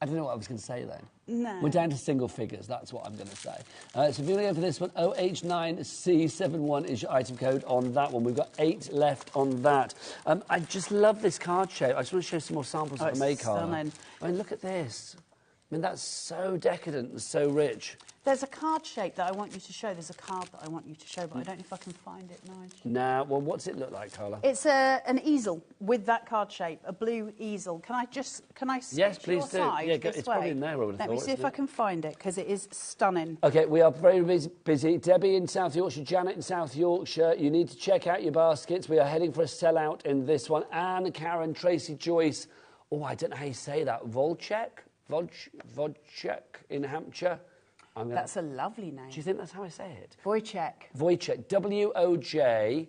A: I don't know what I was going to say then.
B: No.
A: We're down to single figures, that's what I'm going to say. So if you're going to go for this one, OH9C71 is your item code on that one. We've got 8 left on that. I just love this card shape. I just want to show some more samples of the May card.
B: Stunning.
A: I mean, look at this. I mean, that's so decadent and so rich.
B: There's a card shape that I want you to show. There's a card that I want you to show, but I don't know if I can find it, Nigel.
A: Nah, well, what's it look like, Carla?
B: It's an easel with that card shape, a blue easel. Can I sketch
A: Yes, please
B: your
A: do.
B: side
A: Yeah,
B: this
A: it's
B: way?
A: probably in there, I would have
B: Let me
A: thought,
B: see if
A: isn't
B: I
A: it?
B: can find it, because it is stunning.
A: OK, we are very busy. Debbie in South Yorkshire, Janet in South Yorkshire. You need to check out your baskets. We are heading for a sellout in this one. Anne, Karen, Tracy, Joyce. Oh, I don't know how you say that. Volchek in Hampshire.
B: That's a lovely name.
A: Do you think that's how I say it?
B: Wojciech.
A: Wojciech. W-O-J-C...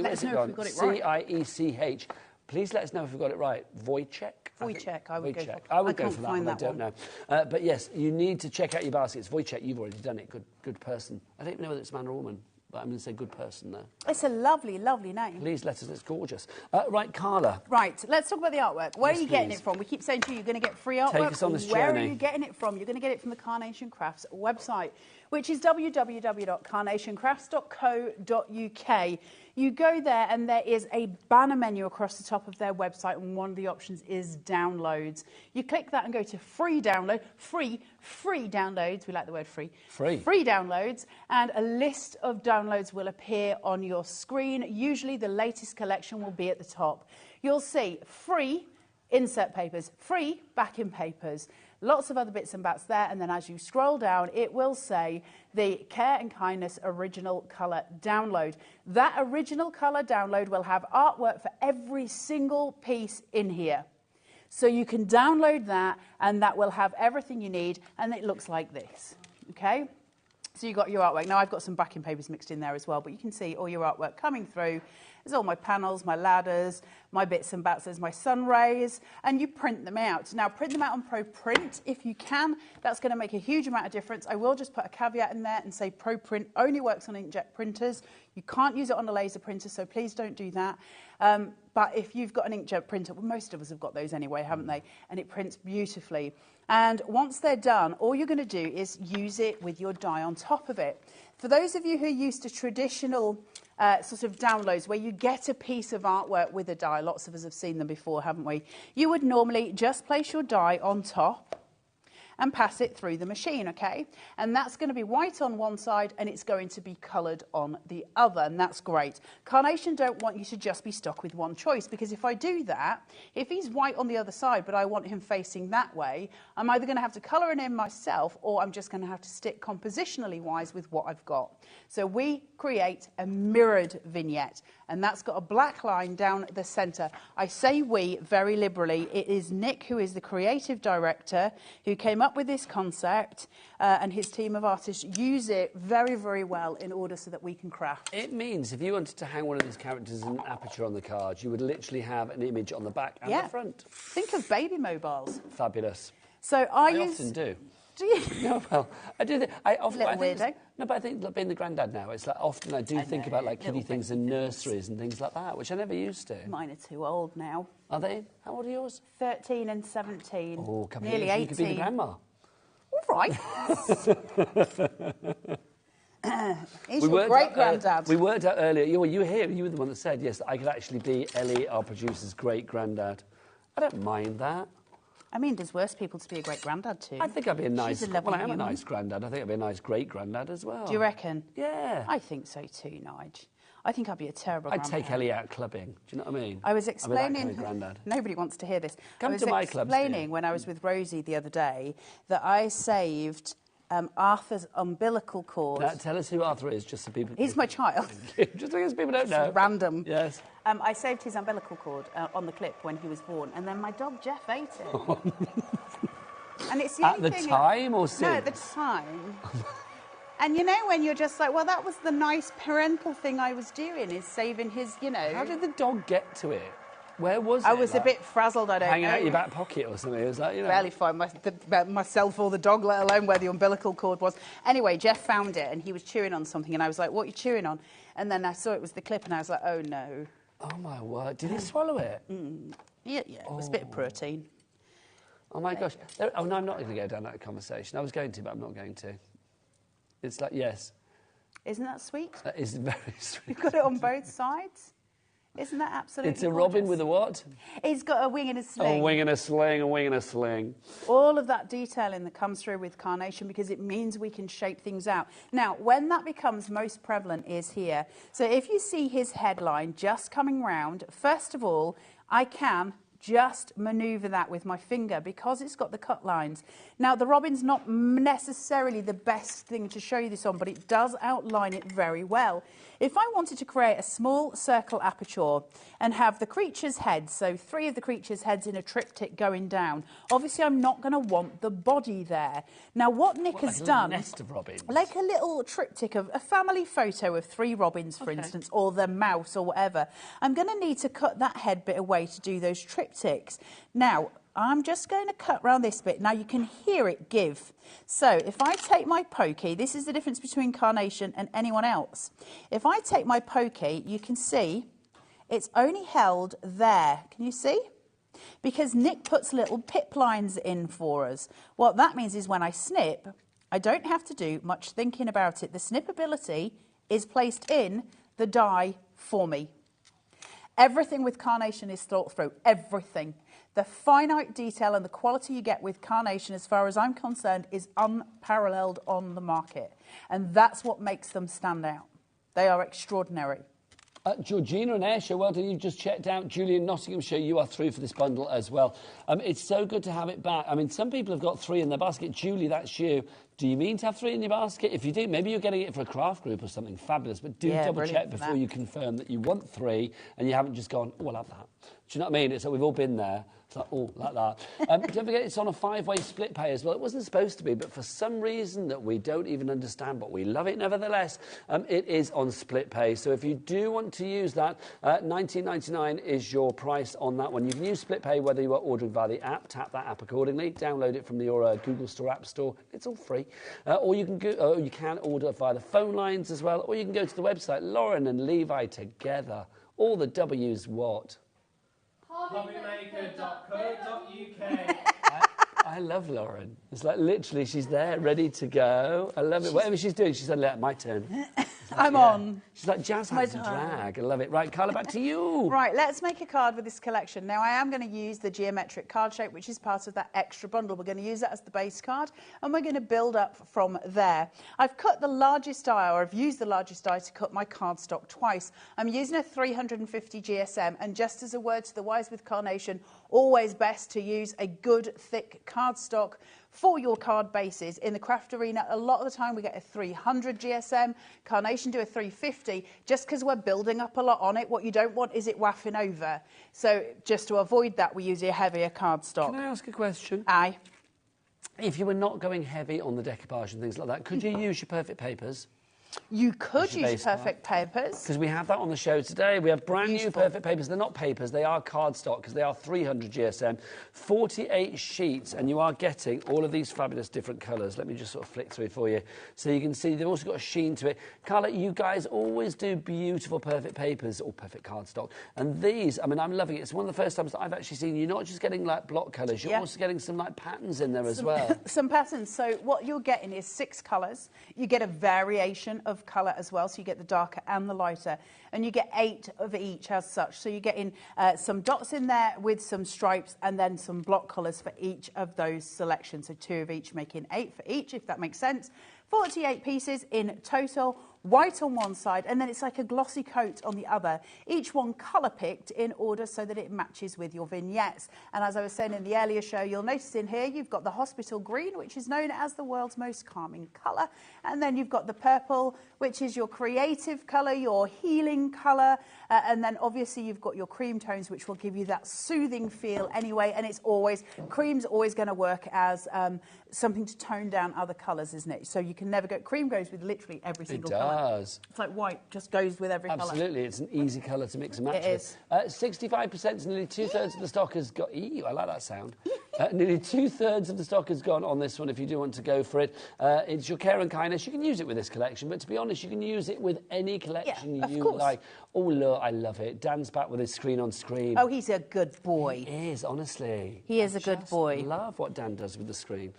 B: Let us know if we got it right.
A: C-I-E-C-H. Please let us know if we got it right. Wojciech?
B: Wojciech, I would go for.
A: I would go
B: can't
A: for that
B: find
A: one,
B: that
A: I don't know. But yes, you need to check out your baskets. Wojciech, you've already done it. Good person. I don't even know whether it's a man or woman, but I'm going to say good person there.
B: It's a lovely, lovely name.
A: Please let us, it's gorgeous. Right, Carla.
B: Right, let's talk about the artwork. Where
A: Yes,
B: are you getting
A: please.
B: it from? We keep saying to you, you're going to get free artwork.
A: Take us on this
B: Where
A: journey.
B: are you getting it from? You're going to get it from the Carnation Crafts website, which is www.carnationcrafts.co.uk. You go there and there is a banner menu across the top of their website, and one of the options is downloads. You click that and go to free download, free downloads. We like the word free. Free downloads, and a list of downloads will appear on your screen. Usually the latest collection will be at the top. You'll see free insert papers, free backing papers, lots of other bits and bats there, and then as you scroll down, it will say the Care and Kindness Original Colour Download. That original colour download will have artwork for every single piece in here. So you can download that, and that will have everything you need, and it looks like this, okay? So you've got your artwork. Now, I've got some backing papers mixed in there as well, but you can see all your artwork coming through. There's all my panels, my ladders, my bits and bats. There's my sun rays, and you print them out. Now, print them out on ProPrint if you can. That's going to make a huge amount of difference. I will just put a caveat in there and say ProPrint only works on inkjet printers. You can't use it on a laser printer, so please don't do that. But if you've got an inkjet printer, well, most of us have got those anyway, haven't they? And it prints beautifully. And once they're done, all you're going to do is use it with your die on top of it. For those of you who are used to traditional sort of downloads where you get a piece of artwork with a die, lots of us have seen them before, haven't we? You would normally just place your die on top and pass it through the machine, okay? And that's going to be white on one side and it's going to be coloured on the other, and that's great. Carnation don't want you to just be stuck with one choice, because if I do that, if he's white on the other side but I want him facing that way, I'm either going to have to colour it in myself or I'm just going to have to stick compositionally wise with what I've got. So we create a mirrored vignette, and that's got a black line down the centre. I say we very liberally. It is Nick, who is the creative director, who came up with this concept, and his team of artists use it very, very well in order so that we can craft.
A: It means if you wanted to hang one of these characters in an aperture on the card, you would literally have an image on the back and the front.
B: Think of baby mobiles.
A: Fabulous.
B: So
A: I often do.
B: Do you?
A: No, well, I do. I often.
B: Little
A: I think
B: weirdo.
A: no, but I think being the granddad now, it's like often I do think about like kiddie things in nurseries and things like that, which I never used to.
B: Mine are too old now.
A: Are they? How old are yours?
B: 13 and 17.
A: Oh, come
B: nearly
A: here.
B: 18.
A: You could be the grandma.
B: All right. He's your great granddad.
A: We worked out earlier. You were here. You were the one that said yes. I could actually be Ellie, our producer's great granddad. I don't mind that.
B: I mean, there's worse people to be a great granddad too.
A: I think I'd be a nice.
B: She's a lovely
A: well, I am
B: human.
A: a nice granddad. I think I'd be a nice great granddad as well.
B: Do you reckon?
A: Yeah.
B: I think so too, Nige. I think I'd be a terrible
A: I'd
B: grandmother.
A: take Ellie out clubbing. Do you know what I mean?
B: I was
A: I'm
B: explaining.
A: that kind of granddad.
B: Nobody wants to hear this.
A: Come to my clubs,
B: explaining
A: dear.
B: when I was with Rosie the other day that I saved Arthur's umbilical cord.
A: Now, tell us who Arthur is, just so people.
B: He's my child.
A: Just because people don't know.
B: Random.
A: Yes.
B: I saved his umbilical cord on the clip when he was born, and then my dog Jeff ate it. And it's the
A: At
B: only
A: the
B: thing
A: time or
B: No,
A: since?
B: at the time. And you know when you're just like, well, that was the nice parental thing I was doing, is saving his, you know.
A: How did the dog get to it? Where was it?
B: I was
A: like,
B: a bit frazzled, I don't know.
A: hanging out your back pocket or something. It was like, you know.
B: Barely find myself or the dog, let alone where the umbilical cord was. Anyway, Jeff found it and he was chewing on something, and I was like, what are you chewing on? And then I saw it was the clip and I was like, oh no.
A: Oh my word! Did he swallow it?
B: Yeah, it was a bit of protein.
A: Oh my gosh! Oh no, I'm not going to go down that conversation. I was going to, but I'm not going to. It's like yes.
B: Isn't that sweet?
A: That is very sweet.
B: You've got it on both sides. Isn't that absolutely
A: It's a robin
B: gorgeous?
A: with a what?
B: He's got a wing and a sling.
A: A wing and a sling, a wing and a sling.
B: All of that detailing that comes through with carnation, because it means we can shape things out. Now, when that becomes most prevalent is here. So if you see his headline just coming round, first of all, I can just manoeuvre that with my finger because it's got the cut lines. Now, the robin's not necessarily the best thing to show you this on, but it does outline it very well. If I wanted to create a small circle aperture and have the creature's heads, so 3 of the creature's heads in a triptych going down, obviously I'm not going to want the body there. Now, what Nick has
A: like a
B: done...
A: nest of robins?
B: Like a little triptych of a family photo of 3 robins, for instance, or the mouse or whatever. I'm going to need to cut that head bit away to do those triptychs. Now, I'm just going to cut round this bit. Now, you can hear it give. So, if I take my pokey, this is the difference between carnation and anyone else. If I take my pokey, you can see it's only held there. Can you see? Because Nick puts little pip lines in for us. What that means is when I snip, I don't have to do much thinking about it. The snippability is placed in the die for me. Everything with carnation is thought through. Everything. The finite detail and the quality you get with carnation, as far as I'm concerned, is unparalleled on the market. And that's what makes them stand out. They are extraordinary.
A: Georgina and Ayrshire, well done. You've just checked out. Julian Nottinghamshire, you are through for this bundle as well. It's so good to have it back. I mean, some people have got 3 in their basket. Julie, that's you. Do you mean to have 3 in your basket? If you do, maybe you're getting it for a craft group or something fabulous. But do double check before you confirm that you want 3 and you haven't just gone, oh, I'll have that. Do you know what I mean? It's like we've all been there. It's like, oh, like that. Don't forget, it's on a 5-way split pay as well. It wasn't supposed to be, but for some reason that we don't even understand, but we love it nevertheless, it is on split pay. So if you do want to use that, $19.99 is your price on that one. You can use split pay whether you are ordering via the app. Tap that app accordingly. Download it from your Google Store, App Store. It's all free. Or you can order via the phone lines as well. Or you can go to the website, Lauren and Levi together. All the W's what?
H: HobbyMaker.co.uk.
A: I love Lauren. It's like literally she's there, ready to go. I love it. Whatever she's doing, she said, my turn.
B: I'm on.
A: She's like jazz hands and drag. I love it. Right, Carla, back to you.
B: Right, let's make a card with this collection. Now, I am going to use the geometric card shape, which is part of that extra bundle. We're going to use that as the base card, and we're going to build up from there. I've cut the largest die, or I've used the largest die to cut my cardstock twice. I'm using a 350 GSM, and just as a word to the wise with Carnation, always best to use a good, thick cardstock for your card bases. In the craft arena, a lot of the time we get a 300 GSM. Carnation do a 350, just because we're building up a lot on it. What you don't want is it waffing over. So just to avoid that, we use a heavier cardstock.
A: Can I ask a question?
B: Aye.
A: If you were not going heavy on the decoupage and things like that, could you use your perfect papers?
B: You could use perfect papers.
A: Because we have that on the show today. We have brand new perfect papers. They're not papers, they are cardstock because they are 300 GSM, 48 sheets, and you are getting all of these fabulous different colours. Let me just sort of flick through for you. So you can see they've also got a sheen to it. Carla, you guys always do beautiful perfect papers or perfect cardstock. And these, I mean, I'm loving it. It's one of the first times that I've actually seen you not just getting like block colours, you're also getting some like patterns in there as well.
B: Some patterns. So what you're getting is 6 colours. You get a variation of colour as well, so you get the darker and the lighter, and you get 8 of each as such. So you're getting some dots in there with some stripes and then some block colours for each of those selections. So 2 of each, making 8 for each, if that makes sense. 48 pieces in total, white on one side, and then it's like a glossy coat on the other. Each one colour picked in order so that it matches with your vignettes. And as I was saying in the earlier show, you'll notice in here you've got the hospital green, which is known as the world's most calming colour. And then you've got the purple, which is your creative colour, your healing colour. And then obviously you've got your cream tones, which will give you that soothing feel anyway. And it's always, cream's always going to work as something to tone down other colours, isn't it? So you can never go, cream goes with literally every single colour. It's like white, just goes with every colour.
A: Absolutely, it's an easy colour to mix and match with. 65%, nearly 2/3 of the stock has got... Ew, I like that sound. Nearly 2/3 of the stock has gone on this one if you do want to go for it. It's your care and kindness. You can use it with this collection, but to be honest, you can use it with any collection you like. Oh, look, I love it. Dan's back with his screen on screen.
B: Oh, he's a good boy.
A: He is, honestly.
B: He is a good boy.
A: I love what Dan does with the screen.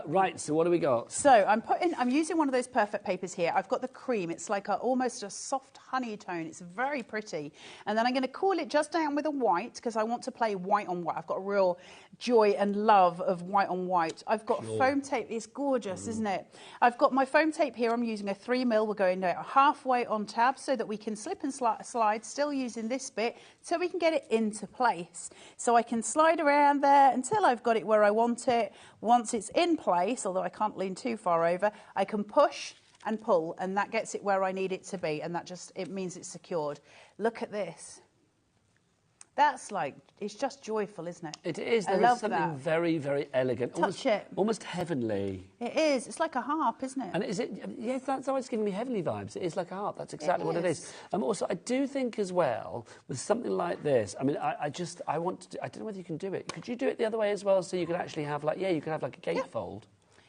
A: Right, so what do we got?
B: So I'm using one of those perfect papers here. I've got the cream. It's like almost a soft honey tone. It's very pretty. And then I'm going to cool it just down with a white because I want to play white on white. I've got a real joy and love of white on white. I've got foam tape. It's gorgeous, isn't it? I've got my foam tape here. I'm using a 3mm. We're going halfway on tab so that we can slip and slide, still using this bit, so we can get it into place. So I can slide around there until I've got it where I want it. Once it's in place, although I can't lean too far over, I can push and pull, and that gets it where I need it to be, and that just, it means it's secured. Look at this. That's like, it's just joyful, isn't it?
A: It is. There is something very, very elegant.
B: Touch it.
A: Almost heavenly.
B: It is. It's like a harp, isn't it?
A: And is it? Yes, that's always giving me heavenly vibes. It is like a harp. That's exactly what it is. Also, I do think as well, with something like this, I mean, I want to do, I don't know whether you can do it. Could you do it the other way as well, so you could actually have like, you could have like a gatefold?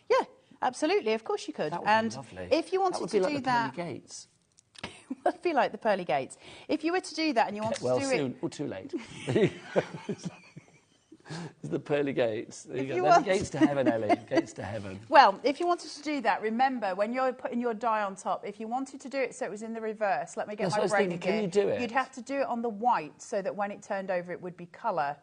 B: Yeah, absolutely. Of course you could.
A: That would be lovely.
B: If you wanted to do that...
A: Pearly gates.
B: It would be like the pearly gates. If you were to do that and you wanted to do
A: soon,
B: it...
A: or too late. It's the pearly gates. There you go.
B: Want...
A: Gates to heaven, Ellie. Gates to heaven.
B: Well, if you wanted to do that, remember, when you're putting your die on top, if you wanted to do it so it was in the reverse, let me get my brain again.
A: Can you do it?
B: You'd have to do it on the white so that when it turned over, it would be colour.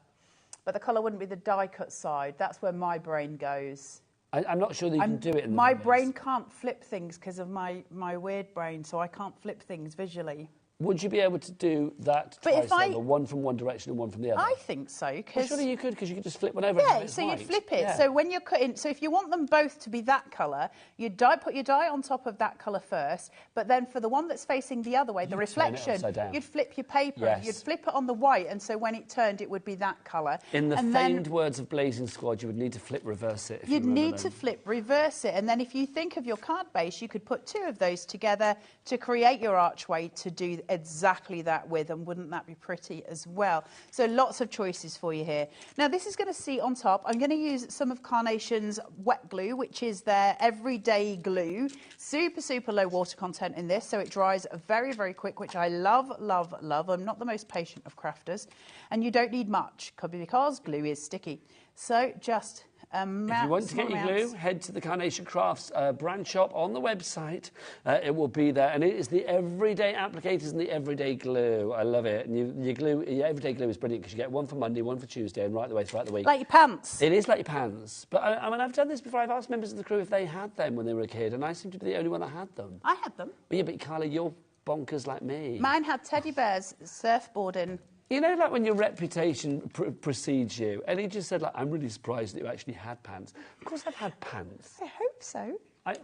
B: But the colour wouldn't be the die-cut side. That's where my brain goes.
A: I'm not sure that you can do it in the
B: My
A: reverse.
B: brain can't flip things because of my weird brain, so I can't flip things visually.
A: Would you be able to do that
B: But if
A: twice over, one from one direction and one from the other?
B: I think so,
A: Well,
B: because
A: surely you could, because you could just flip one over.
B: yeah,
A: and
B: so
A: it's
B: you'd
A: white.
B: flip it.
A: Yeah.
B: So when you're cutting, so if you want them both to be that colour, you'd put your die on top of that colour first. But then for the one that's facing the other way, the reflection,
A: upside down.
B: you'd flip your paper.
A: Yes.
B: You'd flip it on the white, and so when it turned, it would be that colour.
A: In the
B: and
A: famed words of Blazing Squad, you would need to flip reverse it. If
B: You'd
A: you remember
B: need
A: them.
B: to flip reverse it, and then if you think of your card base, you could put two of those together to create your archway to do exactly that with, and wouldn't that be pretty as well? So lots of choices for you here. Now this is going to see on top, I'm going to use some of Carnation's wet glue, which is their everyday glue. Super, super low water content in this, so it dries very, very quick, which I love, love, love. I'm not the most patient of crafters, and you don't need much, because glue is sticky. So just
A: if you want to get your glue, head to the Carnation Crafts brand shop on the website. It will be there, and it is the everyday applicators and the everyday glue. I love it. And your everyday glue is brilliant because you get one for Monday, one for Tuesday, and right the way throughout the week.
B: like your pants.
A: It is like your pants. But I mean, I've done this before. I've asked members of the crew if they had them when they were a kid, and I seem to be the only one that had them.
B: I had them.
A: But yeah, but Carla, you're bonkers like me.
B: Mine had teddy bears, surfboarding.
A: You know, like when your reputation precedes you, and he just said, like, I'm really surprised that you actually had pants. Of course I've had pants.
B: I hope so.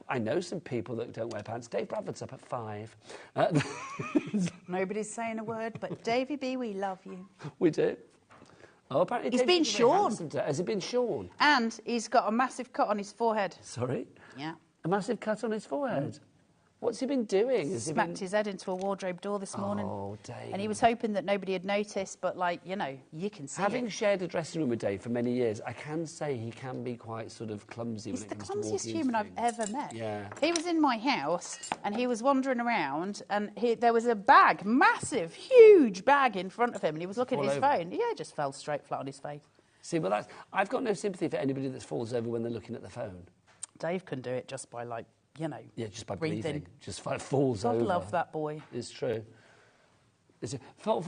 A: I know some people that don't wear pants. Dave Bradford's up at 5.
B: Nobody's saying a word, but Davy B, we love you.
A: We do. Oh, apparently
B: He's
A: Dave's
B: been
A: very
B: shorn.
A: handsome today. Has he been shorn?
B: And he's got a massive cut on his forehead.
A: Sorry?
B: Yeah.
A: A massive cut on his forehead. What's he been doing? Has he
B: Smacked
A: been...
B: his head into a wardrobe door this morning.
A: Oh, Dave.
B: And he was hoping that nobody had noticed, but, like, you know, you can see
A: Having
B: it.
A: shared a dressing room with Dave for many years, I can say he can be quite sort of clumsy
B: He's
A: when
B: the
A: it comes to
B: clumsiest
A: walking
B: human
A: into
B: I've
A: things.
B: ever met.
A: Yeah.
B: He was in my house and he was wandering around and there was a bag, massive, huge bag in front of him, and he was looking at his
A: Fall over.
B: phone. Yeah, it just fell straight flat on his face.
A: See, well, I've got no sympathy for anybody that falls over when they're looking at the phone.
B: Dave can do it just by, like, you know,
A: Yeah, just by
B: breathing.
A: breathing. Just falls
B: God
A: over.
B: love that boy.
A: It's true. People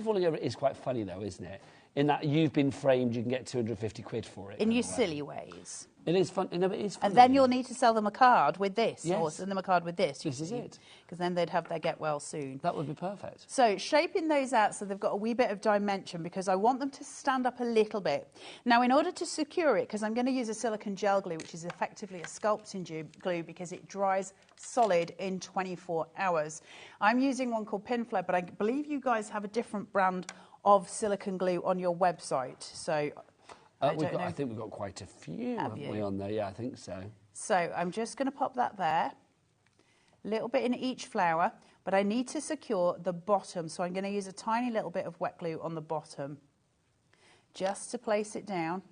A: falling over is quite funny, though, isn't it? In that you've been framed, you can get 250 quid for it.
B: In your
A: way.
B: silly ways.
A: It is fun. No, but it is fun.
B: And then you'll need to sell them a card with this, or
A: Yes.
B: send them a card with this.
A: This is it.
B: Because then they'd have their get well soon.
A: That would be perfect.
B: So shaping those out so they've got a wee bit of dimension, because I want them to stand up a little bit. Now, in order to secure it, because I'm going to use a silicone gel glue, which is effectively a sculpting glue because it dries solid in 24 hours. I'm using one called Pinflow, but I believe you guys have a different brand of silicone glue on your website. So I
A: think we've got quite a few,
B: Have
A: haven't
B: you?
A: we, on there? Yeah, I think so.
B: So I'm just going to pop that there, a little bit in each flower, but I need to secure the bottom, so I'm going to use a tiny little bit of wet glue on the bottom just to place it down.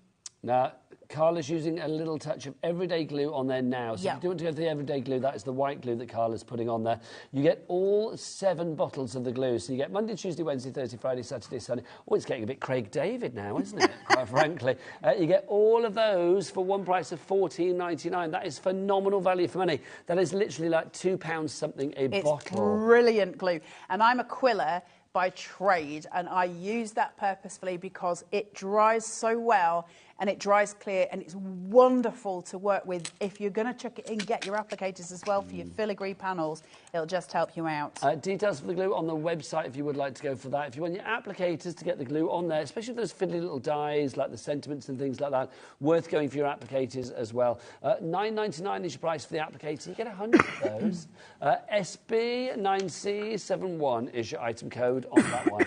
A: Now, Carla's using a little touch of everyday glue on there now. So
B: Yeah.
A: if you do want to go for the everyday glue, that is the white glue that Carla's putting on there. You get all 7 bottles of the glue. So you get Monday, Tuesday, Wednesday, Thursday, Friday, Saturday, Sunday. Oh, it's getting a bit Craig David now, isn't it? Quite frankly. You get all of those for one price of $14.99. That is phenomenal value for money. That is literally like £2 something a
B: It's
A: bottle.
B: brilliant glue. And I'm a quiller by trade, and I use that purposefully because it dries so well and it dries clear, and it's wonderful to work with. If you're going to chuck it in, get your applicators as well for your filigree panels. It'll just help you out.
A: Details for the glue on the website if you would like to go for that. If you want your applicators to get the glue on there, especially those fiddly little dies like the sentiments and things like that, worth going for your applicators as well. $9.99 is your price for the applicator. You get 100 of those. SB9C71 is your item code on that one.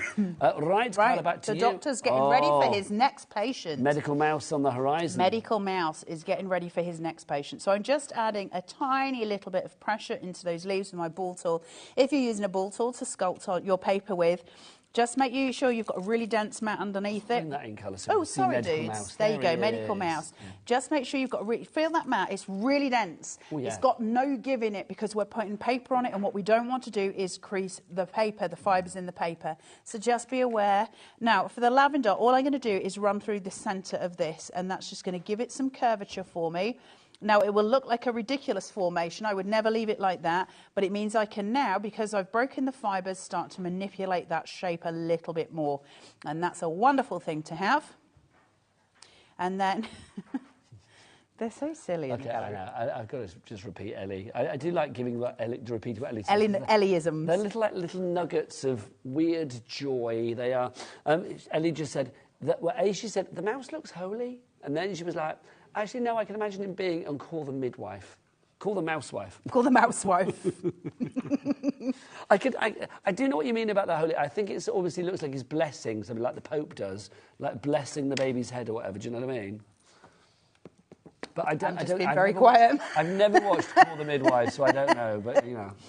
A: Right, Carla, back to
B: the
A: you.
B: doctor's getting ready for his next patient.
A: Medical mouse on the horizon.
B: Medical Mouse is getting ready for his next patient. So I'm just adding a tiny little bit of pressure into those leaves with my ball tool. If you're using a ball tool to sculpt on your paper with, just make sure you've got a really dense mat underneath it.
A: Bring that in colour so
B: Oh,
A: you can see
B: sorry,
A: Medical
B: dudes.
A: Mouse.
B: There you go,
A: he
B: Medical
A: is.
B: Mouse. Just make sure you've got feel that mat. It's really dense.
A: Oh, yeah.
B: It's got no give in it because we're putting paper on it, and what we don't want to do is crease the paper, the fibres in the paper. So just be aware. Now, for the lavender, all I'm going to do is run through the centre of this, and that's just going to give it some curvature for me. Now, it will look like a ridiculous formation. I would never leave it like that, but it means I can now, because I've broken the fibres, start to manipulate that shape a little bit more. And that's a wonderful thing to have. And then They're so silly.
A: Okay, I know. I've got to just repeat Ellie. I do like giving Ellie to repeat what Ellie says.
B: Ellieisms.
A: They're little nuggets of weird joy. They are. Ellie just said that. Well, she said the mouse looks holy, and then she was like, actually, no, I can imagine him being and call the midwife. Call the mousewife.
B: Call the mousewife.
A: I do know what you mean about the holy. I think it obviously looks like he's blessing, something like the Pope does, like blessing the baby's head or whatever. Do you know what I mean? But I don't.
B: Been very quiet.
A: I've never watched Call the Midwife, so I don't know. But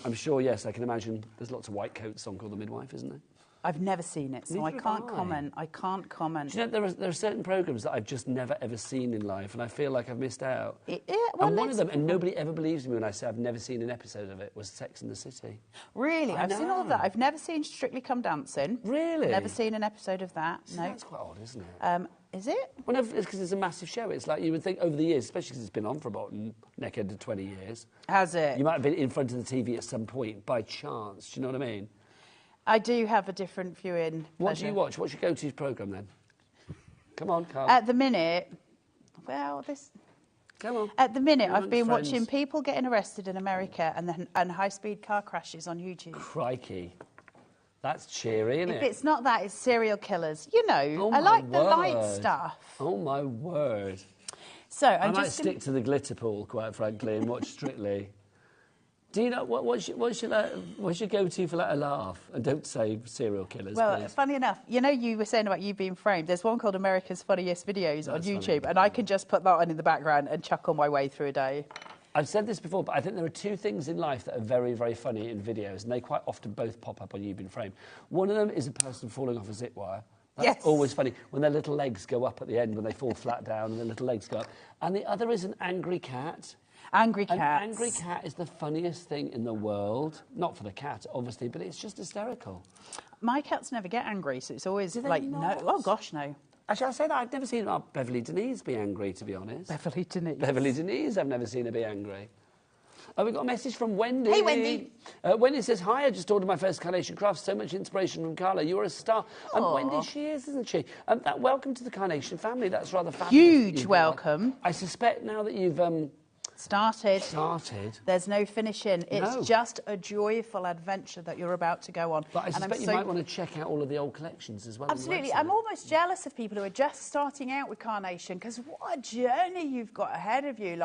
A: I'm sure. Yes, I can imagine. There's lots of white coats on Call the Midwife, isn't there?
B: I've never seen it, so I can't comment. I can't comment.
A: Do you know, there are certain programmes that I've just never, ever seen in life, and I feel like I've missed out.
B: Well,
A: and one of them, and nobody ever believes me when I say I've never seen an episode of it, was Sex and the City.
B: Really? I've seen all of that. I've never seen Strictly Come Dancing.
A: Really?
B: Never seen an episode of that, no.
A: That's quite odd, isn't it?
B: Is it?
A: Well, no, it's because it's a massive show. It's like you would think over the years, especially because it's been on for about neckhead to 20 years.
B: Has it?
A: You might have been in front of the TV at some point by chance. Do you know what I mean?
B: I do have a different viewing.
A: What do you watch? What's your go-to programme then? Come on, Carl.
B: At the minute,
A: Come on.
B: At the minute,
A: You're
B: I've been
A: amongst
B: watching
A: friends.
B: people getting arrested in America and high-speed car crashes on YouTube.
A: Crikey. That's cheery, isn't
B: If
A: it?
B: it's not that, it's serial killers. You know,
A: Oh
B: I
A: my
B: like the light
A: word.
B: stuff.
A: Oh, my word.
B: So
A: I
B: I'm
A: might
B: just
A: stick to the glitter pool, quite frankly, and watch Strictly. Do you know what's your go-to for a laugh? And don't say serial killers,
B: Well,
A: please.
B: funny enough, you were saying about you being framed. There's one called America's Funniest Videos on
A: That's
B: YouTube,
A: funny.
B: and I can just put that on in the background and chuckle my way through a day.
A: I've said this before, but I think there are two things in life that are very, very funny in videos, and they quite often both pop up on You've Been Framed. One of them is a person falling off a zip wire. That's
B: Yes.
A: always funny, when their little legs go up at the end, when they fall flat down and their little legs go up. And the other is an angry cat.
B: Angry
A: An
B: cats.
A: angry cat is the funniest thing in the world. Not for the cat, obviously, but it's just hysterical.
B: My cats never get angry, so it's always
A: Do they
B: like,
A: not?
B: no. Oh, gosh, no.
A: Actually, I say that I've never seen Beverly Denise be angry, to be honest.
B: Beverly Denise.
A: Beverly Denise, I've never seen her be angry. Oh, we've got a message from Wendy.
B: Hey, Wendy.
A: Wendy says, hi, I just ordered my first Carnation Craft. So much inspiration from Carla. You're a star. And
B: Aw.
A: Wendy, she is, isn't she? Welcome to the Carnation family. That's rather fabulous.
B: Huge
A: You've
B: welcome.
A: I suspect now that you've
B: Started.
A: started,
B: There's no finishing. It's
A: No.
B: just a joyful adventure that you're about to go on.
A: but I
B: And I'm
A: suspect you
B: so-
A: might want to check out all of the old collections as well. on the
B: Absolutely.
A: website.
B: I'm almost jealous of people who are just starting out with Carnation, because what a journey you've got ahead of you.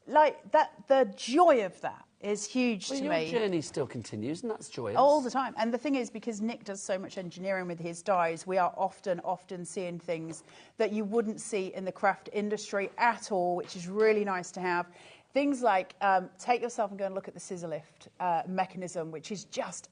B: The joy of that is huge
A: Well,
B: to
A: your
B: me.
A: journey still continues, and that's joyous.
B: All the time. And the thing is, because Nick does so much engineering with his dyes, we are often seeing things that you wouldn't see in the craft industry at all, which is really nice to have. Things like take yourself and go and look at the scissor lift mechanism, which is just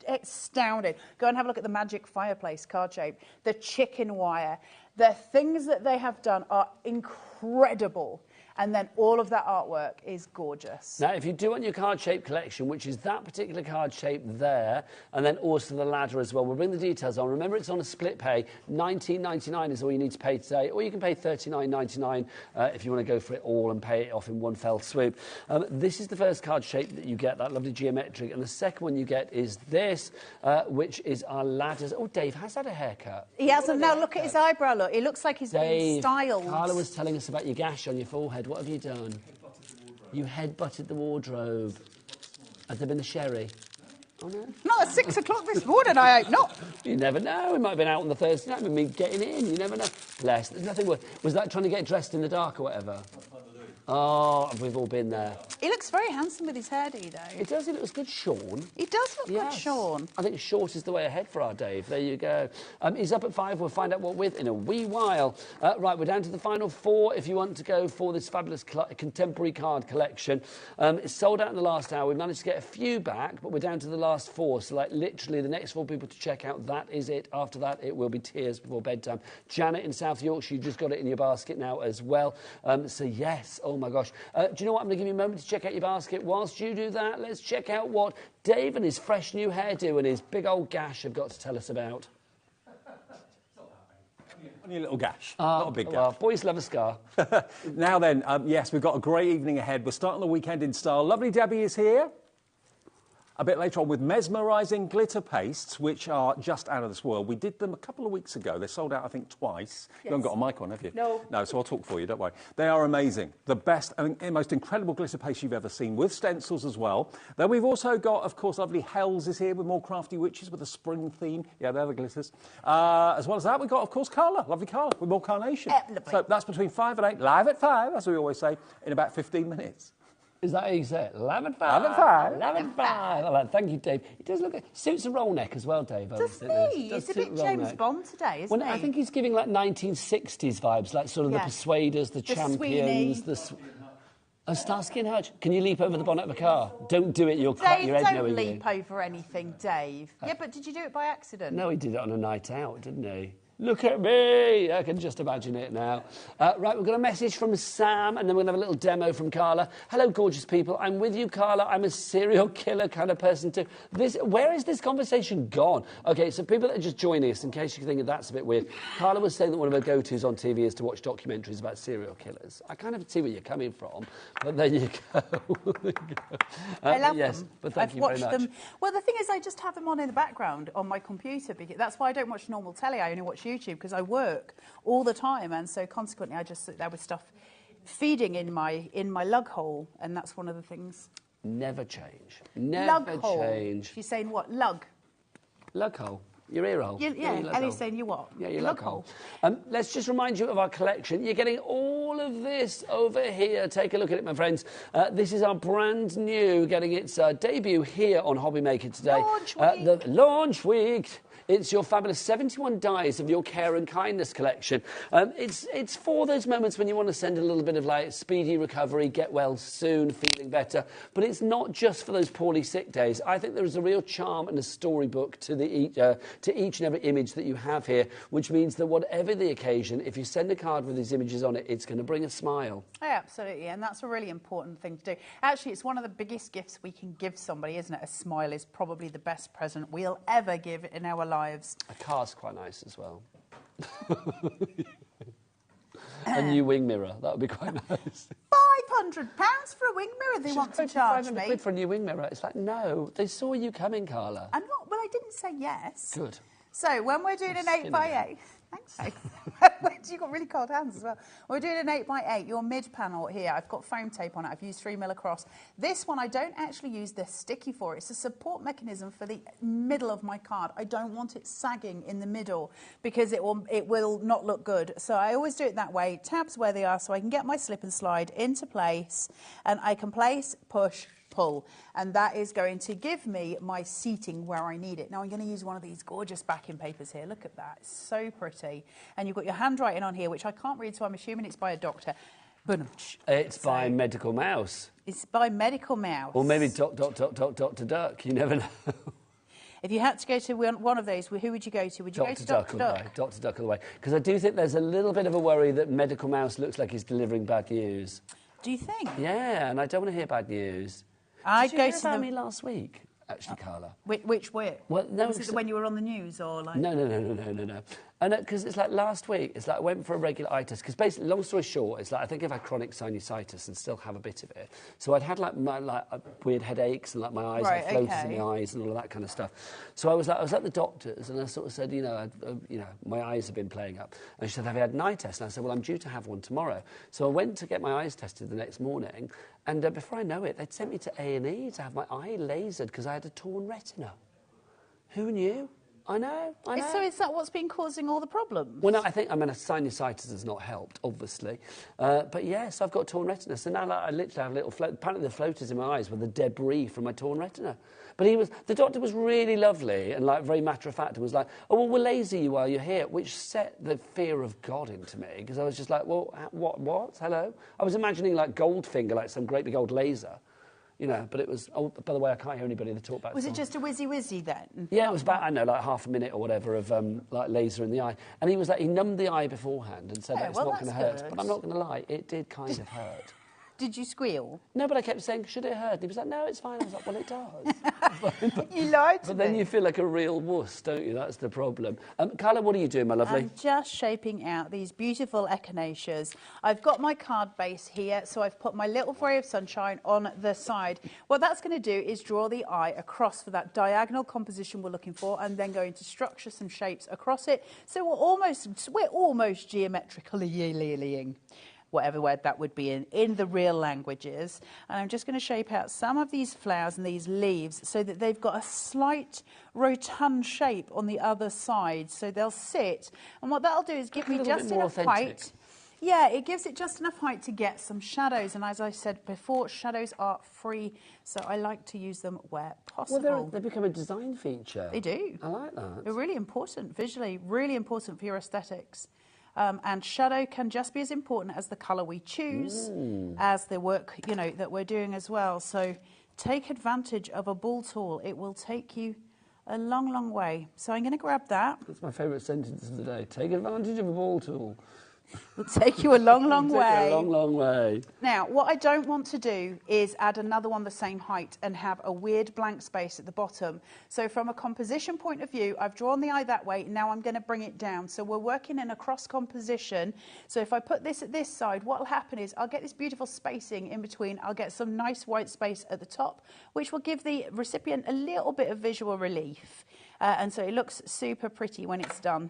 B: astounding. Go and have a look at the magic fireplace card shape, the chicken wire. The things that they have done are incredible. And then all of that artwork is gorgeous.
A: Now, if you do want your card shape collection, which is that particular card shape there, and then also the ladder as well, we'll bring the details on. Remember, it's on a split pay. $19.99 is all you need to pay today, or you can pay $39.99 if you want to go for it all and pay it off in one fell swoop. This is the first card shape that you get, that lovely geometric, and the second one you get is this, which is our ladders. Oh, Dave has had a haircut.
B: He hasn't. Now look at his eyebrow. Look, it looks like he's been
A: Dave,
B: styled.
A: Carla was telling us about your gash on your forehead. What have you done? You head-butted the wardrobe. Has there been a sherry? Oh, no?
B: Not at 6 o'clock this morning, I hope not.
A: You never know. It might have been out on the Thursday night with me getting in. You never know. Bless. There's nothing worse. Was that trying to get dressed in the dark or whatever? Oh, we've all been there.
B: He looks very handsome with his hairdo, though.
A: It does. It looks good, Sean.
B: He does look
A: Yes.
B: like Sean.
A: I think short is the way ahead for our Dave. There you go. He's up at 5. We'll find out what with in a wee while. Right, we're down to the final 4 if you want to go for this fabulous contemporary card collection. It's sold out in the last hour. We managed to get a few back, but we're down to the last 4. So, literally, the next 4 people to check out, that is it. After that, it will be tears before bedtime. Janet in South Yorkshire, you just got it in your basket now as well. So, yes. Oh, my gosh. Do you know what? I'm going to give you a moment to check out your basket. Whilst you do that, let's check out what Dave and his fresh new hairdo and his big old gash have got to tell us about.
F: Only a little gash, not a big gash.
A: Well, boys love a scar.
F: Now then, yes, we've got a great evening ahead. We're starting the weekend in style. Lovely Debbie is here. a bit later on with mesmerising glitter pastes, which are just out of this world. We did them a couple of weeks ago. They sold out, I think, twice. Yes. You haven't got a mic on, have you?
B: No.
F: No, so I'll talk for you, don't worry. They are amazing. The best and most incredible glitter paste you've ever seen, with stencils as well. Then we've also got, of course, lovely Hells is here with more crafty witches with a spring theme. Yeah, they're the glitters. As well as that, we've got, of course, Carla, lovely Carla, with more carnation. So that's between 5 and 8, live at 5, as we always say, in about 15 minutes.
A: Is that how you say it? 11 5.
F: 11 5.
A: 11 5. I like it. Thank you, Dave. He does look good. Suits a roll neck as well, Dave.
B: Does he?
A: Does
B: It's a bit James Bond today, isn't he?
A: I think he's giving like 1960s vibes, like sort of the Persuaders, the Champions, Starsky and Hutch. Can you leap over the bonnet of a car? Don't do it, you'll crack your head.
B: Don't leap over anything, Dave. Yeah, but did you do it by accident?
A: No, he did it on a night out, didn't he? Look at me! I can just imagine it now. Right, we've got a message from Sam, and then we're going to have a little demo from Carla. Hello, gorgeous people. I'm with you, Carla. I'm a serial killer kind of person too. Where is this conversation gone? Okay, so people that are just joining us, in case you think that's a bit weird, Carla was saying that one of her go-tos on TV is to watch documentaries about serial killers. I kind of see where you're coming from, but there you go.
B: I love
A: them. But thank you very much.
B: Them. Well, the thing is, I just have them on in the background on my computer. Because that's why I don't watch normal telly. I only watch YouTube because I work all the time, and so consequently I just sit there with stuff feeding in my lug hole, and that's one of the things.
A: Never change. Never change.
B: She's saying what? Lug?
A: Lug hole. Your ear hole.
B: Ellie's saying you what?
A: Yeah, your lug hole. Let's just remind you of our collection. You're getting all of this over here. Take a look at it, my friends. This is our brand new, getting its debut here on HobbyMaker today.
B: Launch week.
A: The launch week. It's your fabulous 71 dies of your Care and Kindness collection. It's for those moments when you want to send a little bit of like speedy recovery, get well soon, feeling better. But it's not just for those poorly sick days. I think there is a real charm and a storybook to each and every image that you have here, which means that whatever the occasion, if you send a card with these images on it, it's going to bring a smile.
B: Yeah, absolutely, and that's a really important thing to do. Actually, it's one of the biggest gifts we can give somebody, isn't it? A smile is probably the best present we'll ever give in our lives.
A: A car's quite nice as well. A new wing mirror, that would be quite nice.
B: £500 for a wing mirror they want to charge me.
A: £500 for a new wing mirror. It's like, no, they saw you coming, Carla.
B: I'm not, well, I didn't say yes.
A: Good.
B: So when we're doing an 8x8, thanks, Dave. You've got really cold hands as well. We're doing an 8x8, your mid panel here, I've got foam tape on it, I've used 3mm across. This one I don't actually use the sticky for, it's a support mechanism for the middle of my card. I don't want it sagging in the middle because it will not look good. So I always do it that way, tabs where they are so I can get my slip and slide into place, and I can place, push, pull, and that is going to give me my seating where I need it. Now I'm going to use one of these gorgeous backing papers here. Look at that, it's so pretty. And you've got your handwriting on here, which I can't read, so I'm assuming it's by a doctor.
A: It's by Medical Mouse.
B: It's by Medical Mouse.
A: Or maybe Dr. Duck, you never know.
B: If you had to go to one of those, who would you go to? Would you go to Dr. Duck?
A: Dr. Duck all the way. Because I do think there's a little bit of a worry that Medical Mouse looks like he's delivering bad news.
B: Do you think?
A: Yeah, and I don't want to hear bad news.
B: Did
A: you hear about me last week, actually, Carla?
B: Which way?
A: Well, no,
B: was it when you were on the news or like?
A: No. And because it's like last week, it's like I went for a regular eye test. Because basically, long story short, it's like I think I've had chronic sinusitis and still have a bit of it. So I'd had like weird headaches and like my eyes had floaters in my eyes and all of that kind of stuff. So I was at the doctor's and I sort of said, my eyes have been playing up. And she said, have you had an eye test? And I said, well, I'm due to have one tomorrow. So I went to get my eyes tested the next morning, and before I know it, they'd sent me to A&E to have my eye lasered because I had a torn retina. Who knew? I know.
B: So is that what's been causing all the problems?
A: Well, no, I sinusitis has not helped, obviously. But yes, I've got torn retina. So now I literally have a little float. Apparently the floaters in my eyes were the debris from my torn retina. But the doctor was really lovely and like very matter of fact and was like, oh, well, we'll laser you while you're here, which set the fear of God into me because I was just like, well, what? Hello? I was imagining like Goldfinger, like some great big old laser. But it was, oh, by the way, I can't hear anybody that talk about it.
B: Was it just a whizzy then?
A: Yeah, it was about, I don't know, like half a minute or whatever of like laser in the eye. And he was like, he numbed the eye beforehand and said that it's not going to hurt. But I'm not going to lie, it did kind of hurt.
B: Did you squeal?
A: No, but I kept saying, should it hurt? And he was like, no, it's fine. I was like, well, it does.
B: You lied to
A: But
B: me.
A: then you feel like a real wuss, don't you? That's the problem. Carla, what are you doing, my lovely?
B: I'm just shaping out these beautiful echinaceas. I've got my card base here, so I've put my little ray of sunshine on the side. What that's going to do is draw the eye across for that diagonal composition we're looking for, and then going to structure some shapes across it. So we're almost geometrically whatever word that would be in the real languages. And I'm just going to shape out some of these flowers and these leaves so that they've got a slight rotund shape on the other side. So they'll sit. And what that'll do is give me just enough height. Yeah, it gives it just enough height to get some shadows. And as I said before, shadows are free, so I like to use them where possible.
A: Well, they become a design feature.
B: They do.
A: I like that.
B: They're really important visually, really important for your aesthetics. And shadow can just be as important as the colour we choose, as the work, you know, that we're doing as well. So take advantage of a ball tool. It will take you a long, long way. So I'm going to grab that.
A: That's my favourite sentence of the day. Take advantage of a ball tool.
B: Will take you a long, long way.
A: A long, long way.
B: Now, what I don't want to do is add another one the same height and have a weird blank space at the bottom. So from a composition point of view, I've drawn the eye that way. Now I'm going to bring it down. So we're working in a cross composition. So if I put this at this side, what will happen is I'll get this beautiful spacing in between. I'll get some nice white space at the top, which will give the recipient a little bit of visual relief. And so it looks super pretty when it's done.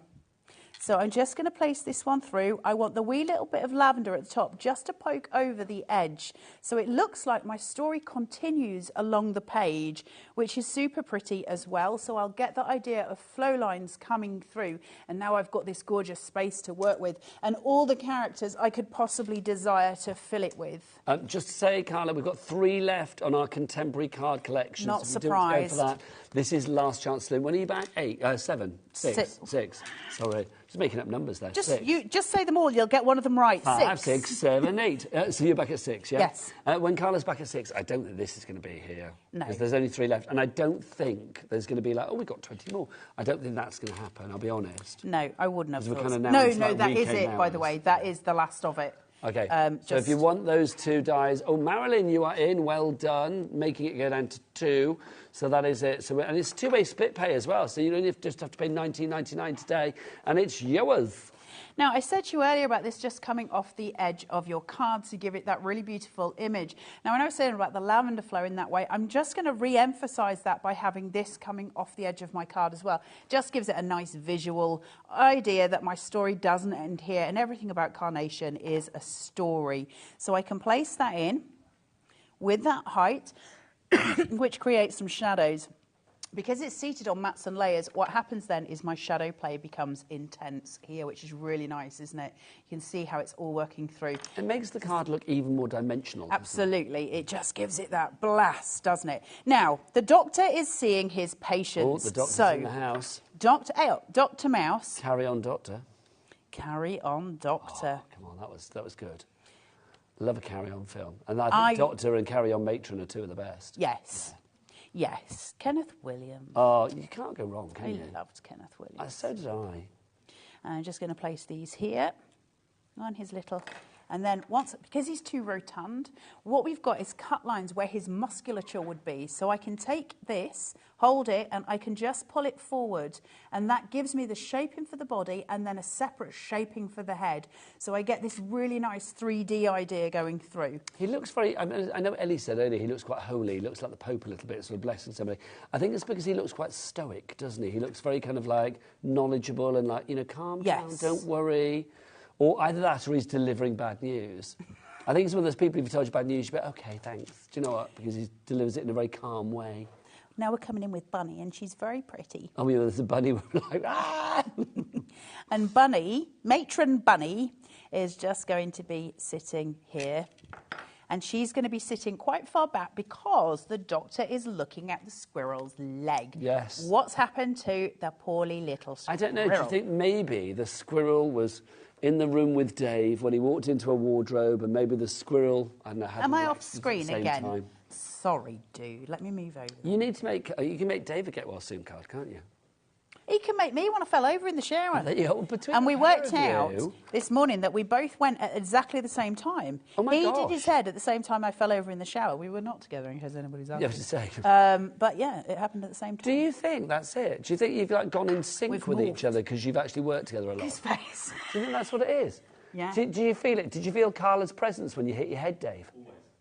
B: So I'm just going to place this one through. I want the wee little bit of lavender at the top just to poke over the edge. So it looks like my story continues along the page, which is super pretty as well. So I'll get the idea of flow lines coming through. And now I've got this gorgeous space to work with and all the characters I could possibly desire to fill it with.
A: Just to say, Carla, we've got 3 left on our contemporary card collection.
B: Not
A: so surprised.
B: surprised.
A: For that. This is last chance saloon. When are you back? 7? 6. 6. Sorry. Just making up numbers there.
B: Just
A: 6.
B: just say them all. You'll get one of them right.
A: 5, 6, 7, 8. So you're back at 6, yeah?
B: Yes.
A: When Carla's back at 6, I don't think this is going to be here.
B: No.
A: Because there's only 3 left. And I don't think there's going to be like, oh, we've got 20 more. I don't think that's going to happen, I'll be honest.
B: No, I wouldn't have
A: Because we're
B: thought.
A: kind of now into
B: No,
A: like
B: that is
A: weekend
B: it, by the
A: hours.
B: way. That is the last of it.
A: Okay, so if you want those 2 dies... Oh, Marilyn, you are in. Well done. Making it go down to 2. So that is it. So and it's 2-way split pay as well. So you don't just have to pay $19.99 today. And it's yours.
B: Now, I said to you earlier about this just coming off the edge of your card to give it that really beautiful image. Now, when I was saying about the lavender flow in that way, I'm just going to re-emphasise that by having this coming off the edge of my card as well. Just gives it a nice visual idea that my story doesn't end here and everything about Carnation is a story. So I can place that in with that height, which creates some shadows. Because it's seated on mats and layers, what happens then is my shadow play becomes intense here, which is really nice, isn't it? You can see how it's all working through.
A: It makes the card look even more dimensional.
B: Absolutely. It just gives it that blast, doesn't it? Now, the doctor is seeing his patients.
A: Oh, the doctor's in the house.
B: Dr. Mouse.
A: Carry on, Doctor.
B: Carry on, Doctor.
A: Oh, come on, that was good. Love a Carry On film. And I think Doctor and Carry On Matron are 2 of the best.
B: Yes. Yeah. Yes, Kenneth Williams.
A: Oh, you can't go wrong, can you?
B: I loved Kenneth Williams.
A: So did I.
B: And I'm just going to place these here on his little... And then because he's too rotund, what we've got is cut lines where his musculature would be. So I can take this, hold it, and I can just pull it forward. And that gives me the shaping for the body and then a separate shaping for the head. So I get this really nice 3D idea going through.
A: He looks very... I know Ellie said earlier he looks quite holy. He looks like the Pope a little bit, sort of blessing somebody. I think it's because he looks quite stoic, doesn't he? He looks very kind of like knowledgeable and like, calm down, don't worry. Or either that or he's delivering bad news. I think it's one of those people, if he told you bad news, you'd be like, OK, thanks. Do you know what? Because he delivers it in a very calm way.
B: Now we're coming in with Bunny, and she's very pretty.
A: Oh, yeah, there's a Bunny. We're like, ah!
B: And Bunny, Matron Bunny, is just going to be sitting here. And she's going to be sitting quite far back because the doctor is looking at the squirrel's leg.
A: Yes.
B: What's happened to the poorly little squirrel?
A: I don't know. Do you think maybe the squirrel was in the room with Dave when he walked into a wardrobe and maybe the squirrel... I don't know,
B: Am I off screen
A: at the same
B: again?
A: Time.
B: Sorry, dude. Let me move over.
A: You need to make... You can make David get well soon card, can't you?
B: He can make me want to fell over in the shower.
A: There you go. Between
B: And we
A: the pair
B: worked
A: of
B: out
A: you-
B: this morning that we both went at exactly the same time.
A: Oh my
B: he
A: gosh.
B: did his head at the same time I fell over in the shower. We were not together in case anybody's
A: You have
B: asking.
A: to say.
B: But yeah, it happened at the same time.
A: Do you think that's it? Do you think you've like gone in sync
B: We've
A: with
B: morphed.
A: each other because you've actually worked together a lot?
B: His face.
A: Do you think that's what it is?
B: Yeah.
A: Do you feel it? Did you feel Carla's presence when you hit your head, Dave?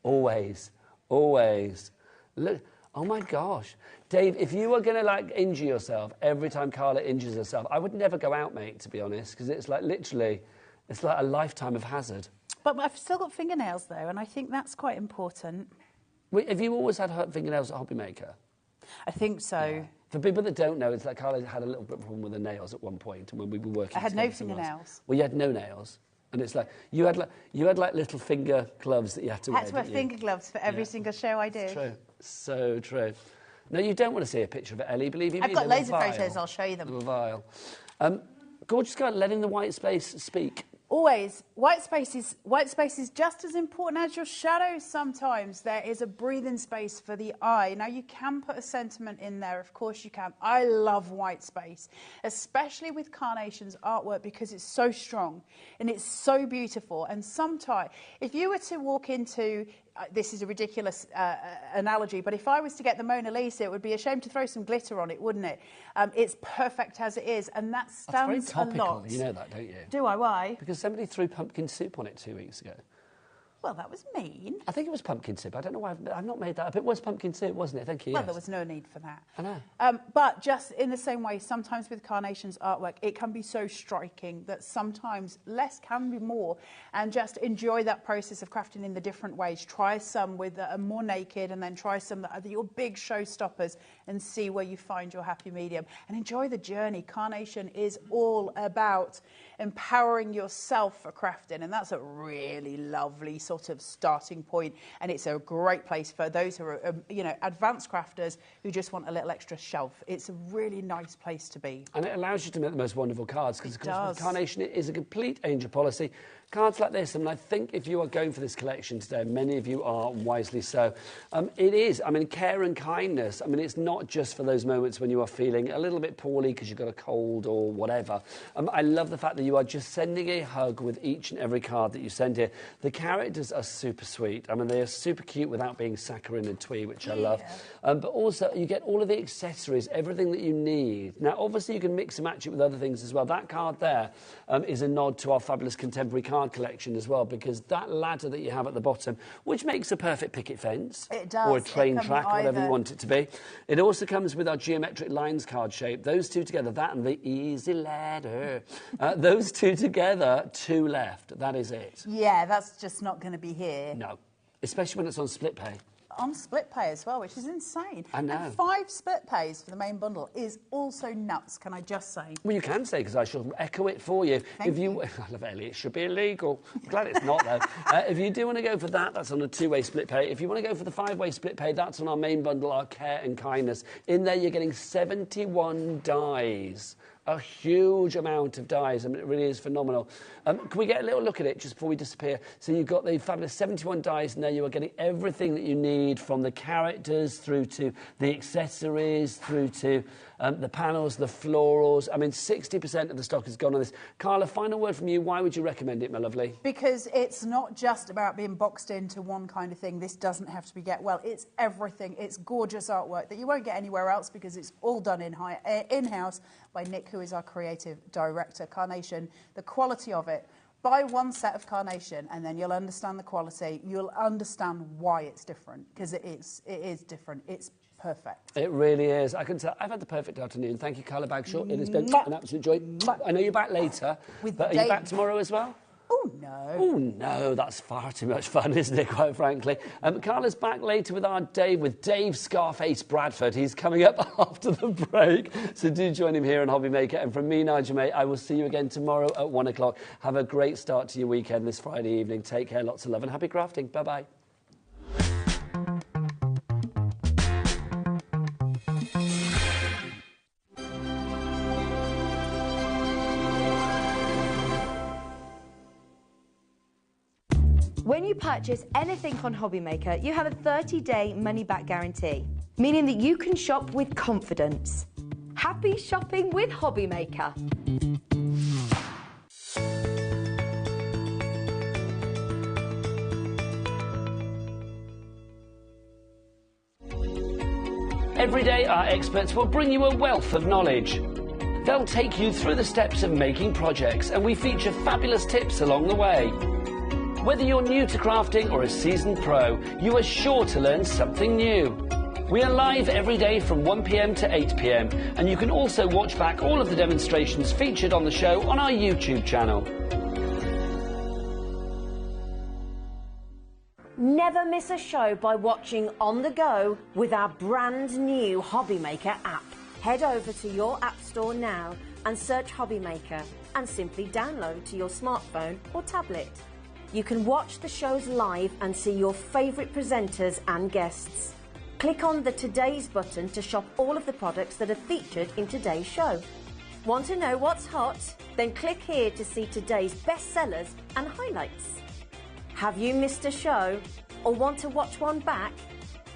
A: Always. Always. Look. Oh my gosh. Dave, if you were going to like injure yourself every time Carla injures herself, I would never go out, mate, to be honest, because it's like literally, it's like a lifetime of hazard.
B: But I've still got fingernails though, and I think that's quite important.
A: Wait, have you always had hurt fingernails at HobbyMaker?
B: I think so.
A: Yeah. For people that don't know, it's like Carla had a little bit of a problem with her nails at one point, and when we were working.
B: I had no
A: together somewhere else.
B: fingernails.
A: Well, you had no nails, and it's like you had like little finger gloves that you had to
B: I
A: wear.
B: had to wear
A: didn't you?
B: finger gloves for every single show I did.
A: It's true. So true. No, you don't want to see a picture of it, Ellie, believe you me.
B: I've got
A: they were
B: loads of
A: vile.
B: photos, I'll show you them.
A: They were vile. Gorgeous girl, letting the white space speak.
B: Always, white space is just as important as your shadows sometimes. There is a breathing space for the eye. Now, you can put a sentiment in there, of course you can. I love white space, especially with Carnation's artwork because it's so strong and it's so beautiful. And sometimes, if you were to walk into, this is a ridiculous analogy, but if I was to get the Mona Lisa, it would be a shame to throw some glitter on it, wouldn't it? It's perfect as it is, and that stands
A: That's very
B: a
A: topical,
B: lot.
A: you know that, don't you?
B: Do I? Why?
A: Because somebody threw pumpkin soup on it 2 weeks ago.
B: Well, that was mean.
A: I think it was pumpkin soup. I don't know why I've not made that up. It was pumpkin soup, wasn't it? Thank you.
B: Well,
A: yes.
B: there was no need for that.
A: I know.
B: But just in the same way, sometimes with Carnation's artwork, it can be so striking that sometimes less can be more. And just enjoy that process of crafting in the different ways. Try some with a more naked and then try some that are your big showstoppers and see where you find your happy medium. And enjoy the journey. Carnation is all about empowering yourself for crafting. And that's a really lovely sort of starting point, and it's a great place for those who are advanced crafters who just want a little extra shelf. It's a really nice place to be,
A: and it allows you to make the most wonderful cards because of course
B: does.
A: with Carnation it is a complete angel policy. Cards like this, and I think if you are going for this collection today, many of you are, wisely so, it is, I mean, care and kindness. I mean, it's not just for those moments when you are feeling a little bit poorly because you've got a cold or whatever. I love the fact that you are just sending a hug with each and every card that you send here. The characters are super sweet. I mean, they are super cute without being saccharine and twee, which I love. But also, you get all of the accessories, everything that you need. Now, obviously, you can mix and match it with other things as well. That card there is a nod to our fabulous contemporary card collection as well, because that ladder that you have at the bottom, which makes a perfect picket fence,
B: it does.
A: or a train
B: It can
A: track,
B: be
A: whatever you
B: either.
A: want it to be. It also comes with our geometric lines card shape. Those two together, that and the easy ladder, those two together, two left. That is it.
B: Yeah, that's just not going to be here.
A: No, especially when it's on split pay.
B: On split pay as well, which is insane.
A: I know.
B: And 5 split pays for the main bundle is also nuts, can I just say?
A: Well, you can say, because I shall echo it for you.
B: Thank you.
A: I love Ellie, it should be illegal. I'm glad it's not, though. If you do want to go for that, that's on a 2-way split pay. If you want to go for the 5-way split pay, that's on our main bundle, our care and kindness. In there, you're getting 71 dies. A huge amount of dies. I mean, it really is phenomenal. Can we get a little look at it just before we disappear? So you've got the fabulous 71 dies, and there you are getting everything that you need, from the characters through to the accessories, through to the panels, the florals. I mean, 60% of the stock has gone on this. Carla, final word from you. Why would you recommend it, my lovely?
B: Because it's not just about being boxed into one kind of thing. This doesn't have to be get well. It's everything. It's gorgeous artwork that you won't get anywhere else because it's all done in-house by Nick, who is our creative director. Carnation, the quality of it. Buy one set of Carnation and then you'll understand the quality. You'll understand why it's different, because it is different. It's perfect.
A: It really is. I can tell. I've had the perfect afternoon. Thank you, Carla Bagshaw. It has been an absolute joy. I know you're back later, but are you back tomorrow as well?
B: Oh, no.
A: Oh, no, that's far too much fun, isn't it, quite frankly? Carla's back later with our Dave Scarface Bradford. He's coming up after the break, so do join him here on HobbyMaker. And from me, Nigel May, I will see you again tomorrow at 1 o'clock. Have a great start to your weekend this Friday evening. Take care, lots of love, and happy crafting. Bye-bye.
D: When you purchase anything on HobbyMaker, you have a 30-day money-back guarantee, meaning that you can shop with confidence. Happy shopping with HobbyMaker.
A: Every day, our experts will bring you a wealth of knowledge. They'll take you through the steps of making projects, and we feature fabulous tips along the way. Whether you're new to crafting or a seasoned pro, you are sure to learn something new. We are live every day from 1 p.m. to 8 p.m, and you can also watch back all of the demonstrations featured on the show on our YouTube channel.
C: Never miss a show by watching on the go with our brand new HobbyMaker app. Head over to your app store now and search HobbyMaker and simply download to your smartphone or tablet. You can watch the shows live and see your favourite presenters and guests. Click on the Today's button to shop all of the products that are featured in today's show. Want to know what's hot? Then click here to see today's bestsellers and highlights. Have you missed a show or want to watch one back?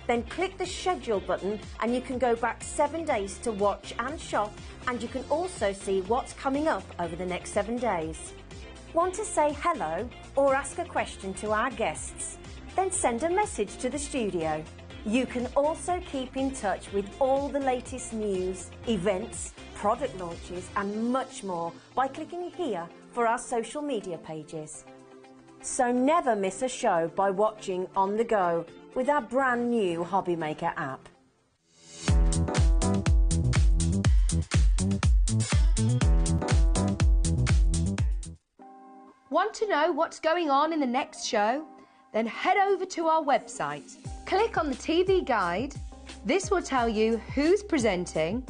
C: Then click the schedule button and you can go back 7 days to watch and shop, and you can also see what's coming up over the next 7 days. Want to say hello or ask a question to our guests? Then send a message to the studio. You can also keep in touch with all the latest news, events, product launches and much more by clicking here for our social media pages. So never miss a show by watching on the go with our brand new HobbyMaker app.
D: Want to know what's going on in the next show? Then head over to our website. Click on the TV guide. This will tell you who's presenting,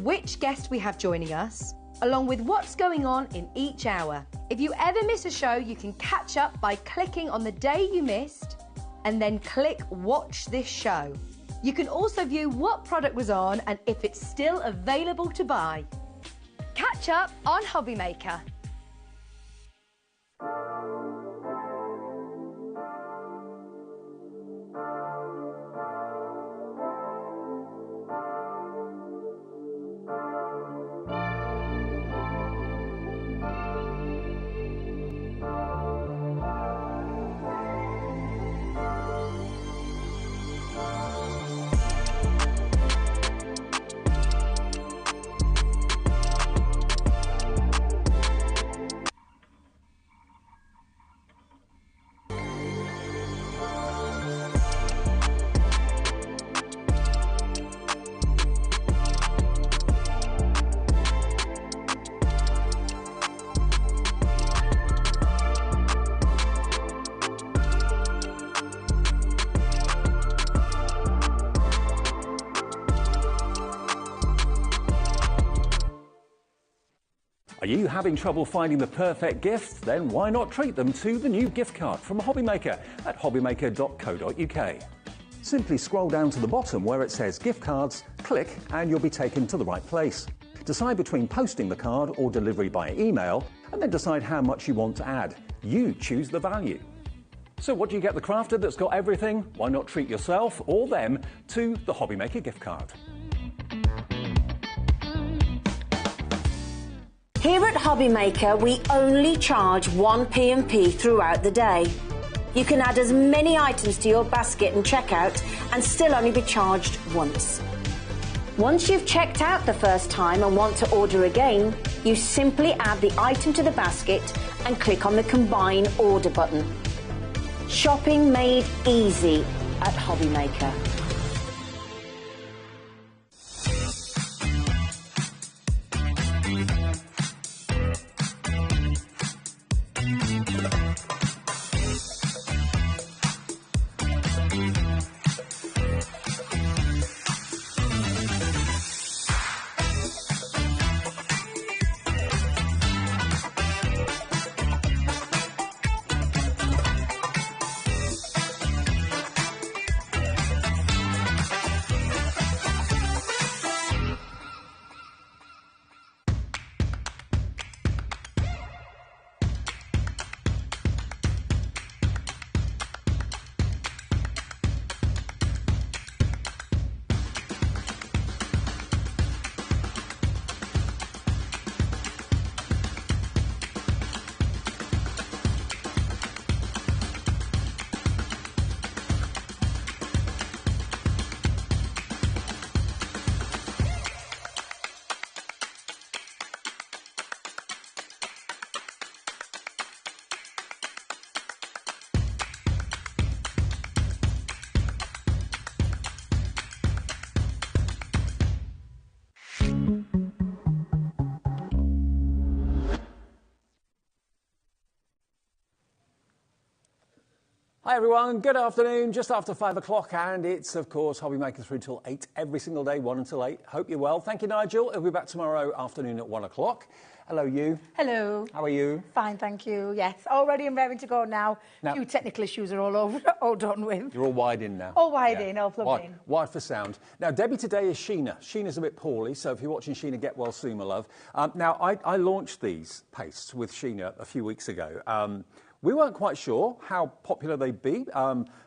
D: which guest we have joining us, along with what's going on in each hour. If you ever miss a show, you can catch up by clicking on the day you missed and then click Watch This Show. You can also view what product was on and if it's still available to buy. Catch up on HobbyMaker.
F: Are you having trouble finding the perfect gift? Then why not treat them to the new gift card from HobbyMaker at hobbymaker.co.uk. Simply scroll down to the bottom where it says gift cards, click and you'll be taken to the right place. Decide between posting the card or delivery by email, and then decide how much you want to add. You choose the value. So what do you get the crafter that's got everything? Why not treat yourself or them to the HobbyMaker gift card?
C: Here at HobbyMaker, we only charge 1 P&P throughout the day. You can add as many items to your basket and checkout and still only be charged once. Once you've checked out the first time and want to order again, you simply add the item to the basket and click on the Combine Order button. Shopping made easy at HobbyMaker.
F: Hi everyone, good afternoon, just after 5 o'clock, and it's of course HobbyMaker through till 8 every single day, 1 until 8. Hope you're well. Thank you, Nigel. He'll be back tomorrow afternoon at 1 o'clock. Hello, you.
I: Hello.
F: How are you?
I: Fine, thank you. Yes, all ready and raring to go now.
F: Now-
I: Few technical issues are all over, all done with.
F: You're all wired in now.
I: All wired in, all plugged in.
F: Wired for sound. Now, Debbie today is Sheena. Sheena's a bit poorly, so if you're watching Sheena, get well soon, my love. Now, I launched these pastes with Sheena a few weeks ago. We weren't quite sure how popular they'd be,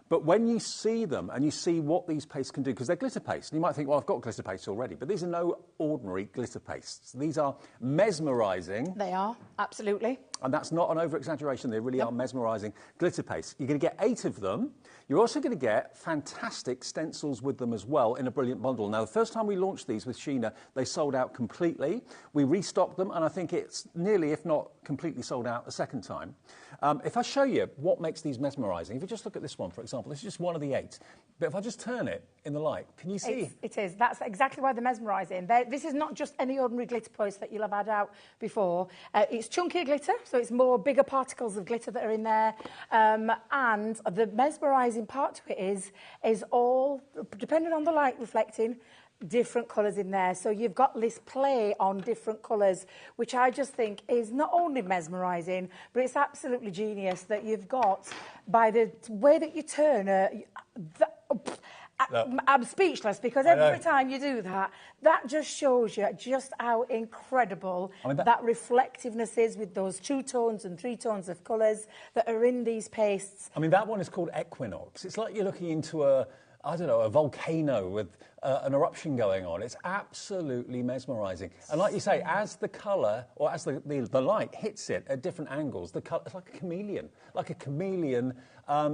F: but when you see them and you see what these pastes can do, because they're glitter pastes, and you might think, well, I've got glitter pastes already, but these are no ordinary glitter pastes. These are mesmerising.
I: They are, absolutely.
F: And that's not an over-exaggeration. They really are mesmerising glitter pastes. You're going to get 8 of them. You're also going to get fantastic stencils with them as well in a brilliant bundle. Now, the first time we launched these with Sheena, they sold out completely. We restocked them, and I think it's nearly, if not completely sold out a second time. If I show you what makes these mesmerising, if you just look at this one, for example, this is just one of the 8. But if I just turn it in the light, can you see?
I: It is. That's exactly why they're mesmerising. This is not just any ordinary glitter paste that you'll have had out before. It's chunkier glitter, so it's more bigger particles of glitter that are in there. And the mesmerising part to it is all, depending on the light reflecting, different colours in there. So you've got this play on different colours, which I just think is not only mesmerising, but it's absolutely genius that you've got, by the way that you turn I'm speechless, because every time you do that, that just shows you just how incredible that reflectiveness is with those 2 tones and 3 tones of colours that are in these pastes.
F: I mean, that one is called Equinox. It's like you're looking into a volcano with an eruption going on. It's absolutely mesmerising. And like you say, as the colour, or as the light hits it at different angles, the colour, it's like a chameleon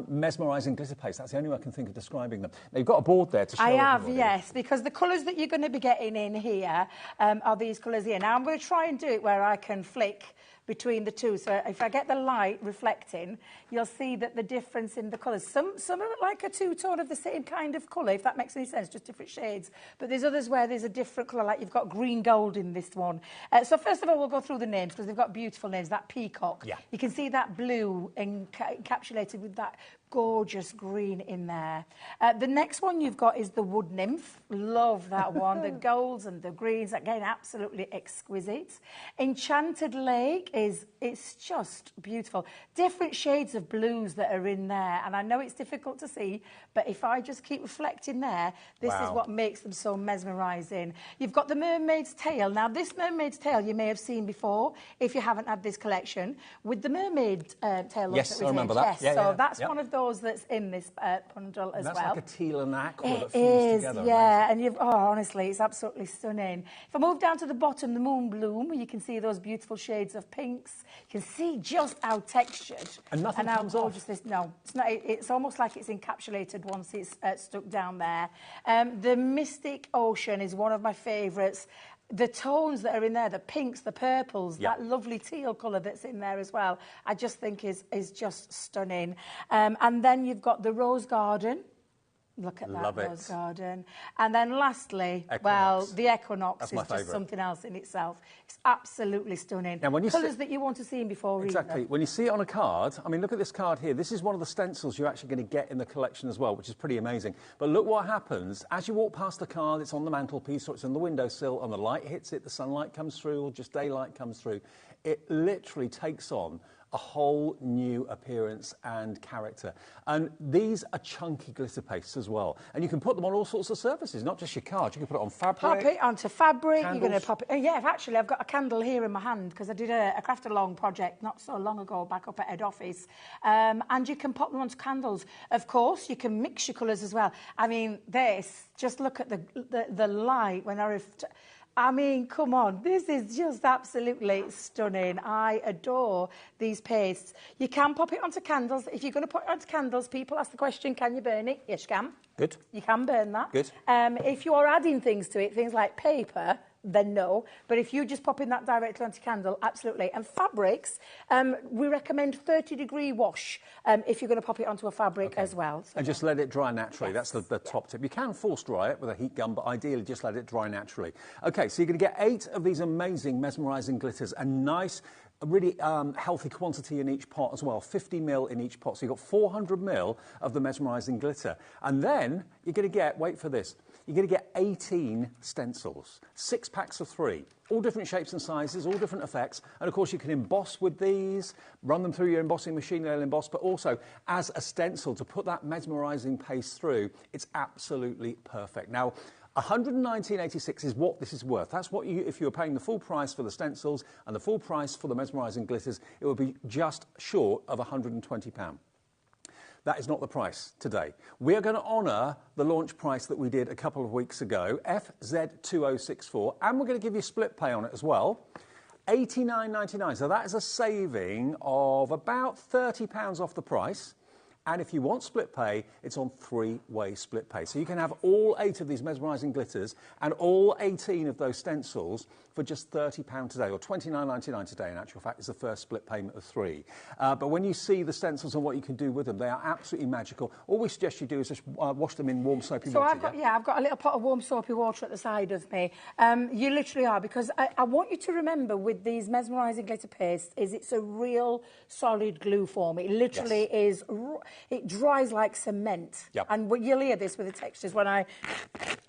F: mesmerising glitter paste. That's the only way I can think of describing them. Now, you've got a board there to show everybody.
I: Yes, because the colours that you're going to be getting in here are these colours here. Now, I'm going to try and do it where I can flick between the two. So if I get the light reflecting, you'll see that the difference in the colours. Some are like a 2-tone of the same kind of colour, if that makes any sense, just different shades. But there's others where there's a different colour, like you've got green gold in this one. So first of all, we'll go through the names, because they've got beautiful names. That peacock. Yeah. You can see that blue encapsulated with that gorgeous green in there. The next one you've got is the wood nymph. Love that one. The golds and the greens, again, absolutely exquisite. Enchanted lake it's just beautiful. Different shades of blues that are in there, and I know it's difficult to see, but if I just keep reflecting there, this is what makes them so mesmerising. You've got the mermaid's tail. Now, this mermaid's tail you may have seen before if you haven't had this collection, with the mermaid tail.
F: Yes, I remember that.
I: Yes, so that's one of those that's in this bundle as
F: well.
I: That's
F: like a teal and aqua that
I: fused
F: together.
I: Yeah, and honestly, it's absolutely stunning. If I move down to the bottom, the moon bloom, you can see those beautiful shades of pinks. You can see just how textured
F: and nothing
I: how
F: comes
I: gorgeous
F: off.
I: This. No, it's not. It's almost like it's encapsulated once it's stuck down there. The Mystic Ocean is one of my favourites. The tones that are in there, the pinks, the purples, that lovely teal colour that's in there as well, I just think is just stunning. And then you've got the Rose Garden. Look at that Rose Garden. And then lastly, the Equinox is just something else in itself. It's absolutely stunning. Now, when you colours that you want to see before
F: Exactly. When you see it on a card, I mean, look at this card here. This is one of the stencils you're actually going to get in the collection as well, which is pretty amazing. But look what happens. As you walk past the card, it's on the mantelpiece or it's on the windowsill, and the light hits it, the sunlight comes through, or just daylight comes through. It literally takes on a whole new appearance and character. And these are chunky glitter pastes as well. And you can put them on all sorts of surfaces, not just your cards. You can put it on fabric.
I: Pop it onto fabric.
F: Candles.
I: You're going to pop it. Yeah, actually, I've got a candle here in my hand because I did a craft-along project not so long ago back up at head office. And you can pop them onto candles. Of course, you can mix your colours as well. I mean, just look at the light when I mean, come on, this is just absolutely stunning. I adore these pastes. You can pop it onto candles. If you're going to put it onto candles, people ask the question, can you burn it? Yes, you can.
F: Good.
I: You can burn that.
F: Good.
I: If you're adding things to it, things like paper, then no. But if you just pop in that directly onto candle, absolutely. And fabrics, we recommend 30-degree wash if you're going to pop it onto a fabric as well. So
F: and just let it dry naturally.
I: Yes.
F: That's the top tip. You can force dry it with a heat gun, but ideally just let it dry naturally. Okay, so you're going to get 8 of these amazing mesmerising glitters, a nice, a really healthy quantity in each pot as well, 50 ml in each pot. So you've got 400 ml of the mesmerising glitter. And then you're going to get, wait for this, you're going to get 18 stencils, 6 packs of 3, all different shapes and sizes, all different effects. And of course you can emboss with these, run them through your embossing machine, they'll emboss, but also as a stencil to put that mesmerising paste through, it's absolutely perfect. Now, $119.86 is what this is worth. That's what you, if you were paying the full price for the stencils and the full price for the mesmerising glitters, it would be just short of £120. That is not the price today. We are going to honour the launch price that we did a couple of weeks ago, FZ2064, and we're going to give you split pay on it as well. $89.99. So that is a saving of about £30 off the price. And if you want split pay, it's on 3-way split pay. So you can have all 8 of these mesmerising glitters and all 18 of those stencils for just £30 today, or $29.99 today, in actual fact, is the first split payment of 3. But when you see the stencils and what you can do with them, they are absolutely magical. All we suggest you do is just wash them in warm soapy water.
I: I've got a little pot of warm soapy water at the side of me. You literally are, because I want you to remember with these mesmerising glitter pastes is it's a real solid glue form. It literally is, it dries like cement.
F: Yep.
I: And you'll hear this with the textures when I...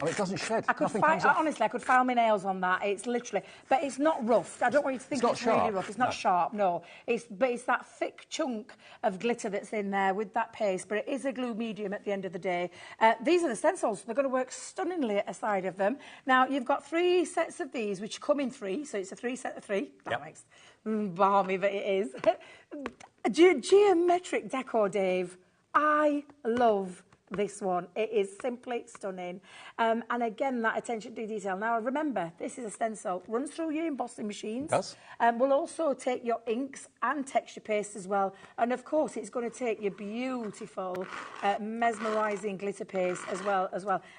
F: Oh, it doesn't shed.
I: Honestly, I could file my nails on that. It's literally... But it's not rough. I don't want you to think it's really rough. It's not sharp, no. But it's that thick chunk of glitter that's in there with that paste, but it is a glue medium at the end of the day. These are the stencils. They're going to work stunningly at the side of them. Now, you've got 3 sets of these, which come in 3, so it's a 3 set of 3. That makes balmy, but it is. Geometric decor, Dave. I love this one. It is simply stunning. And again, that attention to detail. Now, remember, this is a stencil. Runs through your embossing machines.
F: It does.
I: We'll also take your inks and texture paste as well. And, of course, it's going to take your beautiful, mesmerising glitter paste as well.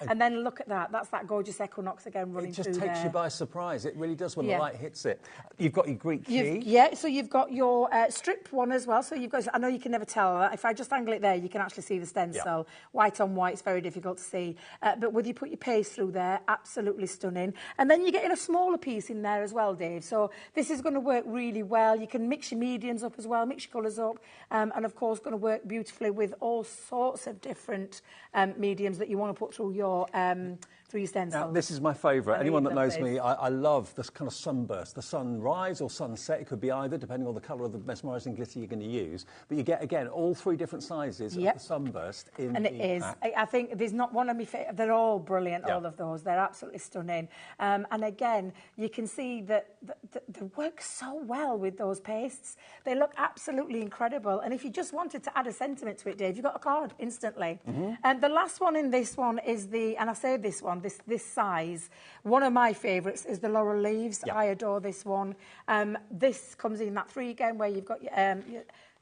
I: And then look at that. That's that gorgeous equinox again running through there.
F: It just takes you by surprise. It really does when the light hits it. You've got your Greek key.
I: So you've got your stripped one as well. So you've got, I know you can never tell. If I just angle it there, you can actually see the stencil. White on white, it's very difficult to see. But with you put your paste through there, absolutely stunning. And then you're getting a smaller piece in there as well, Dave. So this is going to work really well. You can mix your mediums up as well, mix your colours up. And of course, going to work beautifully with all sorts of different mediums that you want to put through your stencil.
F: Now, this is my favourite. Anyone that knows me, I love this kind of sunburst, the sunrise or sunset. It could be either, depending on the colour of the mesmerising glitter you're going to use. But you get, again, all 3 different sizes of the sunburst in
I: and
F: the
I: it is. I think there's not one of my favourite. They're all brilliant, all of those. They're absolutely stunning. And again, you can see that they work so well with those pastes. They look absolutely incredible. And if you just wanted to add a sentiment to it, Dave, you've got a card instantly. And the last one in this one is and I say this one, this size. One of my favourites is the Laurel Leaves. I adore this one. This comes in that 3 again, where you've got your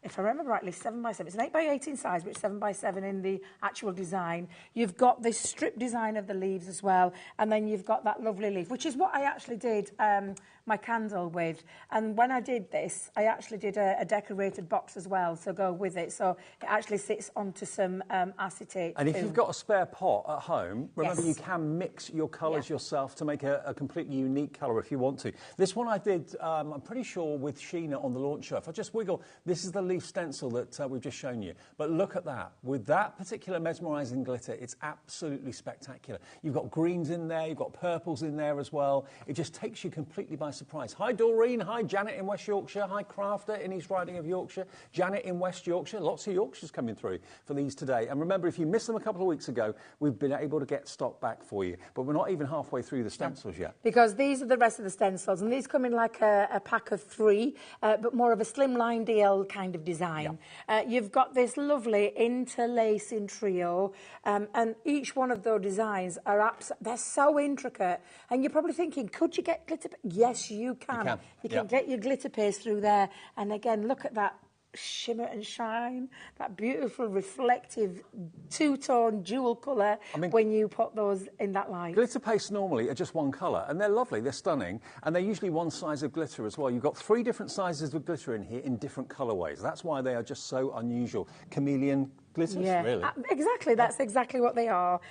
I: if I remember rightly, 7x7. It's an 8x18 size, but it's 7x7 in the actual design. You've got this strip design of the leaves as well, and then you've got that lovely leaf, which is what I actually did my candle with. And when I did this, I actually did a decorated box as well, so go with it. So it actually sits onto some acetate.
F: And if you've got a spare pot at home, remember you can mix your colours yourself to make a completely unique colour if you want to. This one I did, I'm pretty sure, with Sheena on the launch show. If I just wiggle, this is the leaf stencil that we've just shown you. But look at that. With that particular mesmerising glitter, it's absolutely spectacular. You've got greens in there, you've got purples in there as well. It just takes you completely by surprise. Hi, Doreen. Hi, Janet in West Yorkshire. Hi, Crafter in East Riding of Yorkshire. Janet in West Yorkshire. Lots of Yorkshires coming through for these today. And remember, if you missed them a couple of weeks ago, we've been able to get stock back for you. But we're not even halfway through the stencils yet.
I: Because these are the rest of the stencils, and these come in like a pack of 3, but more of a slimline DL kind of design. You've got this lovely interlacing trio, and each one of those designs are they're so intricate. And you're probably thinking, could you get glitter? Yes, you can. You can get your glitter paste through there. And again, look at that shimmer and shine, that beautiful reflective two-tone dual colour when you put those in that light.
F: Glitter pastes normally are just one colour, and they're lovely, they're stunning, and they're usually one size of glitter as well. You've got 3 different sizes of glitter in here in different colourways. That's why they are just so unusual. Chameleon glitters, really.
I: Exactly, that's exactly what they are.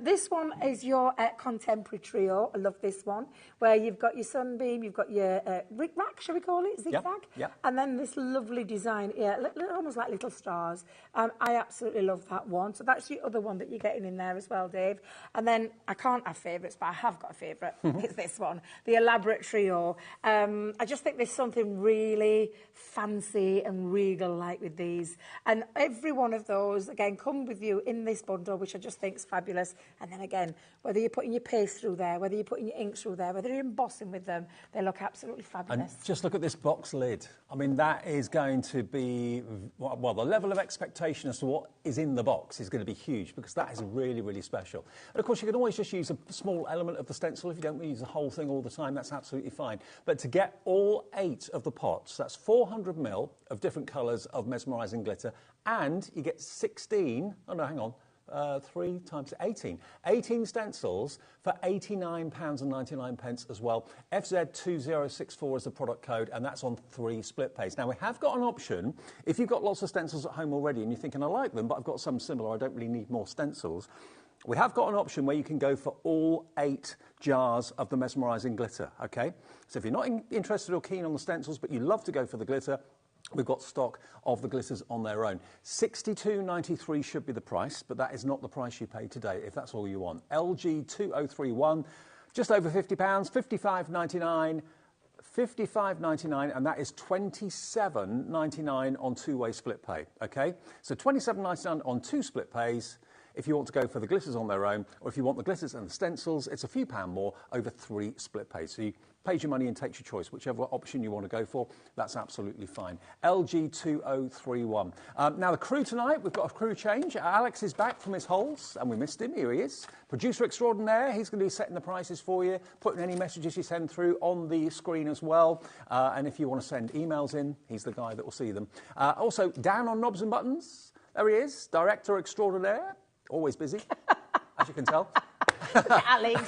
I: This one is your contemporary trio. I love this one, where you've got your sunbeam, you've got your rick-rack, shall we call it, zigzag?
F: Yeah.
I: And then this lovely design, almost like little stars. I absolutely love that one. So that's the other one that you're getting in there as well, Dave. And then, I can't have favourites, but I have got a favourite. It's this one, the elaborate trio. I just think there's something really fancy and regal-like with these. And every one of those, again, come with you in this bundle, which I just think is fabulous. And then again, whether you're putting your paste through there, whether you're putting your inks through there, whether you're embossing with them, they look absolutely fabulous.
F: And just look at this box lid. I mean, that is going to be, well, the level of expectation as to what is in the box is going to be huge, because that is really, really special. And of course, you can always just use a small element of the stencil. If you don't use the whole thing all the time, that's absolutely fine. But to get all 8 of the pots, that's 400 ml of different colours of mesmerising glitter, and you get 16, oh no, hang on, 3 times 18. 18 stencils for £89.99 as well. FZ2064 is the product code, and that's on 3 split pays. Now, we have got an option. If you've got lots of stencils at home already and you're thinking, I like them, but I've got some similar, I don't really need more stencils. We have got an option where you can go for all 8 jars of the mesmerising glitter, okay? So if you're not interested or keen on the stencils, but you love to go for the glitter, we've got stock of the glitters on their own. £62.93 should be the price, but that is not the price you pay today, if that's all you want. LG2031, just over £50, £55.99, £55.99, and that is £27.99 on 2-way split pay, okay? So £27.99 on 2 split pays if you want to go for the glitters on their own, or if you want the glitters and the stencils, it's a few pound more over 3 split pays. So you pays your money and takes your choice. Whichever option you want to go for, that's absolutely fine. LG2031. Now, the crew tonight, we've got a crew change. Alex is back from his holes, and we missed him. Here he is. Producer extraordinaire. He's going to be setting the prices for you, putting any messages you send through on the screen as well. And if you want to send emails in, he's the guy that will see them. Also, down on knobs and buttons, there he is, director extraordinaire. Always busy, as you can tell.
I: Alex.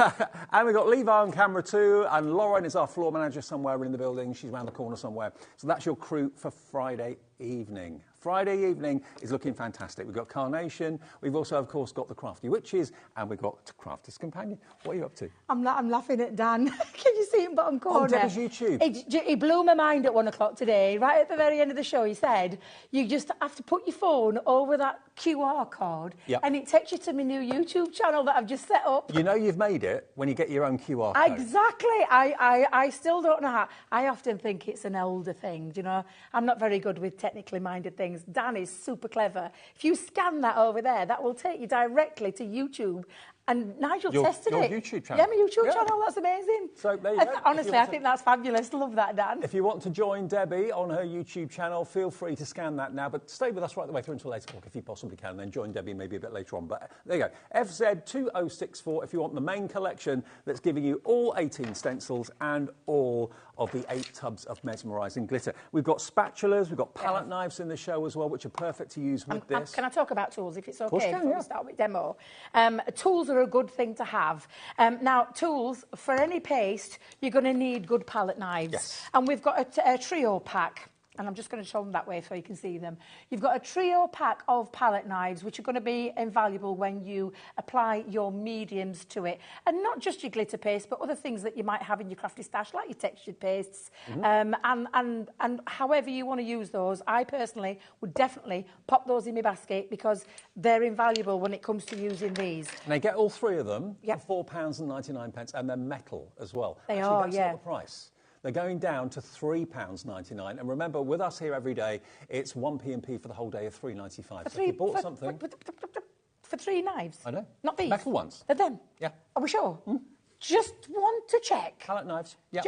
F: And we've got Levi on camera too, and Lauren is our floor manager somewhere in the building. She's around the corner somewhere. So that's your crew for Friday evening. Friday evening is looking fantastic. We've got Carnation. We've also, of course, got the Crafty Witches, and we've got Crafter's Companion. What are you up to?
I: I'm laughing at Dan. Can you see him bottom corner?
F: Oh, Debbie's YouTube.
I: He blew my mind at 1 o'clock today. Right at the very end of the show, he said, you just have to put your phone over that QR code, and it takes you to my new YouTube channel that I've just set up.
F: You know you've made it when you get your own QR code.
I: Exactly. I still don't know how. I often think it's an elder thing, you know. I'm not very good with technically minded things. Dan is super clever. If you scan that over there, that will take you directly to YouTube. And Nigel tested
F: your
I: it.
F: YouTube channel.
I: Yeah, my YouTube channel. That's amazing.
F: So there you go.
I: Honestly, I think that's fabulous. Love that, Dan.
F: If you want to join Debbie on her YouTube channel, feel free to scan that now. But stay with us right the way through until 8 o'clock if you possibly can. Then join Debbie maybe a bit later on. But there you go. FZ2064 if you want the main collection that's giving you all 18 stencils and all of the 8 tubs of mesmerising glitter. We've got spatulas, we've got palette knives in the show as well, which are perfect to use with this.
I: Can I talk about tools, if it's okay,
F: Of course you can,
I: before we start with demo? Tools are a good thing to have. Now, tools, for any paste, you're going to need good palette knives.
F: Yes.
I: And we've got a trio pack. And I'm just going to show them that way so you can see them. You've got a trio pack of palette knives, which are going to be invaluable when you apply your mediums to it. And not just your glitter paste, but other things that you might have in your crafty stash, like your textured pastes. And however you want to use those, I personally would definitely pop those in my basket because they're invaluable when it comes to using these.
F: And they get all 3 of them for £4.99, and they're metal as well.
I: They
F: Actually,
I: are,
F: that's not the price. They're going down to £3.99. And remember, with us here every day, it's 1p&p for the whole day of £3.95. So if you bought something...
I: For 3 knives?
F: I know.
I: Not these?
F: Metal ones.
I: They're them?
F: Yeah.
I: Are we sure? Just want to check.
F: Palette knives, yeah.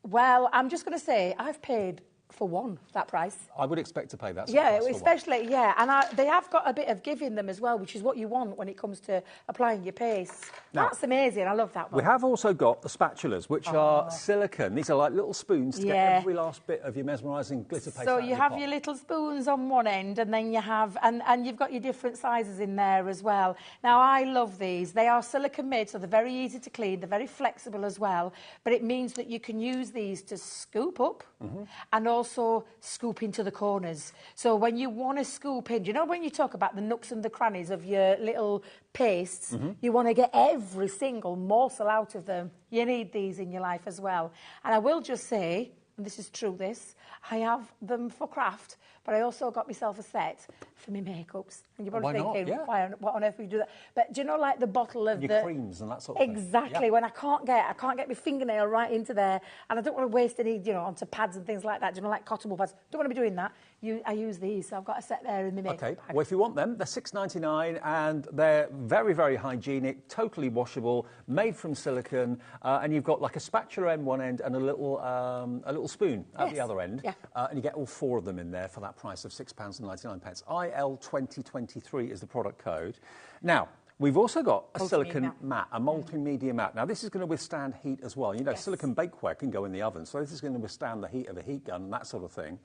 I: Well, I'm just going to say, I've paid for one, that price.
F: I would expect to pay that.
I: Yeah, especially, yeah. And they have got a bit of give in them as well, which is what you want when it comes to applying your paste.
F: Now,
I: that's amazing. I love that one.
F: We have also got the spatulas, which are silicone. These are like little spoons to get every last bit of your mesmerising glitter paste
I: So
F: out
I: you
F: of
I: have
F: pot.
I: your little spoons on one end, and then you have, and you've got your different sizes in there as well. Now, I love these. They are silicone made, so they're very easy to clean. They're very flexible as well, but it means that you can use these to scoop up and also scoop into the corners. So when you want to scoop in, you know, when you talk about the nooks and the crannies of your little pastes, you want to get every single morsel out of them. You need these in your life as well. And I will just say, and this is true, I have them for craft, but I also got myself a set for my makeups. And you're probably thinking, what on earth would you do that? But do you know, like the bottle of
F: your creams and that sort of thing?
I: Exactly. When I can't get my fingernail right into there, and I don't want to waste any, you know, onto pads and things like that. Do you know, like cotton wool pads? Don't want to be doing that. I use these, so I've got a set there in my makeup bag.
F: Well, if you want them, they're $6.99 and they're very, very hygienic, totally washable, made from silicone, and you've got like a spatula on one end and a little spoon at the other end, and you get all four of them in there for that price of £6.99. IL2023 is the product code. Now, we've also got a silicone mat, a multimedia mat. Now, this is going to withstand heat as well. You know, silicone bakeware can go in the oven, so this is going to withstand the heat of a heat gun and that sort of thing.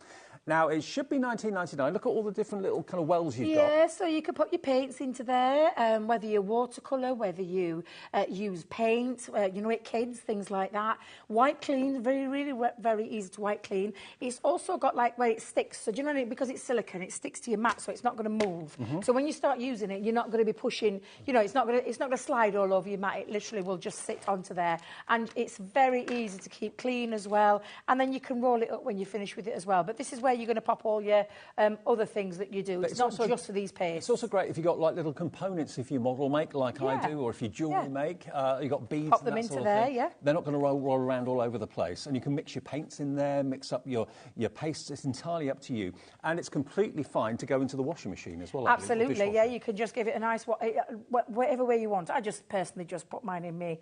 F: Now, it should be $19.99. Look at all the different little kind of wells you've got.
I: Yeah, so you could put your paints into there, whether you're watercolour, whether you use paint, you know, it kids, things like that. Wipe clean, very easy to wipe clean. It's also got like where it sticks. So do you know, because it's silicone, it sticks to your mat, so it's not going to move. So when you start using it, you're not going to be pushing. You know, it's not going to slide all over your mat. It literally will just sit onto there, and it's very easy to keep clean as well. And then you can roll it up when you finish with it as well. But this is where you're going to pop all your other things that you do. It's not also, just for these pastes.
F: It's also great if you've got like little components if you model make like I do, or if you jewellery make. You've got beads
I: pop
F: and
I: them
F: that
I: into
F: sort of
I: there,
F: thing. They're not going to roll around all over the place. And you can mix your paints in there, mix up your pastes. It's entirely up to you. And it's completely fine to go into the washing machine as well.
I: Absolutely, yeah. You can just give it a nice, whatever way you want. I just personally just put mine in my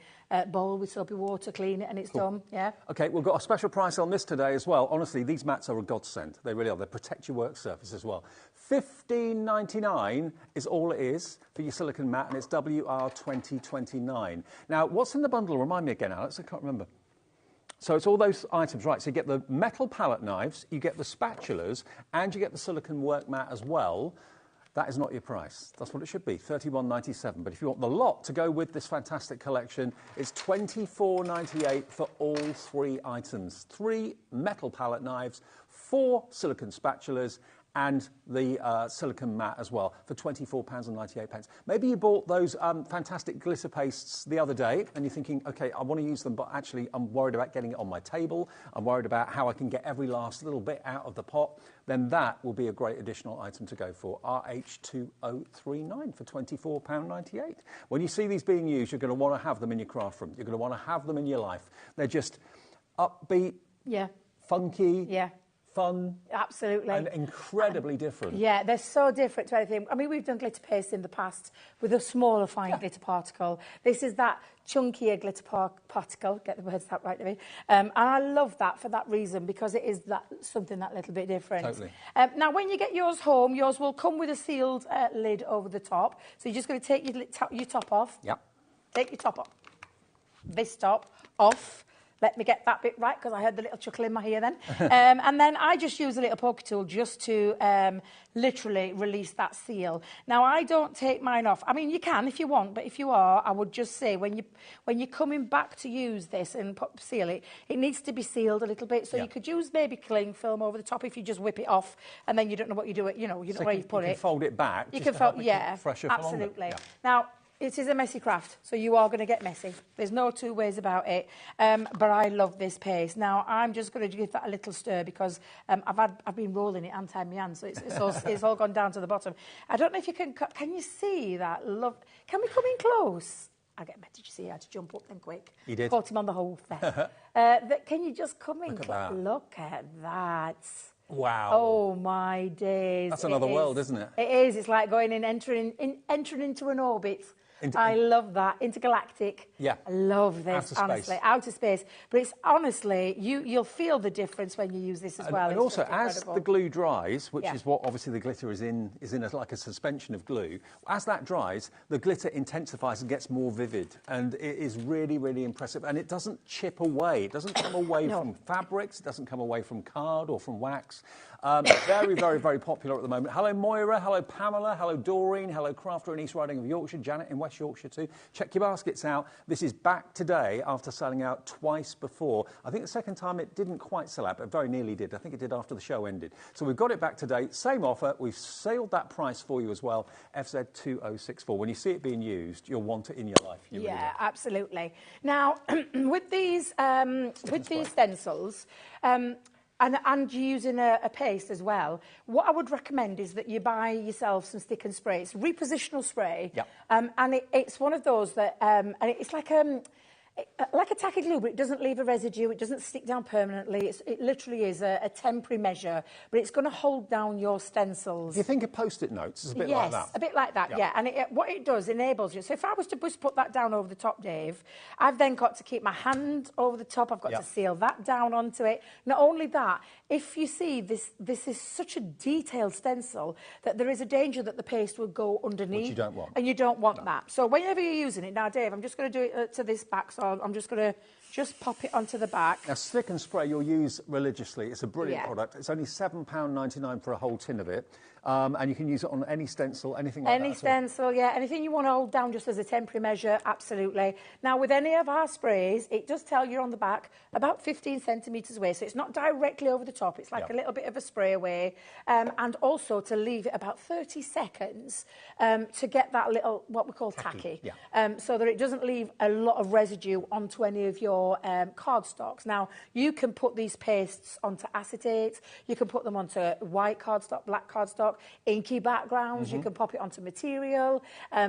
I: bowl with soapy water, clean it, and it's done,
F: OK, we've got a special price on this today as well. Honestly, these mats are a godsend. They really are. They protect your work surface as well. $15.99 is all it is for your silicone mat, and it's WR2029. Now, what's in the bundle? Remind me again, Alex. I can't remember. So it's all those items, right? So you get the metal palette knives, you get the spatulas, and you get the silicone work mat as well. That is not your price. That's what it should be, $31.97. But if you want the lot to go with this fantastic collection, it's $24.98 for all three items. 3 metal palette knives, 4 silicone spatulas, and the silicone mat as well for £24.98. Maybe you bought those fantastic glitter pastes the other day and you're thinking, OK, I want to use them, but actually I'm worried about getting it on my table. I'm worried about how I can get every last little bit out of the pot. Then that will be a great additional item to go for. RH2039 for £24.98. When you see these being used, you're going to want to have them in your craft room. You're going to want to have them in your life. They're just upbeat, funky, fun.
I: Absolutely.
F: And incredibly different.
I: Yeah, they're so different to anything. I mean, we've done glitter paste in the past with a smaller fine glitter particle. This is that chunkier glitter particle, get the words out right, David. And I love that for that reason, because it is something that little bit different.
F: Totally.
I: Now, when you get yours home, yours will come with a sealed lid over the top. So you're just going to take your top off.
F: Yep.
I: Take your top off. This top off. Let me get that bit right, because I heard the little chuckle in my ear then. And then I just use a little poker tool just to literally release that seal. Now, I don't take mine off. I mean, you can if you want, but if you are, I would just say when you're coming back to use this and seal it, it needs to be sealed a little bit. So you could use maybe cling film over the top if you just whip it off, and then you don't know what you do. You know where you put it.
F: You can fold it back.
I: You can fold,
F: fresher
I: absolutely.
F: Yeah.
I: Now, it is a messy craft, so you are going to get messy. There's no two ways about it. But I love this paste. Now, I'm just going to give that a little stir, because I've been rolling it and tying my hands, so it's all gone down to the bottom. I don't know if you can you see that? Can we come in close? I get better. Did you see? I had to jump up then quick.
F: You did.
I: Caught him on the hoof there. Can you just come in? Look at that.
F: Wow.
I: Oh, my days.
F: That's another world, isn't it?
I: It is. It's like going in, entering into an orbit. I love that. Intergalactic.
F: Yeah.
I: I love this,
F: Outer space.
I: honestly. Outer space. But it's honestly, you'll feel the difference when you use this as well.
F: And
I: It's
F: also,
I: just
F: as
I: incredible.
F: the glue dries, which
I: Yeah.
F: is what obviously the glitter is in like a suspension of glue, as that dries, the glitter intensifies and gets more vivid. And it is really, really impressive. And it doesn't chip away. It doesn't come away from fabrics. It doesn't come away from card or from wax. Very, very, very popular at the moment. Hello, Moira. Hello, Pamela. Hello, Doreen. Hello, Crafter in East Riding of Yorkshire. Janet in West Yorkshire too. Check your baskets out. This is back today after selling out twice before. I think the second time it didn't quite sell out, but very nearly did. I think it did after the show ended. So we've got it back today. Same offer. We've sailed that price for you as well. FZ2064. When you see it being used, you'll want it in your life. You really will.
I: Absolutely. Now, with these stencils, and using a paste as well, what I would recommend is that you buy yourself some stick and spray. It's repositional spray.
F: Yep.
I: And it's one of those that, and it's like a tacky glue, but it doesn't leave a residue. It doesn't stick down permanently. It literally is a temporary measure, but it's going to hold down your stencils.
F: If you think of Post-it notes, it's a bit like that.
I: Yes, a bit like that, yeah. And what it does enables you. So if I was to just put that down over the top, Dave, I've then got to keep my hand over the top. I've got to seal that down onto it. Not only that, if you see this is such a detailed stencil that there is a danger that the paste will go underneath.
F: Which you don't want.
I: And you don't want that. So whenever you're using it, now, Dave, I'm just going to do it to this back, so I'm just going to pop it onto the back.
F: Now, stick and spray you'll use religiously. It's a brilliant product. It's only £7.99 for a whole tin of it. And you can use it on any stencil, anything like that.
I: Any stencil, yeah. Anything you want to hold down just as a temporary measure, absolutely. Now, with any of our sprays, it does tell you on the back about 15 centimetres away. So it's not directly over the top. It's like a little bit of a spray away. And also to leave it about 30 seconds to get that little, what we call tacky. So that it doesn't leave a lot of residue onto any of your cardstocks. Now, you can put these pastes onto acetate. You can put them onto white cardstock, black cardstock, inky backgrounds. You can pop it onto material.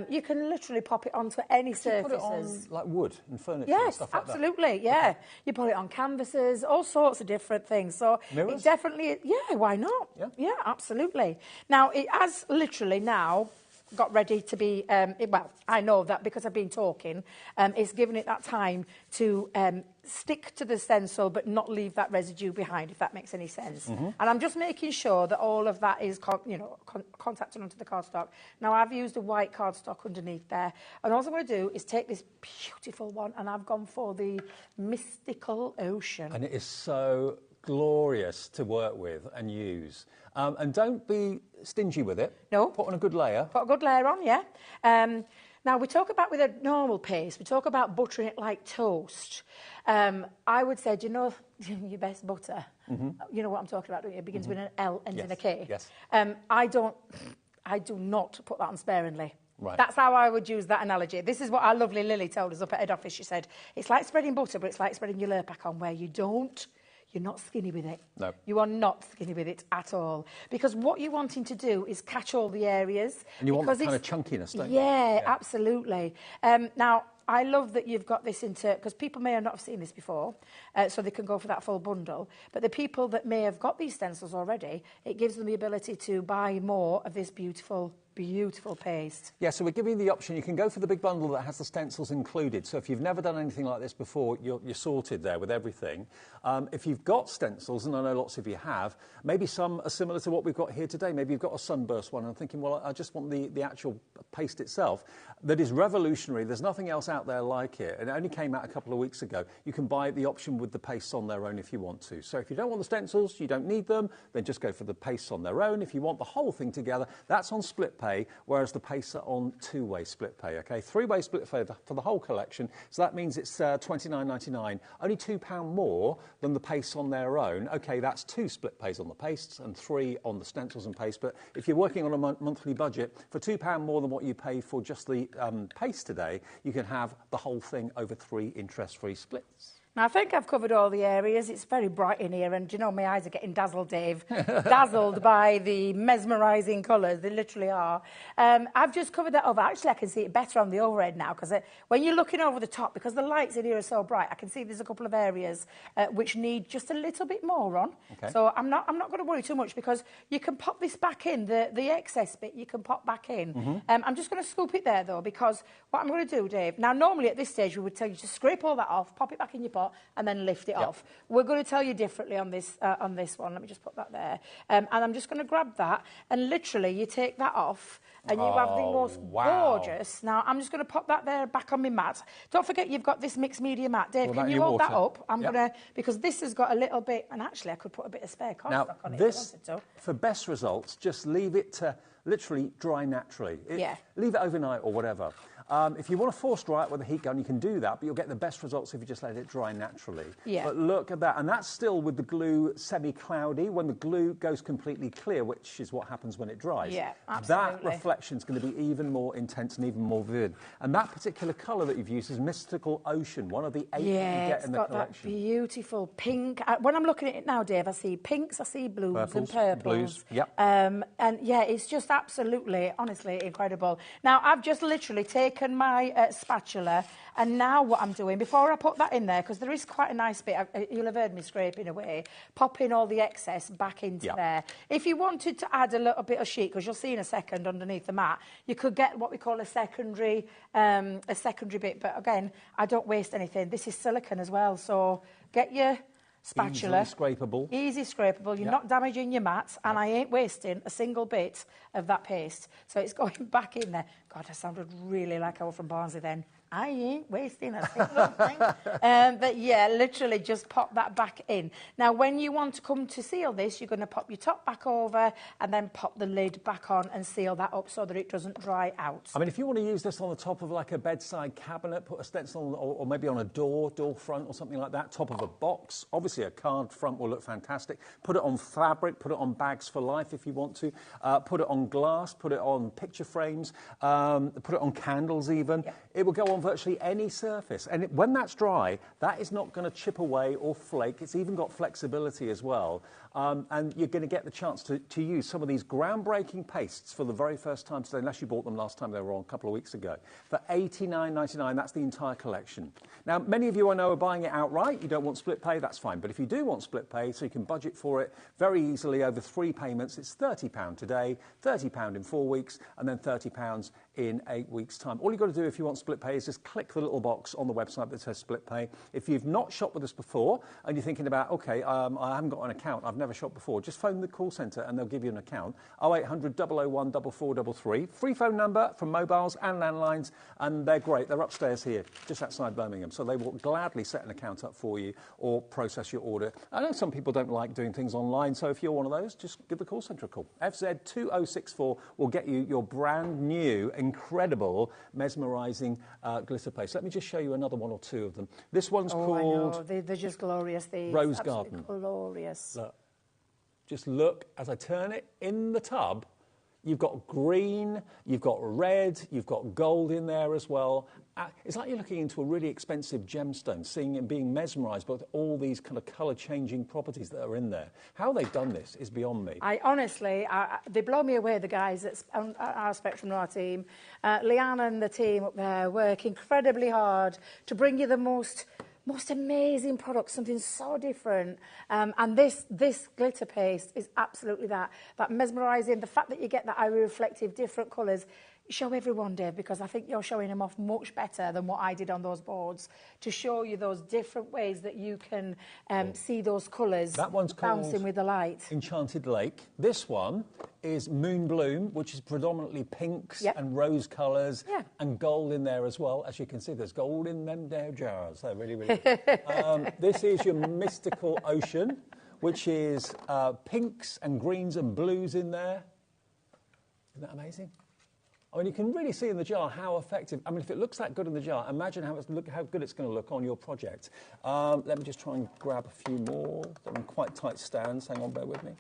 I: You can literally pop it onto any surfaces.
F: You put it on like wood and furniture and stuff like that?
I: Yes, absolutely, yeah. You put it on canvases, all sorts of different things. So
F: mirrors?
I: It definitely, yeah, why not? Yeah, absolutely. Now, it has literally now got ready to be, well, I know that because I've been talking, it's given it that time to stick to the stencil but not leave that residue behind, if that makes any sense. And I'm just making sure that all of that is, contacting onto the cardstock. Now, I've used a white cardstock underneath there, and all I'm going to do is take this beautiful one, and I've gone for the Mystical Ocean.
F: And it is so glorious to work with and use. And don't be stingy with it.
I: No.
F: Put on a good layer.
I: Put a good layer on, yeah. Now, we talk about with a normal paste, we talk about buttering it like toast. I would say, do you know your best butter? You know what I'm talking about, don't you? It begins with an L, ends in a K.
F: Yes.
I: I do not put that on sparingly.
F: Right.
I: That's how I would use that analogy. This is what our lovely Lily told us up at head office. She said, it's like spreading butter, but it's like spreading your Lurpak on, where you're not skinny with it.
F: No.
I: You are not skinny with it at all. Because what you're wanting to do is catch all the areas.
F: And you want that kind of chunkiness, don't you?
I: Yeah, absolutely. Now, I love that you've got this into, because people may have not seen this before, so they can go for that full bundle. But the people that may have got these stencils already, it gives them the ability to buy more of this beautiful paste.
F: Yeah, so we're giving you the option. You can go for the big bundle that has the stencils included. So if you've never done anything like this before, you're sorted there with everything. If you've got stencils, and I know lots of you have, maybe some are similar to what we've got here today. Maybe you've got a sunburst one and thinking, well, I just want the actual paste itself. That is revolutionary. There's nothing else out there like it. And it only came out a couple of weeks ago. You can buy the option with the pastes on their own if you want to. So if you don't want the stencils, you don't need them, then just go for the pastes on their own. If you want the whole thing together, that's on split pay, whereas the pastes are on two-way split pay, okay? Three-way split pay for the whole collection, so that means it's $29.99, only £2 more than the pastes on their own. Okay, that's 2 split pays on the pastes and 3 on the stencils and paste, but if you're working on a monthly budget, for £2 more than what you pay for just the paste today, you can have the whole thing over 3 interest-free splits.
I: Now, I think I've covered all the areas. It's very bright in here, and do you know, my eyes are getting dazzled, Dave. Dazzled by the mesmerising colours. They literally are. I've just covered that over. Actually, I can see it better on the overhead now, because when you're looking over the top, because the lights in here are so bright, I can see there's a couple of areas which need just a little bit more on.
F: Okay.
I: So I'm not going to worry too much, because you can pop this back in, the excess bit you can pop back in. I'm just going to scoop it there, though, because what I'm going to do, Dave, now normally at this stage we would tell you to scrape all that off, pop it back in your pot, and then lift it off. We're going to tell you differently on this one. Let me just put that there. And I'm just going to grab that, and literally you take that off, and you have the most gorgeous. Now, I'm just going to pop that there back on my mat. Don't forget you've got this mixed media mat. Dave, can you hold that up? I'm going to, because this has got a little bit, and actually I could put a bit of spare cardstock on it if I wanted to.
F: For best results, just leave it to literally dry naturally. Leave it overnight or whatever. If you want to force dry it with a heat gun, you can do that, but you'll get the best results if you just let it dry naturally. But look at that, and that's still with the glue semi-cloudy. When the glue goes completely clear, which is what happens when it dries, that reflection is going to be even more intense and even more vivid. And that particular colour that you've used is Mystical Ocean, one of the 8 that you get in the collection.
I: It's got that beautiful pink. When I'm looking at it now, Dave, I see pinks, I see blues and purples.
F: Blues,
I: and yeah, it's just absolutely, honestly incredible. Now, I've just literally taken my spatula, and now what I'm doing, before I put that in there, because there is quite a nice bit, you'll have heard me scraping away, popping all the excess back into there. If you wanted to add a little bit of sheet, because you'll see in a second underneath the mat, you could get what we call a secondary bit, but again, I don't waste anything. This is silicone as well, so get your spatula. Easy scrapable. You're not damaging your mats, and I ain't wasting a single bit of that paste. So it's going back in there. God, I sounded really like I was from Barnsley then. I ain't wasting a single thing. But yeah, literally just pop that back in. Now, when you want to come to seal this, you're going to pop your top back over and then pop the lid back on and seal that up so that it doesn't dry out.
F: I mean, if you want to use this on the top of like a bedside cabinet, put a stencil on, or maybe on a door front or something like that, top of a box. Obviously, a card front will look fantastic. Put it on fabric, put it on bags for life if you want to. Put it on glass, put it on picture frames, put it on candles even. It will go on virtually any surface. And when that's dry, that is not going to chip away or flake. It's even got flexibility as well. And you're going to get the chance to use some of these groundbreaking pastes for the very first time today, unless you bought them last time they were on a couple of weeks ago. For $89.99, that's the entire collection. Now, many of you I know are buying it outright. You don't want split pay, that's fine. But if you do want split pay, so you can budget for it very easily over 3 payments, it's £30 today, £30 in 4 weeks, and then £30 in 8 weeks' time. All you've got to do if you want split pay is just click the little box on the website that says split pay. If you've not shopped with us before and you're thinking about, OK, I haven't got an account, I've never shopped before, just phone the call centre and they'll give you an account. 0800 001 4433. Free phone number from mobiles and landlines, and they're great. They're upstairs here, just outside Birmingham, so they will gladly set an account up for you or process your order. I know some people don't like doing things online, so if you're one of those, just give the call centre a call. FZ2064 will get you your brand new, incredible, mesmerising glitter paste. Let me just show you another one or two of them. This one's called...
I: I know. They're just glorious.
F: Rose Garden.
I: Glorious.
F: Look. Just look, as I turn it in the tub, you've got green, you've got red, you've got gold in there as well. It's like you're looking into a really expensive gemstone, seeing and being mesmerised by all these kind of colour-changing properties that are in there. How they've done this is beyond me.
I: Honestly, they blow me away, the guys at our Spectrum Noir team. Leanne and the team up there work incredibly hard to bring you the most amazing product, something so different. And this glitter paste is absolutely that mesmerising. The fact that you get that iris reflective, different colours. Show everyone, Dave, because I think you're showing them off much better than what I did on those boards, to show you those different ways that you can see those colours bouncing with the light.
F: Enchanted Lake. This one is Moon Bloom, which is predominantly pinks and rose colours and gold in there as well. As you can see, there's gold in them there jars. They're really, really this is your Mystical Ocean, which is pinks and greens and blues in there. Isn't that amazing? I mean, you can really see in the jar how effective. I mean, if it looks that good in the jar, imagine how good it's going to look on your project. Let me just try and grab a few more. They're in quite tight stands. Hang on, bear with me.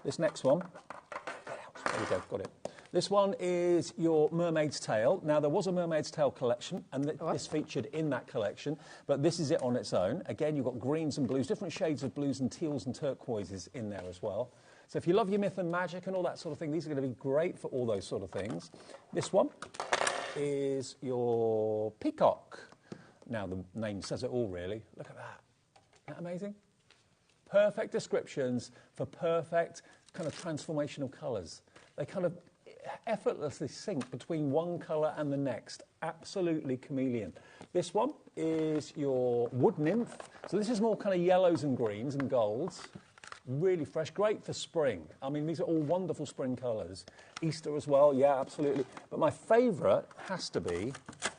F: This next one. There we go, got it. This one is your mermaid's tail. Now, there was a mermaid's tail collection, and this featured in that collection, but this is it on its own. Again, you've got greens and blues, different shades of blues and teals and turquoises in there as well. So if you love your myth and magic and all that sort of thing, these are going to be great for all those sort of things. This one is your peacock. Now, the name says it all, really. Look at that. Isn't that amazing? Perfect descriptions for perfect kind of transformational colours. They kind of effortlessly sync between one colour and the next. Absolutely chameleon. This one is your wood nymph. So this is more kind of yellows and greens and golds. Really fresh, great for spring. I mean, these are all wonderful spring colours. Easter as well, yeah, absolutely. But my favourite has to be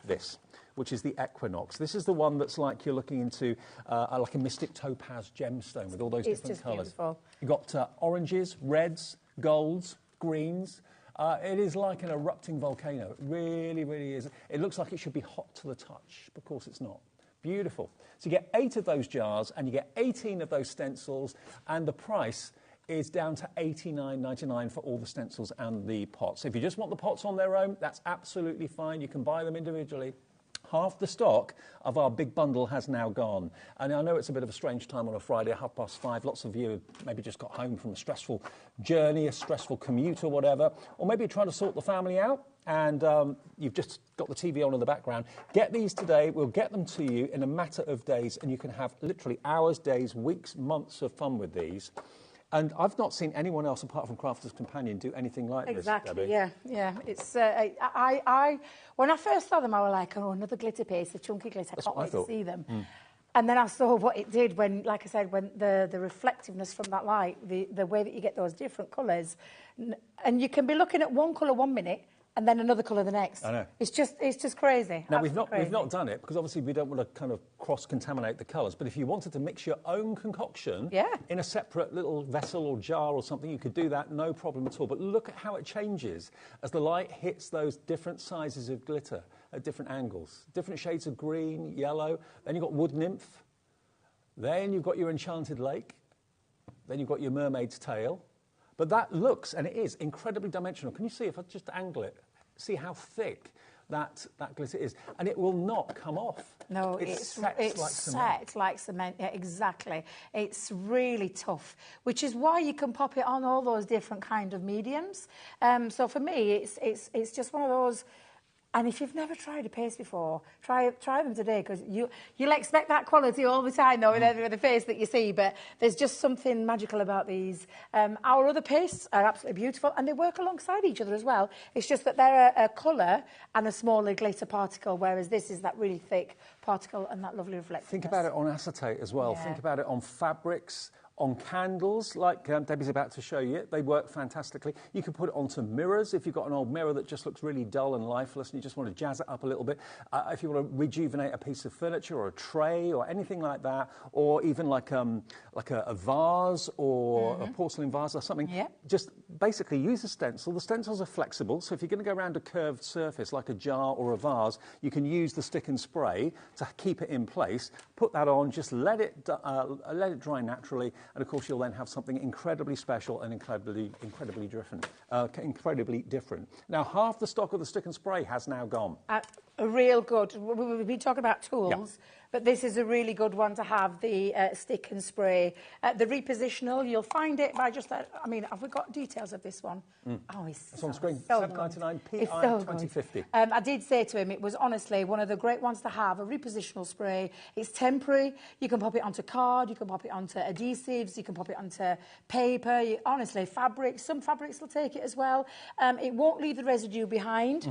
F: this, which is the equinox. This is the one that's like you're looking into like a mystic topaz gemstone with all those different colours.
I: Beautiful.
F: You've got oranges, reds, golds, greens. It is like an erupting volcano. It really, really is. It looks like it should be hot to the touch. Of course, it's not. Beautiful. So you get 8 of those jars and you get 18 of those stencils, and the price is down to $89.99 for all the stencils and the pots. If you just want the pots on their own, that's absolutely fine. You can buy them individually. Half the stock of our big bundle has now gone. And I know it's a bit of a strange time on a Friday, 5:30. Lots of you maybe just got home from a stressful journey, a stressful commute or whatever. Or maybe you're trying to sort the family out and you've just got the TV on in the background. Get these today. We'll get them to you in a matter of days, and you can have literally hours, days, weeks, months of fun with these. And I've not seen anyone else apart from Crafter's Companion do anything like this, Debbie.
I: Yeah. It's I when I first saw them, I was like, oh, another glitter piece, a chunky glitter. I can't wait to see them. And then I saw what it did when, like I said, when the reflectiveness from that light, the way that you get those different colours, and you can be looking at one colour 1 minute and then another colour the next.
F: I know.
I: It's just crazy.
F: Now, we've not done it because obviously we don't want to kind of cross-contaminate the colours, but if you wanted to mix your own concoction in a separate little vessel or jar or something, you could do that, no problem at all. But look at how it changes as the light hits those different sizes of glitter at different angles. Different shades of green, yellow, then you've got wood nymph, then you've got your enchanted lake, then you've got your mermaid's tail. But that looks, and it is, incredibly dimensional. Can you see, if I just angle it, see how thick that glitter is? And it will not come off.
I: No, it's set like cement. Yeah, exactly. It's really tough, which is why you can pop it on all those different kind of mediums. So for me, it's just one of those. And if you've never tried a paste before, try them today, because you'll expect that quality all the time, though, with the face that you see. But there's just something magical about these. Our other pastes are absolutely beautiful, and they work alongside each other as well. It's just that they're a colour and a smaller glitter particle, whereas this is that really thick particle and that lovely reflectiveness.
F: Think about it on acetate as well. Yeah. Think about it on fabrics, on candles, like Debbie's about to show you. They work fantastically. You can put it onto mirrors if you've got an old mirror that just looks really dull and lifeless and you just want to jazz it up a little bit. If you want to rejuvenate a piece of furniture or a tray or anything like that, or even like a vase or a porcelain vase or something, just basically use a stencil. The stencils are flexible, so if you're going to go around a curved surface like a jar or a vase, you can use the stick and spray to keep it in place. Put that on, just let it dry naturally, and of course you'll then have something incredibly special and incredibly different. Now, half the stock of the stick and spray has now gone.
I: A real good. We've been talking about tools, but this is a really good one to have, the stick and spray. The repositional, you'll find it by just, have we got details of this one? Oh, it's
F: on screen,
I: so
F: $7.99 PI
I: so
F: 2050.
I: I did say to him, it was honestly one of the great ones to have, a repositional spray. It's temporary. You can pop it onto card, you can pop it onto adhesives, you can pop it onto paper. Honestly, fabrics, some fabrics will take it as well. It won't leave the residue behind.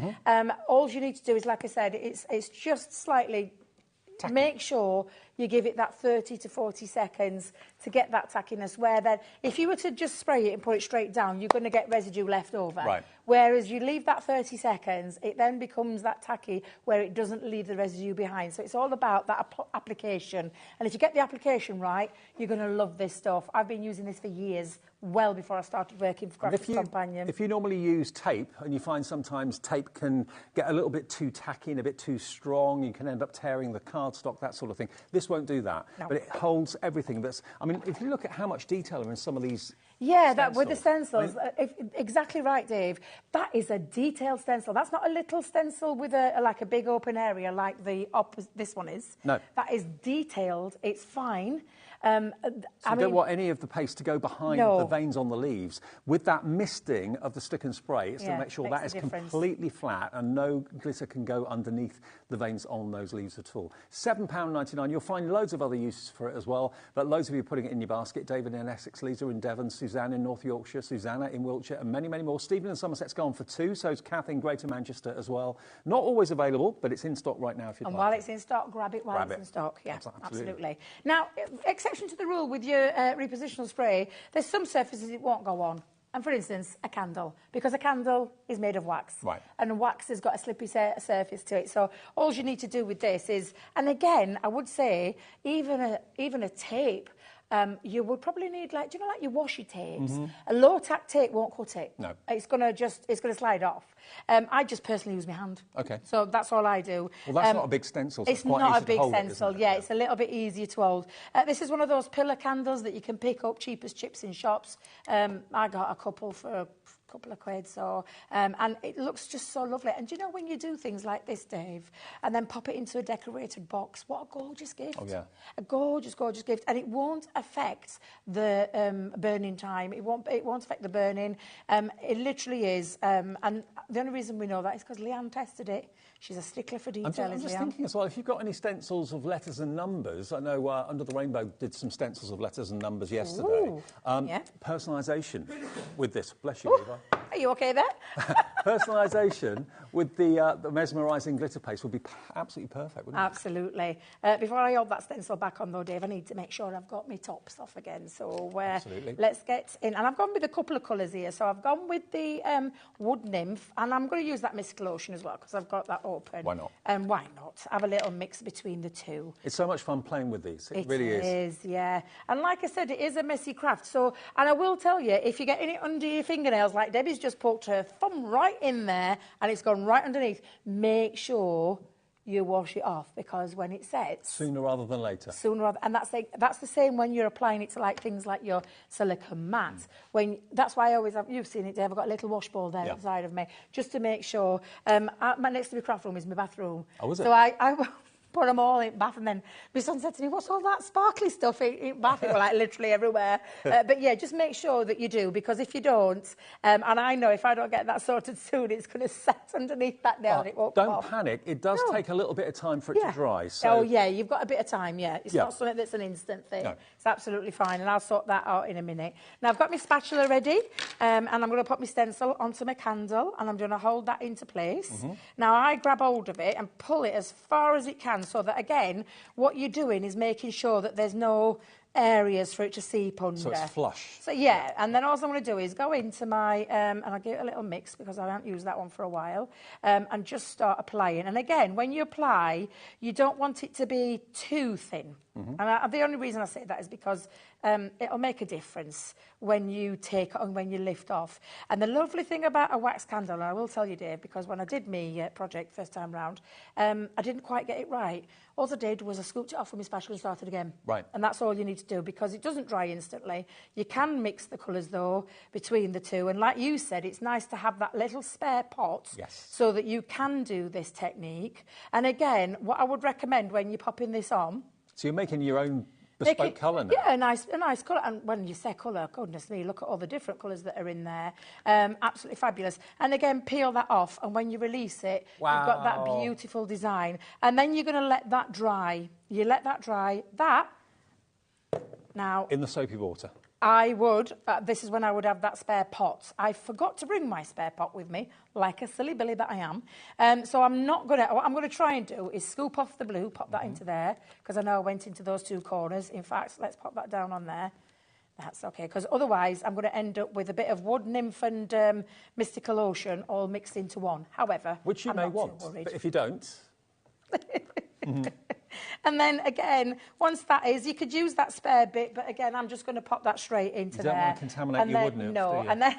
I: All you need to do is, like I said, it's just slightly tacky. Make sure you give it that 30 to 40 seconds to get that tackiness, where then if you were to just spray it and put it straight down, you're going to get residue left over.
F: Right.
I: Whereas you leave that 30 seconds, it then becomes that tacky where it doesn't leave the residue behind. So it's all about that application. And if you get the application right, you're going to love this stuff. I've been using this for years, well before I started working for Crafter's Companion.
F: If you normally use tape, and you find sometimes tape can get a little bit too tacky and a bit too strong, you can end up tearing the cardstock, that sort of thing. This This won't do that,
I: No.
F: but it holds everything. I mean, if you look at how much detail are in some of these.
I: Yeah, that with the
F: stencils,
I: stencils, exactly right, Dave. That is a detailed stencil. That's not a little stencil with like a big open area like this one is.
F: No.
I: That is detailed. It's fine.
F: So you don't want any of the paste to go behind the veins on the leaves. With that misting of the stick and spray, it's to make sure that is completely flat and no glitter can go underneath the veins on those leaves at all. £7.99. You'll find loads of other uses for it as well, but loads of you are putting it in your basket. David in Essex, Lisa in Devon, Suzanne in North Yorkshire, Susanna in Wiltshire, and many, many more. Stephen in Somerset's gone for 2, so is Kath in Greater Manchester as well. Not always available, but it's in stock right now if you'd like.
I: And while it's in stock, grab it while it's in stock. Yeah, absolutely. Now, exception to the rule with your repositional spray, there's some surfaces it won't go on. And for instance, a candle, because a candle is made of wax.
F: Right.
I: And wax has got a slippy surface to it. So all you need to do with this is, and again, I would say, even a tape, you would probably need, like, do you know, like your washi tapes? A low-tack tape won't cut it.
F: No.
I: It's going to slide off. I just personally use my hand.
F: Okay.
I: So that's all I do.
F: Well, that's not a big stencil. So
I: it's
F: quite
I: not
F: easy
I: a big
F: to hold
I: stencil.
F: it,
I: Yeah, it's a little bit easier to hold. This is one of those pillar candles that you can pick up cheap as chips in shops. I got a couple for a couple of quid, so and it looks just so lovely. And do you know, when you do things like this, Dave, and then pop it into a decorated box, what a gorgeous gift.
F: Oh, yeah.
I: A gorgeous, gorgeous gift. And it won't affect the burning time. It won't affect the burning. It literally is. And the only reason we know that is because Leanne tested it. She's a stickler for detail,
F: I'm just thinking as well, if you've got any stencils of letters and numbers, I know Under the Rainbow did some stencils of letters and numbers yesterday.
I: Yeah.
F: Personalisation with this. Bless you, Levi.
I: Are you okay there?
F: Personalisation with the mesmerising glitter paste would be absolutely perfect, wouldn't it?
I: Absolutely. Before I hold that stencil back on, though, Dave, I need to make sure I've got my tops off again. So let's get in. And I've gone with a couple of colours here. So I've gone with the Wood Nymph, and I'm going to use that Mystical Ocean as well, because I've got that open.
F: Why not?
I: And why not? Have a little mix between the two.
F: It's so much fun playing with these. It really is.
I: It is, yeah. And like I said, it is a messy craft. So, and I will tell you, if you're getting it under your fingernails, like Debbie's just poked her thumb right in there, and it's gone right underneath, make sure you wash it off, because when it sets...
F: Sooner rather than later.
I: And that's the same when you're applying it to like things like your silicone mat. That's why I always have... You've seen it, Dave. I've got a little wash ball there at the side of me, just to make sure. Next to my craft room is my bathroom.
F: Oh, is it?
I: So I put them all in bath, and then my son said to me, what's all that sparkly stuff in bath? It was like literally everywhere. But yeah, just make sure that you do, because if you don't, and I know if I don't get that sorted soon, it's going to set underneath that nail and it won't come off.
F: Don't panic. It does take a little bit of time for it to dry. So...
I: Oh, yeah, you've got a bit of time, yeah. It's not something that's an instant thing.
F: No.
I: It's absolutely fine, and I'll sort that out in a minute. Now, I've got my spatula ready, and I'm going to put my stencil onto my candle, and I'm going to hold that into place. Now, I grab hold of it and pull it as far as it can, so that, again, what you're doing is making sure that there's no areas for it to seep under.
F: So it's flush.
I: So, yeah, and then all I'm going to do is go into my, and I'll give it a little mix because I haven't used that one for a while, and just start applying. And again, when you apply, you don't want it to be too thin. And the only reason I say that is because it'll make a difference when you take it and when you lift off. And the lovely thing about a wax candle, and I will tell you, Dave, because when I did my project first time round, I didn't quite get it right. All I did was I scooped it off with my spatula and started again.
F: Right.
I: And that's all you need to do, because it doesn't dry instantly. You can mix the colours, though, between the two. And like you said, it's nice to have that little spare pot so that you can do this technique. And again, what I would recommend when you're popping this on...
F: So you're making your own bespoke colour now?
I: Yeah, a nice colour. And when you say colour, goodness me, look at all the different colours that are in there. Absolutely fabulous. And again, peel that off, and when you release it, you've got that beautiful design. And then you're going to let that dry. You let that dry. Now... In
F: the soapy water?
I: I would. This is when I would have that spare pot. I forgot to bring my spare pot with me, like a silly Billy that I am. So I'm not going to... What I'm going to try and do is scoop off the blue, pop that into there, because I know I went into those two corners. In fact, let's pop that down on there. That's okay, because otherwise I'm going to end up with a bit of Wood Nymph and Mystical Ocean all mixed into one. However,
F: which you may want, but if you don't...
I: And then, again, once that is, you could use that spare bit, but again, I'm just going to pop that straight into there.
F: You don't want to contaminate your wood nymph, do you?
I: And then,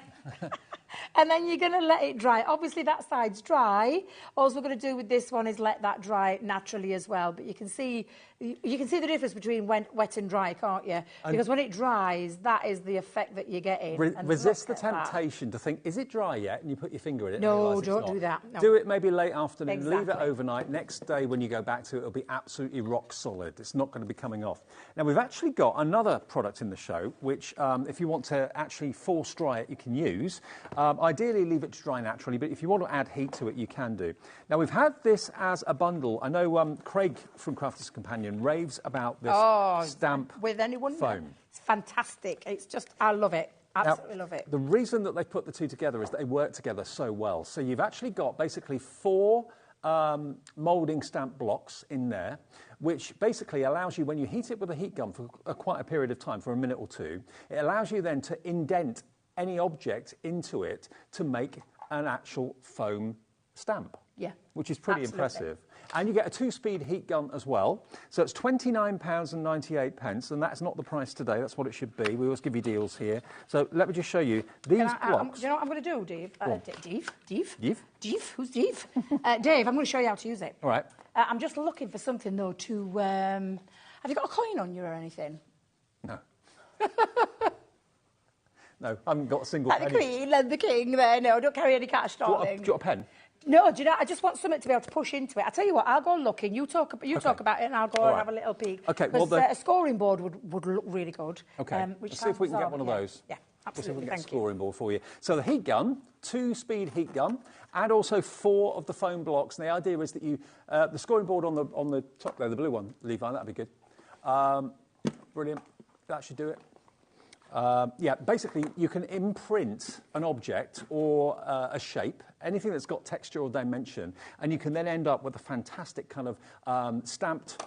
I: And then you're going to let it dry. Obviously, that side's dry. All we're going to do with this one is let that dry naturally as well. But you can see the difference between wet and dry, can't you? Because when it dries, that is the effect that you're getting.
F: Resist the temptation to think, is it dry yet? And you put your finger in it.
I: No,
F: and
I: don't do that. No.
F: Do it maybe late afternoon.
I: Exactly.
F: Leave it overnight. Next day, when you go back to it, it'll be absolutely rock solid. It's not going to be coming off. Now, we've actually got another product in the show, which if you want to actually force dry it, you can use. Ideally, leave it to dry naturally, but if you want to add heat to it, you can do. Now, we've had this as a bundle. I know Craig from Crafter's Companion raves about this stamp
I: with anyone
F: foam.
I: It's fantastic. It's just, I love it. Absolutely love it.
F: The reason that they put the two together is that they work together so well. So you've actually got basically 4 moulding stamp blocks in there, which basically allows you, when you heat it with a heat gun for quite a period of time, for a minute or two, it allows you then to indent any object into it to make an actual foam stamp.
I: Yeah.
F: Which is pretty impressive. And you get a 2-speed heat gun as well. So it's £29.98, and that's not the price today. That's what it should be. We always give you deals here. So let me just show you these blocks.
I: Do you know what I'm going to do, Dave? Dave?
F: Dave?
I: Who's Dave? Dave, I'm going to show you how to use it.
F: All right.
I: I'm just looking for something, though, to... have you got a coin on you or anything?
F: No. No, I haven't got a single
I: like
F: penny.
I: the Queen and the King there. No, don't carry any cash, darling.
F: Do you want a pen?
I: No, do you know, I just want something to be able to push into it. I'll tell you what, I'll go looking. You talk about it and I'll go and have a little peek.
F: Okay, well,
I: a scoring board would look really good.
F: Okay, let's see if we can get one of those.
I: Yeah, absolutely.
F: We'll see if we can get a scoring board for you. So the heat gun, 2-speed heat gun, and also 4 of the foam blocks. And the idea is that you, the scoring board on the top there, the blue one, Levi, that'd be good. Brilliant, that should do it. Yeah, basically, you can imprint an object or a shape, anything that's got texture or dimension, and you can then end up with a fantastic kind of stamped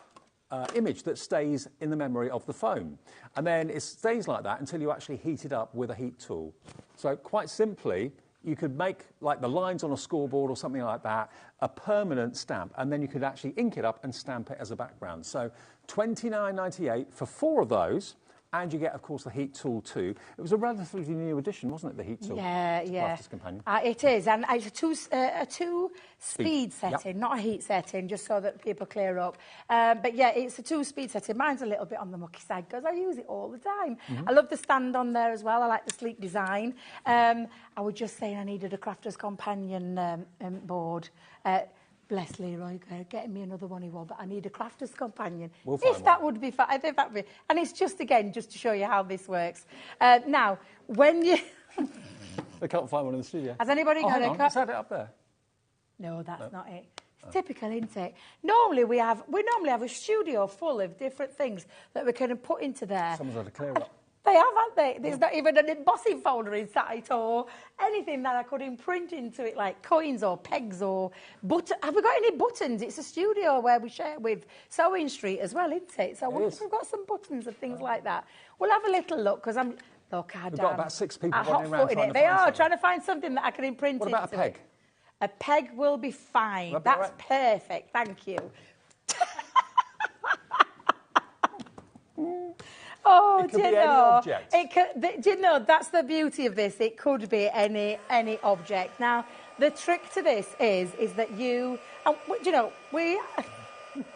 F: image that stays in the memory of the foam. And then it stays like that until you actually heat it up with a heat tool. So quite simply, you could make, like the lines on a scoreboard or something like that, a permanent stamp, and then you could actually ink it up and stamp it as a background. So £29.98 for 4 of those. And you get, of course, the heat tool too. It was a relatively new addition, wasn't it, the heat tool?
I: Yeah.
F: Crafter's Companion.
I: It is, and it's a two-speed setting, not a heat setting, just so that people clear up. But yeah, it's a 2-speed setting. Mine's a little bit on the mucky side because I use it all the time. I love the stand on there as well. I like the sleek design. I was just saying I needed a Crafter's Companion board. Bless Leroy, getting me another one he will, but I need a Crafter's Companion.
F: We'll find
I: if that would be fine, if that would be, and it's just again just to show you how this works. Now, when you,
F: they can't find one in the studio.
I: Has anybody got a?
F: Let's have it up there.
I: No, that's not it. It's typical, isn't it? Normally we normally have a studio full of different things that we can put into there.
F: Someone's had to clear up.
I: They have, haven't they? There's not even an embossing folder inside or anything that I could imprint into it, like coins or pegs or buttons. Have we got any buttons? It's a studio where we share with Sewing Street as well, isn't it? So we've got some buttons and things like that. We'll have a little look because we've
F: got about 6 people running around trying to
I: They are trying to find something that I can imprint into.
F: What about a peg?
I: A peg will be fine. That's perfect. Thank you. Oh,
F: it could be any object.
I: Do you know, that's the beauty of this. It could be any object. Now, the trick to this is that you know,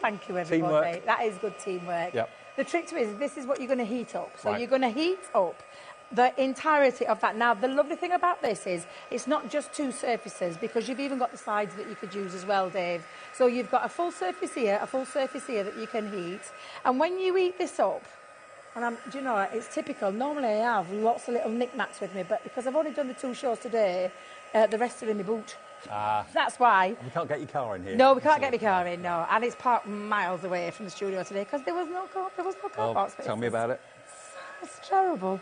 I: thank you, everybody.
F: Teamwork.
I: That is good teamwork.
F: Yep.
I: The trick to it is this is what you're going to heat up. So you're going to heat up the entirety of that. Now, the lovely thing about this is it's not just 2 surfaces, because you've even got the sides that you could use as well, Dave. So you've got a full surface here that you can heat. And when you heat this up, and do you know, it's typical. Normally I have lots of little knickknacks with me, but because I've only done the 2 shows today, the rest are in my boot. That's why.
F: We can't get your car in here.
I: No, we can't get my car in, no. And it's parked miles away from the studio today because there was no car park space.
F: Tell me about it.
I: It's terrible.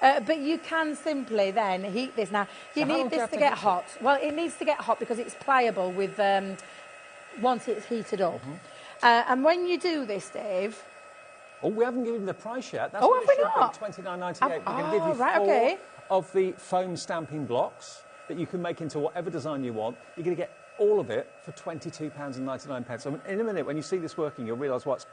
I: But you can simply then heat this. Now, you need this to get hot. Well, it needs to get hot because it's pliable with once it's heated up. And when you do this, Dave...
F: Oh, we haven't given the price yet. That's
I: have we not?
F: £29.98. We're going to give you 4 of the foam stamping blocks that you can make into whatever design you want. You're going to get all of it for £22.99. I mean, in a minute, when you see this working, you'll realise what's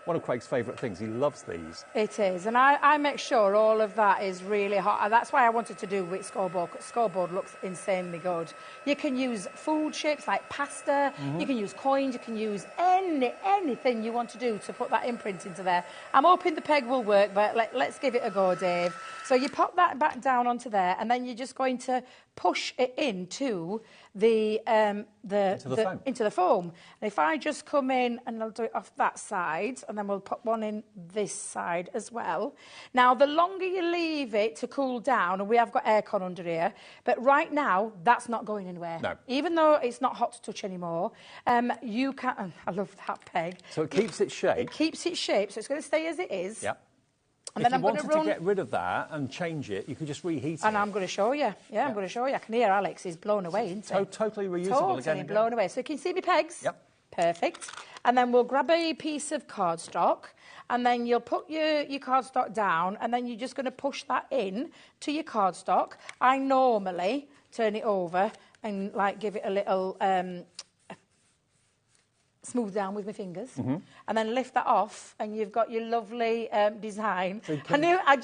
F: one of Craig's favourite things. He loves these.
I: It is, and I make sure all of that is really hot. And that's why I wanted to do with scoreboard. Scoreboard looks insanely good. You can use food shapes like pasta. You can use coins. You can use anything you want to do to put that imprint into there. I'm hoping the peg will work, but let's give it a go, Dave. So you pop that back down onto there, and then you're just going to push it into into the foam. And if I just come in and I'll do it off that side, and then we'll put one in this side as well. Now, the longer you leave it to cool down, and we have got aircon under here, but right now that's not going anywhere.
F: No.
I: Even though it's not hot to touch anymore, you can. I love that peg.
F: So it keeps its shape.
I: It keeps its shape, so it's going to stay as it is.
F: Yep.
I: And
F: if
I: then
F: you wanted to get rid of that and change it, you could just reheat it.
I: And I'm going to show you. Yeah, I'm going to show you. I can hear Alex is blown away, isn't he?
F: Totally reusable
I: totally
F: again.
I: Blown away. So can you see my pegs?
F: Yep.
I: Perfect. And then we'll grab a piece of cardstock, and then you'll put your cardstock down, and then you're just going to push that in to your cardstock. I normally turn it over and give it a little smooth down with my fingers, and then lift that off, and you've got your lovely design. So I knew I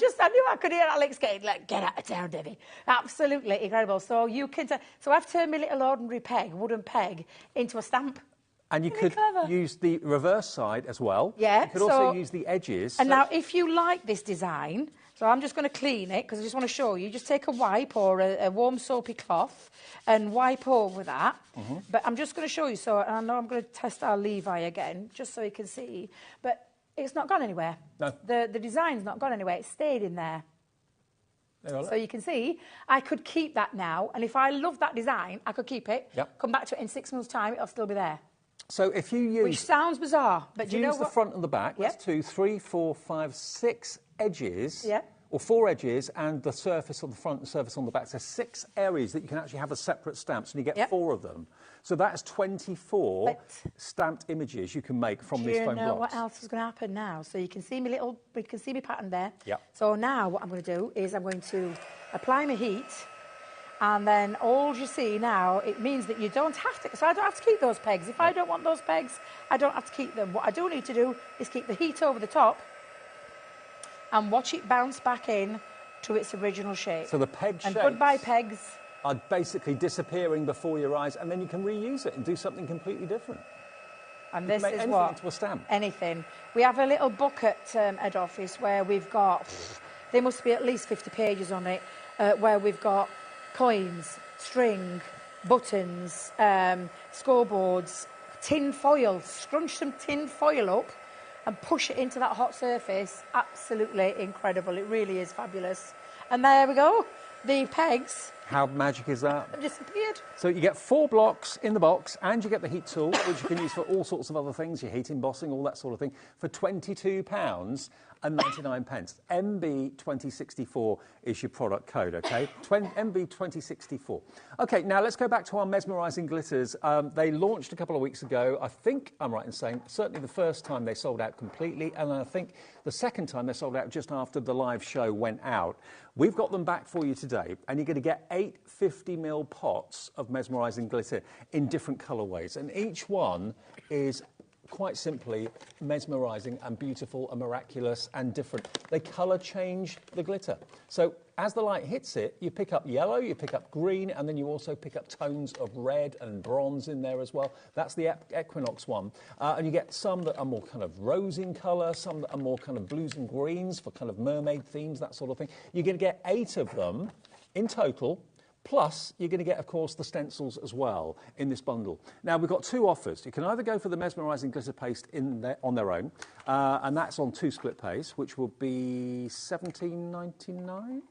I: could hear Alex getting get out of town, Debbie. Absolutely incredible. So you can. So I've turned my little ordinary wooden peg, into a stamp.
F: And you could use the reverse side as well.
I: Yeah.
F: You could also use the edges.
I: And now, if you like this design, so I'm just going to clean it because I just want to show you. Just take a wipe or a warm soapy cloth and wipe over that. But I'm just going to show you. So I know I'm going to test our Levi again, just so you can see. But it's not gone anywhere.
F: No.
I: The design's not gone anywhere. It stayed in there. So you can see, I could keep that now. And if I love that design, I could keep it.
F: Yep.
I: Come back to it in 6 months' time, it'll still be there.
F: So if you use...
I: Which sounds bizarre, but
F: you use the front and the back, that's 2, 3, 4, 5, 6 edges, or 4 edges, and the surface on the front and surface on the back. So 6 areas that you can actually have as separate stamps, and you get 4 of them. So that's 24 stamped images you can make from these foam blocks. Do you know
I: what else is going to happen now? So you can see me pattern there.
F: Yep.
I: So now what I'm going to do is I'm going to apply my heat. And then all you see now, it means that you don't have to... So I don't have to keep those pegs. If I don't want those pegs, I don't have to keep them. What I do need to do is keep the heat over the top and watch it bounce back in to its original shape.
F: So the peg shapes...
I: And goodbye pegs.
F: ...are basically disappearing before your eyes, and then you can reuse it and do something completely different.
I: And this is
F: what... into a stamp.
I: Anything. We have a little book at head office where we've got... There must be at least 50 pages on it, where we've got... coins, string, buttons, scoreboards, tin foil. Scrunch some tin foil up and push it into that hot surface. Absolutely incredible. It really is fabulous. And there we go. The pegs.
F: How magic is that?
I: Have disappeared.
F: So you get 4 blocks in the box, and you get the heat tool, which you can use for all sorts of other things, your heat embossing, all that sort of thing, for £22.99. MB2064 is your product code, OK? MB2064. OK, now let's go back to our mesmerising glitters. They launched a couple of weeks ago. I think I'm right in saying certainly the first time they sold out completely, and I think the second time they sold out just after the live show went out. We've got them back for you today, and you're going to get 8 50ml pots of mesmerising glitter in different colourways, and each one is quite simply mesmerising and beautiful and miraculous and different. They colour change the glitter. So as the light hits it, you pick up yellow, you pick up green, and then you also pick up tones of red and bronze in there as well. That's the Equinox one. And you get some that are more kind of rose in colour, some that are more kind of blues and greens for kind of mermaid themes, that sort of thing. You're going to get 8 of them in total. Plus, you're going to get, of course, the stencils as well in this bundle. Now, we've got 2 offers. You can either go for the mesmerising glitter paste on their own, and that's on 2 split pays, which will be $17.99.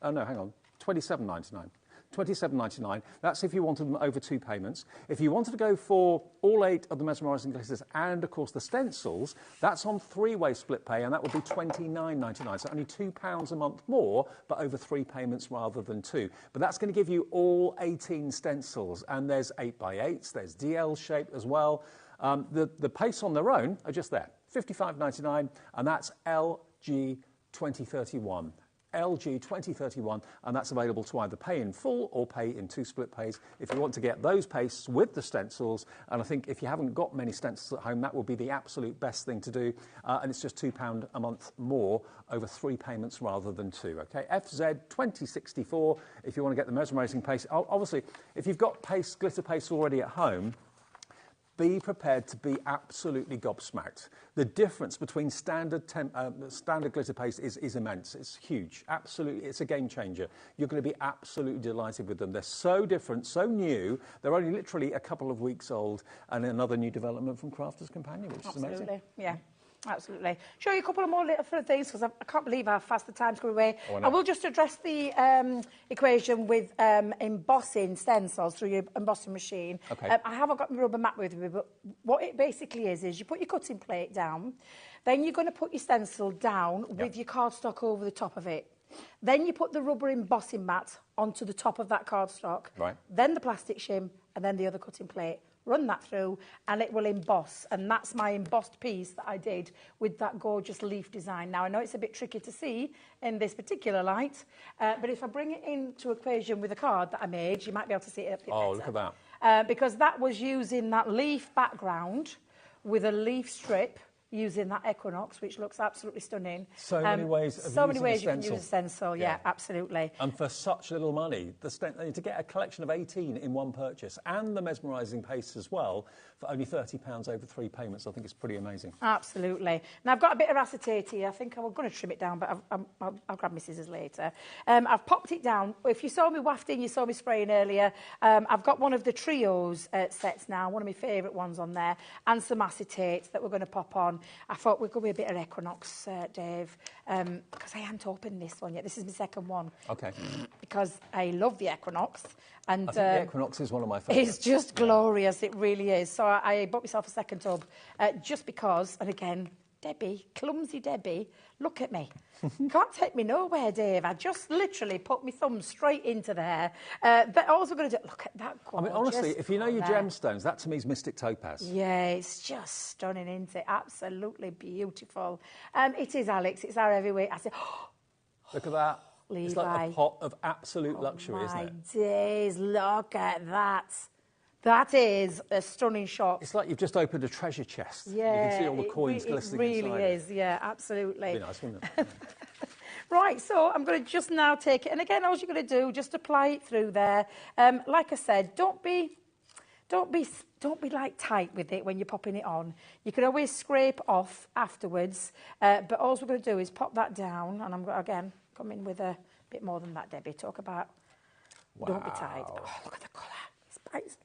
F: Oh, no, hang on, $27.99. $27.99. That's if you wanted them over 2 payments. If you wanted to go for all 8 of the mesmerising glitters and, of course, the stencils, that's on 3-way split pay, and that would be $29.99. So only £2 a month more, but over 3 payments rather than 2. But that's going to give you all 18 stencils, and there's 8x8s, there's DL shape as well. The pastes on their own are just there, $55.99, and that's LG2031. LG 2031, and that's available to either pay in full or pay in 2 split pays if you want to get those pastes with the stencils. And I think if you haven't got many stencils at home, that would be the absolute best thing to do. And it's just £2 a month more over 3 payments rather than 2. Okay, FZ 2064 if you want to get the mesmerising paste. Obviously, if you've got paste, glitter paste already at home, be prepared to be absolutely gobsmacked. The difference between standard glitter paste is immense. It's huge. Absolutely, it's a game changer. You're going to be absolutely delighted with them. They're so different, so new. They're only literally a couple of weeks old, and another new development from Crafters Companion, which is amazing.
I: Yeah. Absolutely. Show you a couple of more little things because I can't believe how fast the time's going away.
F: Oh,
I: I will just address the equation with embossing stencils through your embossing machine.
F: Okay.
I: I haven't got my rubber mat with me, but what it basically is you put your cutting plate down, then you're going to put your stencil down with your cardstock over the top of it. Then you put the rubber embossing mat onto the top of that cardstock.
F: Right.
I: Then the plastic shim, and then the other cutting plate. Run that through and it will emboss, and that's my embossed piece that I did with that gorgeous leaf design. Now I know it's a bit tricky to see in this particular light, but if I bring it into equation with a card that I made, you might be able to see it a bit better.
F: Look at that.
I: Because that was using that leaf background with a leaf strip using that equinox, which looks absolutely stunning.
F: So many ways of
I: so many
F: using
I: ways
F: a
I: you can
F: stencil.
I: use a stencil, yeah, absolutely.
F: And for such little money, to get a collection of 18 in one purchase and the mesmerising paste as well for only £30 over 3 payments, I think it's pretty amazing.
I: Absolutely. Now, I've got a bit of acetate here. I think I'm going to trim it down, but I'll grab my scissors later. I've popped it down. If you saw me wafting, you saw me spraying earlier. I've got one of the trios sets now, one of my favourite ones on there, and some acetate that we're going to pop on. I thought we'd go with a bit of Equinox, Dave, because I haven't opened this one yet. This is my second one.
F: Okay.
I: Because I love the Equinox. And
F: I think the Equinox is one of my favourites.
I: It's just glorious. It really is. So I bought myself a second tub just because, and again, Debbie, clumsy Debbie, look at me. Can't take me nowhere, Dave. I just literally put my thumb straight into there. But all we're going to do, look at that gorgeous.
F: I mean, honestly, if you know your gemstones, that to me is Mystic Topaz.
I: Yeah, it's just stunning, isn't it? Absolutely beautiful. It is, Alex. It's our heavyweight. I said, oh,
F: look at that.
I: Levi.
F: It's like a pot of absolute luxury, isn't it?
I: My days, look at that. That is a stunning shot.
F: It's like you've just opened a treasure chest.
I: Yeah,
F: you can see all the coins glistening inside.
I: It really is, yeah, absolutely.
F: It'd be nice, wouldn't it?
I: Right, so I'm going to just now take it, and again, all you're going to do, just apply it through there. Like I said, don't be like tight with it when you're popping it on. You can always scrape off afterwards, but all we're going to do is pop that down, and I'm going to, again, come in with a bit more than that, Debbie. Talk about don't be tight. Oh, look at the colour.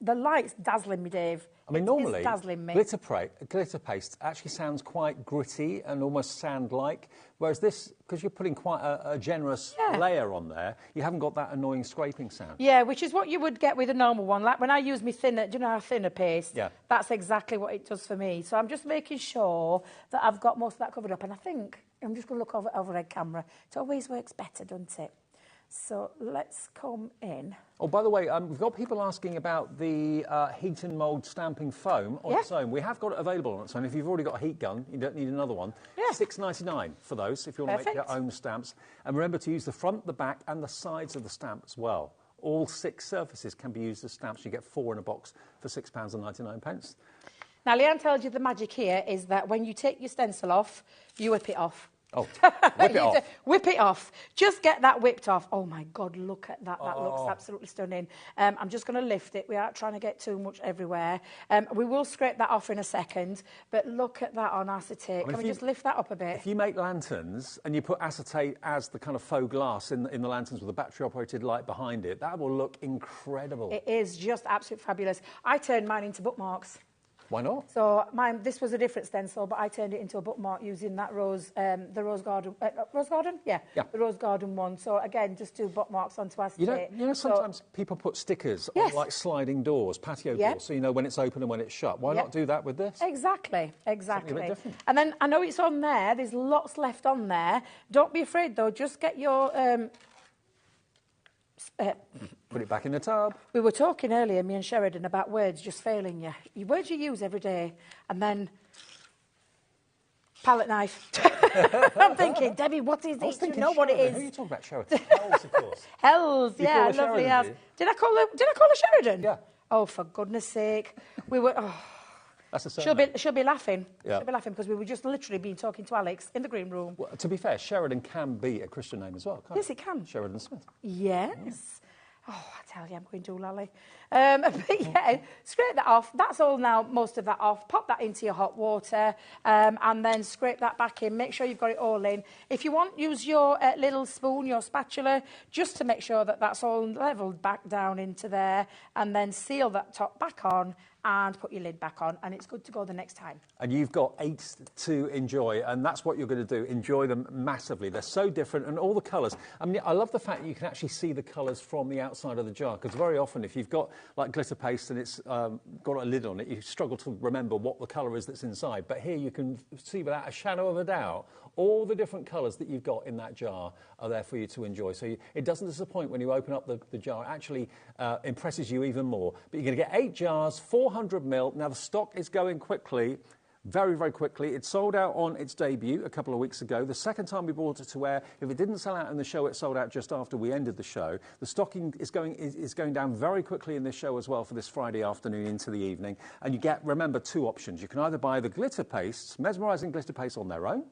I: The light's dazzling me, Dave.
F: I mean, normally,
I: dazzling me.
F: glitter paste actually sounds quite gritty and almost sand-like, whereas this, because you're putting quite a generous layer on there, you haven't got that annoying scraping sound.
I: Yeah, which is what you would get with a normal one. Like when I use my thinner, do you know how thinner paste?
F: Yeah.
I: That's exactly what it does for me. So I'm just making sure that I've got most of that covered up. And I think, I'm just going to look over overhead camera. It always works better, doesn't it? So let's come in.
F: Oh, by the way, we've got people asking about the heat and mould stamping foam on its own. We have got it available on its own. If you've already got a heat gun, you don't need another one.
I: Yeah.
F: $6.99 for those if you want to make your own stamps. And remember to use the front, the back and the sides of the stamp as well. All 6 surfaces can be used as stamps. You get 4 in a box for £6.99.
I: Now, Leanne tells you the magic here is that when you take your stencil off, you whip it off.
F: Oh, whip it off.
I: Whip it off. Just get that whipped off. Oh, my God, look at that. That looks absolutely stunning. I'm just going to lift it. We aren't trying to get too much everywhere. We will scrape that off in a second, but look at that on acetate. Can we just lift that up a bit?
F: If you make lanterns and you put acetate as the kind of faux glass in the lanterns with a battery-operated light behind it, that will look incredible.
I: It is just absolutely fabulous. I turned mine into bookmarks.
F: Why not?
I: So this was a different stencil, but I turned it into a bookmark using that the rose garden. Rose garden? Yeah. The rose garden one. So again, just do bookmarks onto acetate.
F: You know, sometimes people put stickers on like sliding doors, patio doors, so you know when it's open and when it's shut. Why not do that with this?
I: Exactly.
F: Something a bit different.
I: And then I know it's on there. There's lots left on there. Don't be afraid though. Just get your.
F: Put it back in the tub.
I: We were talking earlier, me and Sheridan, about words just failing you. Words you use every day, and then Palette knife. I'm thinking, Debbie, what is this? Do you know what it
F: Who are
I: is?
F: you talking about, Sheraton? Hells, of course.
I: Hells,
F: You
I: yeah,
F: call her
I: lovely
F: Sheridan,
I: house.
F: do you?
I: Did I call her Sheridan?
F: Yeah.
I: Oh, for goodness sake. We were... Oh.
F: That's a
I: She'll be laughing.
F: Yeah.
I: She'll be laughing because we were just literally been talking to Alex in the green room.
F: Well, to be fair, Sheridan can be a Christian name as well, can't
I: Yes, it can.
F: Sheridan Smith.
I: Yes. Oh, I tell you, I'm going to lolly. But yeah, scrape that off. That's all now, most of that off. Pop that into your hot water and then scrape that back in. Make sure you've got it all in. If you want, use your little spoon, your spatula, just to make sure that that's all levelled back down into there, and then seal that top back on and put your lid back on, and it's good to go the next time.
F: And you've got 8 to enjoy, and that's what you're going to do. Enjoy them massively. They're so different, and all the colours. I mean, I love the fact that you can actually see the colours from the outside of the jar, because very often if you've got like glitter paste and it's got a lid on it, you struggle to remember what the colour is that's inside. But here you can see without a shadow of a doubt all the different colours that you've got in that jar are there for you to enjoy. So it doesn't disappoint when you open up the jar. It actually impresses you even more. But you're going to get 8 jars, 400 ml. Now, the stock is going quickly. Very, very quickly. It sold out on its debut a couple of weeks ago. The second time we brought it to air, if it didn't sell out in the show, it sold out just after we ended the show. The stocking is going down very quickly in this show as well for this Friday afternoon into the evening. And you get, remember, 2 options. You can either buy the glitter pastes, mesmerising glitter paste on their own,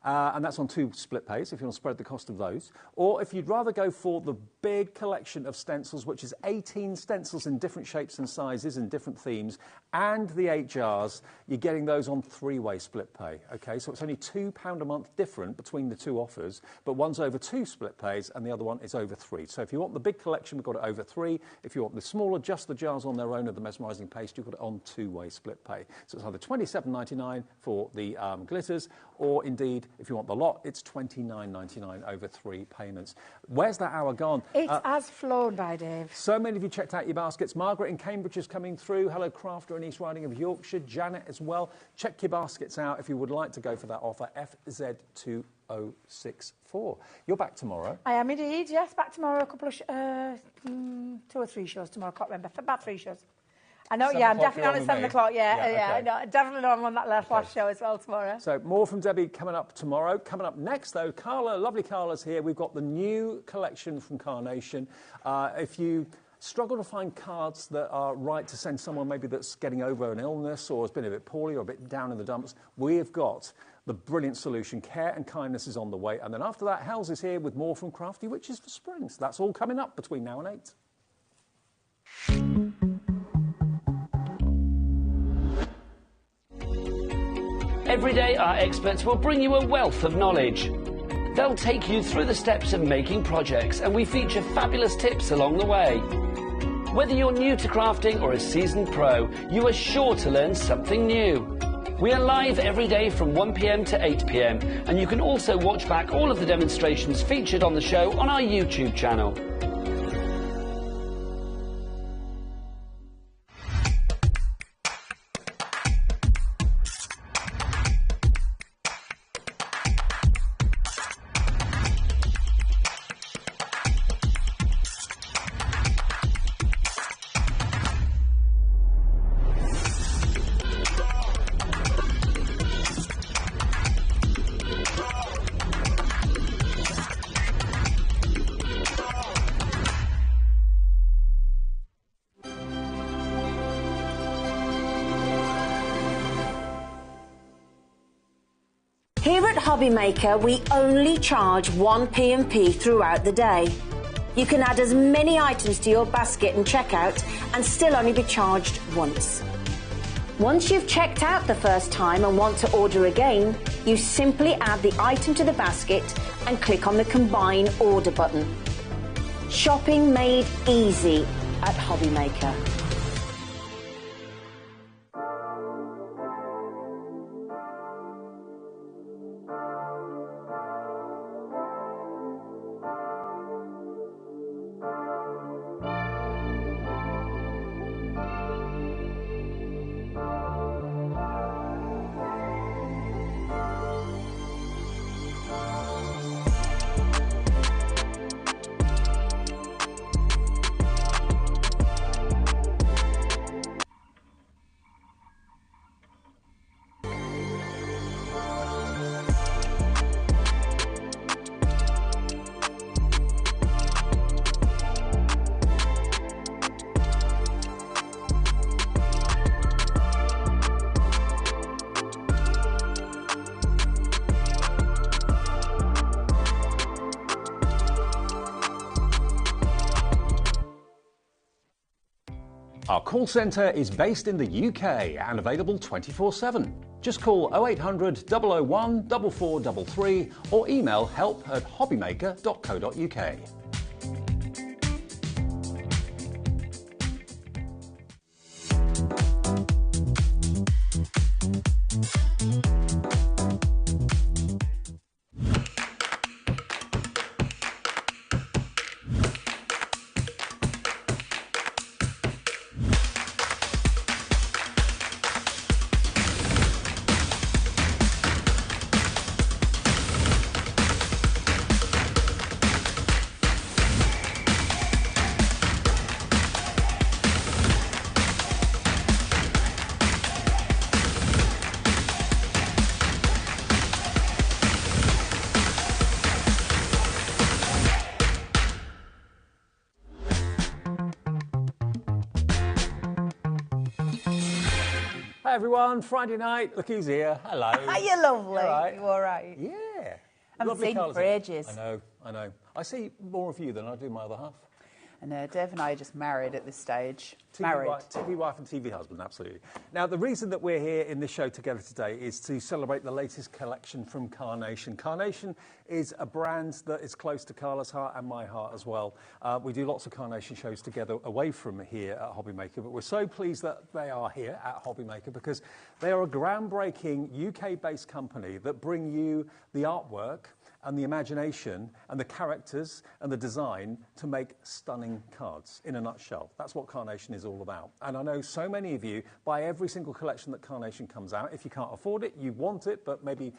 F: and that's on 2 split pays if you want to spread the cost of those. Or if you'd rather go for the big collection of stencils, which is 18 stencils in different shapes and sizes and different themes, and the 8 jars, you're getting those on 3-way split pay. Okay, so it's only £2 a month different between the 2 offers, but one's over 2 split pays and the other one is over 3. So if you want the big collection, we've got it over 3. If you want the smaller, just the jars on their own of the mesmerising paste, you've got it on 2-way split pay. So it's either £27.99 for the glitters, or indeed, if you want the lot, it's £29.99 over 3 payments. Where's that hour gone?
I: It has flown by, Dave.
F: So many of you checked out your baskets. Margaret in Cambridge is coming through. Hello, Crafter in East Riding of Yorkshire. Janet as well. Check your baskets out if you would like to go for that offer. FZ2064. You're back tomorrow.
I: I am indeed, yes. Back tomorrow, a couple of 2 or 3 shows tomorrow. I can't remember. About 3 shows. I know, yeah, I'm definitely on at 7 o'clock, yeah,
F: okay.
I: I know, definitely know I'm on that last show as well tomorrow.
F: So more from Debbie coming up tomorrow. Coming up next, though, Carla, lovely Carla's here. We've got the new collection from Carnation. If you struggle to find cards that are right to send someone maybe that's getting over an illness or has been a bit poorly or a bit down in the dumps, we've got the brilliant solution. Care and Kindness is on the way. And then after that, Hells is here with more from Crafty Witches for spring. So that's all coming up between now and 8.
A: Every day, our experts will bring you a wealth of knowledge. They'll take you through the steps of making projects, and we feature fabulous tips along the way. Whether you're new to crafting or a seasoned pro, you are sure to learn something new. We are live every day from 1 p.m. to 8 p.m, and you can also watch back all of the demonstrations featured on the show on our YouTube channel.
C: Here at HobbyMaker, we only charge 1 P&P throughout the day. You can add as many items to your basket and checkout and still only be charged once. Once you've checked out the first time and want to order again, you simply add the item to the basket and click on the Combine Order button. Shopping made easy at HobbyMaker.
F: Our call centre is based in the UK and available 24/7. Just call 0800 001 4433 or email help@hobbymaker.co.uk. Hi everyone, Friday night, look who's here. Hello.
B: Are you lovely?
F: You all right?
B: You all right?
F: Yeah.
B: Haven't
F: Lovely
B: seen you
F: colours
B: for
F: here.
B: ages.
F: I know. I see more of you than I do my other half.
B: And Dev and I are just married at this stage.
F: TV wife and TV husband, absolutely. Now, the reason that we're here in this show together today is to celebrate the latest collection from Carnation. Carnation is a brand that is close to Carla's heart and my heart as well. We do lots of Carnation shows together away from here at HobbyMaker, but we're so pleased that they are here at HobbyMaker because they are a groundbreaking UK-based company that bring you the artwork and the imagination and the characters and the design to make stunning cards, in a nutshell. That's what Carnation is all about. And I know so many of you buy every single collection that Carnation comes out. If you can't afford it, you want it, but maybe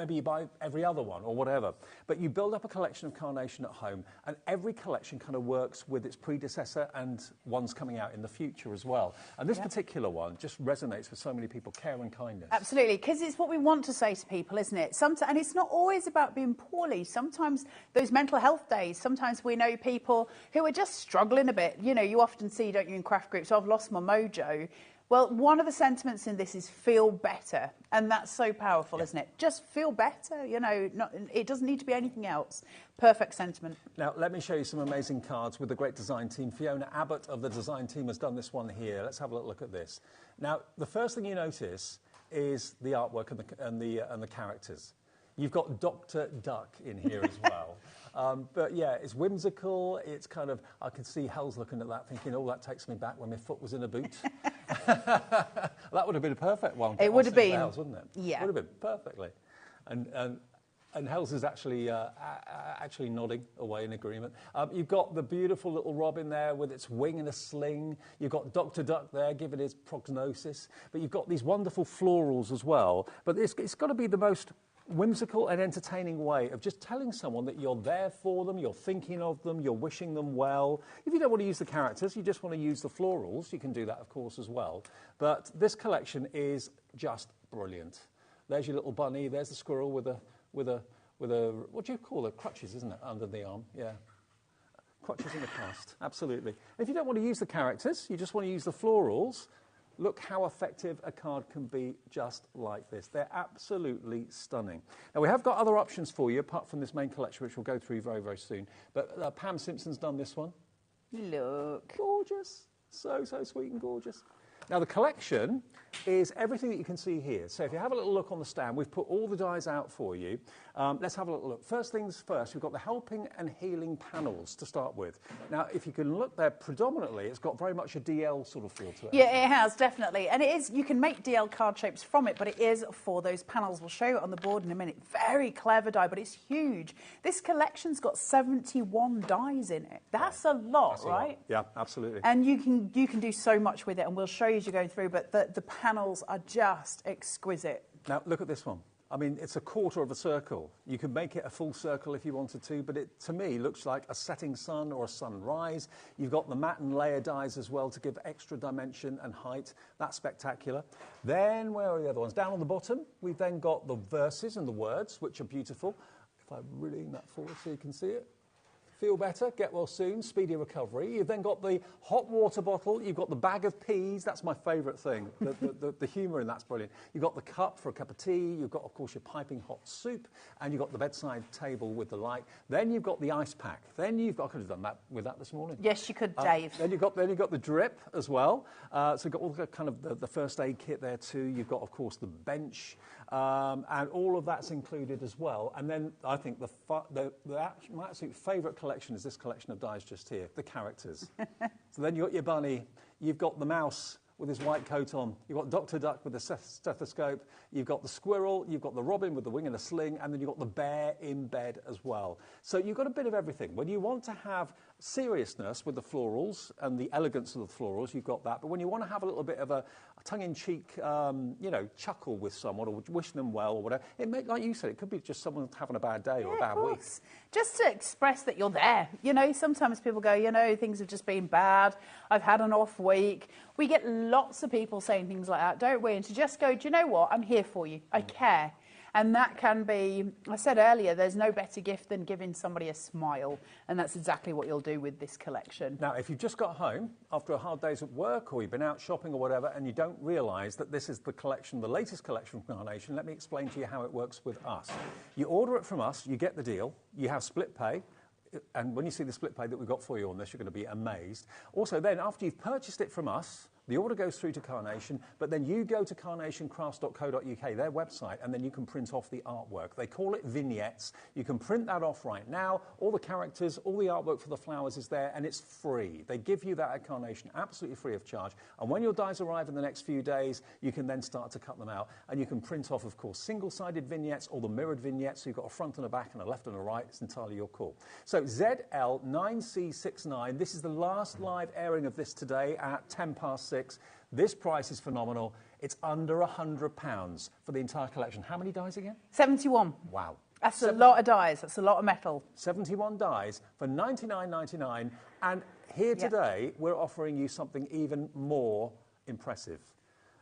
F: you buy every other one or whatever. But you build up a collection of Carnation at home, and every collection kind of works with its predecessor and ones coming out in the future as well. And this particular one just resonates with so many people, care and kindness.
B: Absolutely, because it's what we want to say to people, isn't it? And it's not always about being poorly. Sometimes those mental health days, sometimes we know people who are just struggling a bit. You know, you often see, don't you, in craft groups, I've lost my mojo. Well, one of the sentiments in this is feel better. And that's so powerful, isn't it? Just feel better, you know. It doesn't need to be anything else. Perfect sentiment.
F: Now, let me show you some amazing cards with the great design team. Fiona Abbott of the design team has done this one here. Let's have a look at this. Now, the first thing you notice is the artwork and the characters. You've got Dr. Duck in here as well. But yeah, it's whimsical. It's kind of, I can see Hel's looking at that thinking, oh, that takes me back when my foot was in a boot. That would have been a perfect one.
B: It would have been.
F: Hel's, wouldn't it?
B: Yeah.
F: It would have been, perfectly. And Hel's is actually nodding away in agreement. You've got the beautiful little robin there with its wing and a sling. You've got Dr. Duck there giving his prognosis. But you've got these wonderful florals as well. But it's got to be the most whimsical and entertaining way of just telling someone that you're there for them, you're thinking of them, you're wishing them well. If you don't want to use the characters, you just want to use the florals, you can do that, of course, as well. But this collection is just brilliant. There's your little bunny, there's the squirrel with a what do you call it? Crutches, isn't it? Under the arm, yeah. Crutches in the past, absolutely. If you don't want to use the characters, you just want to use the florals, look how effective a card can be just like this. They're absolutely stunning. Now, we have got other options for you, apart from this main collection, which we'll go through very, very soon. But Pam Simpson's done this one.
B: Look.
F: Gorgeous. So, so sweet and gorgeous. Now, the collection is everything that you can see here. So if you have a little look on the stand, we've put all the dies out for you. Let's have a little look. First things first, we've got the helping and healing panels to start with. Now, if you can look there, predominantly, it's got very much a DL sort of feel to it.
B: Yeah, it has, definitely. And it is, you can make DL card shapes from it, but it is for those panels. We'll show you it on the board in a minute. Very clever die, but it's huge. This collection's got 71 dies in it. That's a lot,
F: That's a
B: right?
F: lot. Yeah, absolutely.
B: And you can do so much with it, and we'll show you as you're going through, but the panels are just exquisite.
F: Now, look at this one. I mean, it's a quarter of a circle. You could make it a full circle if you wanted to, but it, to me, looks like a setting sun or a sunrise. You've got the matte and layer dies as well to give extra dimension and height. That's spectacular. Then, where are the other ones? Down on the bottom, we've then got the verses and the words, which are beautiful. If I bring that forward so you can see it. feel better, get well soon, speedy recovery. You've then got the hot water bottle. You've got the bag of peas. That's my favourite thing. The humour in that's brilliant. You've got the cup for a cup of tea. You've got, of course, your piping hot soup. And you've got the bedside table with the light. Then you've got the ice pack. Then you've got, I could have done that with that this morning.
B: Yes, you could, Dave.
F: Then you've got the drip as well. So you've got all the kind of the first aid kit there too. You've got, of course, the bench. And all of that's included as well. And then I think my absolute favourite collection is this collection of dies just here, the characters. So then you've got your bunny, you've got the mouse with his white coat on, you've got Dr. Duck with the stethoscope, you've got the squirrel, you've got the robin with the wing and a sling, and then you've got the bear in bed as well. So you've got a bit of everything. When you want to have seriousness with the florals and the elegance of the florals, you've got that. But when you want to have a little bit of a tongue-in-cheek, chuckle with someone or wish them well or whatever, like you said, it could be just someone having a bad day or a bad week.
B: Just to express that you're there. You know, sometimes people go, things have just been bad. I've had an off week. We get lots of people saying things like that, don't we? And to just go, do you know what? I'm here for you. I care. And that can be, I said earlier, there's no better gift than giving somebody a smile. And that's exactly what you'll do with this collection.
F: Now, if you've just got home after a hard day's at work or you've been out shopping or whatever and you don't realise that this is the collection, the latest collection from Carnation, let me explain to you how it works with us. You order it from us, you get the deal, you have split pay. And when you see the split pay that we've got for you on this, you're going to be amazed. Also, then, after you've purchased it from us, the order goes through to Carnation, but then you go to carnationcrafts.co.uk, their website, and then you can print off the artwork. They call it vignettes. You can print that off right now. All the characters, all the artwork for the flowers is there, and it's free. They give you that at Carnation, absolutely free of charge. And when your dies arrive in the next few days, you can then start to cut them out. And you can print off, of course, single-sided vignettes or the mirrored vignettes. So you've got a front and a back and a left and a right. It's entirely your call. So ZL9C69, this is the last live airing of this today at 6:10. This price is phenomenal. It's under £100 for the entire collection. How many dies again?
B: 71.
F: Wow.
B: That's a lot of dies. That's a lot of metal.
F: 71 dies for $99.99. And here today, we're offering you something even more impressive.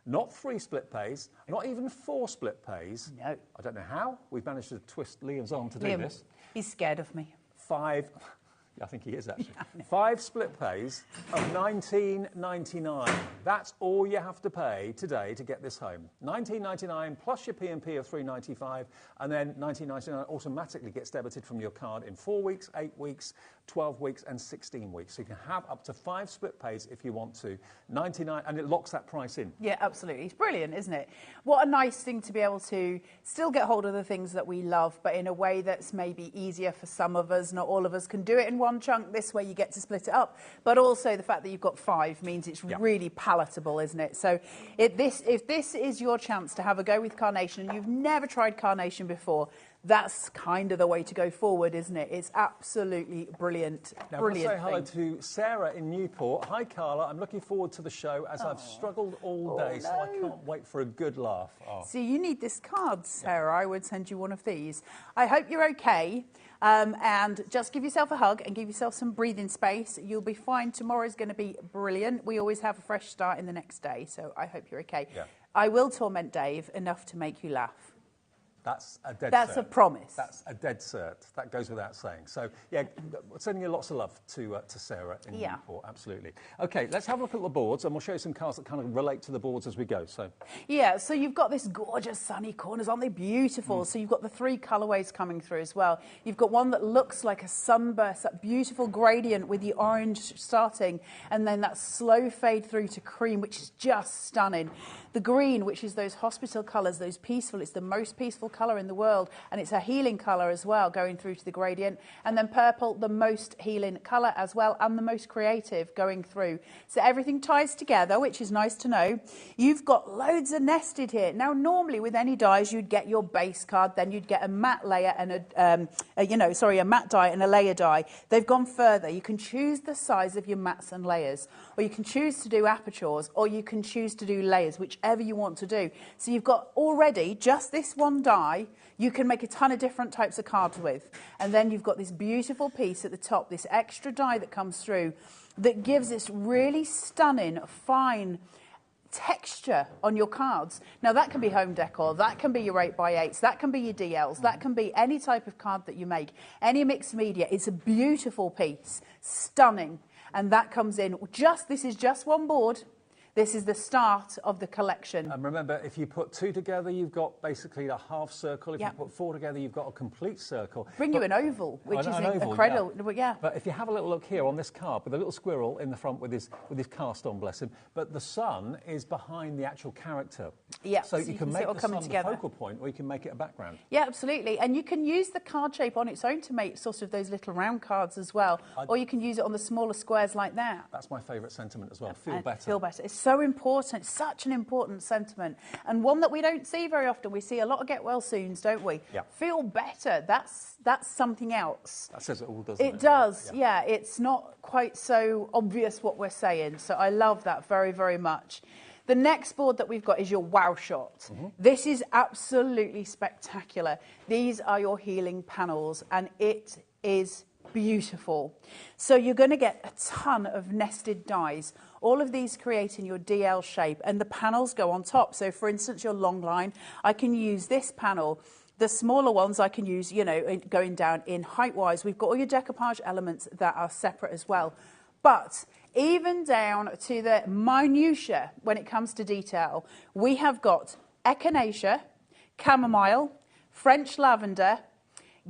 F: Not 3 split pays, not even 4 split pays.
B: No.
F: I don't know how. We've managed to twist Liam's arm to do this.
B: He's scared of me.
F: 5... I think he is, actually. 5 split pays of $19.99. That's all you have to pay today to get this home. $19.99 plus your P&P of $3.95, and then $19.99 automatically gets debited from your card in 4 weeks, 8 weeks, 12 weeks, and 16 weeks. So you can have up to 5 split pays if you want to. $99, and it locks that price in.
B: Yeah, absolutely. It's brilliant, isn't it? What a nice thing to be able to still get hold of the things that we love, but in a way that's maybe easier for some of us. Not all of us can do it in one chunk. This way you get to split it up. But also the fact that you've got 5 means it's really palatable, isn't it? So if this is your chance to have a go with Carnation and you've never tried Carnation before, that's kind of the way to go forward, isn't it? It's absolutely brilliant.
F: Now,
B: brilliant.
F: I want to say hello to Sarah in Newport. Hi, Carla. I'm looking forward to the show as I've struggled all day, so I can't wait for a good laugh.
B: See, you need this card, Sarah. I would send you one of these. I hope you're okay. And just give yourself a hug and give yourself some breathing space. You'll be fine. Tomorrow's going to be brilliant. We always have a fresh start in the next day, so I hope you're okay.
F: Yeah.
B: I will torment Dave enough to make you laugh.
F: That's a dead
B: That's
F: cert.
B: a promise.
F: That's a dead cert. That goes without saying. So, yeah, sending you lots of love to Sarah in Newport, absolutely. OK, let's have a look at the boards, and we'll show you some cards that kind of relate to the boards as we go. So,
B: yeah, so you've got this gorgeous sunny corners, aren't they beautiful? So you've got the 3 colourways coming through as well. You've got one that looks like a sunburst, that beautiful gradient with the orange starting, and then that slow fade through to cream, which is just stunning. The green, which is those hospital colours, those peaceful, it's the most peaceful colour in the world, and it's a healing colour as well, going through to the gradient. And then purple, the most healing colour as well, and the most creative going through. So everything ties together, which is nice to know. You've got loads of nested here. Now, normally with any dies, you'd get your base card, then you'd get a matte layer and a matte die and a layer die. They've gone further. You can choose the size of your mattes and layers, or you can choose to do apertures, or you can choose to do layers, whichever you want to do. So you've got already just this one die. You can make a ton of different types of cards with. And then you've got this beautiful piece at the top, this extra die that comes through that gives this really stunning, fine texture on your cards. Now that can be home decor, that can be your 8x8s, that can be your DLs, that can be any type of card that you make, any mixed media. It's a beautiful piece, stunning, and that comes in this is just one board. This is the start of the collection.
F: And remember, if you put 2 together, you've got basically a half circle. If
B: Yep.
F: you put 4 together, you've got a complete circle.
B: Bring you an oval, which is
F: oval,
B: incredible. Yeah.
F: But if you have a little look here on this card with a little squirrel in the front with his cast on, bless him, but the sun is behind the actual character.
B: Yeah,
F: So you can
B: see
F: make
B: it all
F: the
B: coming
F: sun
B: together.
F: the focal point, or you can make it a background.
B: Yeah, absolutely. And you can use the card shape on its own to make sort of those little round cards as well. Or you can use it on the smaller squares like that.
F: That's my favourite sentiment as well. Feel better.
B: Feel better. It's so important. It's such an important sentiment. And one that we don't see very often. We see a lot of get well soons, don't we?
F: Yeah.
B: Feel better. That's something else.
F: That says it all, doesn't it?
B: It does, yeah. It's not quite so obvious what we're saying. So I love that very, very much. The next board that we've got is your Wow Shot.
F: Mm-hmm.
B: This is absolutely spectacular. These are your healing panels, and it is beautiful. So you're going to get a ton of nested dies, all of these creating your DL shape, and the panels go on top. So for instance, your long line, I can use this panel. The smaller ones I can use, going down in height-wise. We've got all your decoupage elements that are separate as well. But even down to the minutiae when it comes to detail, we have got echinacea, chamomile, French lavender,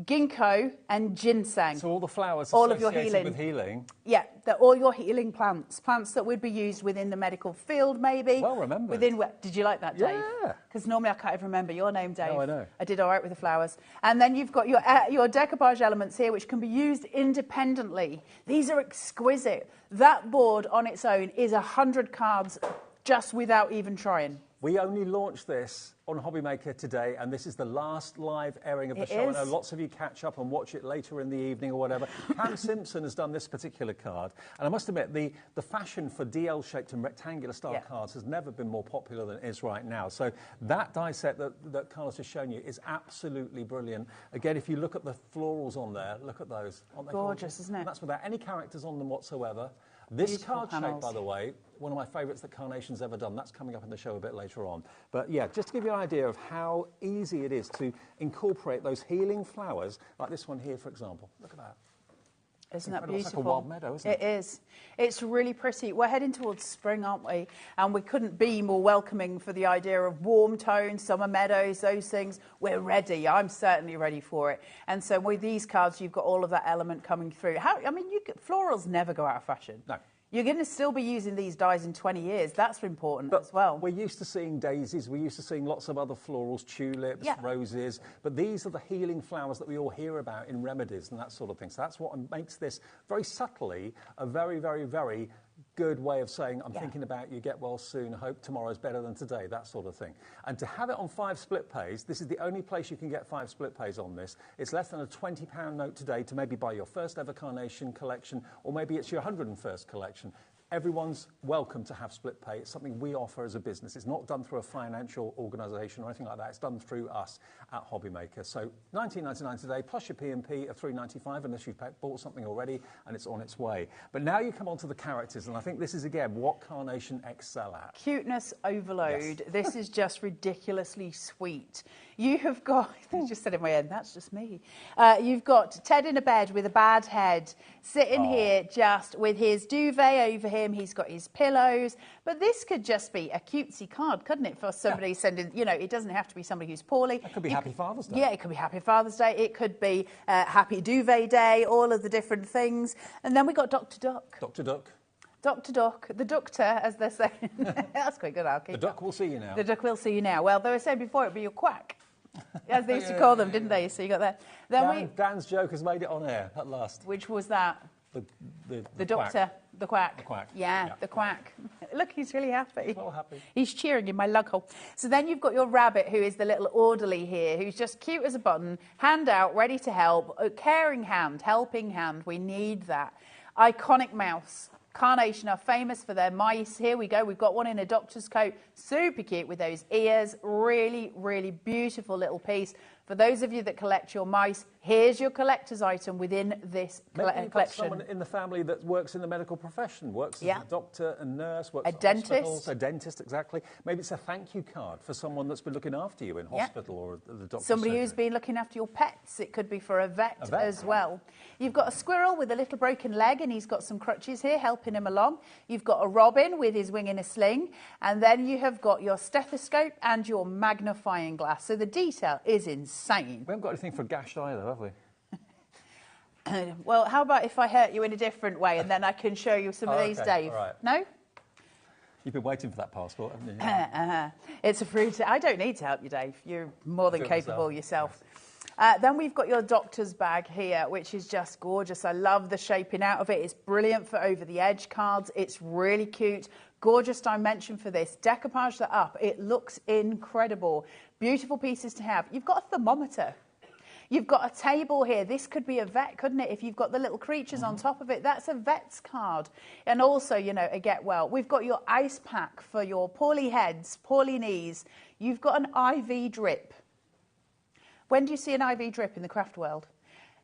B: ginkgo and ginseng.
F: So all the flowers
B: all of your
F: associated
B: healing.
F: with healing.
B: Yeah, they're all your healing plants that would be used within the medical field, maybe.
F: Well remembered.
B: Did you like that, Dave?
F: Yeah.
B: Because normally I can't even remember your name, Dave.
F: No, I know.
B: I did all right with the flowers. And then you've got your decoupage elements here, which can be used independently. These are exquisite. That board on its own is 100 cards just without even trying.
F: We only launched this on HobbyMaker today, and this is the last live airing of the show.
B: Is.
F: I know lots of you catch up and watch it later in the evening or whatever. Cam Simpson has done this particular card, and I must admit, the fashion for DL-shaped and rectangular-style cards has never been more popular than it is right now. So that die set that Carlos has shown you is absolutely brilliant. Again, if you look at the florals on there, look at those. Aren't they
B: Gorgeous, isn't it?
F: And that's without any characters on them whatsoever. This
B: Beautiful
F: card shape,
B: panels.
F: by the way, one of my favourites that Carnation's ever done. That's coming up in the show a bit later on. But yeah, just to give you an idea of how easy it is to incorporate those healing flowers, like this one here, for example. Look at that.
B: Isn't that
F: Incredible.
B: beautiful?
F: It's like a wild meadow, isn't it?
B: It is. It's really pretty. We're heading towards spring, aren't we? And we couldn't be more welcoming for the idea of warm tones, summer meadows, those things. We're ready. I'm certainly ready for it. And so with these cards, you've got all of that element coming through. Florals never go out of fashion.
F: No.
B: You're going to still be using these dies in 20 years. That's important as well.
F: We're used to seeing daisies. We're used to seeing lots of other florals, tulips, roses. But these are the healing flowers that we all hear about in remedies and that sort of thing. So that's what makes this very subtly a very, very, very good way of saying, I'm thinking about you, get well soon, hope tomorrow's better than today, that sort of thing. And to have it on 5 split pays, this is the only place you can get 5 split pays on this. It's less than a £20 note today to maybe buy your first ever Carnation collection, or maybe it's your 101st collection. Everyone's welcome to have split pay. It's something we offer as a business. It's not done through a financial organisation or anything like that. It's done through us at HobbyMaker. So $19.99 today, plus your P&P of $3.95 unless you've bought something already, and it's on its way. But now you come on to the characters, and I think this is, again, what Carnation excel at.
B: Cuteness overload.
F: Yes.
B: This is just ridiculously sweet. You have got, I just said in my head, that's just me. You've got Ted in a bed with a bad head, sitting here just with his duvet over him. He's got his pillows. But this could just be a cutesy card, couldn't it, for somebody sending, it doesn't have to be somebody who's poorly.
F: It could be Happy Father's Day.
B: Yeah, it could be Happy Father's Day. It could be Happy Duvet Day, all of the different things. And then we got Dr. Duck.
F: Dr. Duck.
B: Dr. Duck, the doctor, as they're saying. That's quite good, Alki.
F: The duck will see you now.
B: The duck will see you now. Well, they were saying before it'd be your quack, as they used to call them, didn't they? So you got that. Then
F: Dan's joke has made it on air at last.
B: Which was that?
F: The
B: doctor,
F: quack.
B: the quack.
F: The quack.
B: Yeah, the quack. Look, he's really happy.
F: He's well happy.
B: He's cheering in my lug hole. So then you've got your rabbit, who is the little orderly here, who's just cute as a button, hand out, ready to help, a caring hand, helping hand. We need that. Iconic mouse. Carnation are famous for their mice. Here we go. We've got one in a doctor's coat. Super cute with those ears. Really, really beautiful little piece. For those of you that collect your mice, Here's your collector's item within this
F: Maybe you've got
B: collection.
F: someone in the family that works in the medical profession, works as a doctor and nurse, works
B: A
F: at
B: dentist.
F: hospitals, a dentist, exactly. Maybe it's a thank you card for someone that's been looking after you in hospital or at the doctor's
B: Somebody
F: surgery.
B: who's been looking after your pets. It could be for a vet as well. You've got a squirrel with a little broken leg and he's got some crutches here helping him along. You've got a robin with his wing in a sling. And then you have got your stethoscope and your magnifying glass. So the detail is insane.
F: We haven't got anything for a gashed eye though, have we?
B: Well, how about if I hurt you in a different way and then I can show you some of these, Dave?
F: All right.
B: No?
F: You've been waiting for that passport, haven't you?
B: It's a free... I don't need to help you, Dave. You're more than
F: Do it
B: capable
F: myself.
B: yourself. Then we've got your doctor's bag here, which is just gorgeous. I love the shaping out of it. It's brilliant for over-the-edge cards. It's really cute. Gorgeous dimension for this. Decoupage that up. It looks incredible. Beautiful pieces to have. You've got a thermometer. You've got a table here. This could be a vet, couldn't it? If you've got the little creatures on top of it, that's a vet's card. And also, you know, a get well. We've got your ice pack for your poorly heads, poorly knees. You've got an IV drip. When do you see an IV drip in the craft world?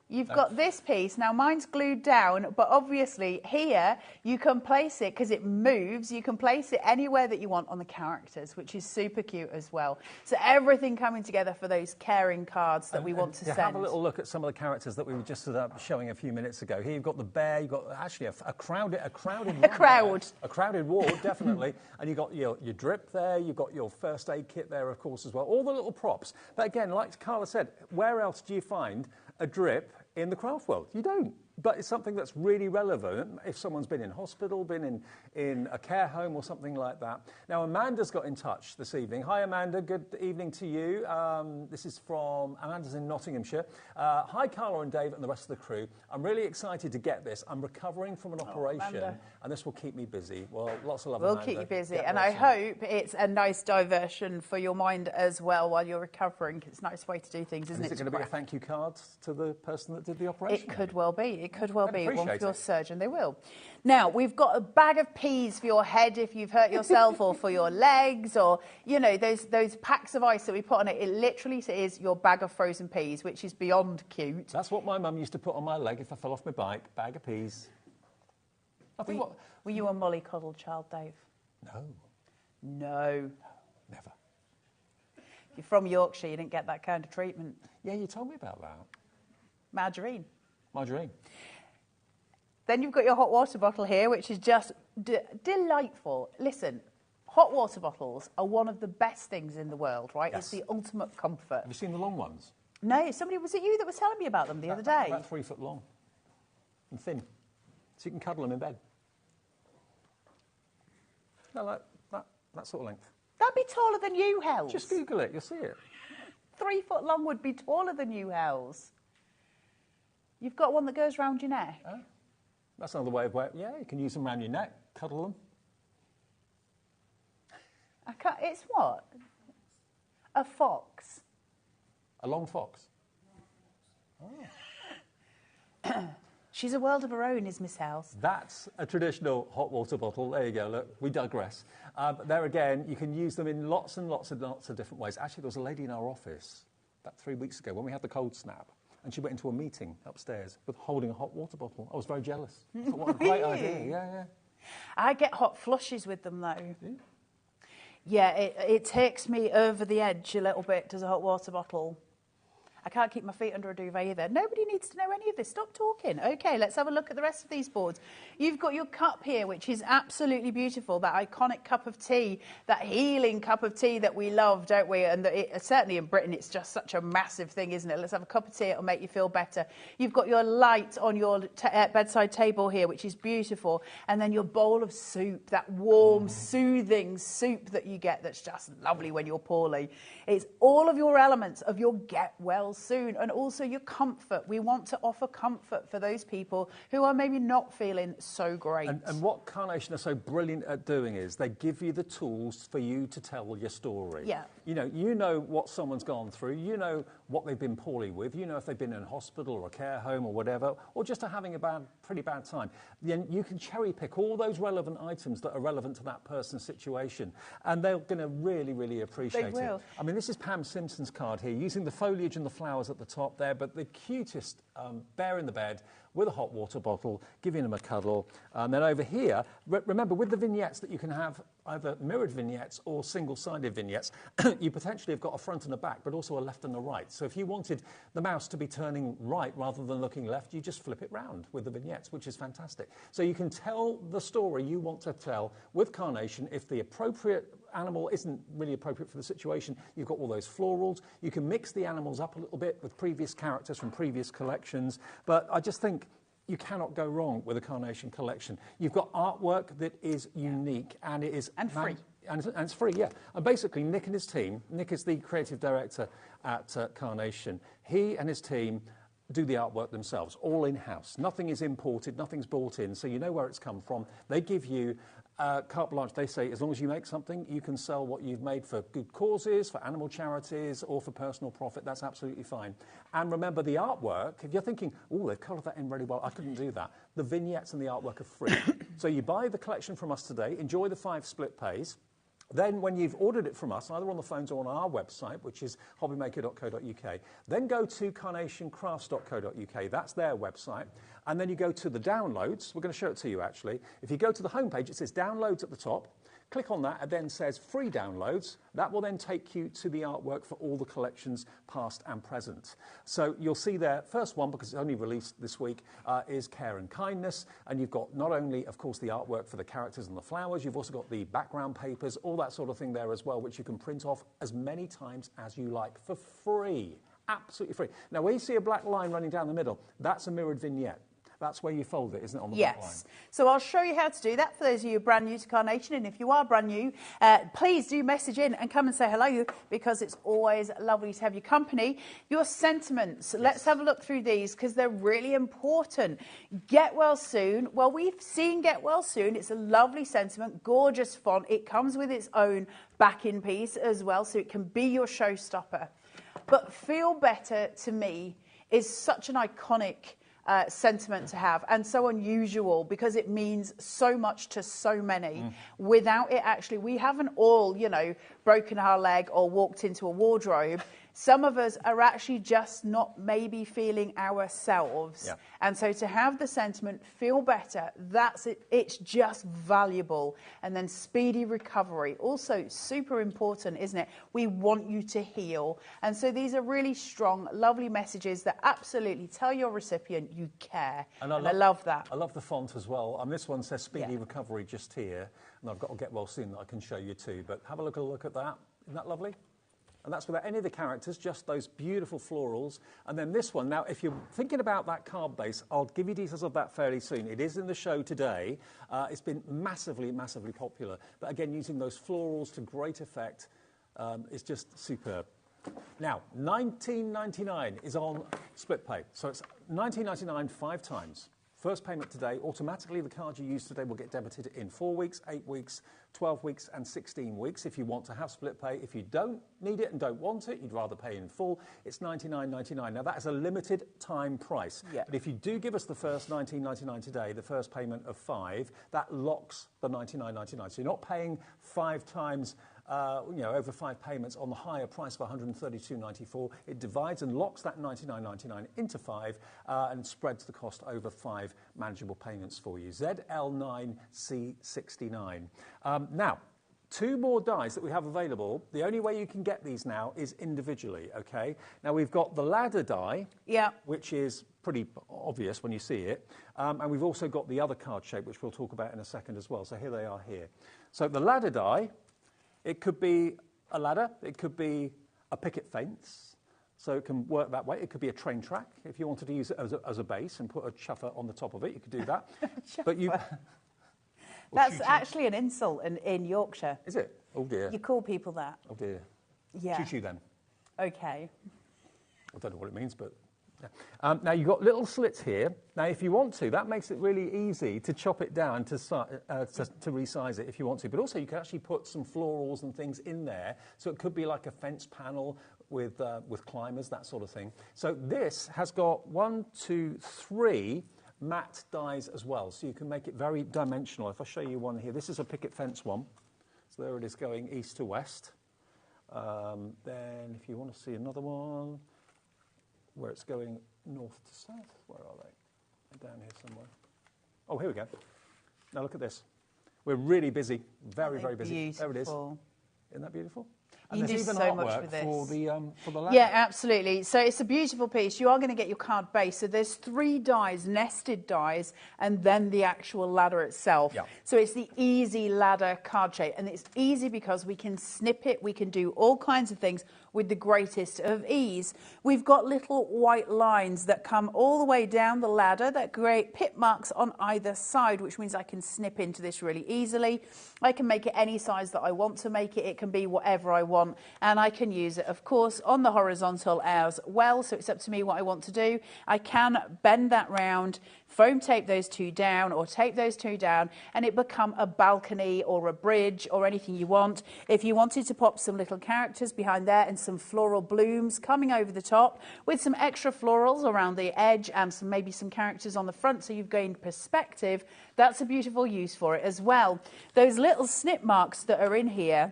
B: You've got this piece. Now, mine's glued down, but obviously here you can place it because it moves. You can place it anywhere that you want on the characters, which is super cute as well. So everything coming together for those caring cards that we want to send.
F: Have a little look at some of the characters that we were just showing a few minutes ago. Here you've got the bear. You've got actually a crowded
B: A
F: crowded ward, definitely. And you've got your drip there. You've got your first aid kit there, of course, as well. All the little props. But again, like Carla said, where else do you find a drip in the craft world? You don't. But it's something that's really relevant if someone's been in hospital, been in a care home or something like that. Now, Amanda's got in touch this evening. Hi, Amanda. Good evening to you. This is from Amanda's in Nottinghamshire. Hi, Carla and Dave and the rest of the crew. I'm really excited to get this. I'm recovering from an operation, and this will keep me busy. Well, lots of love, Amanda.
B: We'll keep you busy. And I hope it's a nice diversion for your mind as well while you're recovering. It's a nice way to do things, isn't it?
F: Is it going to be a thank you card to the person that did the operation?
B: It could well be. It could well be. One for your
F: it.
B: surgeon. They will. Now, we've got a bag of peas for your head if you've hurt yourself or for your legs or, you know, those packs of ice that we put on it. It literally is your bag of frozen peas, which is beyond cute.
F: That's what my mum used to put on my leg if I fell off my bike. Bag of peas.
B: Were you a mollycoddled child, Dave?
F: No.
B: No.
F: Never.
B: You're from Yorkshire, you didn't get that kind of treatment.
F: Yeah, you told me about that.
B: Margarine.
F: Margarine.
B: Then you've got your hot water bottle here, which is just delightful. Listen, hot water bottles are one of the best things in the world, right?
F: Yes.
B: It's the ultimate comfort.
F: Have you seen the long ones?
B: No, was it you that was telling me about them the other day?
F: About 3 foot long and thin. So you can cuddle them in bed. No, like that sort of length.
B: That'd be taller than you, Hells.
F: Just Google it, you'll see it.
B: 3 foot long would be taller than you, Hells. You've got one that goes round your neck.
F: Oh. That's another way of you can use them around your neck, cuddle them.
B: It's what? A fox.
F: A long fox.
B: Oh. She's a world of her own, is Miss House.
F: That's a traditional hot water bottle. There you go, look, we digress. But there again, you can use them in lots and lots of different ways. Actually, there was a lady in our office about 3 weeks ago when we had the cold snap, and she went into a meeting upstairs with holding a hot water bottle. I was very jealous. I thought, what a great idea. Yeah.
B: I get hot flushes with them, though. Yeah, it takes me over the edge a little bit, does a hot water bottle. I can't keep my feet under a duvet either. Nobody needs to know any of this. Stop talking. OK, let's have a look at the rest of these boards. You've got your cup here, which is absolutely beautiful, that iconic cup of tea, that healing cup of tea that we love, don't we? And certainly in Britain, it's just such a massive thing, isn't it? Let's have a cup of tea. It'll make you feel better. You've got your light on your bedside table here, which is beautiful. And then your bowl of soup, that warm, soothing soup that you get that's just lovely when you're poorly. It's all of your elements of your get well soon, and also your comfort. We want to offer comfort for those people who are maybe not feeling so great.
F: And what Carnation are so brilliant at doing is they give you the tools for you to tell your story.
B: Yeah.
F: You know what someone's gone through, you know what they've been poorly with, you know if they've been in a hospital or a care home or whatever, or just are having a pretty bad time. Then you can cherry pick all those relevant items that are relevant to that person's situation, and they're going to really, really appreciate it.
B: They will.
F: I mean, this is Pam Simpson's card here, using the foliage and the flowers flowers at the top there, but the cutest bear in the bed with a hot water bottle, giving him a cuddle. And then over here, remember with the vignettes that you can have either mirrored vignettes or single-sided vignettes, you potentially have got a front and a back, but also a left and a right. So if you wanted the mouse to be turning right rather than looking left, you just flip it round with the vignettes, which is fantastic. So you can tell the story you want to tell with Carnation. If the appropriate animal isn't really appropriate for the situation, you've got all those florals. You can mix the animals up a little bit with previous characters from previous collections. But I just think you cannot go wrong with a Carnation collection. You've got artwork that is unique, and it is...
B: And free.
F: And it's free, yeah. And basically, Nick and his team, Nick is the creative director at Carnation, he and his team do the artwork themselves, all in-house. Nothing is imported, nothing's bought in, so you know where it's come from. They give you carte blanche. They say as long as you make something, you can sell what you've made for good causes, for animal charities, or for personal profit. That's absolutely fine. And remember, the artwork, if you're thinking, oh, they've coloured that in really well, I couldn't do that. The vignettes and the artwork are free. So you buy the collection from us today, enjoy the 5 split pays. Then when you've ordered it from us, either on the phones or on our website, which is hobbymaker.co.uk, then go to carnationcrafts.co.uk. That's their website. And then you go to the downloads. We're going to show it to you, actually. If you go to the homepage, it says downloads at the top. Click on that, and then says free downloads. That will then take you to the artwork for all the collections, past and present. So you'll see there, first one, because it's only released this week, is Care and Kindness. And you've got not only, of course, the artwork for the characters and the flowers, you've also got the background papers, all that sort of thing there as well, which you can print off as many times as you like for free. Absolutely free. Now, where you see a black line running down the middle, that's a mirrored vignette. That's where you fold it, isn't it, on the back line?
B: Yes. So I'll show you how to do that for those of you who are brand new to Carnation. And if you are brand new, please do message in and come and say hello, because it's always lovely to have your company. Your sentiments, yes. Let's have a look through these because they're really important. Get well soon. Well, we've seen Get Well Soon. It's a lovely sentiment, gorgeous font. It comes with its own backing piece as well, so it can be your showstopper. But Feel Better, to me, is such an iconic sentiment to have, and so unusual because it means so much to so many. Without it, actually, we haven't all, you know, broken our leg or walked into a wardrobe. Some of us are actually just not maybe feeling ourselves. Yeah. And so to have the sentiment, feel better, that's it. It's just valuable. And then speedy recovery, also super important, isn't it? We want you to heal. And so these are really strong, lovely messages that absolutely tell your recipient you care. And I love that.
F: I love the font as well. This one says speedy recovery just here. And I've got to Get Well Soon that I can show you too. But have a look at that. Isn't that lovely? And that's without any of the characters, just those beautiful florals. And then this one, now, if you're thinking about that card base, I'll give you details of that fairly soon. It is in the show today. It's been massively, massively popular. But again, using those florals to great effect is just superb. Now, $19.99 is on split pay. So it's $19.99 5 times. First payment today, automatically the card you use today will get debited in 4 weeks, 8 weeks, 12 weeks and 16 weeks if you want to have split pay. If you don't need it and don't want it, you'd rather pay in full, it's $99.99. Now that is a limited time price. Yeah. But if you do give us the first $19.99 today, the first payment of 5, that locks the $99.99. So you're not paying 5 times over 5 payments on the higher price of $132.94. It divides and locks that $99.99 into 5 and spreads the cost over 5 manageable payments for you. ZL9C69. Now, 2 more dies that we have available. The only way you can get these now is individually, okay? Now, we've got the ladder die, which is pretty obvious when you see it. And we've also got the other card shape, which we'll talk about in a second as well. So here they are here. So the ladder die, it could be a ladder, it could be a picket fence, so it can work that way. It could be a train track. If you wanted to use it as a base and put a chuffer on the top of it, you could do that. But you...
B: That's actually an insult in Yorkshire.
F: Is it? Oh, dear.
B: You call people that?
F: Oh, dear.
B: Yeah.
F: Choo-choo, then.
B: Okay.
F: I don't know what it means, but... Yeah. Now, you've got little slits here. Now, if you want to, that makes it really easy to chop it down to resize it if you want to. But also, you can actually put some florals and things in there. So it could be like a fence panel with climbers, that sort of thing. So this has got 1, 2, 3 matte dies as well. So you can make it very dimensional. If I show you one here, this is a picket fence one. So there it is going east to west. Then if you want to see another one, where it's going north to south. Where are they? They're down here somewhere. Oh, here we go. Now look at this. We're really busy, very, very busy.
B: Beautiful.
F: There it is. Isn't that beautiful? And
B: You can
F: there's
B: do
F: even
B: so much
F: artwork
B: with this.
F: for the ladder.
B: Yeah, absolutely. So it's a beautiful piece. You are going to get your card base. So there's 3 dies, nested dies, and then the actual ladder itself.
F: Yeah.
B: So it's the easy ladder card shape. And it's easy because we can snip it. We can do all kinds of things with the greatest of ease. We've got little white lines that come all the way down the ladder that create pip marks on either side, which means I can snip into this really easily. I can make it any size that I want to make it. It can be whatever I want. And I can use it, of course, on the horizontal as well. So it's up to me what I want to do. I can bend that round, foam tape those 2 down or tape those 2 down, and it become a balcony or a bridge or anything you want. If you wanted to pop some little characters behind there and some floral blooms coming over the top with some extra florals around the edge and maybe some characters on the front so you've gained perspective, that's a beautiful use for it as well. Those little snip marks that are in here,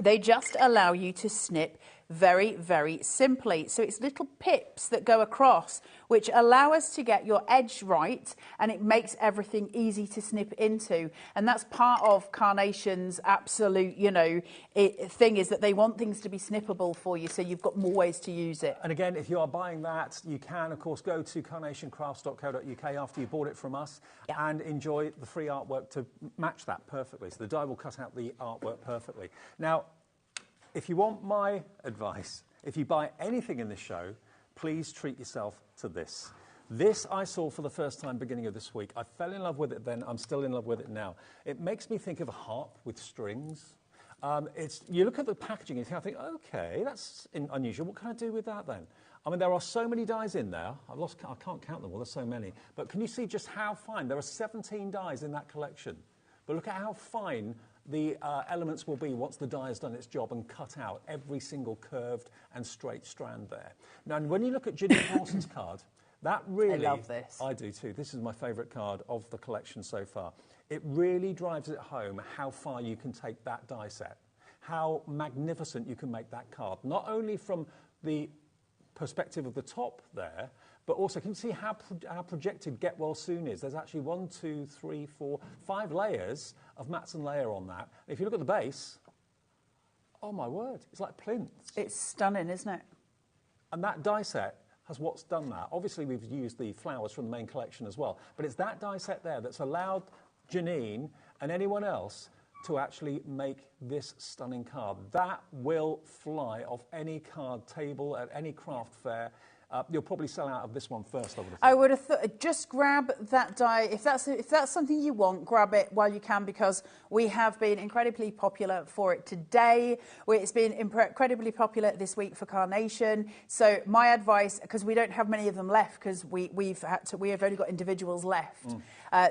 B: they just allow you to snip very, very simply. So it's little pips that go across, which allow us to get your edge right, and it makes everything easy to snip into. And that's part of Carnation's absolute, thing, is that they want things to be snippable for you, so you've got more ways to use it.
F: And again, if you are buying that, you can, of course, go to carnationcrafts.co.uk after you bought it from us and enjoy the free artwork to match that perfectly. So the die will cut out the artwork perfectly. Now, if you want my advice, if you buy anything in this show, please treat yourself to this. This I saw for the first time beginning of this week. I fell in love with it then. I'm still in love with it now. It makes me think of a harp with strings. You look at the packaging and you think, okay, that's unusual. What can I do with that then? I mean, there are so many dies in there. I can't count them all. There's so many. But can you see just how fine? There are 17 dies in that collection. But look at how fine the elements will be once the die has done its job and cut out every single curved and straight strand there. Now, when you look at Ginny Paulson's card, that really...
B: I love this.
F: I do too. This is my favourite card of the collection so far. It really drives it home how far you can take that die set, how magnificent you can make that card, not only from the perspective of the top there, but also, can you see how projected Get Well Soon is? There's actually 1, 2, 3, 4, 5 layers of Matson layer on that. If you look at the base, oh my word, it's like plinths.
B: It's stunning, isn't it?
F: And that die set has what's done that. Obviously, we've used the flowers from the main collection as well, but it's that die set there that's allowed Janine and anyone else to actually make this stunning card. That will fly off any card table at any craft fair. You'll probably sell out of this one first, I would have thought.
B: I would have thought, just grab that die. If that's something you want, grab it while you can, because we have been incredibly popular for it today. It's been incredibly popular this week for Carnation. So my advice, because we don't have many of them left, because we have only got individuals left.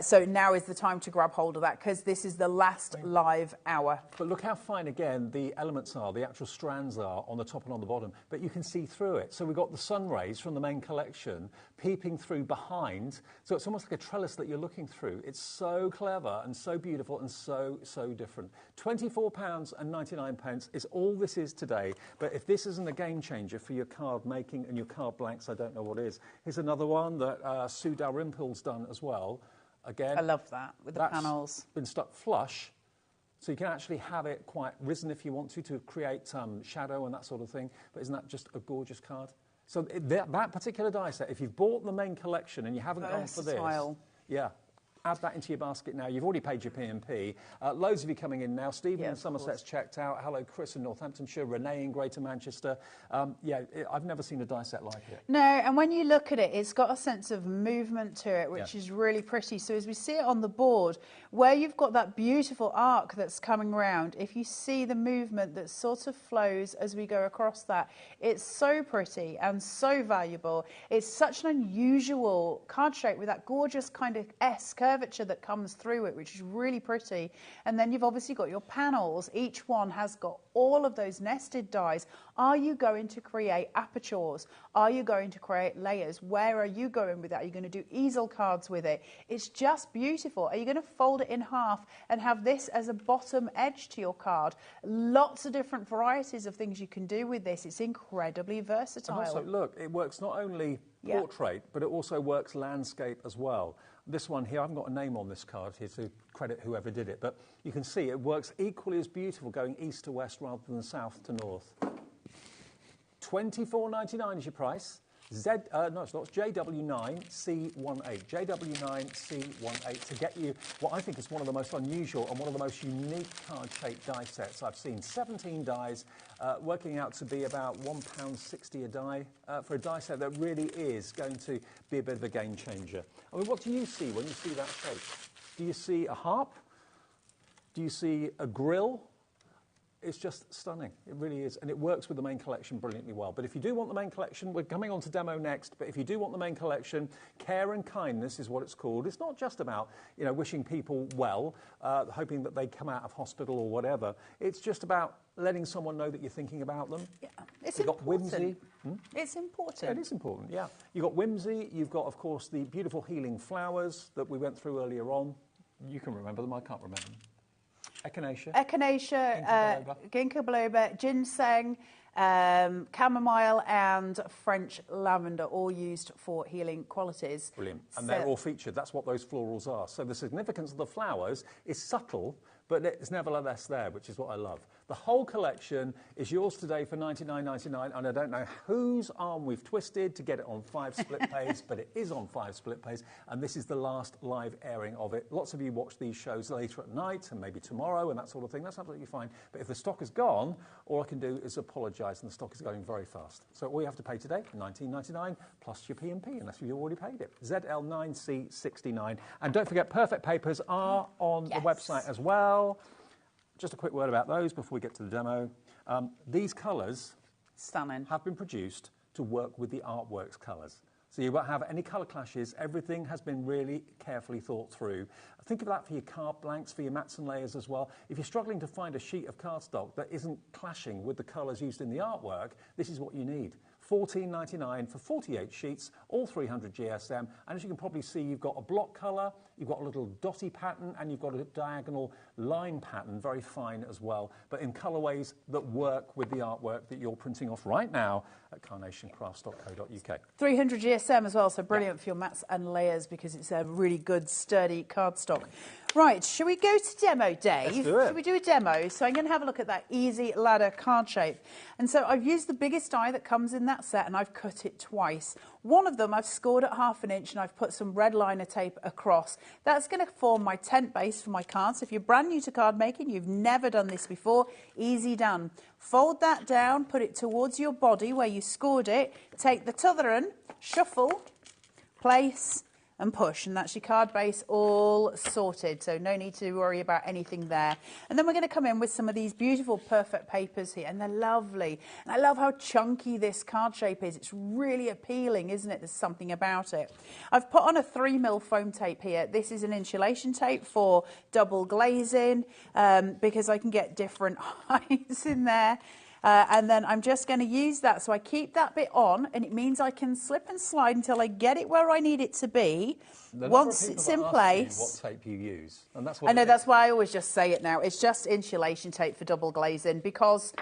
B: So now is the time to grab hold of that, because this is the last live hour.
F: But look how fine, again, the elements are, the actual strands are on the top and on the bottom, but you can see through it. So we've got the sun rays from the main collection peeping through behind. So it's almost like a trellis that you're looking through. It's so clever and so beautiful and so different. £24.99 is all this is today. But if this isn't a game changer for your card making and your card blanks, I don't know what is. Here's another one that Sue Dalrymple's done as well. Again,
B: I love that, with the panels.
F: Been stuck flush, so you can actually have it quite risen if you want to create shadow and that sort of thing. But isn't that just a gorgeous card? So that particular die set, if you've bought the main collection and you haven't gone for this, yeah, add that into your basket now. You've already paid your P&P. Loads of you coming in now. Stephen in Somerset's checked out. Hello, Chris in Northamptonshire. Renee in Greater Manchester. I've never seen a die set like it.
B: No, and when you look at it, it's got a sense of movement to it, which is really pretty. So as we see it on the board, where you've got that beautiful arc that's coming round, if you see the movement that sort of flows as we go across that, it's so pretty and so valuable. It's such an unusual card shape with that gorgeous kind of S curve curvature that comes through it, which is really pretty. And then you've obviously got your panels. Each one has got all of those nested dies. Are you going to create apertures? Are you going to create layers? Where are you going with that? Are you going to do easel cards with it? It's just beautiful. Are you going to fold it in half and have this as a bottom edge to your card? Lots of different varieties of things you can do with this. It's incredibly versatile.
F: And also, look, it works not only portrait, but it also works landscape as well. This one here, I haven't got a name on this card here to credit whoever did it, but you can see it works equally as beautiful going east to west rather than south to north. $24.99 is your price. No, it's not. It's JW9C18. JW9C18 to get you what I think is one of the most unusual and one of the most unique card-shaped die sets I've seen. 17 dies, working out to be about £1.60 a die for a die set that really is going to be a bit of a game changer. I mean, what do you see when you see that shape? Do you see a harp? Do you see a grill? It's just stunning. It really is. And it works with the main collection brilliantly well. But if you do want the main collection, we're coming on to demo next, but if you do want the main collection, care and kindness is what it's called. It's not just about, you know, wishing people well, hoping that they come out of hospital or whatever. It's just about letting someone know that you're thinking about them.
B: Yeah, it's
F: You've
B: important.
F: got whimsy.
B: It's important.
F: Yeah, it is important, yeah. You've got whimsy. You've got, of course, the beautiful healing flowers that we went through earlier on. You can remember them. I can't remember them. Echinacea,
B: ginkgo biloba, ginseng, chamomile and French lavender, all used for healing qualities.
F: Brilliant. And they're all featured. That's what those florals are. So the significance of the flowers is subtle, but it's nevertheless there, which is what I love. The whole collection is yours today for $99.99, and I don't know whose arm we've twisted to get it on 5 split pays, but it is on 5 split pays, and this is the last live airing of it. Lots of you watch these shows later at night and maybe tomorrow and that sort of thing. That's absolutely fine. But if the stock is gone, all I can do is apologise, and the stock is going very fast. So all you have to pay today, $19.99 plus your P&P, unless you've already paid it. ZL9C69. And don't forget, Perfect Papers are on the website as well. Just a quick word about those before we get to the demo. These colours have been produced to work with the Artworks colours. So you won't have any colour clashes. Everything has been really carefully thought through. Think of that for your card blanks, for your mats and layers as well. If you're struggling to find a sheet of cardstock that isn't clashing with the colours used in the artwork, this is what you need. $14.99 for 48 sheets, all 300 GSM. And as you can probably see, you've got a block colour, you've got a little dotty pattern, and you've got a diagonal line pattern, very fine as well, but in colourways that work with the artwork that you're printing off right now at carnationcrafts.co.uk.
B: 300 GSM as well, so brilliant for your mats and layers because it's a really good, sturdy cardstock. Right, shall we go to demo, Dave?
F: Let's do it.
B: Shall we do a demo? So I'm going to have a look at that easy ladder card shape. And so I've used the biggest die that comes in that set and I've cut it twice. One of them I've scored at 1/2 inch and I've put some red liner tape across. That's going to form my tent base for my cards. If you're brand new to card making, you've never done this before, easy done. Fold that down, put it towards your body where you scored it, take the t'other one, shuffle, place, and push, and that's your card base all sorted, so no need to worry about anything there. And then we're going to come in with some of these beautiful Perfect Papers here, and they're lovely. And I love how chunky this card shape is. It's really appealing, isn't it? There's something about it. I've put on a 3mm foam tape here. This is an insulation tape for double glazing, because I can get different heights in there. And then I'm just going to use that, so I keep that bit on, and it means I can slip and slide until I get it where I need it to be. Once it's in place.
F: What tape you use, and that's
B: what I know. That's why I always just say it now. It's just insulation tape for double glazing because.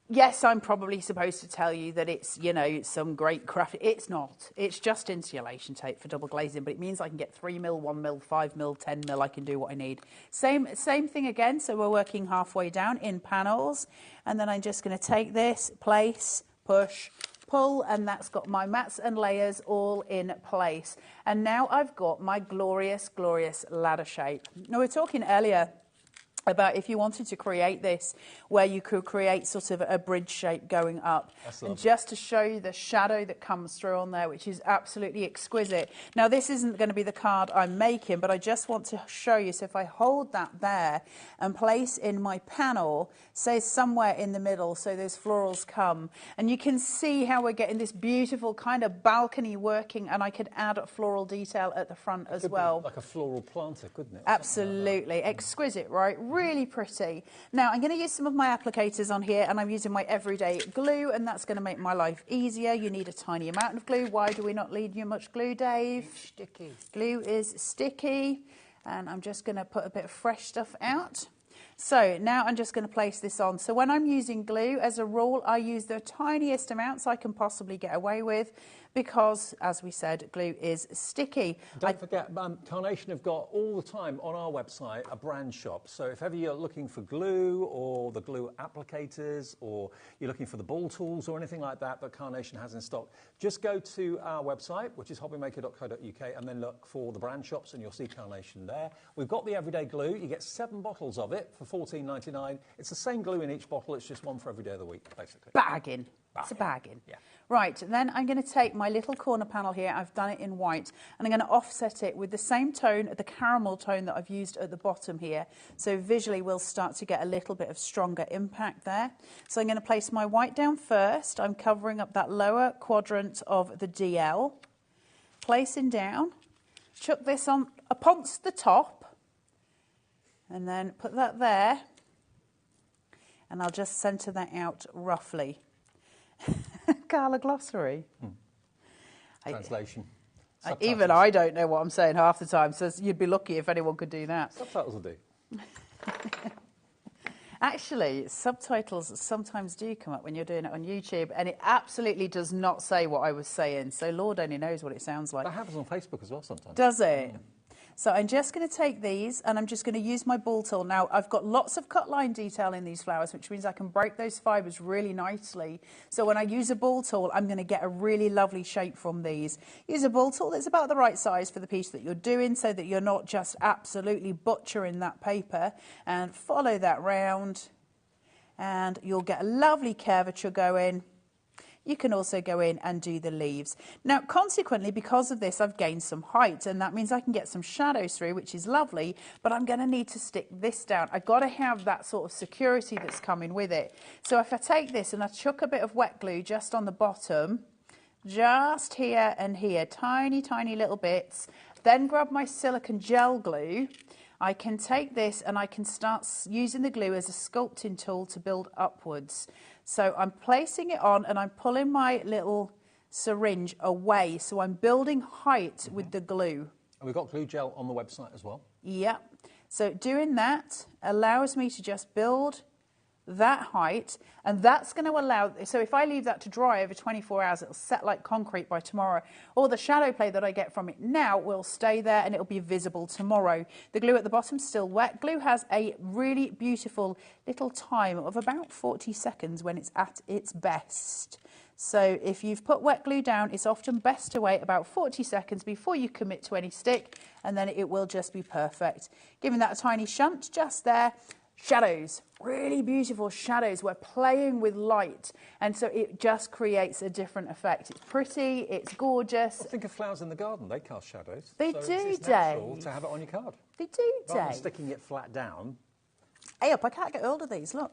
B: Yes, I'm probably supposed to tell you that it's, you know, some great craft. It's not. It's just insulation tape for double glazing, but it means I can get 3mm, 1mm, 5mm, 10mm. I can do what I need. Same thing again. So we're working halfway down in panels, and then I'm just going to take this, place, push, pull, and that's got my mats and layers all in place. And now I've got my glorious, glorious ladder shape. Now, we were talking earlier about if you wanted to create this, where you could create sort of a bridge shape going up. And just to show you the shadow that comes through on there, which is absolutely exquisite. Now, this isn't going to be the card I'm making, but I just want to show you. So if I hold that there and place in my panel, say somewhere in the middle, so those florals come, and you can see how we're getting this beautiful kind of balcony working, and I could add a floral detail at the front as well.
F: Like a floral planter, couldn't it?
B: Absolutely.
F: Like
B: exquisite, right? Really pretty. Now, I'm going to use some of my applicators on here, and I'm using my everyday glue, and that's going to make my life easier. You need a tiny amount of glue. Why do we not need you much glue, Dave?
I: It's sticky.
B: Glue is sticky, and I'm just going to put a bit of fresh stuff out. So now I'm just going to place this on. So when I'm using glue, as a rule, I use the tiniest amounts I can possibly get away with, because, as we said, glue is sticky.
F: Don't forget, Carnation have got all the time on our website a brand shop. So if ever you're looking for glue or the glue applicators, or you're looking for the ball tools or anything like that that Carnation has in stock, just go to our website, which is hobbymaker.co.uk, and then look for the brand shops and you'll see Carnation there. We've got the everyday glue. You get 7 bottles of it for $14.99. It's the same glue in each bottle. It's just one for every day of the week, basically.
B: Bagging. It's a bagging.
F: Yeah.
B: Right, then I'm going to take my little corner panel here. I've done it in white, and I'm going to offset it with the same tone, the caramel tone that I've used at the bottom here. So visually we'll start to get a little bit of stronger impact there. So I'm going to place my white down first. I'm covering up that lower quadrant of the DL. Placing down. Chuck this on uponst the top. And then put that there. And I'll just centre that out roughly. Carla glossary.
F: Translation.
B: Even I don't know what I'm saying half the time, so you'd be lucky if anyone could do that.
F: Subtitles will do.
B: Actually, subtitles sometimes do come up when you're doing it on YouTube, and it absolutely does not say what I was saying, so Lord only knows what it sounds like.
F: That happens on Facebook as well sometimes.
B: Does it? So I'm just going to take these, and I'm just going to use my ball tool. Now, I've got lots of cut line detail in these flowers, which means I can break those fibres really nicely. So when I use a ball tool, I'm going to get a really lovely shape from these. Use a ball tool that's about the right size for the piece that you're doing, so that you're not just absolutely butchering that paper. And follow that round, and you'll get a lovely curvature going. You can also go in and do the leaves. Now, consequently, because of this, I've gained some height, and that means I can get some shadows through, which is lovely, but I'm going to need to stick this down. I've got to have that sort of security that's coming with it. So if I take this and I chuck a bit of wet glue just on the bottom, just here and here, tiny, tiny little bits, then grab my silicone gel glue, I can take this and I can start using the glue as a sculpting tool to build upwards. So I'm placing it on and I'm pulling my little syringe away. So I'm building height with the glue.
F: And we've got glue gel on the website as well.
B: Yep. So doing that allows me to just build that height, and that's going to allow, so if I leave that to dry over 24 hours, it'll set like concrete by tomorrow. All the shadow play that I get from it now will stay there and it'll be visible tomorrow. The glue at the bottom's still wet. Glue has a really beautiful little time of about 40 seconds when it's at its best. So if you've put wet glue down, it's often best to wait about 40 seconds before you commit to any stick, and then it will just be perfect. Giving that a tiny shunt just there. Shadows, really beautiful shadows. We're playing with light, and so it just creates a different effect. It's pretty, it's gorgeous.
F: Well, think of flowers in the garden. They cast shadows.
B: They
F: so
B: do,
F: it's natural to have it on your card.
B: They do,
F: Rather than
B: Dave.
F: sticking it flat down.
B: Hey up, I can't get hold of these, look.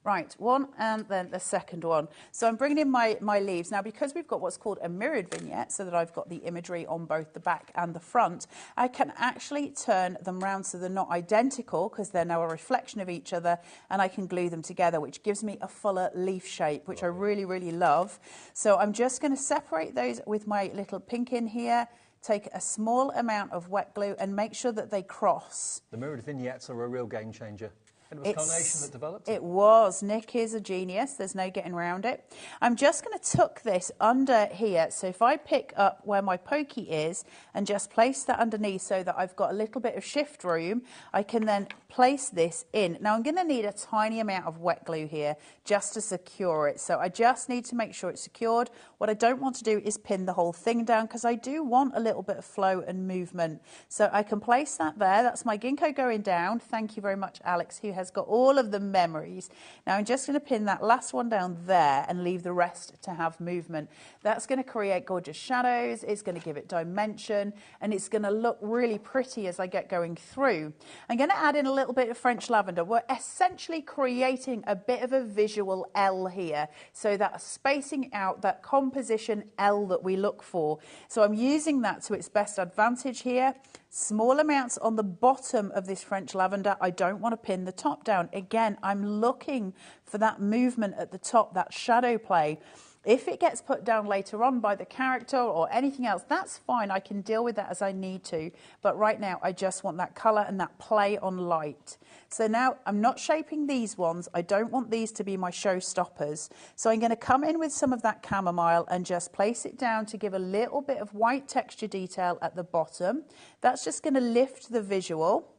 B: Right, one and then the second one. So I'm bringing in my leaves. Now, because we've got what's called a mirrored vignette, so that I've got the imagery on both the back and the front, I can actually turn them round so they're not identical, because they're now a reflection of each other, and I can glue them together, which gives me a fuller leaf shape, which I really, really love. So I'm just going to separate those with my little pink in here, take a small amount of wet glue and make sure that they cross.
F: The mirrored vignettes are a real game changer. And it was Carnation that developed it.
B: It was. Nick is a genius. There's no getting around it. I'm just going to tuck this under here. So if I pick up where my pokey is and just place that underneath so that I've got a little bit of shift room, I can then place this in. Now I'm going to need a tiny amount of wet glue here just to secure it. So I just need to make sure it's secured. What I don't want to do is pin the whole thing down because I do want a little bit of flow and movement. So I can place that there. That's my ginkgo going down. Thank you very much, Alex, who has got all of the memories. Now I'm just going to pin that last one down there and leave the rest to have movement. That's going to create gorgeous shadows. It's going to give it dimension and it's going to look really pretty as I get going through. I'm going to add in a little bit of French lavender. We're essentially creating a bit of a visual L here. So that spacing out, that composition L that we look for. So I'm using that to its best advantage here. Small amounts on the bottom of this French lavender. I don't want to pin the top down. Again, I'm looking for that movement at the top, that shadow play. If it gets put down later on by the character or anything else, that's fine. I can deal with that as I need to. But right now, I just want that colour and that play on light. So now I'm not shaping these ones. I don't want these to be my showstoppers. So I'm going to come in with some of that chamomile and just place it down to give a little bit of white texture detail at the bottom. That's just going to lift the visual.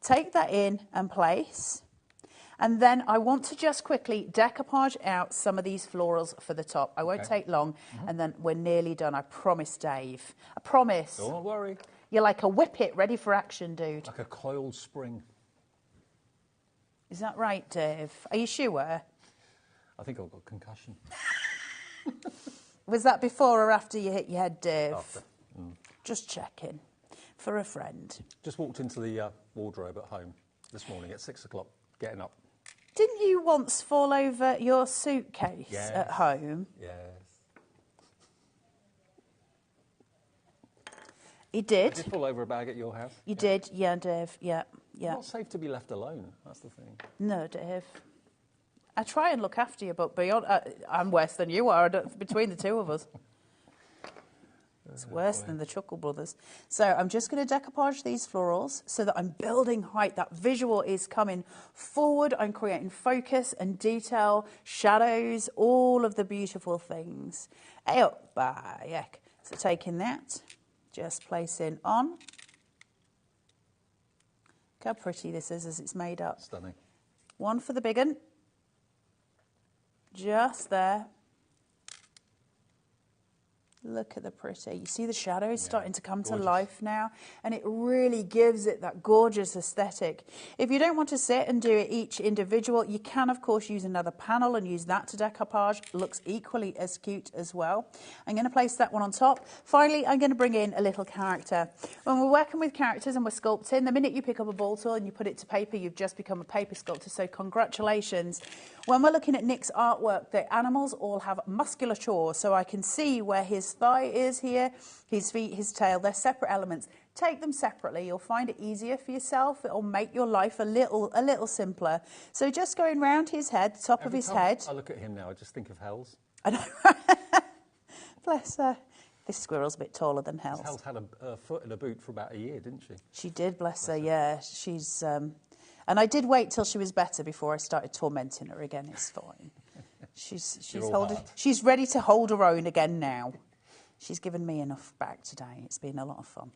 B: Take that in and place. And then I want to just quickly decoupage out some of these florals for the top. I won't take long, and then we're nearly done. I promise, Dave. I promise.
F: Don't worry.
B: You're like a whippet ready for action, dude.
F: Like a coiled spring.
B: Is that right, Dave? Are you sure?
F: I think I've got concussion.
B: Was that before or after you hit your head, Dave?
F: After.
B: Just checking. For a friend.
F: Just walked into the wardrobe at home this morning at 6 o'clock, getting up.
B: Didn't you once fall over your suitcase at home?
F: Yes.
B: You did?
F: Did you fall over a bag at your house?
B: You did, yeah, Dave, yeah.
F: Not safe to be left alone, that's the thing.
B: No, Dave. I try and look after you, but beyond, I'm worse than you are between the two of us. It's worse than the Chuckle Brothers. So I'm just going to decoupage these florals so that I'm building height. That visual is coming forward. I'm creating focus and detail, shadows, all of the beautiful things. So taking that, just placing on. Look how pretty this is as it's made up.
F: Stunning.
B: One for the big one. Just there. Look at the pretty. You see the shadows starting to come to life now, and it really gives it that gorgeous aesthetic. If you don't want to sit and do it each individual, you can, of course, use another panel and use that to decoupage. Looks equally as cute as well. I'm going to place that one on top. Finally, I'm going to bring in a little character. When we're working with characters and we're sculpting, the minute you pick up a ball tool and you put it to paper, you've just become a paper sculptor, so congratulations. When we're looking at Nick's artwork, the animals all have musculature, so I can see where his thigh is here, his feet, his tail. They're separate elements. Take them separately. You'll find it easier for yourself. It'll make your life a little simpler. So just going round his head, top of his head.
F: I look at him now, I just think of Hells.
B: I know. Bless her. This squirrel's a bit taller than Hells.
F: Hells had a foot in a boot for about a year, didn't she?
B: She did, bless her, yeah. She's... and I did wait till she was better before I started tormenting her again. It's fine. She's ready to hold her own again now. She's given me enough back today. It's been a lot of fun.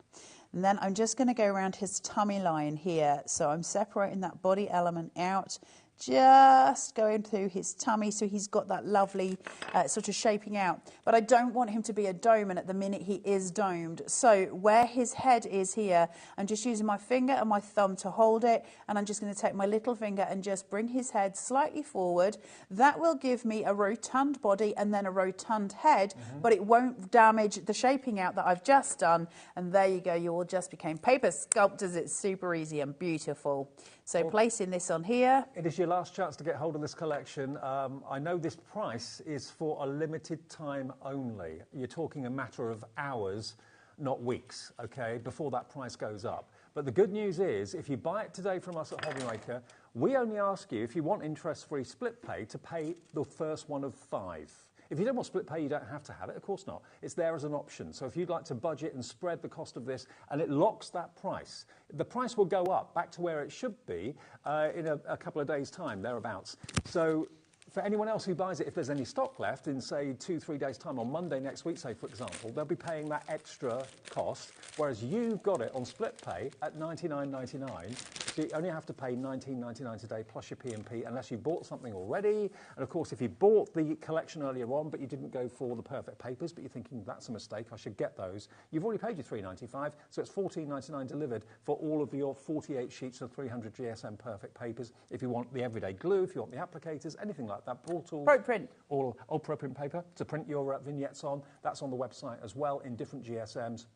B: And then I'm just going to go around his tummy line here. So I'm separating that body element out, just going through his tummy, so he's got that lovely sort of shaping out. But I don't want him to be a dome, and at the minute he is domed. So where his head is here, I'm just using my finger and my thumb to hold it, and I'm just going to take my little finger and just bring his head slightly forward. That will give me a rotund body and then a rotund head, but it won't damage the shaping out that I've just done. And there you go, you all just became paper sculptors. It's super easy and beautiful. So placing this on here.
F: It is your last chance to get hold of this collection. I know this price is for a limited time only. You're talking a matter of hours, not weeks, okay, before that price goes up. But the good news is, if you buy it today from us at HobbyMaker, we only ask you, if you want interest-free split pay, to pay the first one of 5. If you don't want split pay, you don't have to have it. Of course not. It's there as an option. So if you'd like to budget and spread the cost of this, and it locks that price, the price will go up back to where it should be in a couple of days' time, thereabouts. So for anyone else who buys it, if there's any stock left in, say, 2-3 days' time, on Monday next week, say, for example, they'll be paying that extra cost, whereas you've got it on split pay at $99.99. So you only have to pay $19.99 today plus your P&P unless you bought something already. And of course, if you bought the collection earlier on, but you didn't go for the perfect papers, but you're thinking that's a mistake, I should get those, you've already paid your $3.95, so it's $14.99 delivered for all of your 48 sheets of 300 GSM perfect papers. If you want the everyday glue, if you want the applicators, anything like that, ball tools,
B: ProPrint,
F: or old ProPrint paper to print your vignettes on, that's on the website as well in different GSMs.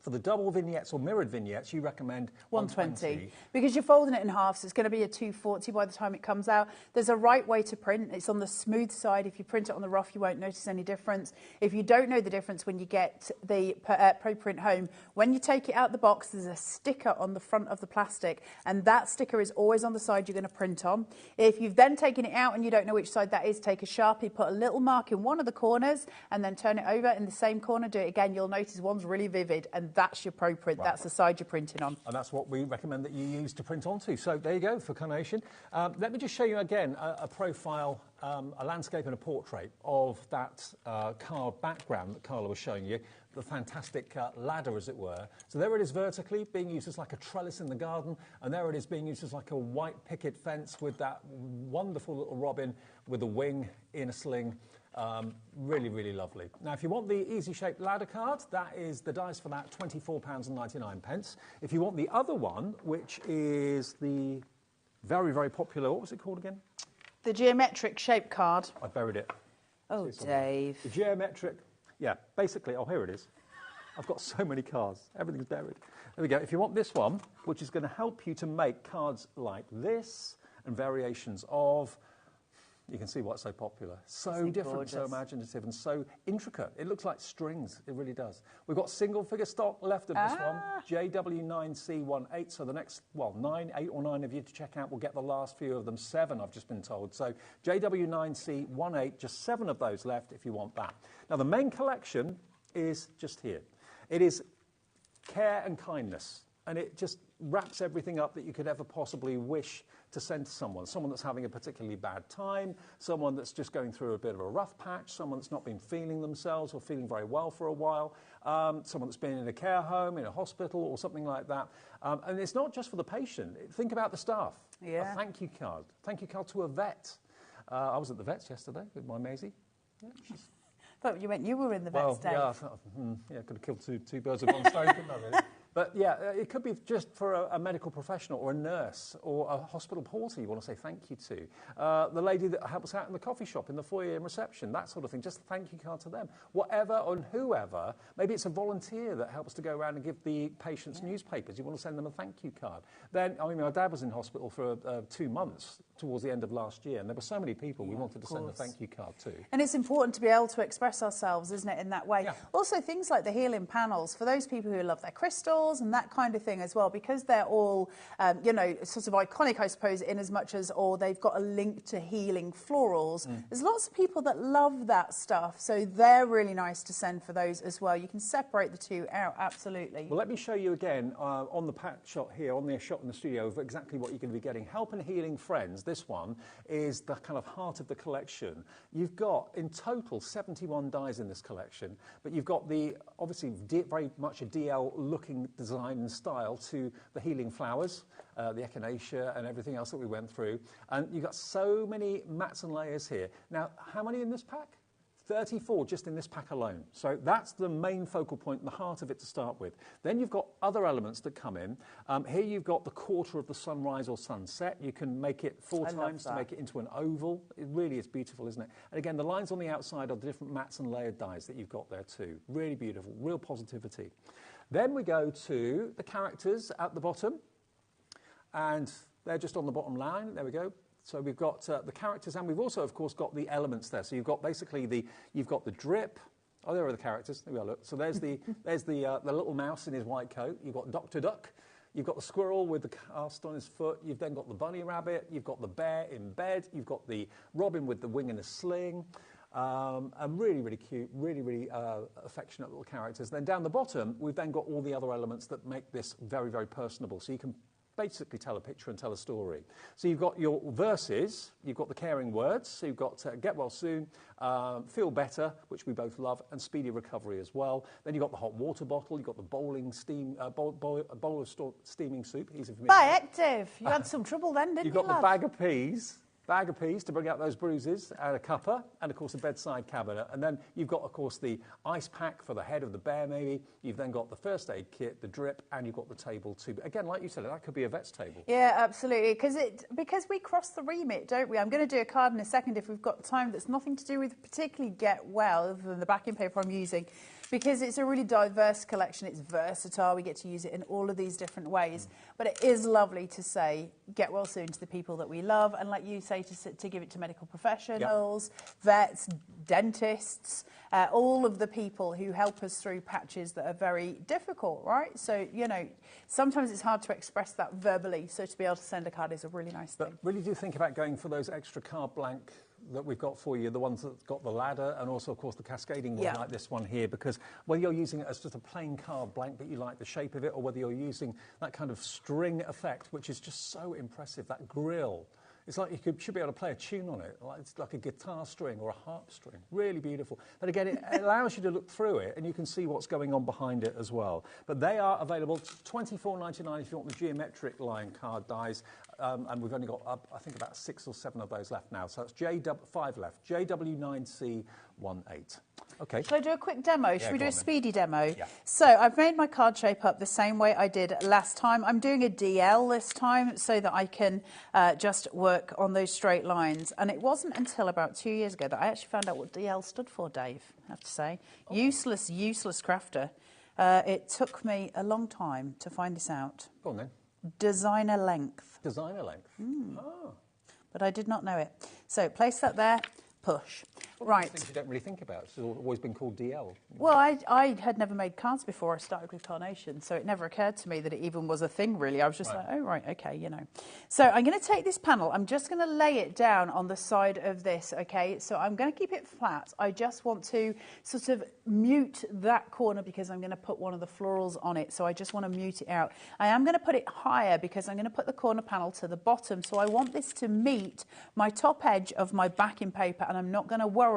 F: For the double vignettes or mirrored vignettes, you recommend
B: 120 because you're folding it in half, so it's going to be a 240 by the time it comes out. There's a right way to print. It's on the smooth side. If you print it on the rough, you won't notice any difference. If you don't know the difference when you get the ProPrint home, when you take it out the box, there's a sticker on the front of the plastic, and that sticker is always on the side you're going to print on. If you've then taken it out and you don't know which side that is, take a Sharpie, put a little mark in one of the corners, and then turn it over in the same corner. Do it again. You'll notice one's really vivid, and that's your ProPrint. Right. That's the side you're printing on.
F: And that's what we recommend that you use to print onto. So there you go for carnation. Let me just show you again a profile, a landscape and a portrait of that card background that Carla was showing you, the fantastic ladder, as it were. So there it is vertically, being used as like a trellis in the garden, and there it is being used as like a white picket fence with that wonderful little robin with a wing in a sling. Really, really lovely. Now, if you want the easy-shaped ladder card, that is the dice for that, £24.99. If you want the other one, which is the very, very popular, what was it called again?
B: The geometric shape card.
F: I buried it.
B: Oh, Dave.
F: The geometric, yeah, basically, oh, here it is. I've got so many cards. Everything's buried. There we go. If you want this one, which is going to help you to make cards like this and variations of, you can see why it's so popular. So different, gorgeous. So imaginative and so intricate. It looks like strings. It really does. We've got single figure stock left of this one, JW9C18. So the next, well, 8 or 9 of you to check out will get the last few of them. 7, I've just been told. So JW9C18, just 7 of those left if you want that. Now, the main collection is just here. It is care and kindness. And it just wraps everything up that you could ever possibly wish to send to someone. Someone that's having a particularly bad time, someone that's just going through a bit of a rough patch, someone that's not been feeling themselves or feeling very well for a while, someone that's been in a care home, in a hospital or something like that. And it's not just for the patient. Think about the staff.
B: Yeah.
F: A thank you card. Thank you card to a vet. I was at the vet's yesterday with my Maisie. Yeah,
B: thought you meant you were in the vet's day.
F: Yeah, I thought, could have killed two birds with one stone, couldn't I, really? But yeah, it could be just for a medical professional or a nurse or a hospital porter you want to say thank you to. The lady that helps out in the coffee shop, in the foyer and reception, that sort of thing, just a thank you card to them. Whatever and whoever, maybe it's a volunteer that helps to go around and give the patients newspapers. You want to send them a thank you card. Then, I mean, my dad was in hospital for 2 months towards the end of last year, and there were so many people we wanted to send a thank you card to.
B: And it's important to be able to express ourselves, isn't it, in that way? Yeah. Also, things like the healing panels, for those people who love their crystals and that kind of thing as well, because they're all, sort of iconic, I suppose, in as much as, or they've got a link to healing florals. There's lots of people that love that stuff, so they're really nice to send for those as well. You can separate the two out, absolutely.
F: Well, let me show you again on the pack shot here, on the shot in the studio, of exactly what you're going to be getting. Help and Healing Friends, this one, is the kind of heart of the collection. You've got, in total, 71 dies in this collection, but you've got the, obviously, very much a DL-looking design and style to the healing flowers, the echinacea and everything else that we went through. And you've got so many mats and layers here. Now, how many in this pack? 34 just in this pack alone. So that's the main focal point, the heart of it to start with. Then you've got other elements that come in. Here you've got the quarter of the sunrise or sunset. You can make it 4 times to make it into an oval. It really is beautiful, isn't it? And again, the lines on the outside are the different mats and layered dies that you've got there too. Really beautiful, real positivity. Then we go to the characters at the bottom, and they're just on the bottom line. There we go. So we've got the characters, and we've also, of course, got the elements there. So you've got basically you've got the drip. Oh, there are the characters. There we are. Look. So there's the little mouse in his white coat. You've got Dr. Duck. You've got the squirrel with the cast on his foot. You've then got the bunny rabbit. You've got the bear in bed. You've got the robin with the wing and a sling. and really, really cute, really, really affectionate little characters. Then down the bottom, we've then got all the other elements that make this very, very personable. So you can basically tell a picture and tell a story. So you've got your verses, you've got the caring words, so you've got Get Well Soon, Feel Better, which we both love, and Speedy Recovery as well. Then you've got the hot water bottle, you've got the bowl of steaming soup. Easy for me.
B: By active. You had some trouble then, didn't you,
F: You've got
B: love?
F: the bag of peas to bring out those bruises, and a cuppa, and of course a bedside cabinet. And then you've got, of course, the ice pack for the head of the bear, maybe. You've then got the first aid kit, the drip, and you've got the table too. Again, like you said, that could be a vet's table.
B: Yeah, absolutely. Because we cross the remit, don't we? I'm going to do a card in a second if we've got time that's nothing to do with particularly Get Well, other than the backing paper I'm using, because it's a really diverse collection. It's versatile. We get to use it in all of these different ways. But it is lovely to say Get Well Soon to the people that we love, and like you say, to give it to medical professionals, vets, dentists, all of the people who help us through patches that are very difficult, right? So, you know, sometimes it's hard to express that verbally, so to be able to send a card is a really nice thing.
F: But really do think about going for those extra card blank that we've got for you, the ones that got the ladder, and also, of course, the cascading one, like this one here, because whether you're using it as just a plain card blank, but you like the shape of it, or whether you're using that kind of string effect, which is just so impressive, that grill. It's like you should be able to play a tune on it. It's like a guitar string or a harp string. Really beautiful. But again, it allows you to look through it and you can see what's going on behind it as well. But they are available $24.99 if you want the geometric line card dies. And we've only got, I think, about 6 or 7 of those left now. So it's 5 left. JW9C18. Okay.
B: Shall I do a quick demo? Should we do a speedy demo?
F: Yeah.
B: So I've made my card shape up the same way I did last time. I'm doing a DL this time so that I can just work on those straight lines. And it wasn't until about 2 years ago that I actually found out what DL stood for, Dave, I have to say. Oh. Useless crafter. It took me a long time to find this out.
F: Go on then.
B: Designer length.
F: Designer length. Oh.
B: But I did not know it. So place that there. Push. Right.
F: Things you don't really think about. It's always been called DL.
B: Well, I had never made cards before I started with Carnation, so it never occurred to me that it even was a thing, really. I was just like, oh, right, okay, you know. So I'm going to take this panel. I'm just going to lay it down on the side of this, okay? So I'm going to keep it flat. I just want to sort of mute that corner because I'm going to put one of the florals on it, so I just want to mute it out. I am going to put it higher because I'm going to put the corner panel to the bottom, so I want this to meet my top edge of my backing paper, and I'm not going to worry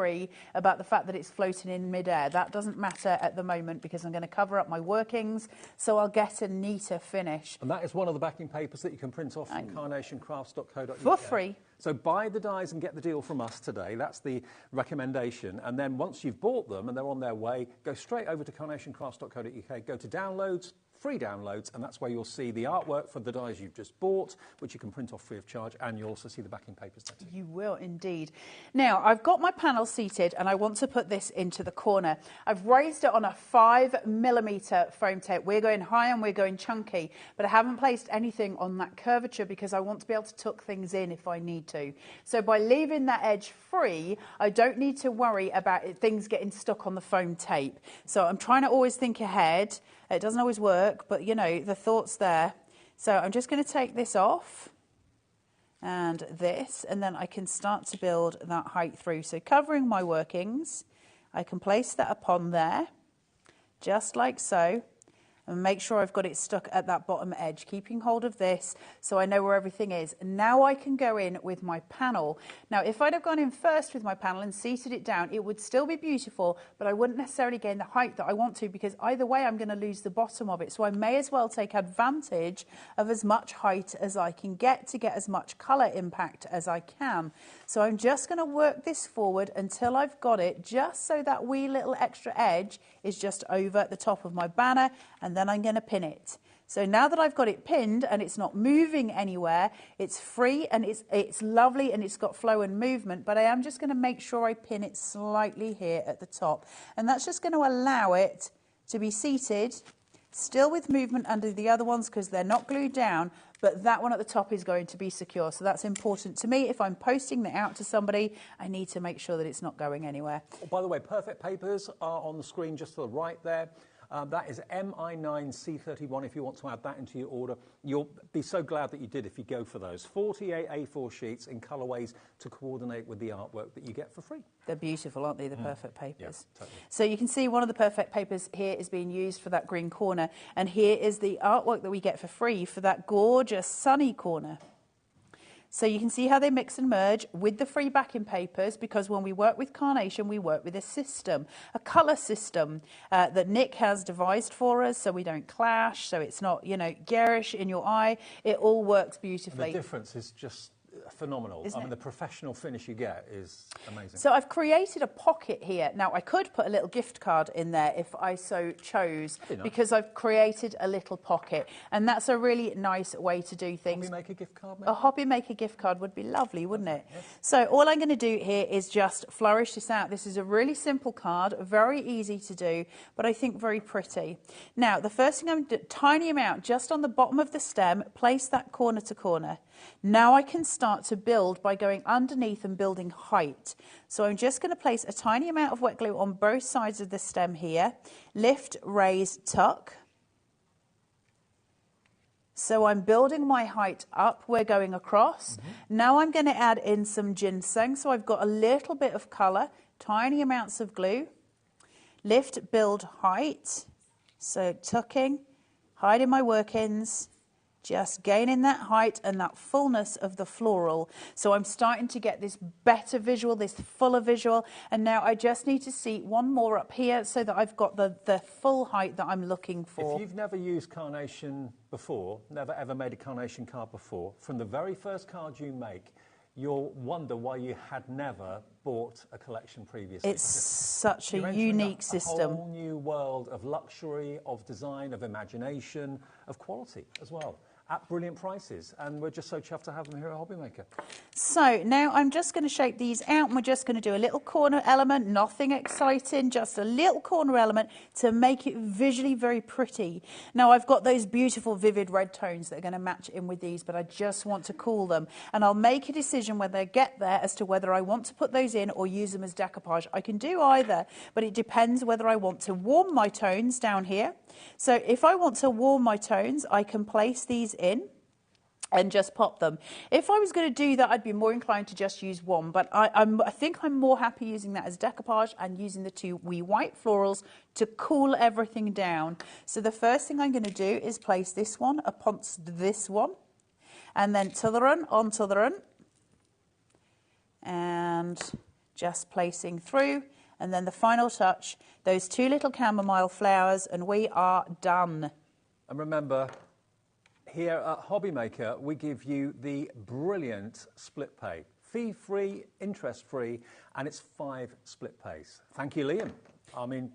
B: about the fact that it's floating in midair. That doesn't matter at the moment because I'm going to cover up my workings, so I'll get a neater finish.
F: And that is one of the backing papers that you can print off from carnationcrafts.co.uk.
B: For free.
F: So buy the dies and get the deal from us today. That's the recommendation. And then once you've bought them and they're on their way, go straight over to carnationcrafts.co.uk, go to downloads, free downloads, and that's where you'll see the artwork for the dies you've just bought, which you can print off free of charge, and you'll also see the backing papers there too.
B: You will indeed. Now, I've got my panel seated, and I want to put this into the corner. I've raised it on a 5mm foam tape. We're going high and we're going chunky, but I haven't placed anything on that curvature because I want to be able to tuck things in if I need to. So by leaving that edge free, I don't need to worry about things getting stuck on the foam tape. So I'm trying to always think ahead. It doesn't always work, but, you know, the thought's there. So I'm just going to take this off and this, and then I can start to build that height through. So covering my workings, I can place that upon there, just like so, and make sure I've got it stuck at that bottom edge, keeping hold of this so I know where everything is. Now I can go in with my panel. Now, if I'd have gone in first with my panel and seated it down, it would still be beautiful, but I wouldn't necessarily gain the height that I want to because either way I'm going to lose the bottom of it. So I may as well take advantage of as much height as I can get to get as much colour impact as I can. So I'm just going to work this forward until I've got it just so that wee little extra edge is just over the top of my banner, and then I'm going to pin it. So now that I've got it pinned and it's not moving anywhere, it's free and it's lovely and it's got flow and movement, but I am just going to make sure I pin it slightly here at the top. And that's just going to allow it to be seated, still with movement under the other ones because they're not glued down, but that one at the top is going to be secure. So that's important to me. If I'm posting that out to somebody, I need to make sure that it's not going anywhere.
F: Oh, by the way, perfect papers are on the screen just to the right there. That is MI9C31 if you want to add that into your order. You'll be so glad that you did if you go for those. 48 A4 sheets in colourways to coordinate with the artwork that you get for free.
B: They're beautiful, aren't they, the perfect papers?
F: Yeah, totally.
B: So you can see one of the perfect papers here is being used for that green corner, and here is the artwork that we get for free for that gorgeous sunny corner. So you can see how they mix and merge with the free backing papers, because when we work with Carnation, we work with a system, a colour system that Nick has devised for us, so we don't clash, so it's not, you know, garish in your eye. It all works beautifully.
F: The difference is just phenomenal.
B: Isn't
F: I mean,
B: it?
F: the professional finish you get is amazing.
B: So I've created a pocket here. Now, I could put a little gift card in there if I so chose,
F: That'd be nice.
B: because I've created a little pocket, and that's a really nice way to do things.
F: HobbyMaker gift card, maybe?
B: A HobbyMaker gift card would be lovely, wouldn't it? Yes. So all I'm going to do here is just flourish this out. This is a really simple card, very easy to do, but I think very pretty. Now, the first thing I'm doing, tiny amount just on the bottom of the stem, place that corner to corner. Now I can start to build by going underneath and building height. So I'm just going to place a tiny amount of wet glue on both sides of the stem here. Lift, raise, tuck. So I'm building my height up, we're going across. Now I'm going to add in some ginseng. So I've got a little bit of colour, tiny amounts of glue. Lift, build, height. So tucking, hiding my workings. Just gaining that height and that fullness of the floral. So I'm starting to get this better visual, this fuller visual. And now I just need to see one more up here so that I've got the full height that I'm looking for.
F: If you've never used Carnation before, never ever made a Carnation card before, from the very first card you make, you'll wonder why you had never bought a collection previously.
B: It's such a
F: You're entering
B: unique
F: a
B: system.
F: whole new world of luxury, of design, of imagination, of quality as well, at brilliant prices, and we're just so chuffed to have them here at HobbyMaker.
B: So now I'm just going to shape these out, and we're just going to do a little corner element, nothing exciting, just a little corner element to make it visually very pretty. Now I've got those beautiful vivid red tones that are going to match in with these, but I just want to cool them, and I'll make a decision when they get there as to whether I want to put those in or use them as decoupage. I can do either, but it depends whether I want to warm my tones down here. So if I want to warm my tones, I can place these in and just pop them. If I was going to do that, I'd be more inclined to just use one, but I think I'm more happy using that as decoupage and using the two wee white florals to cool everything down. So the first thing I'm going to do is place this one upon this one, and then t'other one on t'other one, and just placing through. And then the final touch, those two little chamomile flowers, and we are done.
F: And remember, here at HobbyMaker, we give you the brilliant split pay. Fee-free, interest-free, and it's 5 split pays. Thank you, Liam. I mean,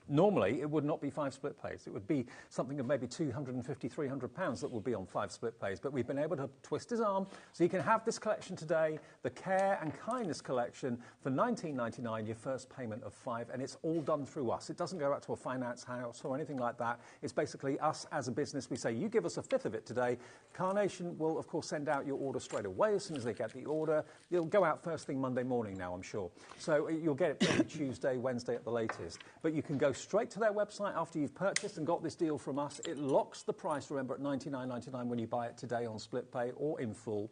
F: normally it would not be 5 split pays. It would be something of maybe £250, £300 that would be on 5 split pays. But we've been able to twist his arm, so you can have this collection today, the Care and Kindness collection, for $19.99, your first payment of £5, and it's all done through us. It doesn't go out to a finance house or anything like that. It's basically us as a business. We say, you give us a fifth of it today. Carnation will, of course, send out your order straight away as soon as they get the order. It'll go out first thing Monday morning now, I'm sure. So you'll get it maybe Tuesday, Wednesday at the latest. But you can go straight to their website after you've purchased and got this deal from us. It locks the price, remember, at $99.99 when you buy it today on split pay or in full.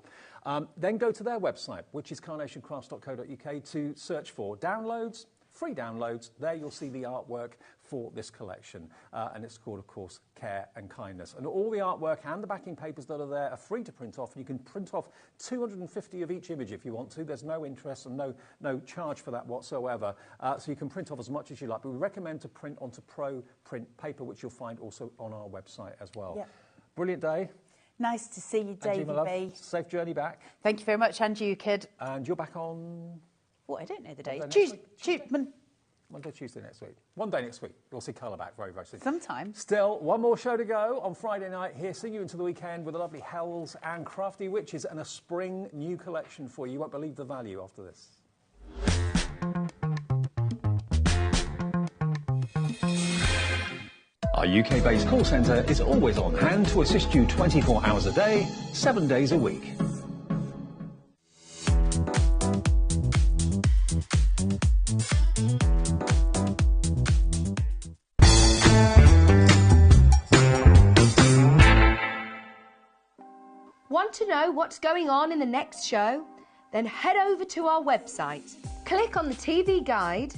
F: Then go to their website, which is carnationcrafts.co.uk, to search for downloads, free downloads. There you'll see the artwork for this collection, and it's called, of course, Care and Kindness. And all the artwork and the backing papers that are there are free to print off, and you can print off 250 of each image if you want to. There's no interest and no charge for that whatsoever, so you can print off as much as you like, but we recommend to print onto Pro Print paper, which you'll find also on our website as well. Yep. Brilliant day.
B: Nice to see you, Davey B.
F: Safe journey back.
B: Thank you very much, and you, kid.
F: And you're back on...
B: Well, I don't know the day.
F: Monday, Tuesday next week. One day next week. You'll see Colour back very, very soon.
B: Sometime.
F: Still, one more show to go on Friday night. Here, seeing you into the weekend with the lovely Hells and Crafty Witches and a spring new collection for you. You won't believe the value after this. Our UK-based call centre is always on hand to assist you 24 hours a day, 7 days a week.
D: Want to know what's going on in the next show? Then head over to our website. Click on the TV guide.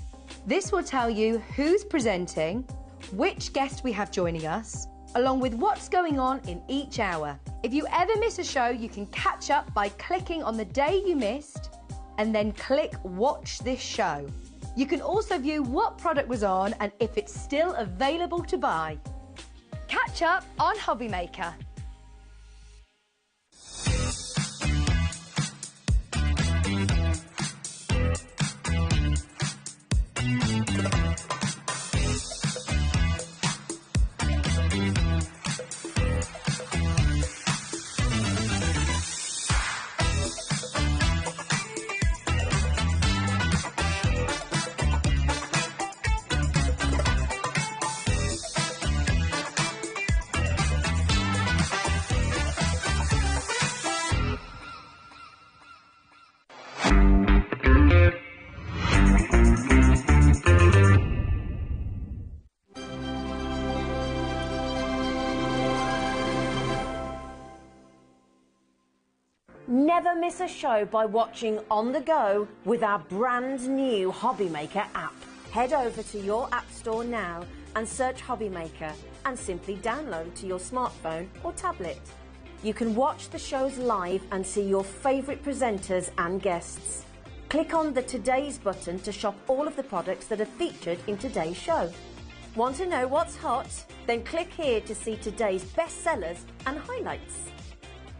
D: This will tell you who's presenting, which guest we have joining us, along with what's going on in each hour. If you ever miss a show, you can catch up by clicking on the day you missed and then click Watch This Show. You can also view what product was on and if it's still available to buy. Catch up on HobbyMaker.
C: Never miss a show by watching on the go with our brand new HobbyMaker app. Head over to your app store now and search HobbyMaker and simply download to your smartphone or tablet. You can watch the shows live and see your favourite presenters and guests. Click on the Today's button to shop all of the products that are featured in today's show. Want to know what's hot? Then click here to see today's bestsellers and highlights.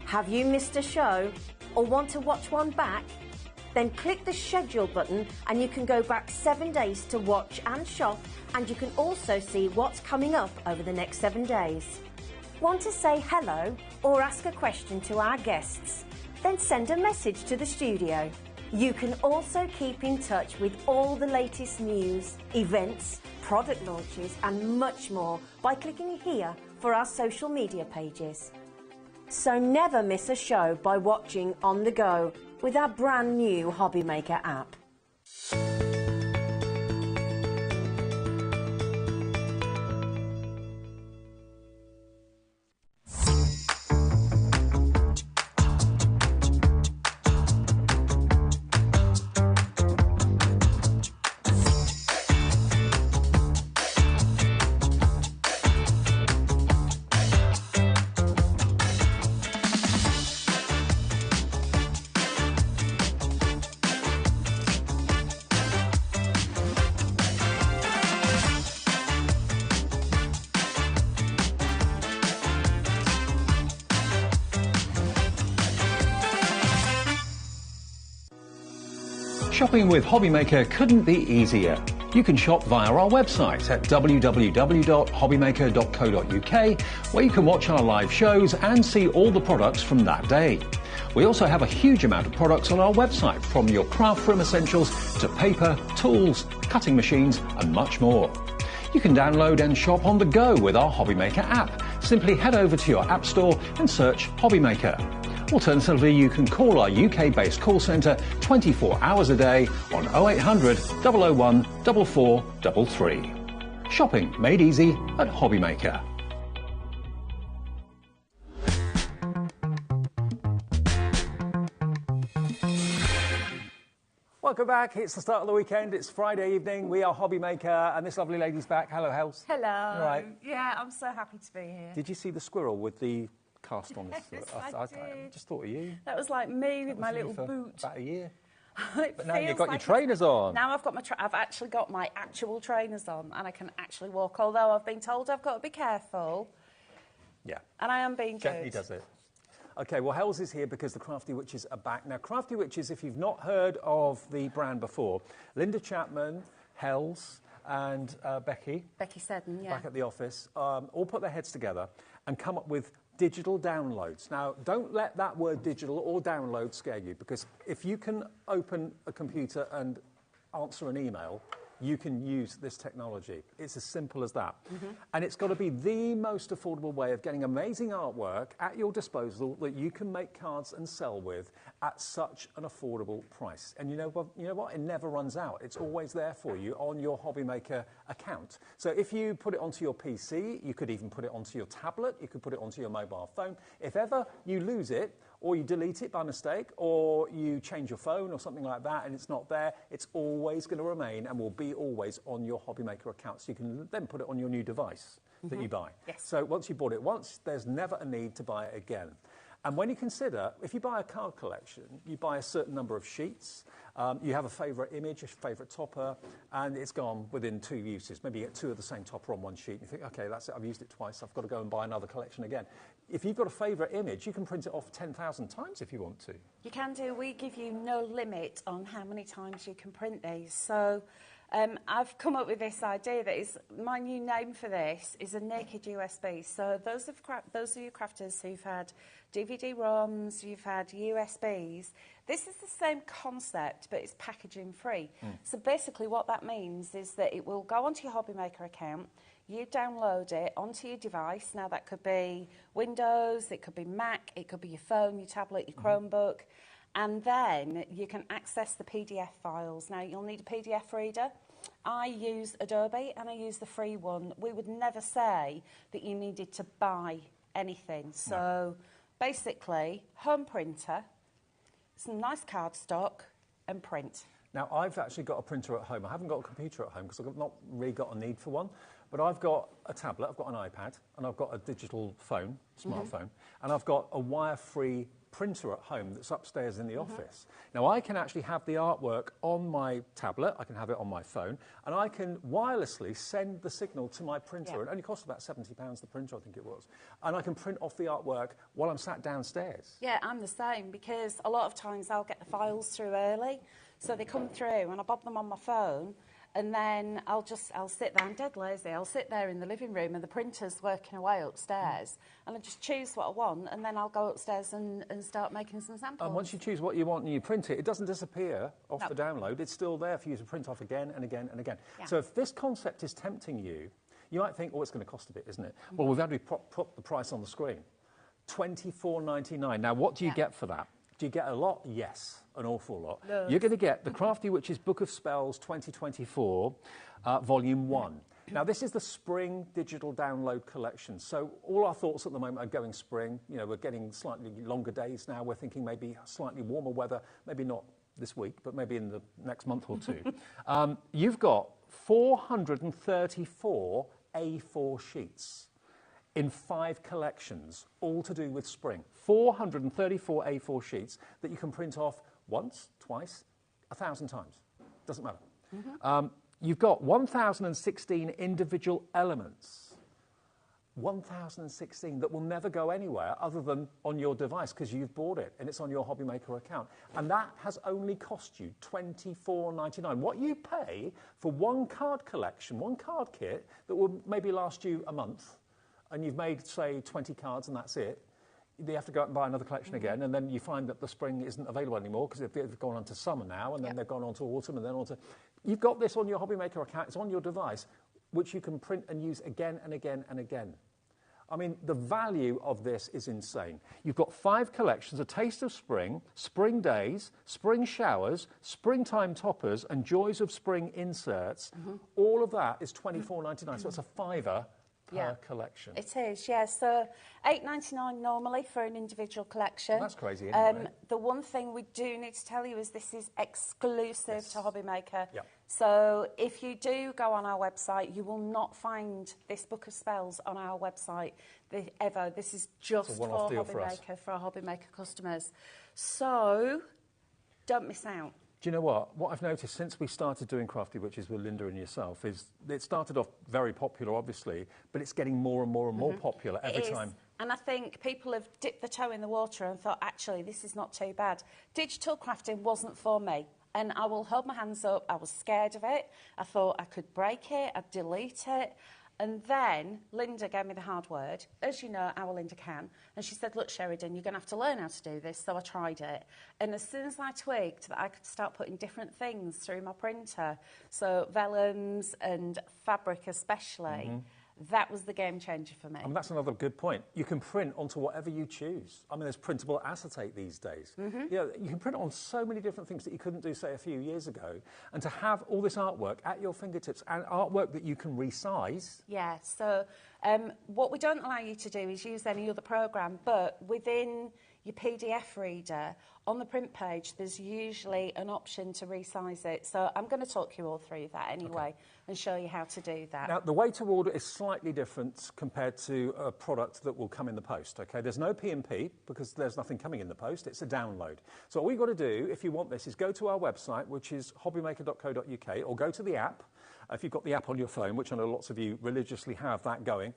C: Have you missed a show or want to watch one back? Then click the schedule button and you can go back 7 days to watch and shop, and you can also see what's coming up over the next 7 days. Want to say hello or ask a question to our guests? Then send a message to the studio. You can also keep in touch with all the latest news, events, product launches and much more by clicking here for our social media pages. So never miss a show by watching on the go with our brand new HobbyMaker app.
F: Shopping with HobbyMaker couldn't be easier. You can shop via our website at www.hobbymaker.co.uk, where you can watch our live shows and see all the products from that day. We also have a huge amount of products on our website, from your craft room essentials to paper, tools, cutting machines and much more. You can download and shop on the go with our HobbyMaker app. Simply head over to your app store and search HobbyMaker. Alternatively, you can call our UK-based call centre 24 hours a day on 0800 001 4433. Shopping made easy at HobbyMaker.
J: Welcome back. It's the start of the weekend. It's Friday evening. We are HobbyMaker, and this lovely lady's back. Hello, Hels.
K: Hello.
J: All right.
K: Yeah, I'm so happy to be here.
J: Did you see the squirrel with the cast on his foot?
K: Yes, I did.
J: Just thought of you.
K: That was like me with my little boot.
J: About a year.
K: But
J: now you've got your trainers on.
K: Now I've got I've actually got my actual trainers on, and I can actually walk. Although I've been told I've got to be careful.
J: Yeah.
K: And I am being
J: Gently
K: good.
J: does it. Okay, well, Hels is here because the Crafty Witches are back. Now, Crafty Witches, if you've not heard of the brand before, Linda Chapman, Hels, and Becky
K: Seddon, yeah.
J: back at the office, all put their heads together and come up with digital downloads. Now, don't let that word digital or download scare you, because if you can open a computer and answer an email, you can use this technology. It's as simple as that. And it's got to be the most affordable way of getting amazing artwork at your disposal that you can make cards and sell with at such an affordable price. And you know what? It never runs out. It's always there for you on your HobbyMaker account. So if you put it onto your PC, you could even put it onto your tablet, you could put it onto your mobile phone. If ever you lose it, or you delete it by mistake, or you change your phone or something like that and it's not there, it's always going to remain and will be always on your HobbyMaker account. So you can then put it on your new device that you buy.
G: Yes.
J: So once you bought it once, there's never a need to buy it again. And when you consider, if you buy a card collection, you buy a certain number of sheets, you have a favourite image, a favourite topper, and it's gone within 2 uses. Maybe you get 2 of the same topper on one sheet, and you think, okay, that's it, I've used it twice, I've got to go and buy another collection again. If you've got a favourite image, you can print it off 10,000 times if you want to.
G: You can do. We give you no limit on how many times you can print these. So I've come up with this idea that is, my new name for this is a naked USB. So those of you crafters who've had DVD-ROMs, you've had USBs, this is the same concept, but it's packaging free. So basically what that means is that it will go onto your HobbyMaker account, you download it onto your device. Now that could be Windows, it could be Mac, it could be your phone, your tablet, your Chromebook, and then you can access the PDF files. Now you'll need a PDF reader. I use Adobe and I use the free one. We would never say that you needed to buy anything. So basically, home printer, some nice cardstock and print.
J: Now, I've actually got a printer at home. I haven't got a computer at home because I've not really got a need for one. But I've got a tablet, I've got an iPad, and I've got a digital phone, smartphone, and I've got a wire-free printer at home that's upstairs in the office. Now, I can actually have the artwork on my tablet, I can have it on my phone, and I can wirelessly send the signal to my printer. It only costs about £70, the printer, I think it was. And I can print off the artwork while I'm sat downstairs.
G: Yeah, I'm the same, because a lot of times I'll get the files through early, so they come through and I bob them on my phone, and then I'll sit there, I'm dead lazy, I'll sit there in the living room and the printer's working away upstairs, and I just choose what I want, and then I'll go upstairs and start making some samples.
J: And once you choose what you want and you print it, it doesn't disappear off the download, it's still there for you to print off again and again and again.
G: Yeah.
J: So if this concept is tempting you, you might think, oh, it's going to cost a bit, isn't it? Well, we've had to put the price on the screen. $24.99. Now, what do you get for that? Do you get a lot? Yes, an awful lot. You're going to get the Crafty Witch's Book of Spells 2024, Volume 1. Now, this is the spring digital download collection. So all our thoughts at the moment are going spring. You know, we're getting slightly longer days now. We're thinking maybe slightly warmer weather, maybe not this week, but maybe in the next month or two. You've got 434 A4 sheets in 5 collections, all to do with spring. 434 A4 sheets that you can print off once, twice, 1,000 times. Doesn't matter. You've got 1,016 individual elements. 1,016 that will never go anywhere other than on your device because you've bought it and it's on your HobbyMaker account. And that has only cost you $24.99. What you pay for one card collection, one card kit that will maybe last you a month, and you've made, say, 20 cards and that's it, you have to go out and buy another collection again, and then you find that the spring isn't available anymore because they've gone on to summer now, and then they've gone on to autumn, and then on to... You've got this on your HobbyMaker account, it's on your device, which you can print and use again and again and again. I mean, the value of this is insane. You've got 5 collections, A Taste of Spring, Spring Days, Spring Showers, Springtime Toppers, and Joys of Spring Inserts. All of that is $24.99, so it's a £5 per collection.
G: It is, yeah. So $8.99 normally for an individual collection.
J: Well, that's crazy anyway.
G: The one thing we do need to tell you is this is exclusive to HobbyMaker.
J: Yep.
G: So if you do go on our website, you will not find this book of spells on our website ever. This is just for HobbyMaker, for our HobbyMaker customers. So don't miss out.
J: Do you know what? What I've noticed since we started doing Crafty Witches with Linda and yourself is it started off very popular, obviously, but it's getting more and more and more popular every time.
G: And I think people have dipped the toe in the water and thought, actually, this is not too bad. Digital crafting wasn't for me. And I will hold my hands up. I was scared of it. I thought I could break it, I'd delete it. And then Linda gave me the hard word, as you know, our Linda can. And she said, look, Sheridan, you're going to have to learn how to do this. So I tried it. And as soon as I twigged that I could start putting different things through my printer, so vellums and fabric especially, That was the game changer for me.
J: And that's another good point. You can print onto whatever you choose. I mean, there's printable acetate these days. You know, you can print on so many different things that you couldn't do, say, a few years ago. And to have all this artwork at your fingertips and artwork that you can resize.
G: Yeah, so what we don't allow you to do is use any other program, but within your PDF reader, on the print page, there's usually an option to resize it. So I'm going to talk you all through that anyway and show you how to do that.
J: Now, the way to order is slightly different compared to a product that will come in the post, okay? There's no P&P because there's nothing coming in the post. It's a download. So all you've got to do, if you want this, is go to our website, which is hobbymaker.co.uk, or go to the app, if you've got the app on your phone, which I know lots of you religiously have that going.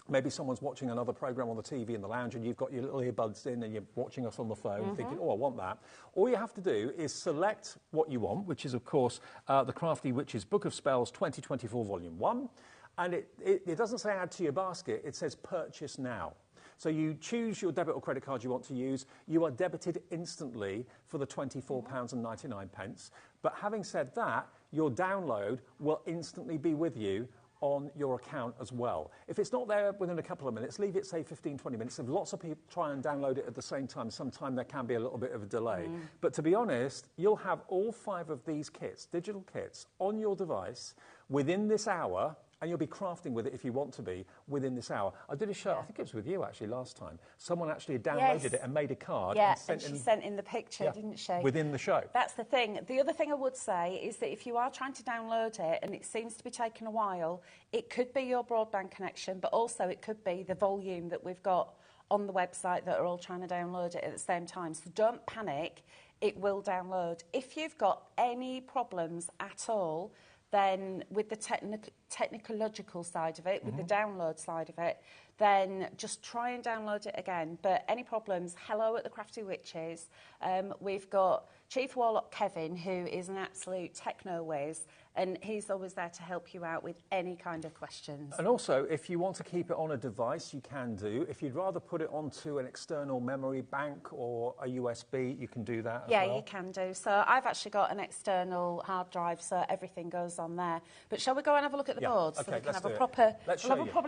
J: Maybe someone's watching another programme on the TV in the lounge and you've got your little earbuds in and you're watching us on the phone thinking, oh, I want that. All you have to do is select what you want, which is, of course, the Crafty Witch's Book of Spells 2024 Volume 1. And it doesn't say add to your basket, it says purchase now. So you choose your debit or credit card you want to use. You are debited instantly for the £24.99. But having said that, your download will instantly be with you on your account as well. If it's not there within a couple of minutes, leave it, say, 15, 20 minutes. If lots of people try and download it at the same time, sometimes there can be a little bit of a delay. But to be honest, you'll have all 5 of these kits, digital kits, on your device within this hour, and you'll be crafting with it if you want to be within this hour. I did a show, I think it was with you actually last time. Someone actually had downloaded it and made a card.
G: Yeah,
J: and
G: she sent in the picture, didn't she?
J: Within the show.
G: That's the thing. The other thing I would say is that if you are trying to download it and it seems to be taking a while, it could be your broadband connection, but also it could be the volume that we've got on the website that are all trying to download it at the same time. So don't panic, it will download. If you've got any problems at all, then with the technological side of it, with the download side of it, then just try and download it again. But any problems, hello at the Crafty Witches. We've got Chief Warlock Kevin, who is an absolute techno-whiz, and he's always there to help you out with any kind of questions.
J: And also, if you want to keep it on a device, you can do. If you'd rather put it onto an external memory bank or a USB, you can do that as well.
G: Yeah, you can do. So I've actually got an external hard drive, so everything goes on there. But shall we go and have a look at the board so we can have a proper,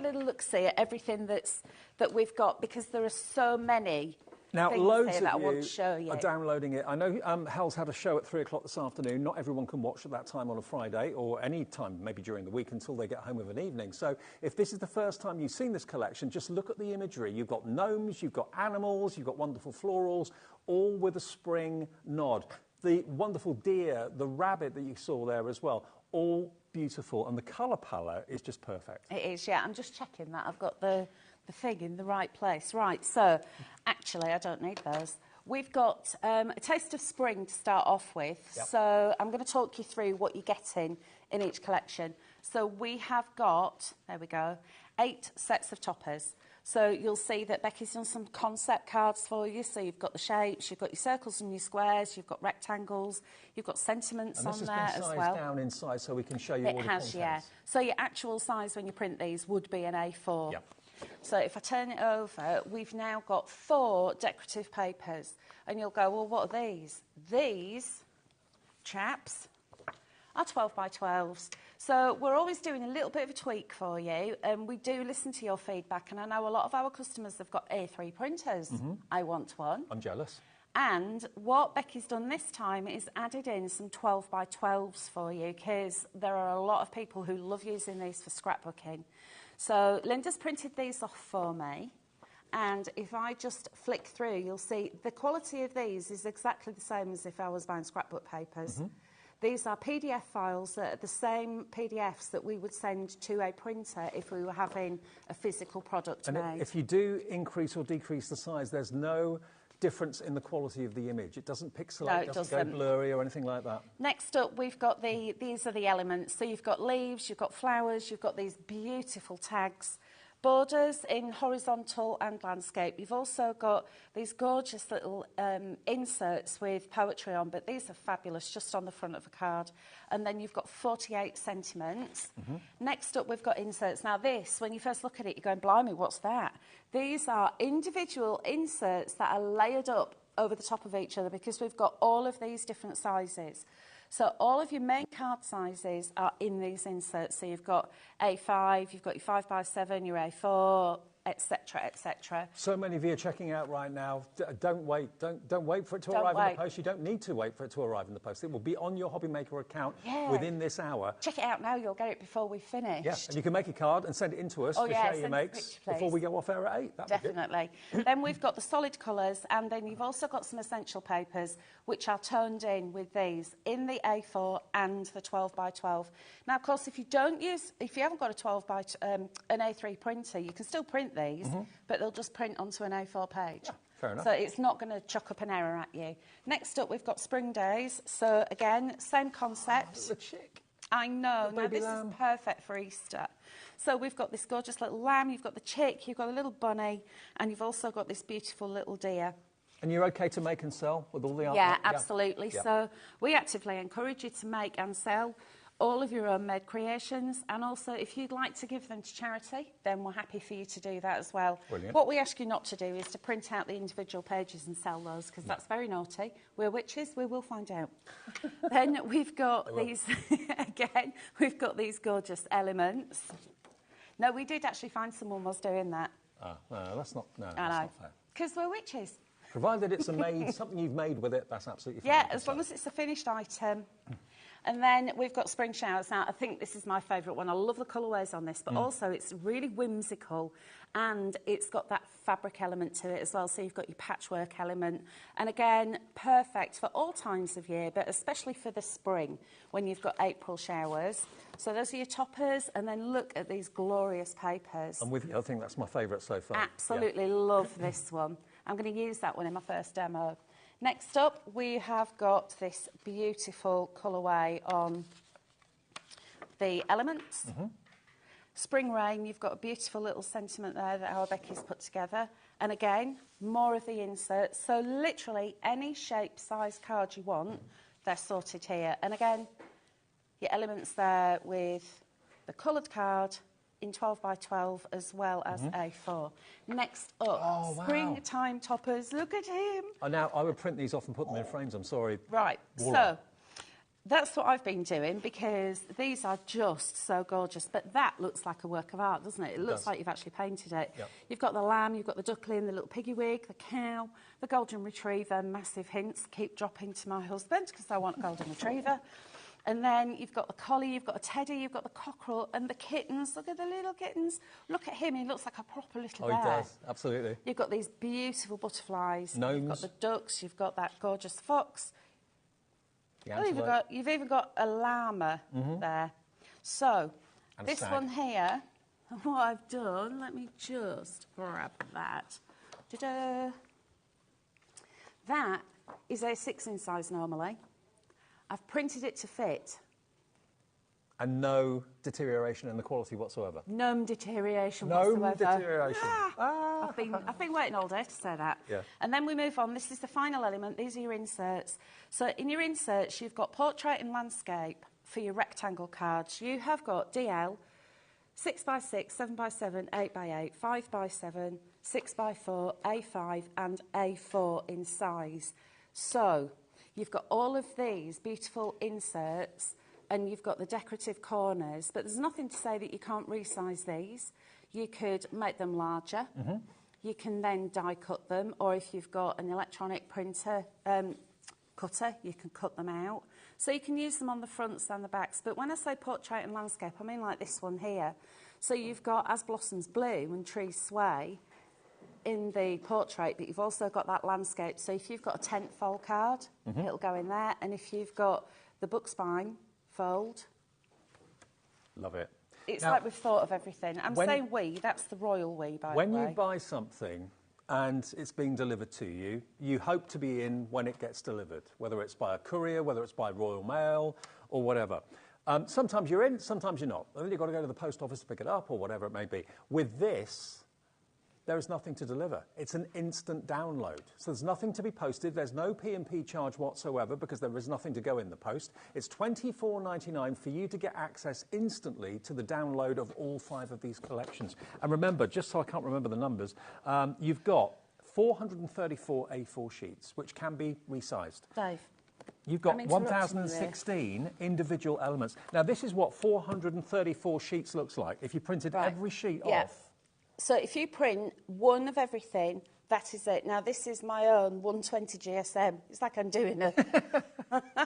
G: little look-see at everything that we've got, because there are so many.
J: Now, loads
G: that I
J: of
G: want to show
J: you
G: you
J: are downloading it. I know Hel's had a show at 3 o'clock this afternoon. Not everyone can watch at that time on a Friday or any time, maybe during the week, until they get home of an evening. So if this is the first time you've seen this collection, just look at the imagery. You've got gnomes, you've got animals, you've got wonderful florals, all with a spring nod. The wonderful deer, the rabbit that you saw there as well, all beautiful. And the colour palette is just perfect.
G: It is, yeah. I'm just checking that I've got the thing in the right place. Right, so actually I don't need those. We've got a taste of spring to start off with. Yep. So I'm going to talk you through what you're getting in each collection. So we have got, there we go, 8 sets of toppers. So you'll see that Becky's done some concept cards for you. So you've got the shapes, you've got your circles and your squares, you've got rectangles, you've got sentiments on there as well. And this has been sized down
J: inside so we can show you all the contents. It has,
G: yeah. So your actual size when you print these would be an A4.
J: Yep.
G: So if I turn it over, we've now got 4 decorative papers. And you'll go, well, what are these? These, chaps, are 12 by 12s. So we're always doing a little bit of a tweak for you, and we do listen to your feedback. And I know a lot of our customers have got A3 printers. I want one.
J: I'm jealous.
G: And what Becky's done this time is added in some 12 by 12s for you, because there are a lot of people who love using these for scrapbooking. So Linda's printed these off for me, and if I just flick through, you'll see the quality of these is exactly the same as if I was buying scrapbook papers. These are PDF files that are the same PDFs that we would send to a printer if we were having a physical product made.
J: And if you do increase or decrease the size, there's no difference in the quality of the image. It doesn't pixelate, it doesn't go blurry or anything like that.
G: Next up, we've got these are the elements. So you've got leaves, you've got flowers, you've got these beautiful tags, borders in horizontal and landscape. You've also got these gorgeous little inserts with poetry on, but these are fabulous, just on the front of a card. And then you've got 48 sentiments. Next up, we've got inserts. Now this, when you first look at it, you're going, blimey, what's that? These are individual inserts that are layered up over the top of each other, because we've got all of these different sizes. So all of your main card sizes are in these inserts. So you've got A5, you've got your 5x7, your A4, etc., etc.
J: So many of you are checking out right now. Don't wait. Don't wait for it to arrive in the post. You don't need to wait for it to arrive in the post. It will be on your HobbyMaker account within this hour.
G: Check it out now. You'll get it before we finish.
J: Yeah, and you can make a card and send it in to us to share your makes before we go off air at 8.
G: Definitely. Then we've got the solid colours, and then you've also got some essential papers which are toned in with these in the A4 and the 12x12. Now, of course, if you haven't got an A3 printer, you can still print these, but they'll just print onto an A4 page.
J: Yeah, fair enough.
G: So it's not going to chuck up an error at you. Next up, we've got Spring Days. So again, same concept.
J: The chick.
G: I know.
J: The
G: now
J: baby
G: this
J: lamb.
G: is perfect for Easter. So we've got this gorgeous little lamb, you've got the chick, you've got a little bunny, and you've also got this beautiful little deer.
J: And you're okay to make and sell with all the artwork?
G: Yeah, absolutely.
J: Yeah.
G: So we actively encourage you to make and sell all of your own made creations, and also if you'd like to give them to charity, then we're happy for you to do that as well.
J: Brilliant.
G: What we ask you not to do is to print out the individual pages and sell those, because that's very naughty. We're witches, we will find out. Then we've got these, again, we've got these gorgeous elements. No, we did actually find someone was doing that.
J: Ah, no, that's not fair.
G: Because we're witches.
J: Provided it's something you've made with it, that's absolutely fine.
G: Yeah, as long as it's a finished item. And then we've got spring showers. Now, I think this is my favourite one. I love the colourways on this, but also it's really whimsical, and it's got that fabric element to it as well. So you've got your patchwork element. And again, perfect for all times of year, but especially for the spring when you've got April showers. So those are your toppers, and then look at these glorious papers.
J: I'm with you. I think that's my favourite so far.
G: Absolutely love this one. I'm going to use that one in my first demo. Next up, we have got this beautiful colourway on the elements. Spring Rain, you've got a beautiful little sentiment there that our Becky's put together. And again, more of the inserts. So literally any shape, size card you want, they're sorted here. And again, your elements there with the coloured card in 12x12 as well as A4. Next up, springtime toppers. Look at him.
J: Oh, now, I would print these off and put them in frames. I'm sorry.
G: Right,
J: Voila.
G: so that's what I've been doing, because these are just so gorgeous. But that looks like a work of art, doesn't it? It looks like you've actually painted it.
J: Yep.
G: You've got the lamb, you've got the duckling, the little piggy wig, the cow, the golden retriever. Massive hints keep dropping to my husband because I want a golden retriever. And then you've got the collie, you've got a teddy, you've got the cockerel, and the kittens. Look at the little kittens. Look at him, he looks like a proper little bear.
J: Oh, he does, absolutely.
G: You've got these beautiful butterflies.
J: Gnomes.
G: You've got the ducks, you've got that gorgeous fox.
J: The
G: You've even got a llama there. So,
J: And
G: this one here, what I've done, let me just grab that. Ta-da! That is A6 in size normally. I've printed it to fit.
J: And no deterioration in the quality whatsoever?
G: No deterioration
J: No
G: whatsoever.
J: deterioration.
G: I've been waiting all day to say that.
J: Yeah.
G: And then we move on. This is the final element. These are your inserts. So in your inserts, you've got portrait and landscape for your rectangle cards. You have got DL, 6x6, 7x7, 8x8, 5x7, 6x4, A5 and A4 in size. So you've got all of these beautiful inserts, and you've got the decorative corners, but there's nothing to say that you can't resize these. You could make them larger. You can then die cut them, or if you've got an electronic printer cutter, you can cut them out. So you can use them on the fronts and the backs. But when I say portrait and landscape, I mean like this one here. So you've got As Blossoms Bloom and Trees Sway in the portrait, but you've also got that landscape. So if you've got a tent fold card, it'll go in there. And if you've got the book spine fold.
J: Love it.
G: It's
J: now,
G: like we've thought of everything. I'm saying we, that's the royal we, by the way.
J: When you buy something and it's being delivered to you, you hope to be in when it gets delivered, whether it's by a courier, whether it's by Royal Mail or whatever. Sometimes you're in, sometimes you're not. Then you've got to go to the post office to pick it up or whatever it may be. With this, there is nothing to deliver. It's an instant download. So there's nothing to be posted. There's no P&P charge whatsoever because there is nothing to go in the post. It's $24.99 for you to get access instantly to the download of all 5 of these collections. And remember, just so I can't remember the numbers, you've got 434 A4 sheets, which can be resized.
G: Dave,
J: You've got
G: I'm interrupting you
J: 1,016 individual elements. Now, this is what 434 sheets looks like. If you printed every sheet off.
G: So if you print one of everything, that is it. Now, this is my own 120 GSM. It's like I'm doing a...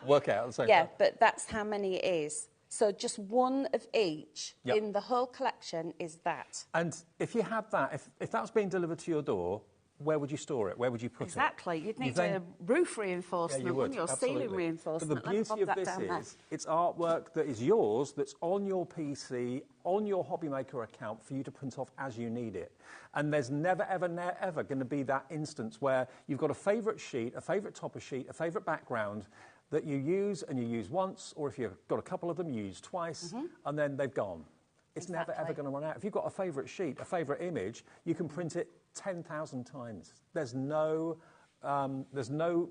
J: Work out at the same time.
G: Yeah, but that's how many it is. So just one of each in the whole collection is that.
J: And if you had that, if that was being delivered to your door, where would you store it? Where would you put it?
G: Exactly. You'd need a roof reinforcement,
J: you would,
G: or ceiling reinforcement.
J: But the beauty of this is it's artwork that is yours, that's on your PC, on your HobbyMaker account for you to print off as you need it. And there's never, ever going to be that instance where you've got a favourite sheet, a favourite topper sheet, a favourite background that you use and you use once, or if you've got a couple of them, you use twice, and then they've gone. It's never, ever going to run out. If you've got a favourite sheet, a favourite image, you can print it 10,000 times. There's no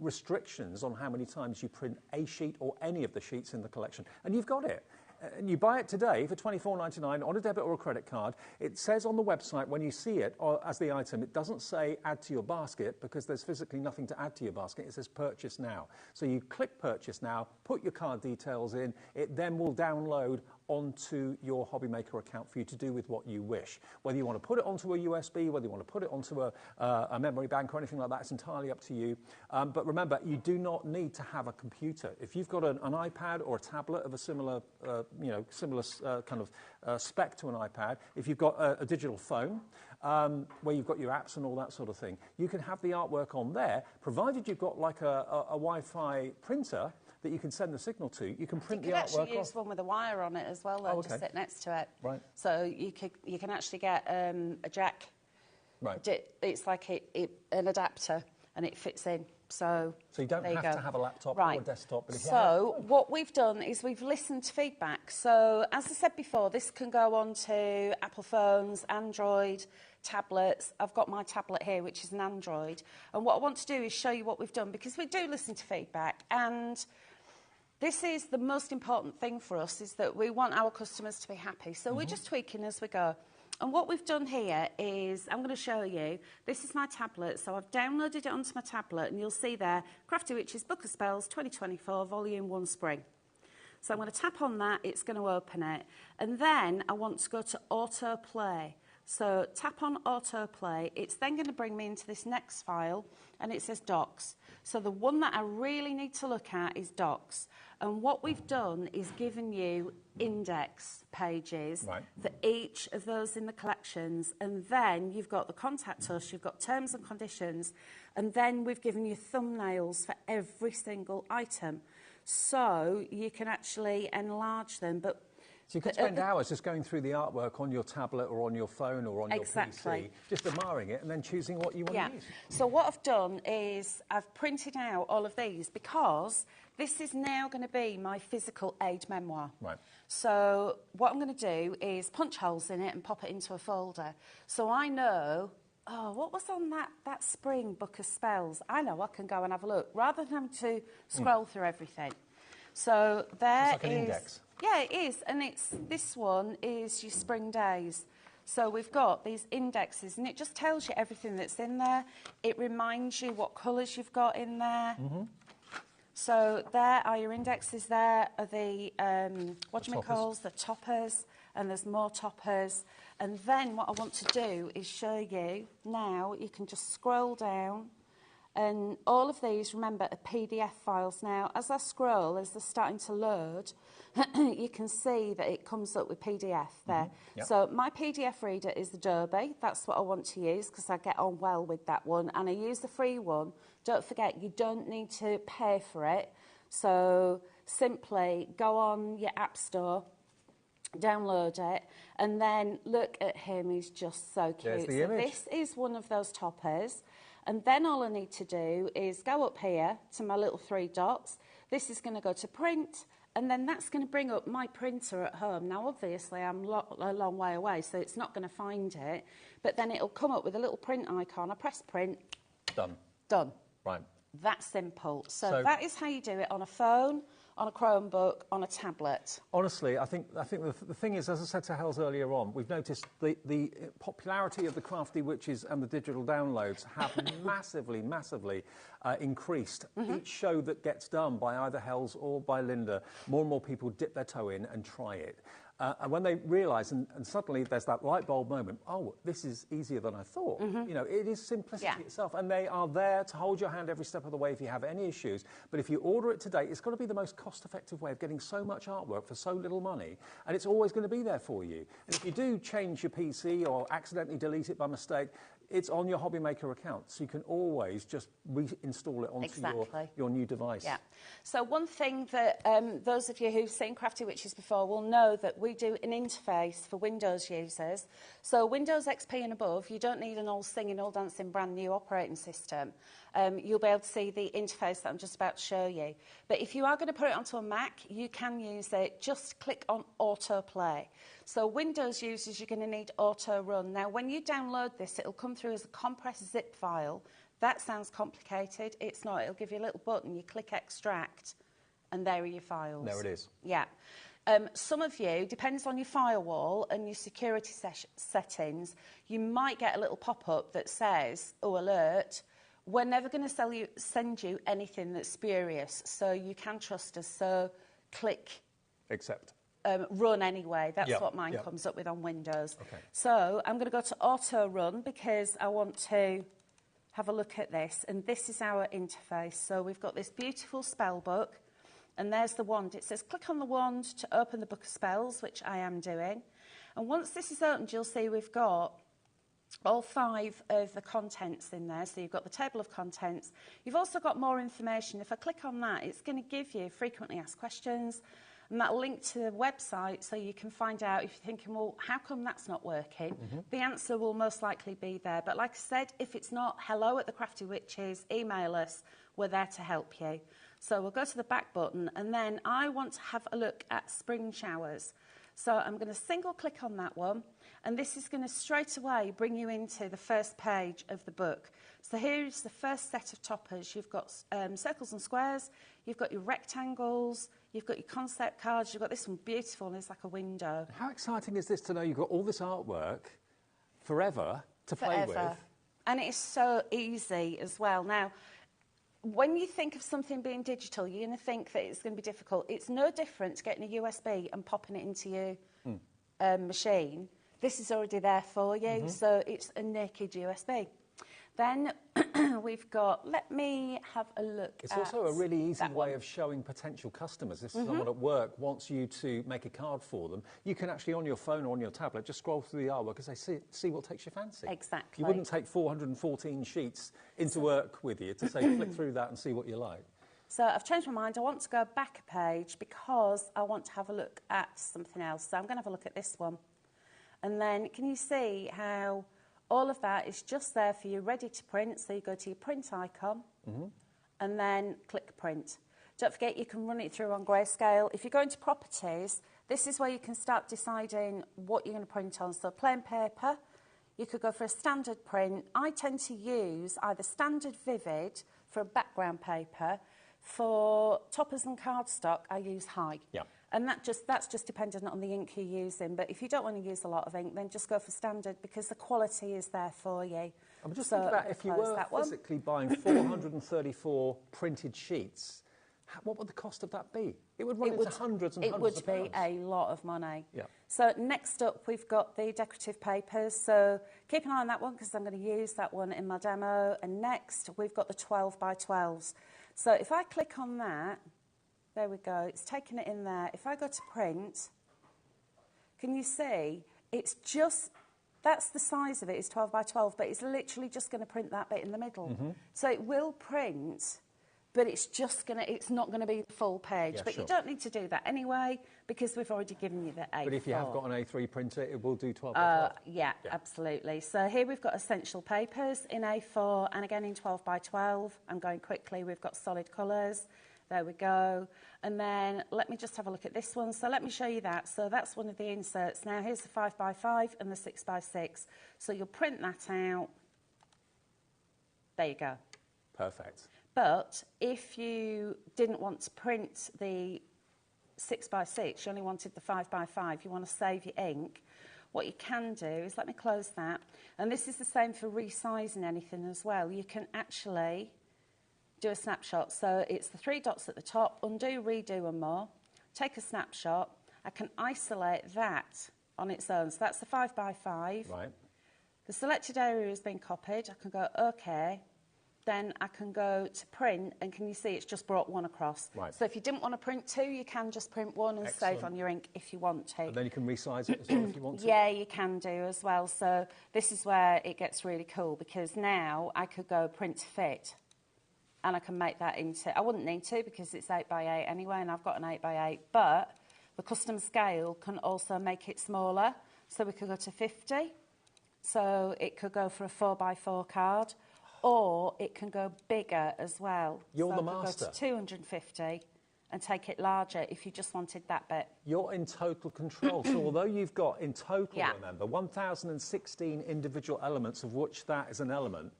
J: restrictions on how many times you print a sheet or any of the sheets in the collection. And you've got it. And you buy it today for $24.99 on a debit or a credit card. It says on the website when you see it as the item, it doesn't say add to your basket because there's physically nothing to add to your basket. It says purchase now. So you click purchase now, put your card details in, it then will download onto your HobbyMaker account for you to do with what you wish. Whether you want to put it onto a USB, whether you want to put it onto a memory bank or anything like that, it's entirely up to you. But remember, you do not need to have a computer. If you've got an iPad or a tablet of a similar, kind of spec to an iPad, if you've got a digital phone, where you've got your apps and all that sort of thing, you can have the artwork on there, provided you've got like a Wi-Fi printer that you can send the signal to. You can print the artwork off.
G: You can actually use one with a wire on it as well, though, just sit next to it.
J: Right.
G: So you can actually get a jack.
J: Right.
G: It's like an adapter, and it fits in. So
J: you don't have to have a laptop or a desktop. But
G: what we've done is we've listened to feedback. So as I said before, this can go on to Apple phones, Android, tablets. I've got my tablet here, which is an Android. And what I want to do is show you what we've done, because we do listen to feedback. And this is the most important thing for us, is that we want our customers to be happy. So we're just tweaking as we go. And what we've done here is, I'm going to show you, this is my tablet, so I've downloaded it onto my tablet, and you'll see there, Crafty Witches Book of Spells 2024, Volume 1 Spring. So I'm going to tap on that, it's going to open it, and then I want to go to Autoplay. So tap on Autoplay, it's then going to bring me into this next file, and it says Docs. So the one that I really need to look at is Docs. And what we've done is given you index pages for each of those in the collections, and then you've got the contact us, you've got terms and conditions, and then we've given you thumbnails for every single item. So you can actually enlarge them.
J: So you could spend hours just going through the artwork on your tablet or on your phone or on your PC, just admiring it and then choosing what you want to use.
G: So what I've done is I've printed out all of these, because this is now going to be my physical aid memoir.
J: Right.
G: So what I'm going to do is punch holes in it and pop it into a folder. So I know, what was on that spring Book of Spells? I know I can go and have a look, rather than having to scroll through everything. So there
J: it's like an index.
G: Yeah, it is. And this one is your spring days. So we've got these indexes, and it just tells you everything that's in there. It reminds you what colours you've got in there. So there are your indexes. There are the, the toppers, and there's more toppers. And then what I want to do is show you now, you can just scroll down. And all of these, remember, are PDF files. Now, as I scroll, as they're starting to load, you can see that it comes up with PDF there. So my PDF reader is Adobe. That's what I want to use, because I get on well with that one. And I use the free one. Don't forget, you don't need to pay for it. So simply go on your App Store, download it, and then look at him. He's just so cute.
J: There's the image.
G: This is one of those toppers. And then all I need to do is go up here to my little 3 dots. This is going to go to print, and then that's going to bring up my printer at home. Now, obviously, I'm a long way away, so it's not going to find it. But then it'll come up with a little print icon. I press print.
J: Done.
G: Done.
J: Right.
G: That simple. So that is how you do it on a phone, on a Chromebook, on a tablet.
J: Honestly, I think the thing is, as I said to Hels earlier on, we've noticed the popularity of the Crafty Witches and the digital downloads have massively increased. Each show that gets done by either Hels or by Linda, more and more people dip their toe in and try it. And when they realise, and suddenly there's that light bulb moment, oh, this is easier than I thought. You know, it is simplicity itself. And they are there to hold your hand every step of the way if you have any issues. But if you order it today, it's got to be the most cost-effective way of getting so much artwork for so little money. And it's always going to be there for you. And if you do change your PC or accidentally delete it by mistake, it's on your HobbyMaker account, so you can always just reinstall it onto your new device.
G: Yeah. So one thing that those of you who've seen Crafty Witches before will know that we do an interface for Windows users. So Windows XP and above, you don't need an all singing, all dancing brand new operating system. You'll be able to see the interface that I'm just about to show you. But if you are going to put it onto a Mac, you can use it. Just click on autoplay. So Windows users, you're going to need auto run. Now, when you download this, it'll come through as a compressed zip file. That sounds complicated. It's not. It'll give you a little button. You click extract, and there are your files.
J: There it is.
G: Yeah. Some of you, depends on your firewall and your security settings, you might get a little pop-up that says, oh, alert, we're never going to send you anything that's spurious, so you can trust us. So click
J: accept.
G: Run anyway. That's what mine comes up with on Windows.
J: Okay.
G: So I'm going to go to auto run because I want to have a look at this. And this is our interface. So we've got this beautiful spell book. And there's the wand. It says click on the wand to open the book of spells, which I am doing. And once this is opened, you'll see we've got all 5 of the contents in there. So you've got the table of contents. You've also got more information. If I click on that, it's going to give you frequently asked questions. And that'll link to the website so you can find out if you're thinking, well, how come that's not working? The answer will most likely be there. But like I said, if it's not, hello at the Crafty Witches, email us. We're there to help you. So we'll go to the back button, and then I want to have a look at spring showers. So I'm going to single click on that one, and this is going to straight away bring you into the first page of the book. So here's the first set of toppers. You've got circles and squares, you've got your rectangles, you've got your concept cards, you've got this one beautiful, and it's like a window.
J: How exciting is this to know you've got all this artwork forever to play with?
G: And it's so easy as well. Now, when you think of something being digital, you're going to think that it's going to be difficult. It's no different to getting a USB and popping it into your machine. This is already there for you, so it's a naked USB. Then we've got, let me have a look
J: It's also a really easy way of showing potential customers. If someone at work wants you to make a card for them, you can actually, on your phone or on your tablet, just scroll through the artwork and say, see what takes your fancy.
G: Exactly.
J: You wouldn't take 414 sheets into work with you to say, flick through that and see what you like.
G: So I've changed my mind. I want to go back a page because I want to have a look at something else. So I'm going to have a look at this one. And then can you see how all of that is just there for you, ready to print. So you go to your print icon and then click print. Don't forget you can run it through on grayscale. If you go into properties, this is where you can start deciding what you're going to print on. So plain paper, you could go for a standard print. I tend to use either standard vivid for a background paper. For toppers and cardstock, I use high.
J: Yeah.
G: And that's just dependent on the ink you're using. But if you don't want to use a lot of ink, then just go for standard because the quality is there for you.
J: I'm just thinking about if you were physically buying 434 printed sheets, what would the cost of that be? It would run into hundreds and hundreds of pounds.
G: It would be a lot of money.
J: Yeah.
G: So next up, we've got the decorative papers. So keep an eye on that one because I'm going to use that one in my demo. And next, we've got the 12 by 12s. So if I click on that, there we go, it's taken it in there. If I go to print, can you see, it's just, that's the size of it, it's 12 by 12, but it's literally just going to print that bit in the middle. So it will print, but it's not going to be the full page.
J: Yeah,
G: but you don't need to do that anyway, because we've already given you the A4.
J: But if you have got an A3 printer, it will do 12 by 12.
G: Yeah, absolutely. So here we've got essential papers in A4 and again in 12 by 12. I'm going quickly. We've got solid colours. There we go. And then let me just have a look at this one. So let me show you that. So that's one of the inserts. Now here's the 5 by 5 and the 6 by 6. So you'll print that out. There you go.
J: Perfect.
G: But if you didn't want to print the 6x6, you only wanted the 5x5, you want to save your ink, what you can do is, let me close that, and this is the same for resizing anything as well. You can actually do a snapshot. So it's the 3 dots at the top, undo, redo and more. Take a snapshot. I can isolate that on its own. So that's the 5x5.
J: Right.
G: The selected area has been copied. I can go OK. Then I can go to print, and can you see it's just brought 1 across.
J: Right.
G: So if you didn't want to print 2, you can just print 1 and
J: Excellent.
G: save on your ink if you want to.
J: And then you can resize it as well if you want to.
G: Yeah, you can do as well. So this is where it gets really cool, because now I could go print to fit, and I can make that into... I wouldn't need to because it's 8x8 anyway, and I've got an 8x8, but the custom scale can also make it smaller. So we could go to 50. So it could go for a 4x4 card, or it can go bigger as well.
J: You're
G: so
J: the master.
G: Go to 250 and take it larger if you just wanted that bit.
J: You're in total control. So although you've got in total,
G: Yeah.
J: remember, 1,016 individual elements, of which that is an element,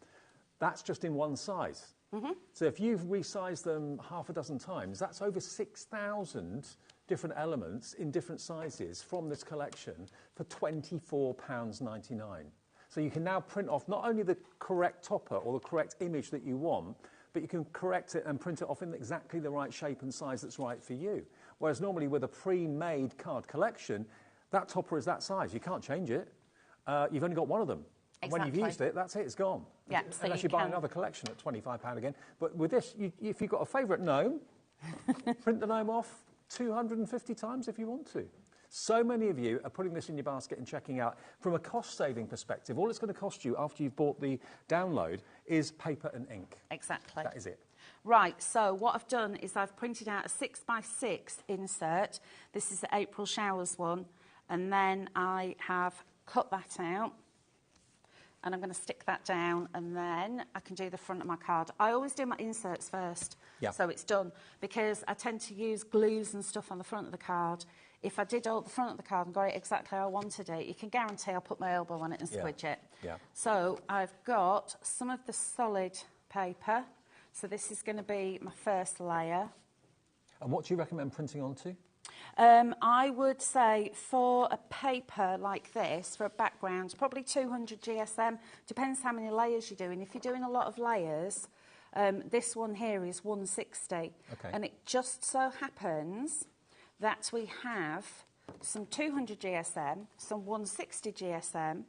J: that's just in one size. So if you've resized them half a dozen times, that's over 6,000 different elements in different sizes from this collection for £24.99. So you can now print off not only the correct topper or the correct image that you want, but you can correct it and print it off in exactly the right shape and size that's right for you. Whereas normally with a pre-made card collection, that topper is that size. You can't change it. You've only got one of them. And when you've used it, that's it, it's gone.
G: Yeah, so
J: unless you buy another collection at £25 again. But with this, if you've got a favourite gnome, print the gnome off 250 times if you want to. So many of you are putting this in your basket and checking out. From a cost-saving perspective, all it's going to cost you after you've bought the download is paper and ink.
G: Exactly.
J: That is it.
G: Right, so what I've done is I've printed out a 6x6 insert. This is the April Showers one. And then I have cut that out. And I'm going to stick that down, and then I can do the front of my card. I always do my inserts first, so it's done, because I tend to use glues and stuff on the front of the card. If I did all the front of the card and got it exactly how I wanted it, you can guarantee I'll put my elbow on it and squidge it.
J: Yeah.
G: So I've got some of the solid paper. So this is going to be my first layer.
J: And what do you recommend printing onto?
G: I would say for a paper like this, for a background, probably 200 GSM. Depends how many layers you're doing. If you're doing a lot of layers, this one here is 160.
J: Okay.
G: And it just so happens that we have some 200 GSM, some 160 GSM,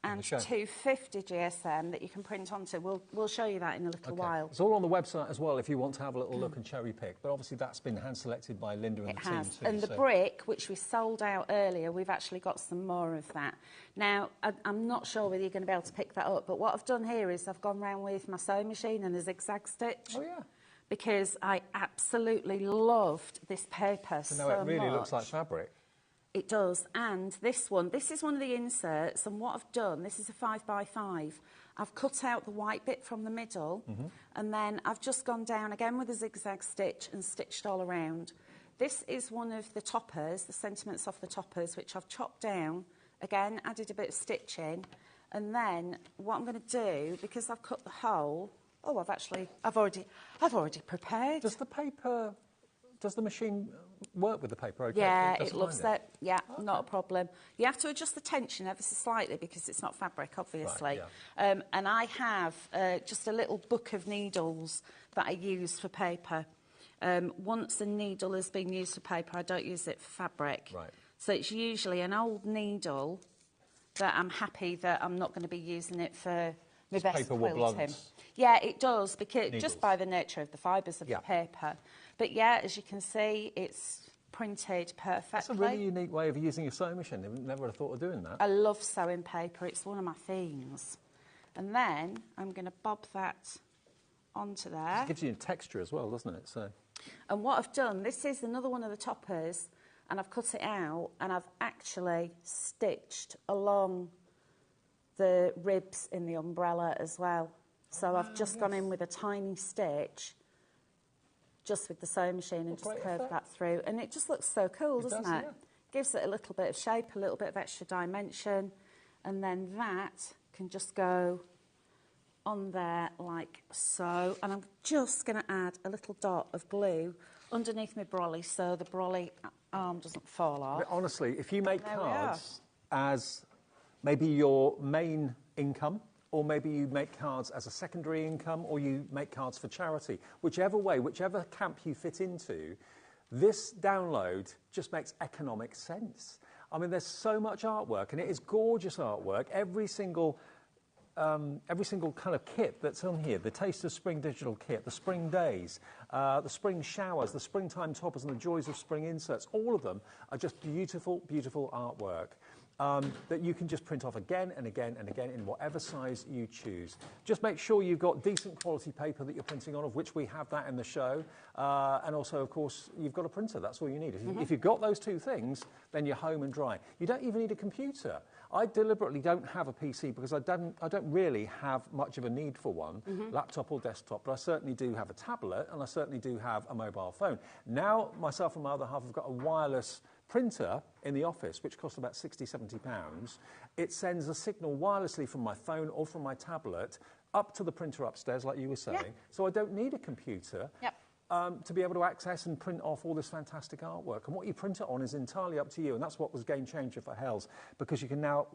G: and 250 GSM that you can print onto. We'll show you that in a little while.
J: It's all on the website as well if you want to have a little look and cherry pick. But obviously that's been hand selected by Linda and the team too.
G: And the brick, which we sold out earlier, we've actually got some more of that. Now, I'm not sure whether you're going to be able to pick that up, but what I've done here is I've gone round with my sewing machine and a zigzag stitch.
J: Oh, yeah.
G: Because I absolutely loved this paper so much.
J: No, it really looks like fabric.
G: It does, and this is one of the inserts, and what I've done, this is a 5x5. I've cut out the white bit from the middle, and then I've just gone down again with a zigzag stitch and stitched all around. This is one of the toppers, the sentiments off the toppers, which I've chopped down, again, added a bit of stitching, and then what I'm going to do, because I've cut the hole, I've already prepared.
J: Does the machine work with the paper okay?
G: Yeah, it loves it. Yeah, not a problem. You have to adjust the tension ever so slightly because it's not fabric, obviously.
J: Right,
G: and I have just a little book of needles that I use for paper. Once a needle has been used for paper, I don't use it for fabric.
J: Right.
G: So it's usually an old needle that I'm happy that I'm not going to be using it for my best
J: paper will
G: quilting.
J: blunt.
G: Yeah, it does, because
J: Needles.
G: just by the nature of the fibres of the paper. But yeah, as you can see, it's printed perfectly.
J: That's a really unique way of using a sewing machine. I never would have thought of doing that.
G: I love sewing paper. It's one of my things. And then I'm going to bob that onto there.
J: It gives you a texture as well, doesn't it? So.
G: And what I've done, this is another one of the toppers, and I've cut it out, and I've actually stitched along the ribs in the umbrella as well. So I've just gone in with a tiny stitch, just with the sewing machine, and just curved that through. And it just looks so cool, doesn't it?
J: Yeah.
G: Gives it a little bit of shape, a little bit of extra dimension. And then that can just go on there like so, and I'm just going to add a little dot of glue underneath my brolly so the brolly arm doesn't fall off.
J: But honestly, if you make
G: There we
J: cards as maybe your main income, or maybe you make cards as a secondary income, or you make cards for charity, whichever way, whichever camp you fit into, this download just makes economic sense. I mean, there's so much artwork, and it is gorgeous artwork. Every single kind of kit that's on here, the Taste of Spring digital kit, the spring days, the spring showers, the springtime toppers, and the joys of spring inserts, all of them are just beautiful, beautiful artwork that you can just print off again and again and again in whatever size you choose. Just make sure you've got decent quality paper that you're printing on, of which we have that in the show. And also, of course, you've got a printer. That's all you need. If you've got those two things, then you're home and dry. You don't even need a computer. I deliberately don't have a PC because I don't really have much of a need for one, laptop or desktop, but I certainly do have a tablet and I certainly do have a mobile phone. Now, myself and my other half have got a wireless printer in the office, which costs about £60–70. It sends a signal wirelessly from my phone or from my tablet up to the printer upstairs, like you were saying, so I don't need a computer. To be able to access and print off all this fantastic artwork. And what you print it on is entirely up to you, and that's what was game changer for Hells, because you can now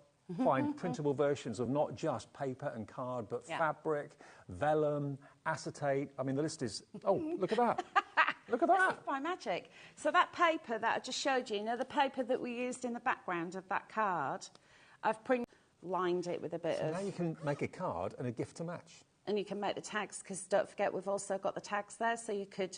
J: find printable versions of not just paper and card, but fabric, vellum, acetate. I mean, the list is... Oh, look at that. Look at that.
G: By magic. So that paper that I just showed you, the paper that we used in the background of that card, I've lined it with a bit of...
J: Now you can make a card and a gift to match.
G: And you can make the tags, because don't forget we've also got the tags there, so you could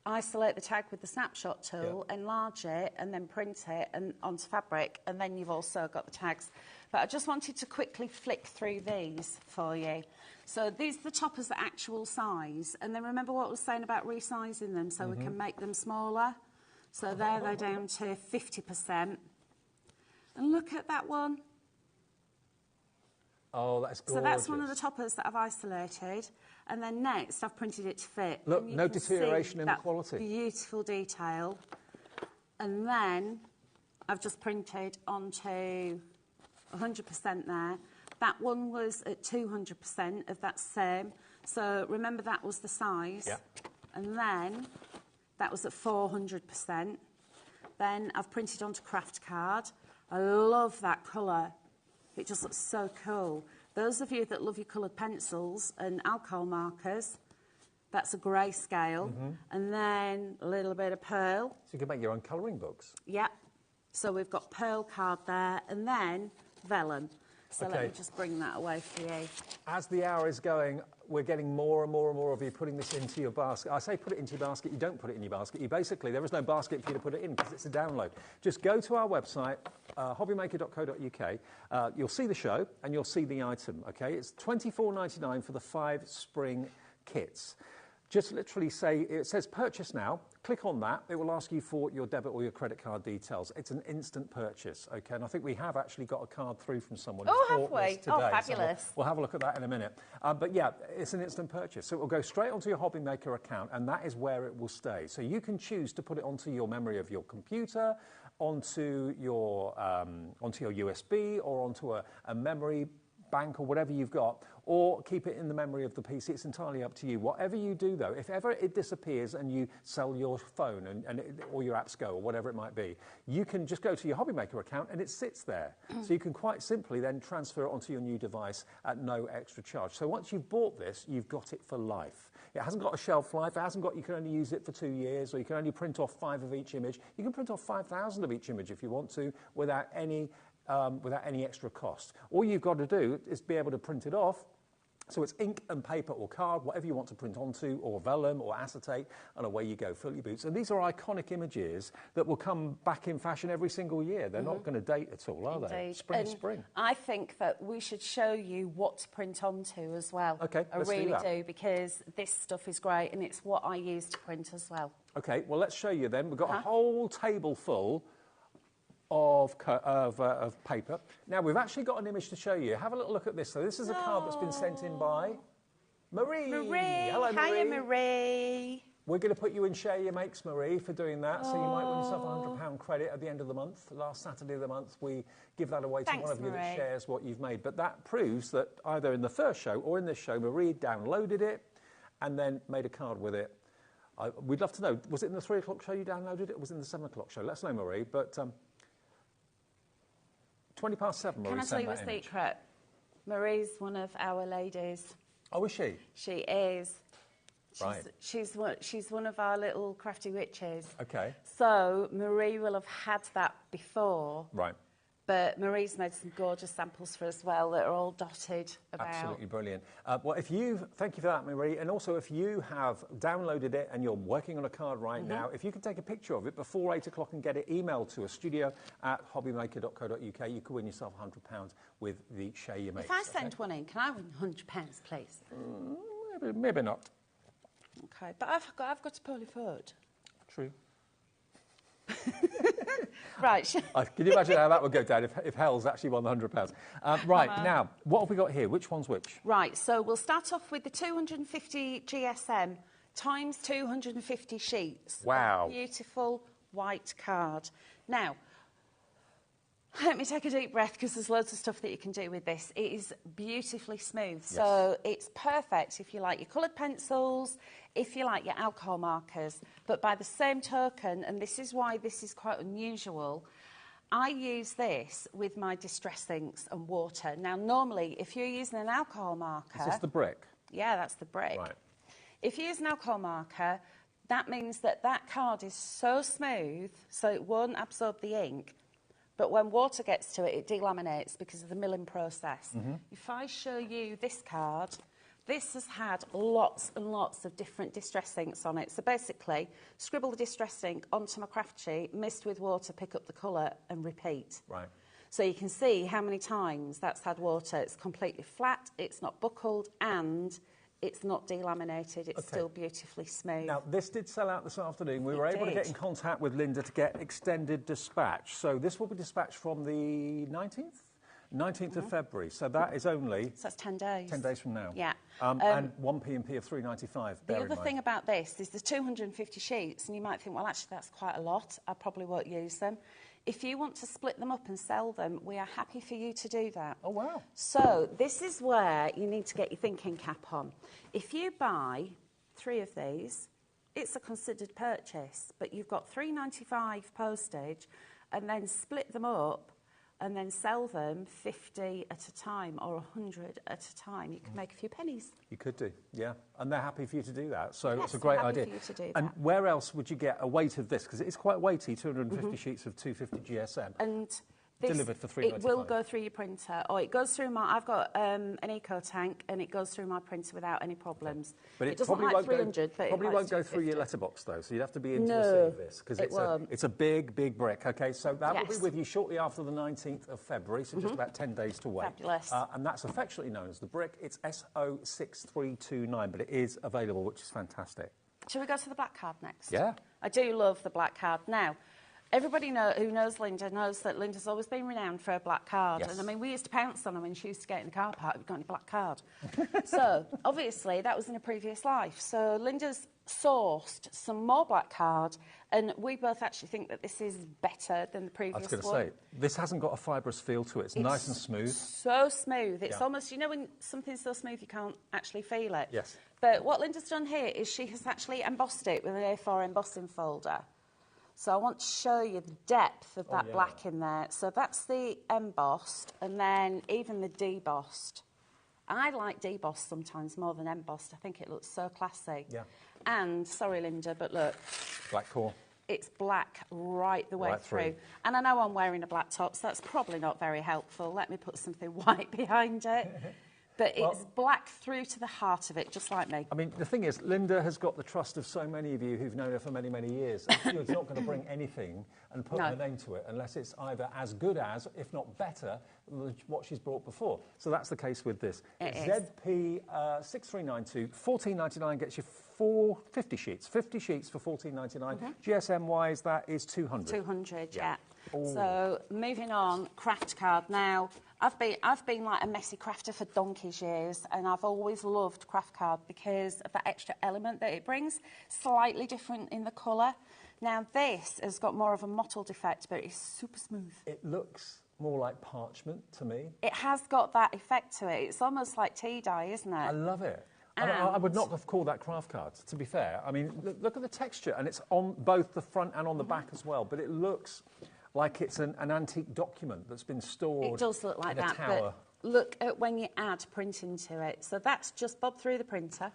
G: isolate the tag with the snapshot tool, enlarge it, and then print it onto fabric, and then you've also got the tags. But I just wanted to quickly flick through these for you. So these are the toppers at actual size, and then remember what I was saying about resizing them, so we can make them smaller. So there they're down to 50%. And look at that one.
J: Oh, that's gorgeous.
G: So that's one of the toppers that I've isolated. And then next, I've printed it to fit.
J: Look, no deterioration in the quality.
G: Beautiful detail. And then I've just printed onto 100% there. That one was at 200% of that same. So remember that was the size. And then that was at 400%. Then I've printed onto craft card. I love that colour. It just looks so cool. Those of you that love your coloured pencils and alcohol markers, that's a grayscale. And then a little bit of pearl.
J: So you can make your own colouring books.
G: Yep. So we've got pearl card there, and then vellum. So let me just bring that away for you.
J: As the hour is going, we're getting more and more and more of you putting this into your basket. I say put it into your basket, you don't put it in your basket. You basically, there is no basket for you to put it in because it's a download. Just go to our website, hobbymaker.co.uk. You'll see the show and you'll see the item, okay? It's $24.99 for the 5 spring kits. Just literally say, it says purchase now, click on that, it will ask you for your debit or your credit card details. It's an instant purchase, okay? And I think we have actually got a card through from someone who's bought this today.
G: Oh, fabulous.
J: So we'll have a look at that in a minute. But yeah, it's an instant purchase. So it will go straight onto your HobbyMaker account, and that is where it will stay. So you can choose to put it onto your memory of your computer, onto your USB, or onto a memory bank or whatever you've got, or keep it in the memory of the PC. It's entirely up to you. Whatever you do, though, if ever it disappears and you sell your phone or your apps go or whatever it might be, you can just go to your HobbyMaker account and it sits there. So you can quite simply then transfer it onto your new device at no extra charge. So once you've bought this, you've got it for life. It hasn't got a shelf life. It hasn't got, you can only use it for 2 years, or you can only print off 5 of each image. You can print off 5,000 of each image if you want to without any extra cost. All you've got to do is be able to print it off. So it's ink and paper or card, whatever you want to print onto, or vellum or acetate, and away you go, fill your boots. And these are iconic images that will come back in fashion every single year. They're not going to date at all, are they? Spring.
G: I think that we should show you what to print onto as well.
J: Okay,
G: I really do, because this stuff is great, and it's what I use to print as well.
J: Okay, well, let's show you then. We've got a whole table full of paper. Now, we've actually got an image to show you. Have a little look at this. So this is a card that's been sent in by Marie.
G: Marie.
J: Hello, Marie.
G: Hiya, Marie.
J: We're going to put you in Share Your Makes, Marie, for doing that. So you might win yourself a £100 credit at the end of the month. Last Saturday of the month, we give that away to one of you that shares what you've made. But that proves that either in the first show or in this show, Marie downloaded it and then made a card with it. We'd love to know, was it in the 3 o'clock show you downloaded it, or was it in the 7 o'clock show? Let us know, Marie. But 20 past 7, Marie.
G: Can I tell you a secret? Marie's one of our ladies.
J: Oh, is she?
G: She is.
J: Right.
G: She's one of our little crafty witches.
J: Okay.
G: So Marie will have had that before.
J: Right.
G: But Marie's made some gorgeous samples for us as well that are all dotted about.
J: Absolutely brilliant. Well, thank you for that, Marie. And also, if you have downloaded it and you're working on a card right now, if you can take a picture of it before 8 o'clock and get it emailed to us, studio@hobbymaker.co.uk, you could win yourself £100 with the Share Your Makes.
G: If I send one in, can I win £100, please?
J: Maybe not.
G: Okay, but I've got to pull it forward.
J: True.
G: Right.
J: Can you imagine how that would go down if Hell's actually won the £100? Right, now, what have we got here? Which one's which?
G: Right, so we'll start off with the 250 GSM times 250 sheets.
J: Wow.
G: Beautiful white card. Now, let me take a deep breath because there's loads of stuff that you can do with this. It is beautifully smooth, so it's perfect if you like your coloured pencils, if you like your alcohol markers. But by the same token, and this is why this is quite unusual, I use this with my distress inks and water. Now, normally, if you're using an alcohol marker...
J: Is this the brick?
G: Yeah, that's the brick.
J: Right.
G: If you use an alcohol marker, that means that that card is so smooth, so it won't absorb the ink. But when water gets to it, it delaminates because of the milling process. If I show you this card, this has had lots and lots of different distress inks on it. So basically, scribble the distress ink onto my craft sheet, mist with water, pick up the colour and repeat.
J: Right.
G: So you can see how many times that's had water. It's completely flat, it's not buckled, and it's not delaminated. It's still beautifully smooth.
J: Now, this did sell out this afternoon. We were able to get in contact with Linda to get extended dispatch. So this will be dispatched from the 19th? 19th of February. So that is only...
G: So that's 10 days.
J: 10 days from now.
G: Yeah.
J: And 1 P&P of £3.95.
G: The other thing about this is there's 250 sheets, and you might think, well, actually, that's quite a lot. I probably won't use them. If you want to split them up and sell them, we are happy for you to do that.
J: Oh, wow.
G: So this is where you need to get your thinking cap on. If you buy 3 of these, it's a considered purchase, but you've got £3.95 postage, and then split them up and then sell them 50 at a time or 100 at a time. You can make a few pennies.
J: You could do, yeah. And they're happy for you to do that. So
G: Yes,
J: it's a great
G: they're happy
J: idea.
G: for you to do
J: And
G: that.
J: where else would you get a weight of this? Because it is quite weighty, 250 sheets of 250 GSM.
G: And this,
J: delivered for £3.95.
G: it will go through your printer, or it goes through my... I've got an eco tank, and it goes through my printer without any problems.
J: But
G: it doesn't like 300, but
J: probably
G: it
J: won't go through your letterbox, though, so you'd have to be in to receive this, because it's a big, big brick. OK, so that will be with you shortly after the 19th of February, so just about 10 days to wait.
G: Fabulous.
J: And that's affectionately known as the brick. It's SO6329, but it is available, which is fantastic.
G: Shall we go to the black card next?
J: Yeah.
G: I do love the black card. Now, everybody who knows Linda knows that Linda's always been renowned for her black card.
J: Yes.
G: And, I mean, we used to pounce on her when she used to get in the car park. We've got any black card. So, obviously, that was in a previous life. So, Linda's sourced some more black card, and we both actually think that this is better than the previous one.
J: I was going to say, this hasn't got a fibrous feel to it. It's nice and smooth.
G: So smooth. It's almost, you know, when something's so smooth you can't actually feel it.
J: Yes.
G: But what Linda's done here is she has actually embossed it with an A4 embossing folder. So I want to show you the depth of that black in there. So that's the embossed, and then even the debossed. I like debossed sometimes more than embossed. I think it looks so classy.
J: Yeah.
G: And, sorry, Linda, but look.
J: Black core.
G: It's black right the way through. And I know I'm wearing a black top, so that's probably not very helpful. Let me put something white behind it. But it's black through to the heart of it, just like me.
J: I mean, the thing is, Linda has got the trust of so many of you who've known her for many, many years. She's not going to bring anything and put her name to it unless it's either as good as, if not better, than what she's brought before. So that's the case with this. ZP 6392, £14.99 gets you 50 sheets. 50 sheets for £14.99. GSM-wise, that is 200.
G: 200, yeah. So, moving on, craft card. Now, I've been like a messy crafter for donkey's years, and I've always loved craft card because of that extra element that it brings. Slightly different in the colour. Now this has got more of a mottled effect, but it's super smooth.
J: It looks more like parchment to me.
G: It has got that effect to it. It's almost like tea dye, isn't it?
J: I love it. I would not have called that craft cards, to be fair. I mean, look at the texture, and it's on both the front and on the back as well, but it looks like it's an antique document that's been stored
G: It does look like
J: in a
G: that,
J: tower.
G: but look at when you add printing to it. So that's just bob through the printer.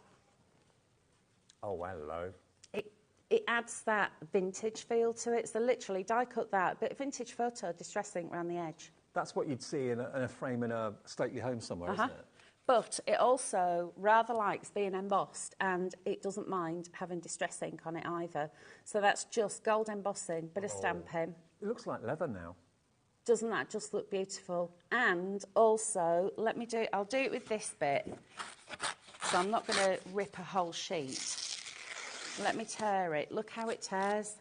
J: Oh, hello.
G: It adds that vintage feel to it. So literally die cut that, but vintage photo distress ink around the edge.
J: That's what you'd see in a frame in a stately home somewhere, isn't it?
G: But it also rather likes being embossed, and it doesn't mind having distress ink on it either. So that's just gold embossing, bit of stamping.
J: It looks like leather now.
G: Doesn't that just look beautiful? And also, I'll do it with this bit. So I'm not going to rip a whole sheet. Let me tear it. Look how it tears.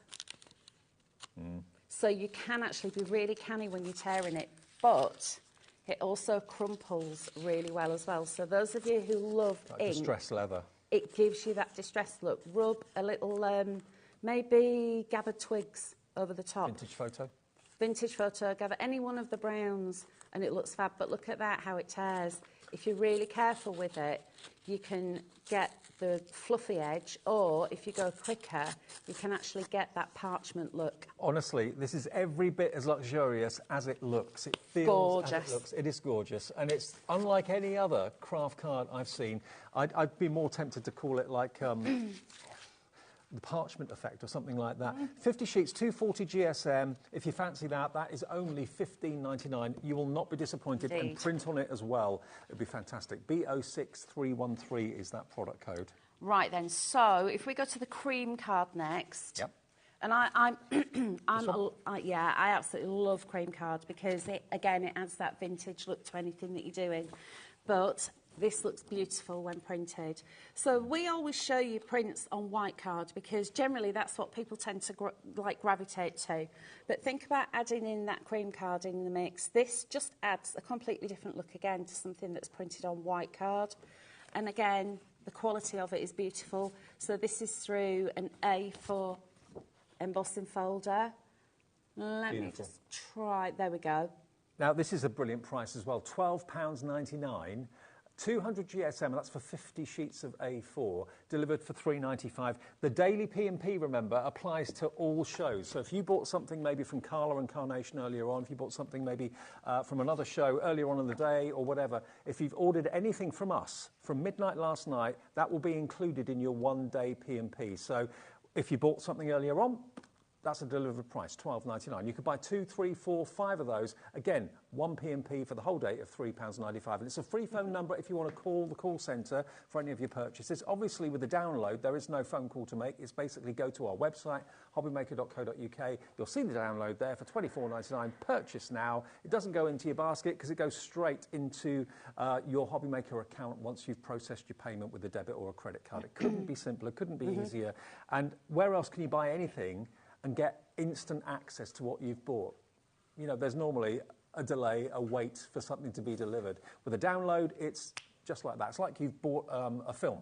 G: So you can actually be really canny when you're tearing it, but it also crumples really well as well. So those of you who love ink,
J: distressed leather,
G: it gives you that distressed look. Rub a little, maybe gathered twigs over the top. Vintage photo, gather any one of the browns, and it looks fab. But look at that, how it tears. If you're really careful with it, you can get the fluffy edge, or if you go quicker, you can actually get that parchment look.
J: Honestly, this is every bit as luxurious as it looks. It feels
G: gorgeous.
J: As it looks. It is gorgeous, and it's unlike any other craft card I've seen. I'd be more tempted to call it like the parchment effect or something like that. 50 sheets, 240 GSM. If you fancy that, that is only $15.99. You will not be disappointed.
G: Indeed.
J: And print on it as well. It'd be fantastic. B06313 is that product code.
G: Right then, so if we go to the cream card next.
J: Yep.
G: And I absolutely love cream cards because it adds that vintage look to anything that you're doing. But this looks beautiful when printed. So we always show you prints on white card because generally that's what people tend to gravitate to. But think about adding in that cream card in the mix. This just adds a completely different look again to something that's printed on white card. And again, the quality of it is beautiful. So this is through an A4 embossing folder. Let me just try, there we go.
J: Now this is a brilliant price as well, £12.99. 200 GSM, and that's for 50 sheets of A4, delivered for $3.95. The daily P&P, remember, applies to all shows. So if you bought something maybe from Carla and Carnation earlier on, if you bought something maybe from another show earlier on in the day or whatever, if you've ordered anything from us from midnight last night, that will be included in your one-day P&P. So if you bought something earlier on, that's a delivered price, $12.99. You could buy 2, 3, 4, 5 of those. Again, one P&P for the whole day of £3.95. And it's a free phone number if you want to call the call centre for any of your purchases. Obviously, with the download, there is no phone call to make. It's basically go to our website, hobbymaker.co.uk. You'll see the download there for $24.99. Purchase now. It doesn't go into your basket because it goes straight into your HobbyMaker account once you've processed your payment with a debit or a credit card. It couldn't be simpler, couldn't be easier. And where else can you buy anything and get instant access to what you've bought? You know, there's normally a delay, a wait for something to be delivered. With a download, it's just like that. It's like you've bought a film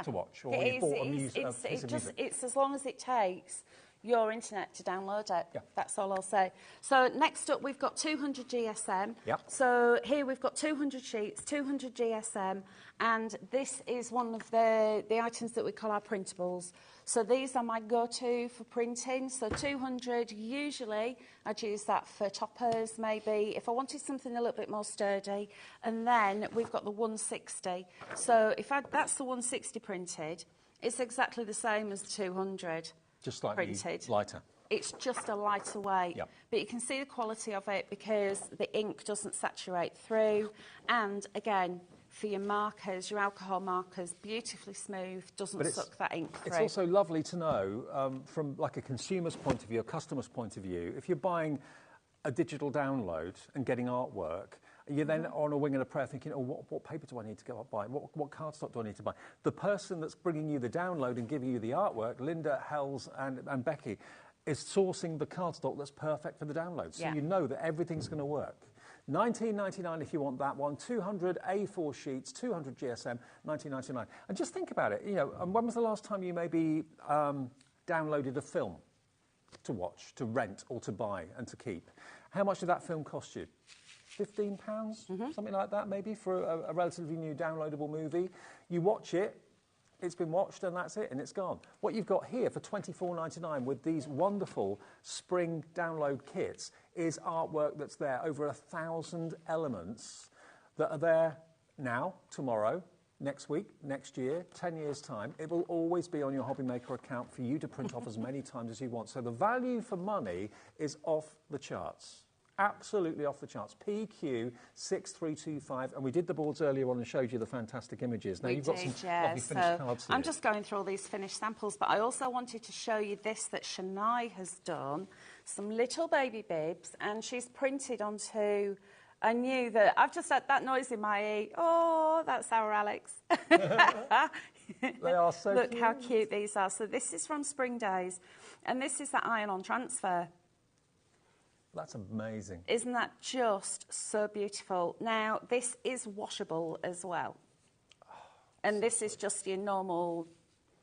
J: to watch, or you've bought a piece of music.
G: It's as long as it takes your internet to download it. Yeah. That's all I'll say. So next up, we've got 200 GSM.
J: Yep.
G: So here we've got 200 sheets, 200 GSM, and this is one of the items that we call our printables. So these are my go-to for printing. So 200, usually I'd use that for toppers, maybe, if I wanted something a little bit more sturdy. And then we've got the 160. So that's the 160 printed. It's exactly the same as the 200.
J: Just like
G: printed.
J: Lighter.
G: It's just a lighter weight.
J: Yep.
G: But you can see the quality of it because the ink doesn't saturate through. And again, for your markers, your alcohol markers, beautifully smooth, doesn't suck that ink through.
J: It's also lovely to know from like a consumer's point of view, a customer's point of view, if you're buying a digital download and getting artwork, you're then on a wing and a prayer thinking, oh, what paper do I need to go up buy? What cardstock do I need to buy? The person that's bringing you the download and giving you the artwork, Linda, Hells and Becky, is sourcing the cardstock that's perfect for the download. So you know that everything's going to work. $19.99 if you want that one. 200 A4 sheets, 200 GSM, $19.99. And just think about it. You know, and when was the last time you maybe downloaded a film to watch, to rent, or to buy and to keep? How much did that film cost you? £15, something like that, maybe, for a relatively new downloadable movie. You watch it. It's been watched and that's it, and it's gone. What you've got here for $24.99 with these wonderful spring download kits is artwork that's there, over 1,000 elements that are there now, tomorrow, next week, next year, 10 years' time. It will always be on your HobbyMaker account for you to print off as many times as you want. So the value for money is off the charts. Absolutely off the charts. PQ6325, and we did the boards earlier on and showed you the fantastic images. Now you've got some lovely finished cards here.
G: I'm just going through all these finished samples, but I also wanted to show you this that Shania has done. Some little baby bibs, and she's printed onto. I knew that. I've just had that noise in my ear. Oh, that's our Alex.
J: They are so
G: Look
J: cute.
G: how cute these are. So this is from Spring Days, and this is the iron-on transfer.
J: That's amazing.
G: Isn't that just so beautiful? Now, this is washable as well. And this is just your normal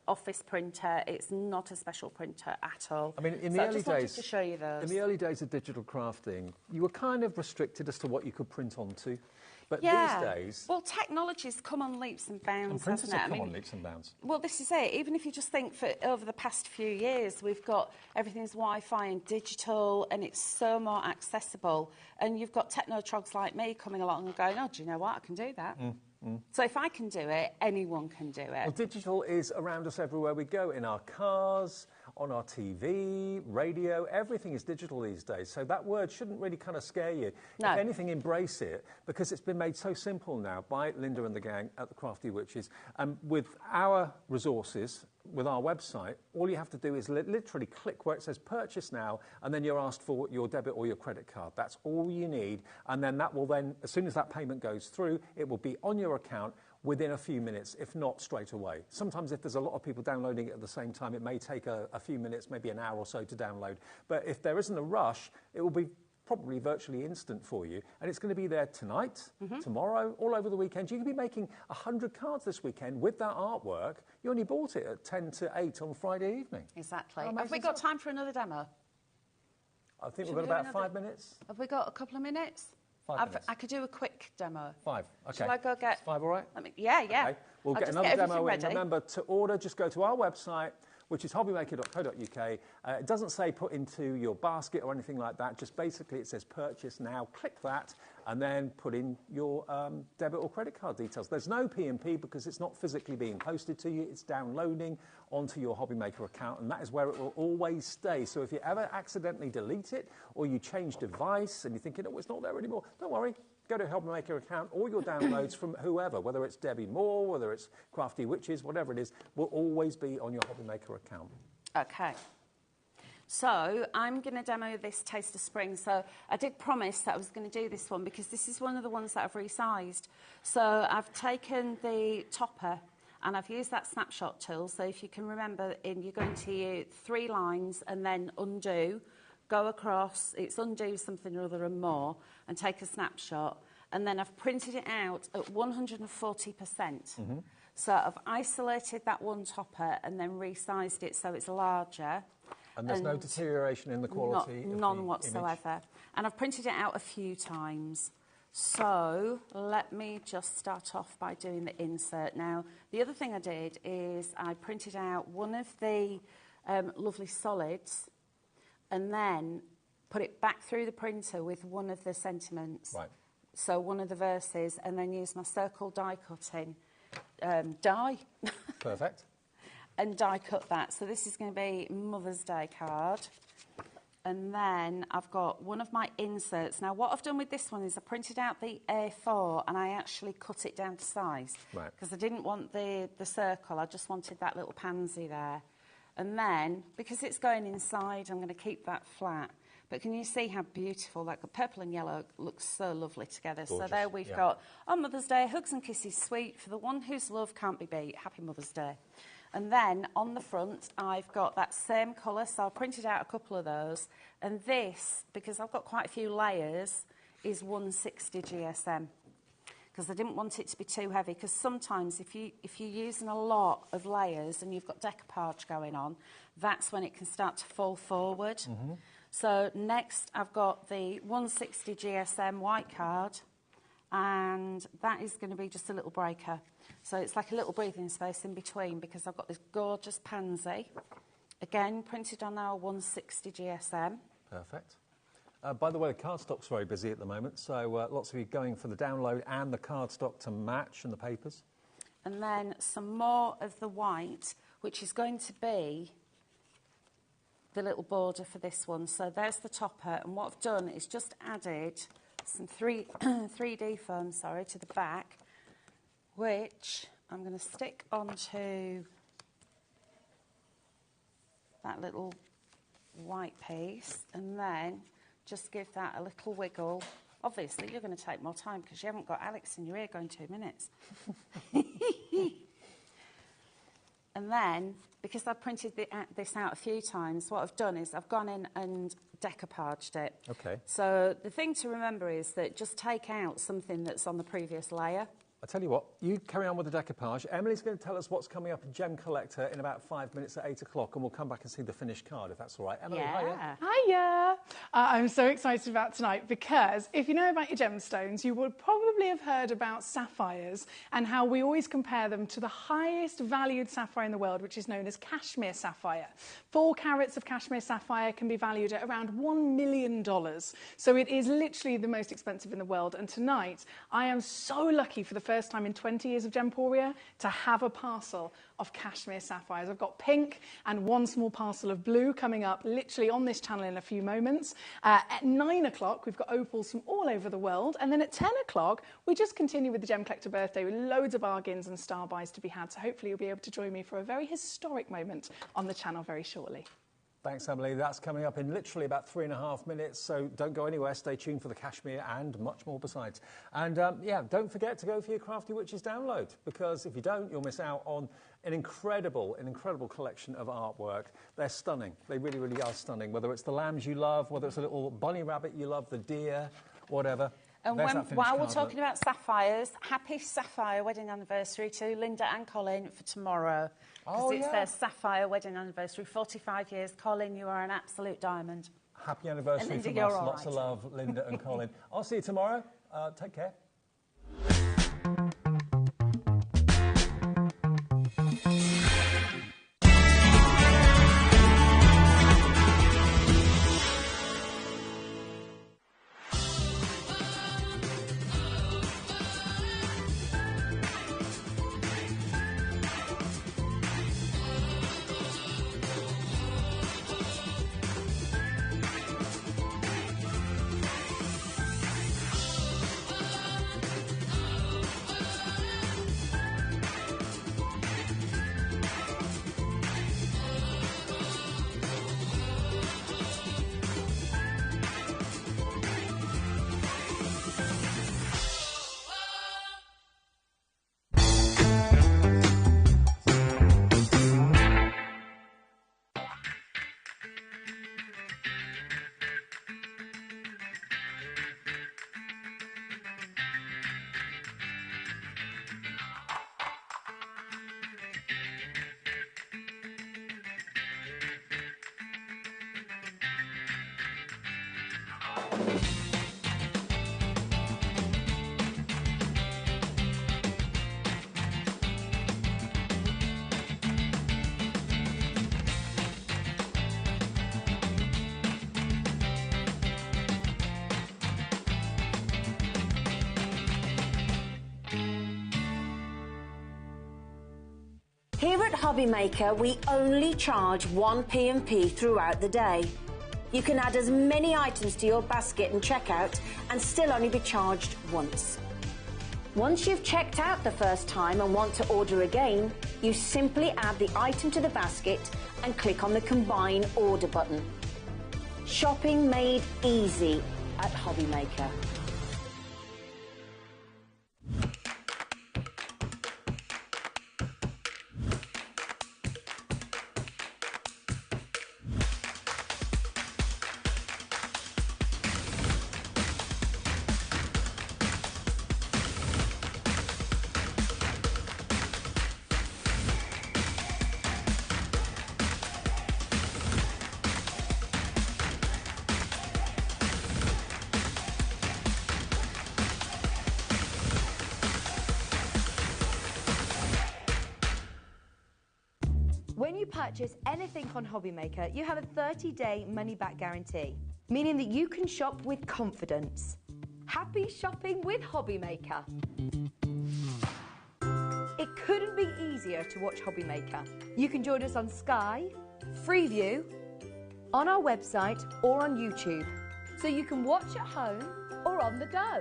G: office printer. It's not a special printer at all.
J: I mean, in the
G: so
J: early
G: I just
J: days,
G: wanted to show you those.
J: in the early days of digital crafting, you were kind of restricted as to what you could print onto. But
G: yeah.
J: these days...
G: Well, technology's come on leaps and bounds,
J: And printers
G: hasn't it?
J: have come on leaps and bounds.
G: Well, this is it. Even if you just think for over the past few years, we've got everything's Wi-Fi and digital, and it's so more accessible. And you've got techno-trogs like me coming along and going, oh, do you know what? I can do that. So if I can do it, anyone can do it.
J: Well, digital is around us everywhere we go, in our cars, on our TV, radio, everything is digital these days. So that word shouldn't really kind of scare you.
G: No.
J: If anything, embrace it, because it's been made so simple now by Linda and the gang at the Crafty Witches. And with our resources, with our website, all you have to do is literally click where it says purchase now, and then you're asked for your debit or your credit card. That's all you need. And then that will then, as soon as that payment goes through, it will be on your account within a few minutes, if not straight away. Sometimes if there's a lot of people downloading it at the same time, it may take a few minutes, maybe an hour or so to download. But if there isn't a rush, it will be probably virtually instant for you. And it's going to be there tonight, tomorrow, all over the weekend. You can be making 100 cards this weekend with that artwork. You only bought it at 10 to 8 on Friday evening.
G: Exactly. Have we got time for another demo?
J: I think
G: Should
J: we've
G: we
J: got
G: do
J: about
G: another-
J: 5 minutes.
G: Have we got a couple of minutes?
J: 5 minutes.
G: I could do a quick demo.
J: 5, okay.
G: Shall I go get...
J: Is 5 all right?
G: Yeah.
J: Okay. We'll
G: I'll
J: get
G: just
J: another
G: everything
J: demo in.
G: ready.
J: Remember, to order, just go to our website, which is hobbymaker.co.uk. It doesn't say put into your basket or anything like that. Just basically it says purchase now. Click that and then put in your debit or credit card details. There's no P&P because it's not physically being posted to you. It's downloading onto your HobbyMaker account, and that is where it will always stay. So if you ever accidentally delete it or you change device and you're thinking, oh, it's not there anymore, don't worry. Go to HobbyMaker account. All your downloads from whoever, whether it's Debbie Moore, whether it's Crafty Witches, whatever it is, will always be on your HobbyMaker account.
G: Okay. So I'm going to demo this Taste of Spring. So I did promise that I was going to do this one because this is one of the ones that I've resized. So I've taken the topper and I've used that snapshot tool. So if you can remember, you're going to use 3 lines and then undo, go across, it's undo something or other and more, and take a snapshot. And then I've printed it out at 140%. So I've isolated that one topper and then resized it so it's larger.
J: And there's no deterioration in the quality?
G: None whatsoever. And I've printed it out a few times. So let me just start off by doing the insert. Now, the other thing I did is I printed out one of the lovely solids and then put it back through the printer with one of the sentiments.
J: Right.
G: So one of the verses, and then use my circle die cutting die.
J: Perfect.
G: And die cut that. So this is going to be Mother's Day card. And then I've got one of my inserts. Now, what I've done with this one is I printed out the A4 and I actually cut it down to size.
J: Right.
G: Because I didn't want the circle, I just wanted that little pansy there. And then, because it's going inside, I'm going to keep that flat. But can you see how beautiful that purple and yellow looks so lovely together?
J: Gorgeous.
G: So there we've got, on Mother's Day, hugs and kisses sweet for the one whose love can't be beat. Happy Mother's Day. And then on the front, I've got that same colour, so I printed out a couple of those. And this, because I've got quite a few layers, is 160 GSM. Because I didn't want it to be too heavy, because sometimes if you're using a lot of layers and you've got decoupage going on, that's when it can start to fall forward. So next I've got the 160 GSM white card, and that is going to be just a little breaker. So it's like a little breathing space in between, because I've got this gorgeous pansy, again printed on our 160 GSM.
J: Perfect. By the way, the cardstock's very busy at the moment, so lots of you going for the download and the cardstock to match, and the papers.
G: And then some more of the white, which is going to be the little border for this one. So there's the topper, and what I've done is just added some 3D foam, to the back, which I'm going to stick onto that little white piece, and then just give that a little wiggle. Obviously, you're going to take more time because you haven't got Alex in your ear going 2 minutes. And then, because I've printed this out a few times, what I've done is I've gone in and decoupaged it.
J: Okay.
G: So the thing to remember is that just take out something that's on the previous layer.
J: I tell you what, you carry on with the decoupage. Emily's going to tell us what's coming up in Gem Collector in about 5 minutes at 8 o'clock, and we'll come back and see the finished card, if that's all right. Emily, hiya.
L: Hiya! I'm so excited about tonight because if you know about your gemstones, you would probably have heard about sapphires and how we always compare them to the highest valued sapphire in the world, which is known as cashmere sapphire. 4 carats of cashmere sapphire can be valued at around $1 million. So it is literally the most expensive in the world. And tonight, I am so lucky for the first time in 20 years of Gemporia to have a parcel of cashmere sapphires. I've got pink and 1 small parcel of blue coming up literally on this channel in a few moments. At 9 o'clock, we've got opals from all over the world. And then at 10 o'clock, we just continue with the Gem Collector birthday with loads of bargains and star buys to be had. So hopefully you'll be able to join me for a very historic moment on the channel very shortly.
J: Thanks, Emily. That's coming up in literally about 3.5 minutes, so don't go anywhere. Stay tuned for the cashmere and much more besides. And, yeah, don't forget to go for your Crafty Witches download, because if you don't, you'll miss out on an incredible collection of artwork. They're stunning. They really, really are stunning, whether it's the lambs you love, whether it's a little bunny rabbit you love, the deer, whatever.
G: And while we're talking about sapphires, happy sapphire wedding anniversary to Linda and Colin for tomorrow. Because it's their sapphire wedding anniversary, 45 years. Colin, you are an absolute diamond.
J: Happy anniversary
G: Linda,
J: from us. Lots of love, Linda and Colin. I'll see you tomorrow. Take care.
C: Here at HobbyMaker, we only charge 1 P&P throughout the day. You can add as many items to your basket and checkout and still only be charged once. Once you've checked out the first time and want to order again, you simply add the item to the basket and click on the Combine Order button. Shopping made easy at HobbyMaker.
D: When you purchase anything on HobbyMaker, you have a 30-day money-back guarantee, meaning that you can shop with confidence. Happy shopping with HobbyMaker. It couldn't be easier to watch HobbyMaker. You can join us on Sky, Freeview, on our website or on YouTube, so you can watch at home or on the go.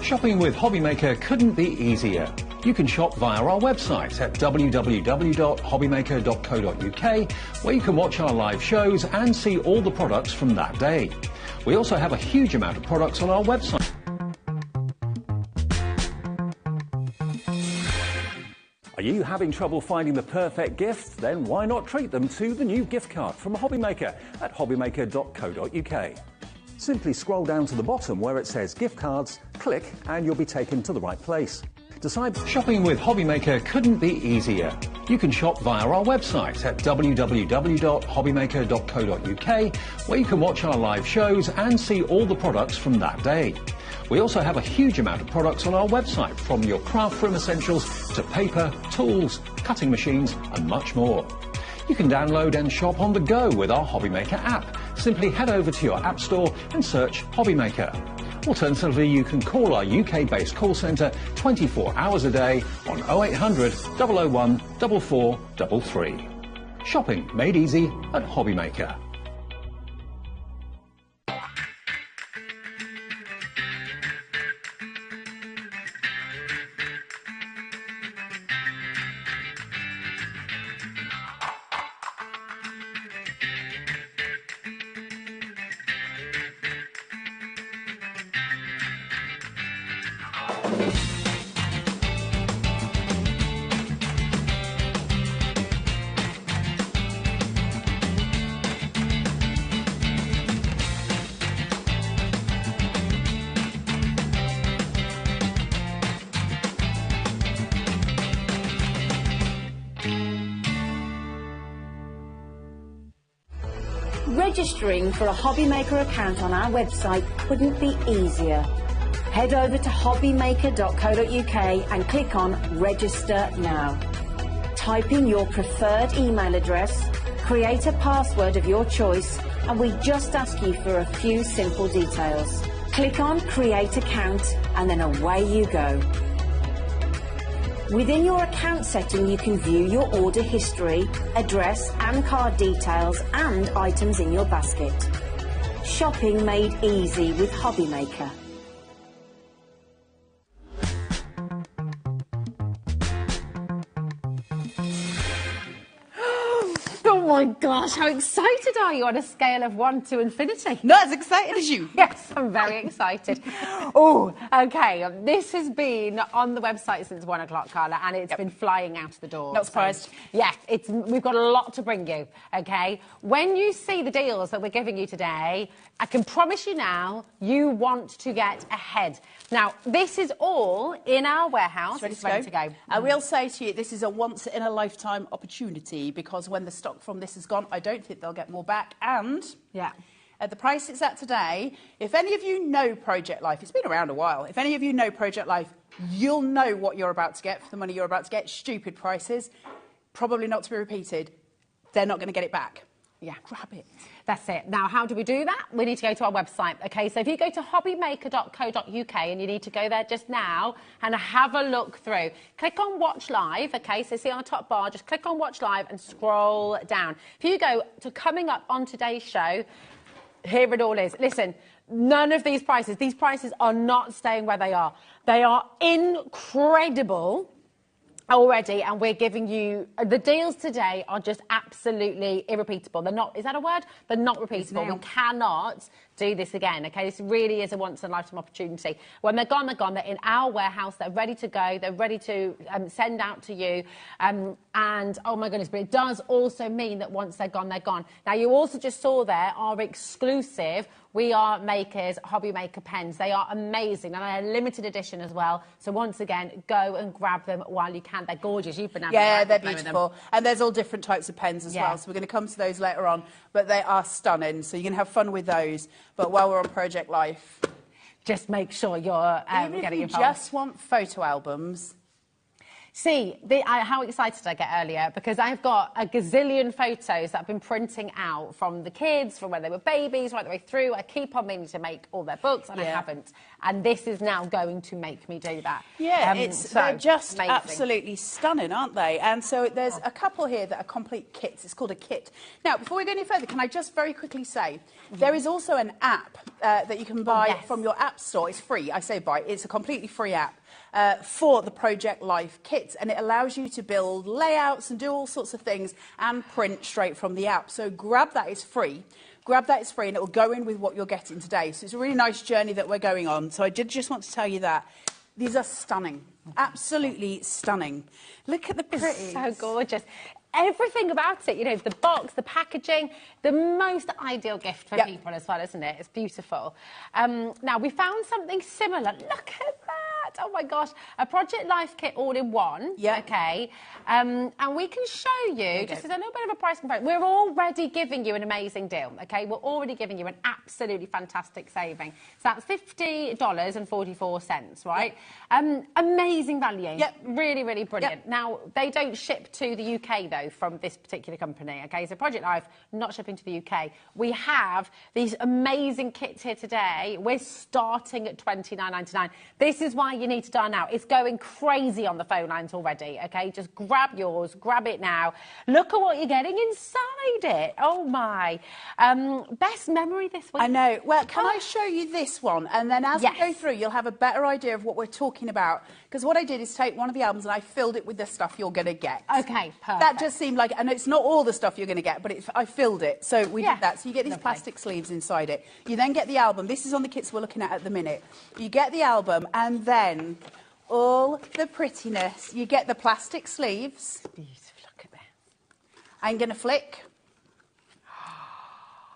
F: Shopping with HobbyMaker couldn't be easier. You can shop via our website at www.hobbymaker.co.uk, where you can watch our live shows and see all the products from that day. We also have a huge amount of products on our website. Are you having trouble finding the perfect gift? Then why not treat them to the new gift card from HobbyMaker at hobbymaker.co.uk. Simply scroll down to the bottom where it says gift cards, click and you'll be taken to the right place. Decide shopping with HobbyMaker couldn't be easier. You can shop via our website at www.hobbymaker.co.uk, where you can watch our live shows and see all the products from that day. We also have a huge amount of products on our website, from your craft room essentials to paper, tools, cutting machines and much more. You can download and shop on the go with our HobbyMaker app. Simply head over to your app store and search HobbyMaker. Alternatively, you can call our UK-based call centre 24 hours a day on 0800 001 4433. Shopping made easy at HobbyMaker.
C: Registering for a HobbyMaker account on our website couldn't be easier. Head over to hobbymaker.co.uk and click on Register Now. Type in your preferred email address, create a password of your choice, and we just ask you for a few simple details. Click on Create Account and then away you go. Within your account setting, you can view your order history, address and card details and items in your basket. Shopping made easy with HobbyMaker.
K: Oh my gosh, how excited are you on a scale of 1 to infinity?
B: Not as excited as you.
K: Yes, I'm very excited. Oh, okay. This has been on the website since 1 o'clock, Carla, and it's been flying out the door.
B: Not surprised.
K: So, yeah, we've got a lot to bring you, okay? When you see the deals that we're giving you today, I can promise you now, you want to get ahead. Now, this is all in our warehouse.
B: It's ready to go. I will say to you, this is a once-in-a-lifetime opportunity, because when the stock from this is gone, I don't think they'll get more back. And at the price it's at today, if any of you know Project Life, it's been around a while, if any of you know Project Life, you'll know what you're about to get for the money you're about to get. Stupid prices, probably not to be repeated. They're not going to get it back.
K: Yeah.
B: Grab it.
K: That's it. Now, how do we do that? We need to go to our website. Okay, so if you go to hobbymaker.co.uk, and you need to go there just now and have a look through. Click on Watch Live, okay, so see on the top bar, just click on Watch Live and scroll down. If you go to coming up on today's show, here it all is. Listen, none of these prices are not staying where they are. They are incredible already, and we're giving you the deals today are just absolutely irrepeatable. They're not, is that a word? They're not repeatable. We cannot do this again, okay? This really is a once-in-a-lifetime opportunity. When they're gone, they're gone. They're in our warehouse. They're ready to go. They're ready to send out to you. And, oh, my goodness, but it does also mean that once they're gone, they're gone. Now, you also just saw there our exclusive We Are Makers HobbyMaker pens. They are amazing, and they're limited edition as well. So once again, go and grab them while you can. They're gorgeous. You've been having
B: they're beautiful. And there's all different types of pens as well. So we're going to come to those later on. But they are stunning. So you're going to have fun with those. But while we're on Project Life,
K: just make sure you're
B: Even
K: getting
B: if you
K: involved.
B: just want photo albums.
K: See, how excited I get earlier, because I've got a gazillion photos that I've been printing out from the kids, from when they were babies, right the way through. I keep on meaning to make all their books, and I haven't. And this is now going to make me do that.
B: Yeah, they're just
K: amazing.
B: absolutely stunning, aren't they? And so there's a couple here that are complete kits. It's called a kit. Now, before we go any further, can I just very quickly say, there is also an app that you can buy from your app store. It's free. I say buy. It's a completely free app. For the Project Life kits, and it allows you to build layouts and do all sorts of things and print straight from the app. So grab that, it's free. Grab that, it's free, and it will go in with what you're getting today. So it's a really nice journey that we're going on. So I did just want to tell you that. These are stunning, absolutely stunning. Look at the pretty.
K: So gorgeous. Everything about it, you know, the box, the packaging, the most ideal gift for people as well, isn't it? It's beautiful. Now, we found something similar. Look at that. Oh, my gosh. A Project Life kit all in one. Yeah. OK. And we can show you, just as a little bit of a price comparison, we're already giving you an amazing deal, OK? We're already giving you an absolutely fantastic saving. So that's $50.44, right? Amazing value. Yep. Really, really brilliant. Yep. Now, they don't ship to the UK, though, from this particular company, OK? So Project Life, not shipping to the UK. We have these amazing kits here today. We're starting at $29.99. This is why you need to dial now. It's going crazy on the phone lines already, OK? Just grab yours, grab it now. Look at what you're getting inside it. Oh, my. Best memory this week.
B: I know. Well, can I show you this one? And then as we go through, you'll have a better idea of what we're talking about. Because what I did is take one of the albums and I filled it with the stuff you're going to get.
K: OK, perfect.
B: That just seemed like, and it's not all the stuff you're going to get, but I filled it. So we did that. So you get these plastic sleeves inside it. You then get the album. This is on the kits we're looking at the minute. You get the album and then all the prettiness. You get the plastic sleeves.
K: Beautiful. Look at this.
B: I'm going to flick.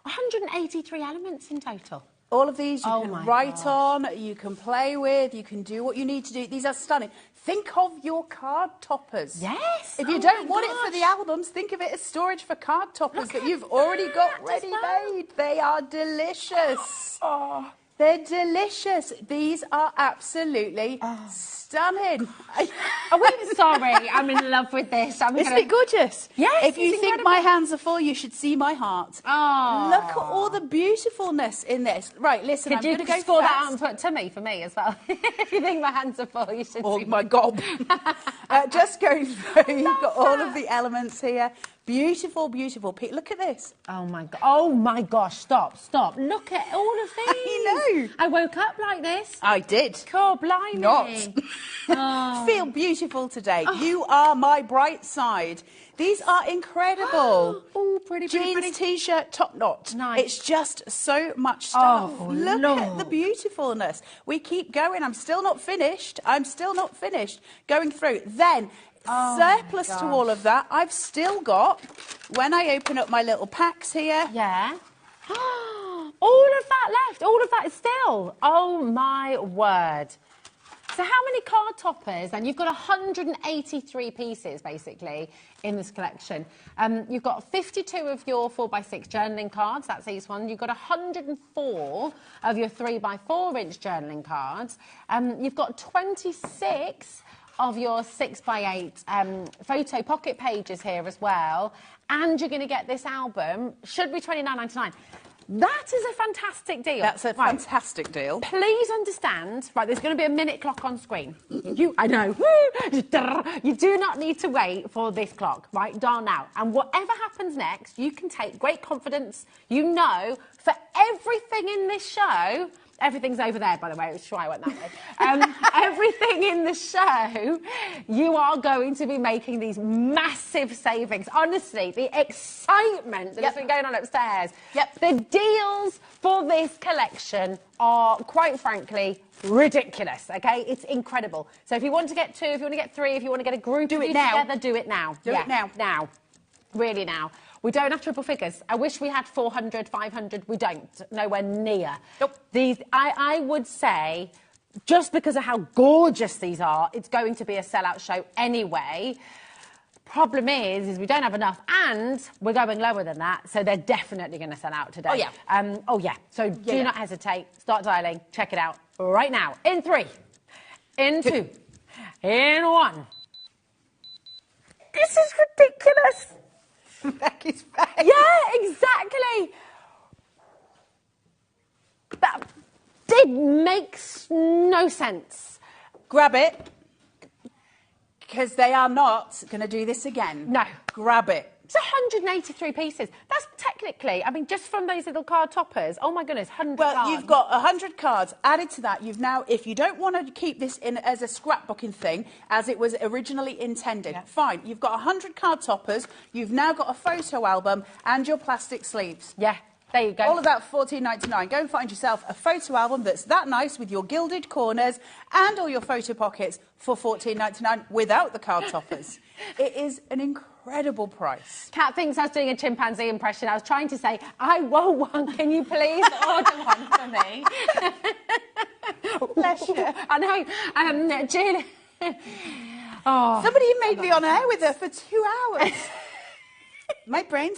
K: 183 elements in total.
B: All of these you can write on, you can play with, you can do what you need to do. These are stunning. Think of your card toppers.
K: Yes.
B: If you don't want it for the albums, think of it as storage for card toppers that you've already got ready made. They are delicious. Oh. They're delicious. These are absolutely stunning.
K: I'm sorry. I'm in love with this.
B: Isn't it gorgeous?
K: Yes.
B: If you think my hands are full, you should see my heart.
K: Oh.
B: Look at all the beautifuln's in this. Right, listen, I'm going to go
K: score that out and put to me for me as well. If you think my hands are full, you should see
B: my gob. Just go through. You've got all of the elements here. Beautiful, beautiful. Look at this.
K: Oh, my God. Oh, my gosh. Stop. Look at all of these.
B: I know.
K: I woke up like this.
B: I did.
K: God, blimey.
B: Not. Feel beautiful today. You are my bright side. These are incredible.
K: Oh, pretty.
B: Jeans, T-shirt, top knot.
K: Nice.
B: It's just so much stuff.
K: Oh,
B: look at the beautifulness. We keep going. I'm still not finished. Going through. Then, surplus to all of that, I've still got, when I open up my little packs here.
K: Yeah. All of that left. All of that is still. Oh, my word. So how many card toppers? And you've got 183 pieces, basically, in this collection. You've got 52 of your 4x6 journaling cards. That's these one. You've got 104 of your 3x4-inch journaling cards. You've got 26 of your 6x8 photo pocket pages here as well. And you're going to get this album. Should be $29.99. That is a fantastic deal.
B: That's a fantastic deal.
K: Please understand, right, there's going to be a minute clock on screen. I know. You do not need to wait for this clock, right? Dial now. And whatever happens next, you can take great confidence. You know, for everything in this show... Everything's over there, by the way. That's why I went that way. Everything in the show, you are going to be making these massive savings. Honestly, the excitement that has been going on upstairs. The deals for this collection are, quite frankly, ridiculous, OK? It's incredible. So if you want to get 2, if you want to get 3, if you want to get a group of you together, do it now.
B: Do it now.
K: Now. Really now. We don't have triple figures. I wish we had 400, 500. We don't. Nowhere near.
B: Nope.
K: These, I would say, just because of how gorgeous these are, it's going to be a sellout show anyway. Problem is we don't have enough, and we're going lower than that, so they're definitely going to sell out today.
B: Oh, yeah.
K: So do not hesitate. Start dialing. Check it out right now. In 3, in 2, in 1. This is ridiculous.
B: Becky's face.
K: Yeah, exactly. That makes no sense.
B: Grab it, because they are not going to do this again.
K: No.
B: Grab it.
K: It's 183 pieces. That's technically, I mean, just from those little card toppers, oh my goodness, 100
B: Well,
K: cards.
B: you've got 100 cards. Added to that, you've now, if you don't want to keep this in as a scrapbooking thing, as it was originally intended, fine. You've got 100 card toppers. You've now got a photo album and your plastic sleeves.
K: Yeah. There you go.
B: All of that $14.99. Go and find yourself a photo album that's that nice with your gilded corners and all your photo pockets for $14.99 without the card toppers. It is an incredible price.
K: Kat thinks I was doing a chimpanzee impression. I was trying to say, I want one. Can you please order one for me?
B: Bless you.
K: I know. Julie. Oh.
B: Somebody made me on air with her for 2 hours. My brain's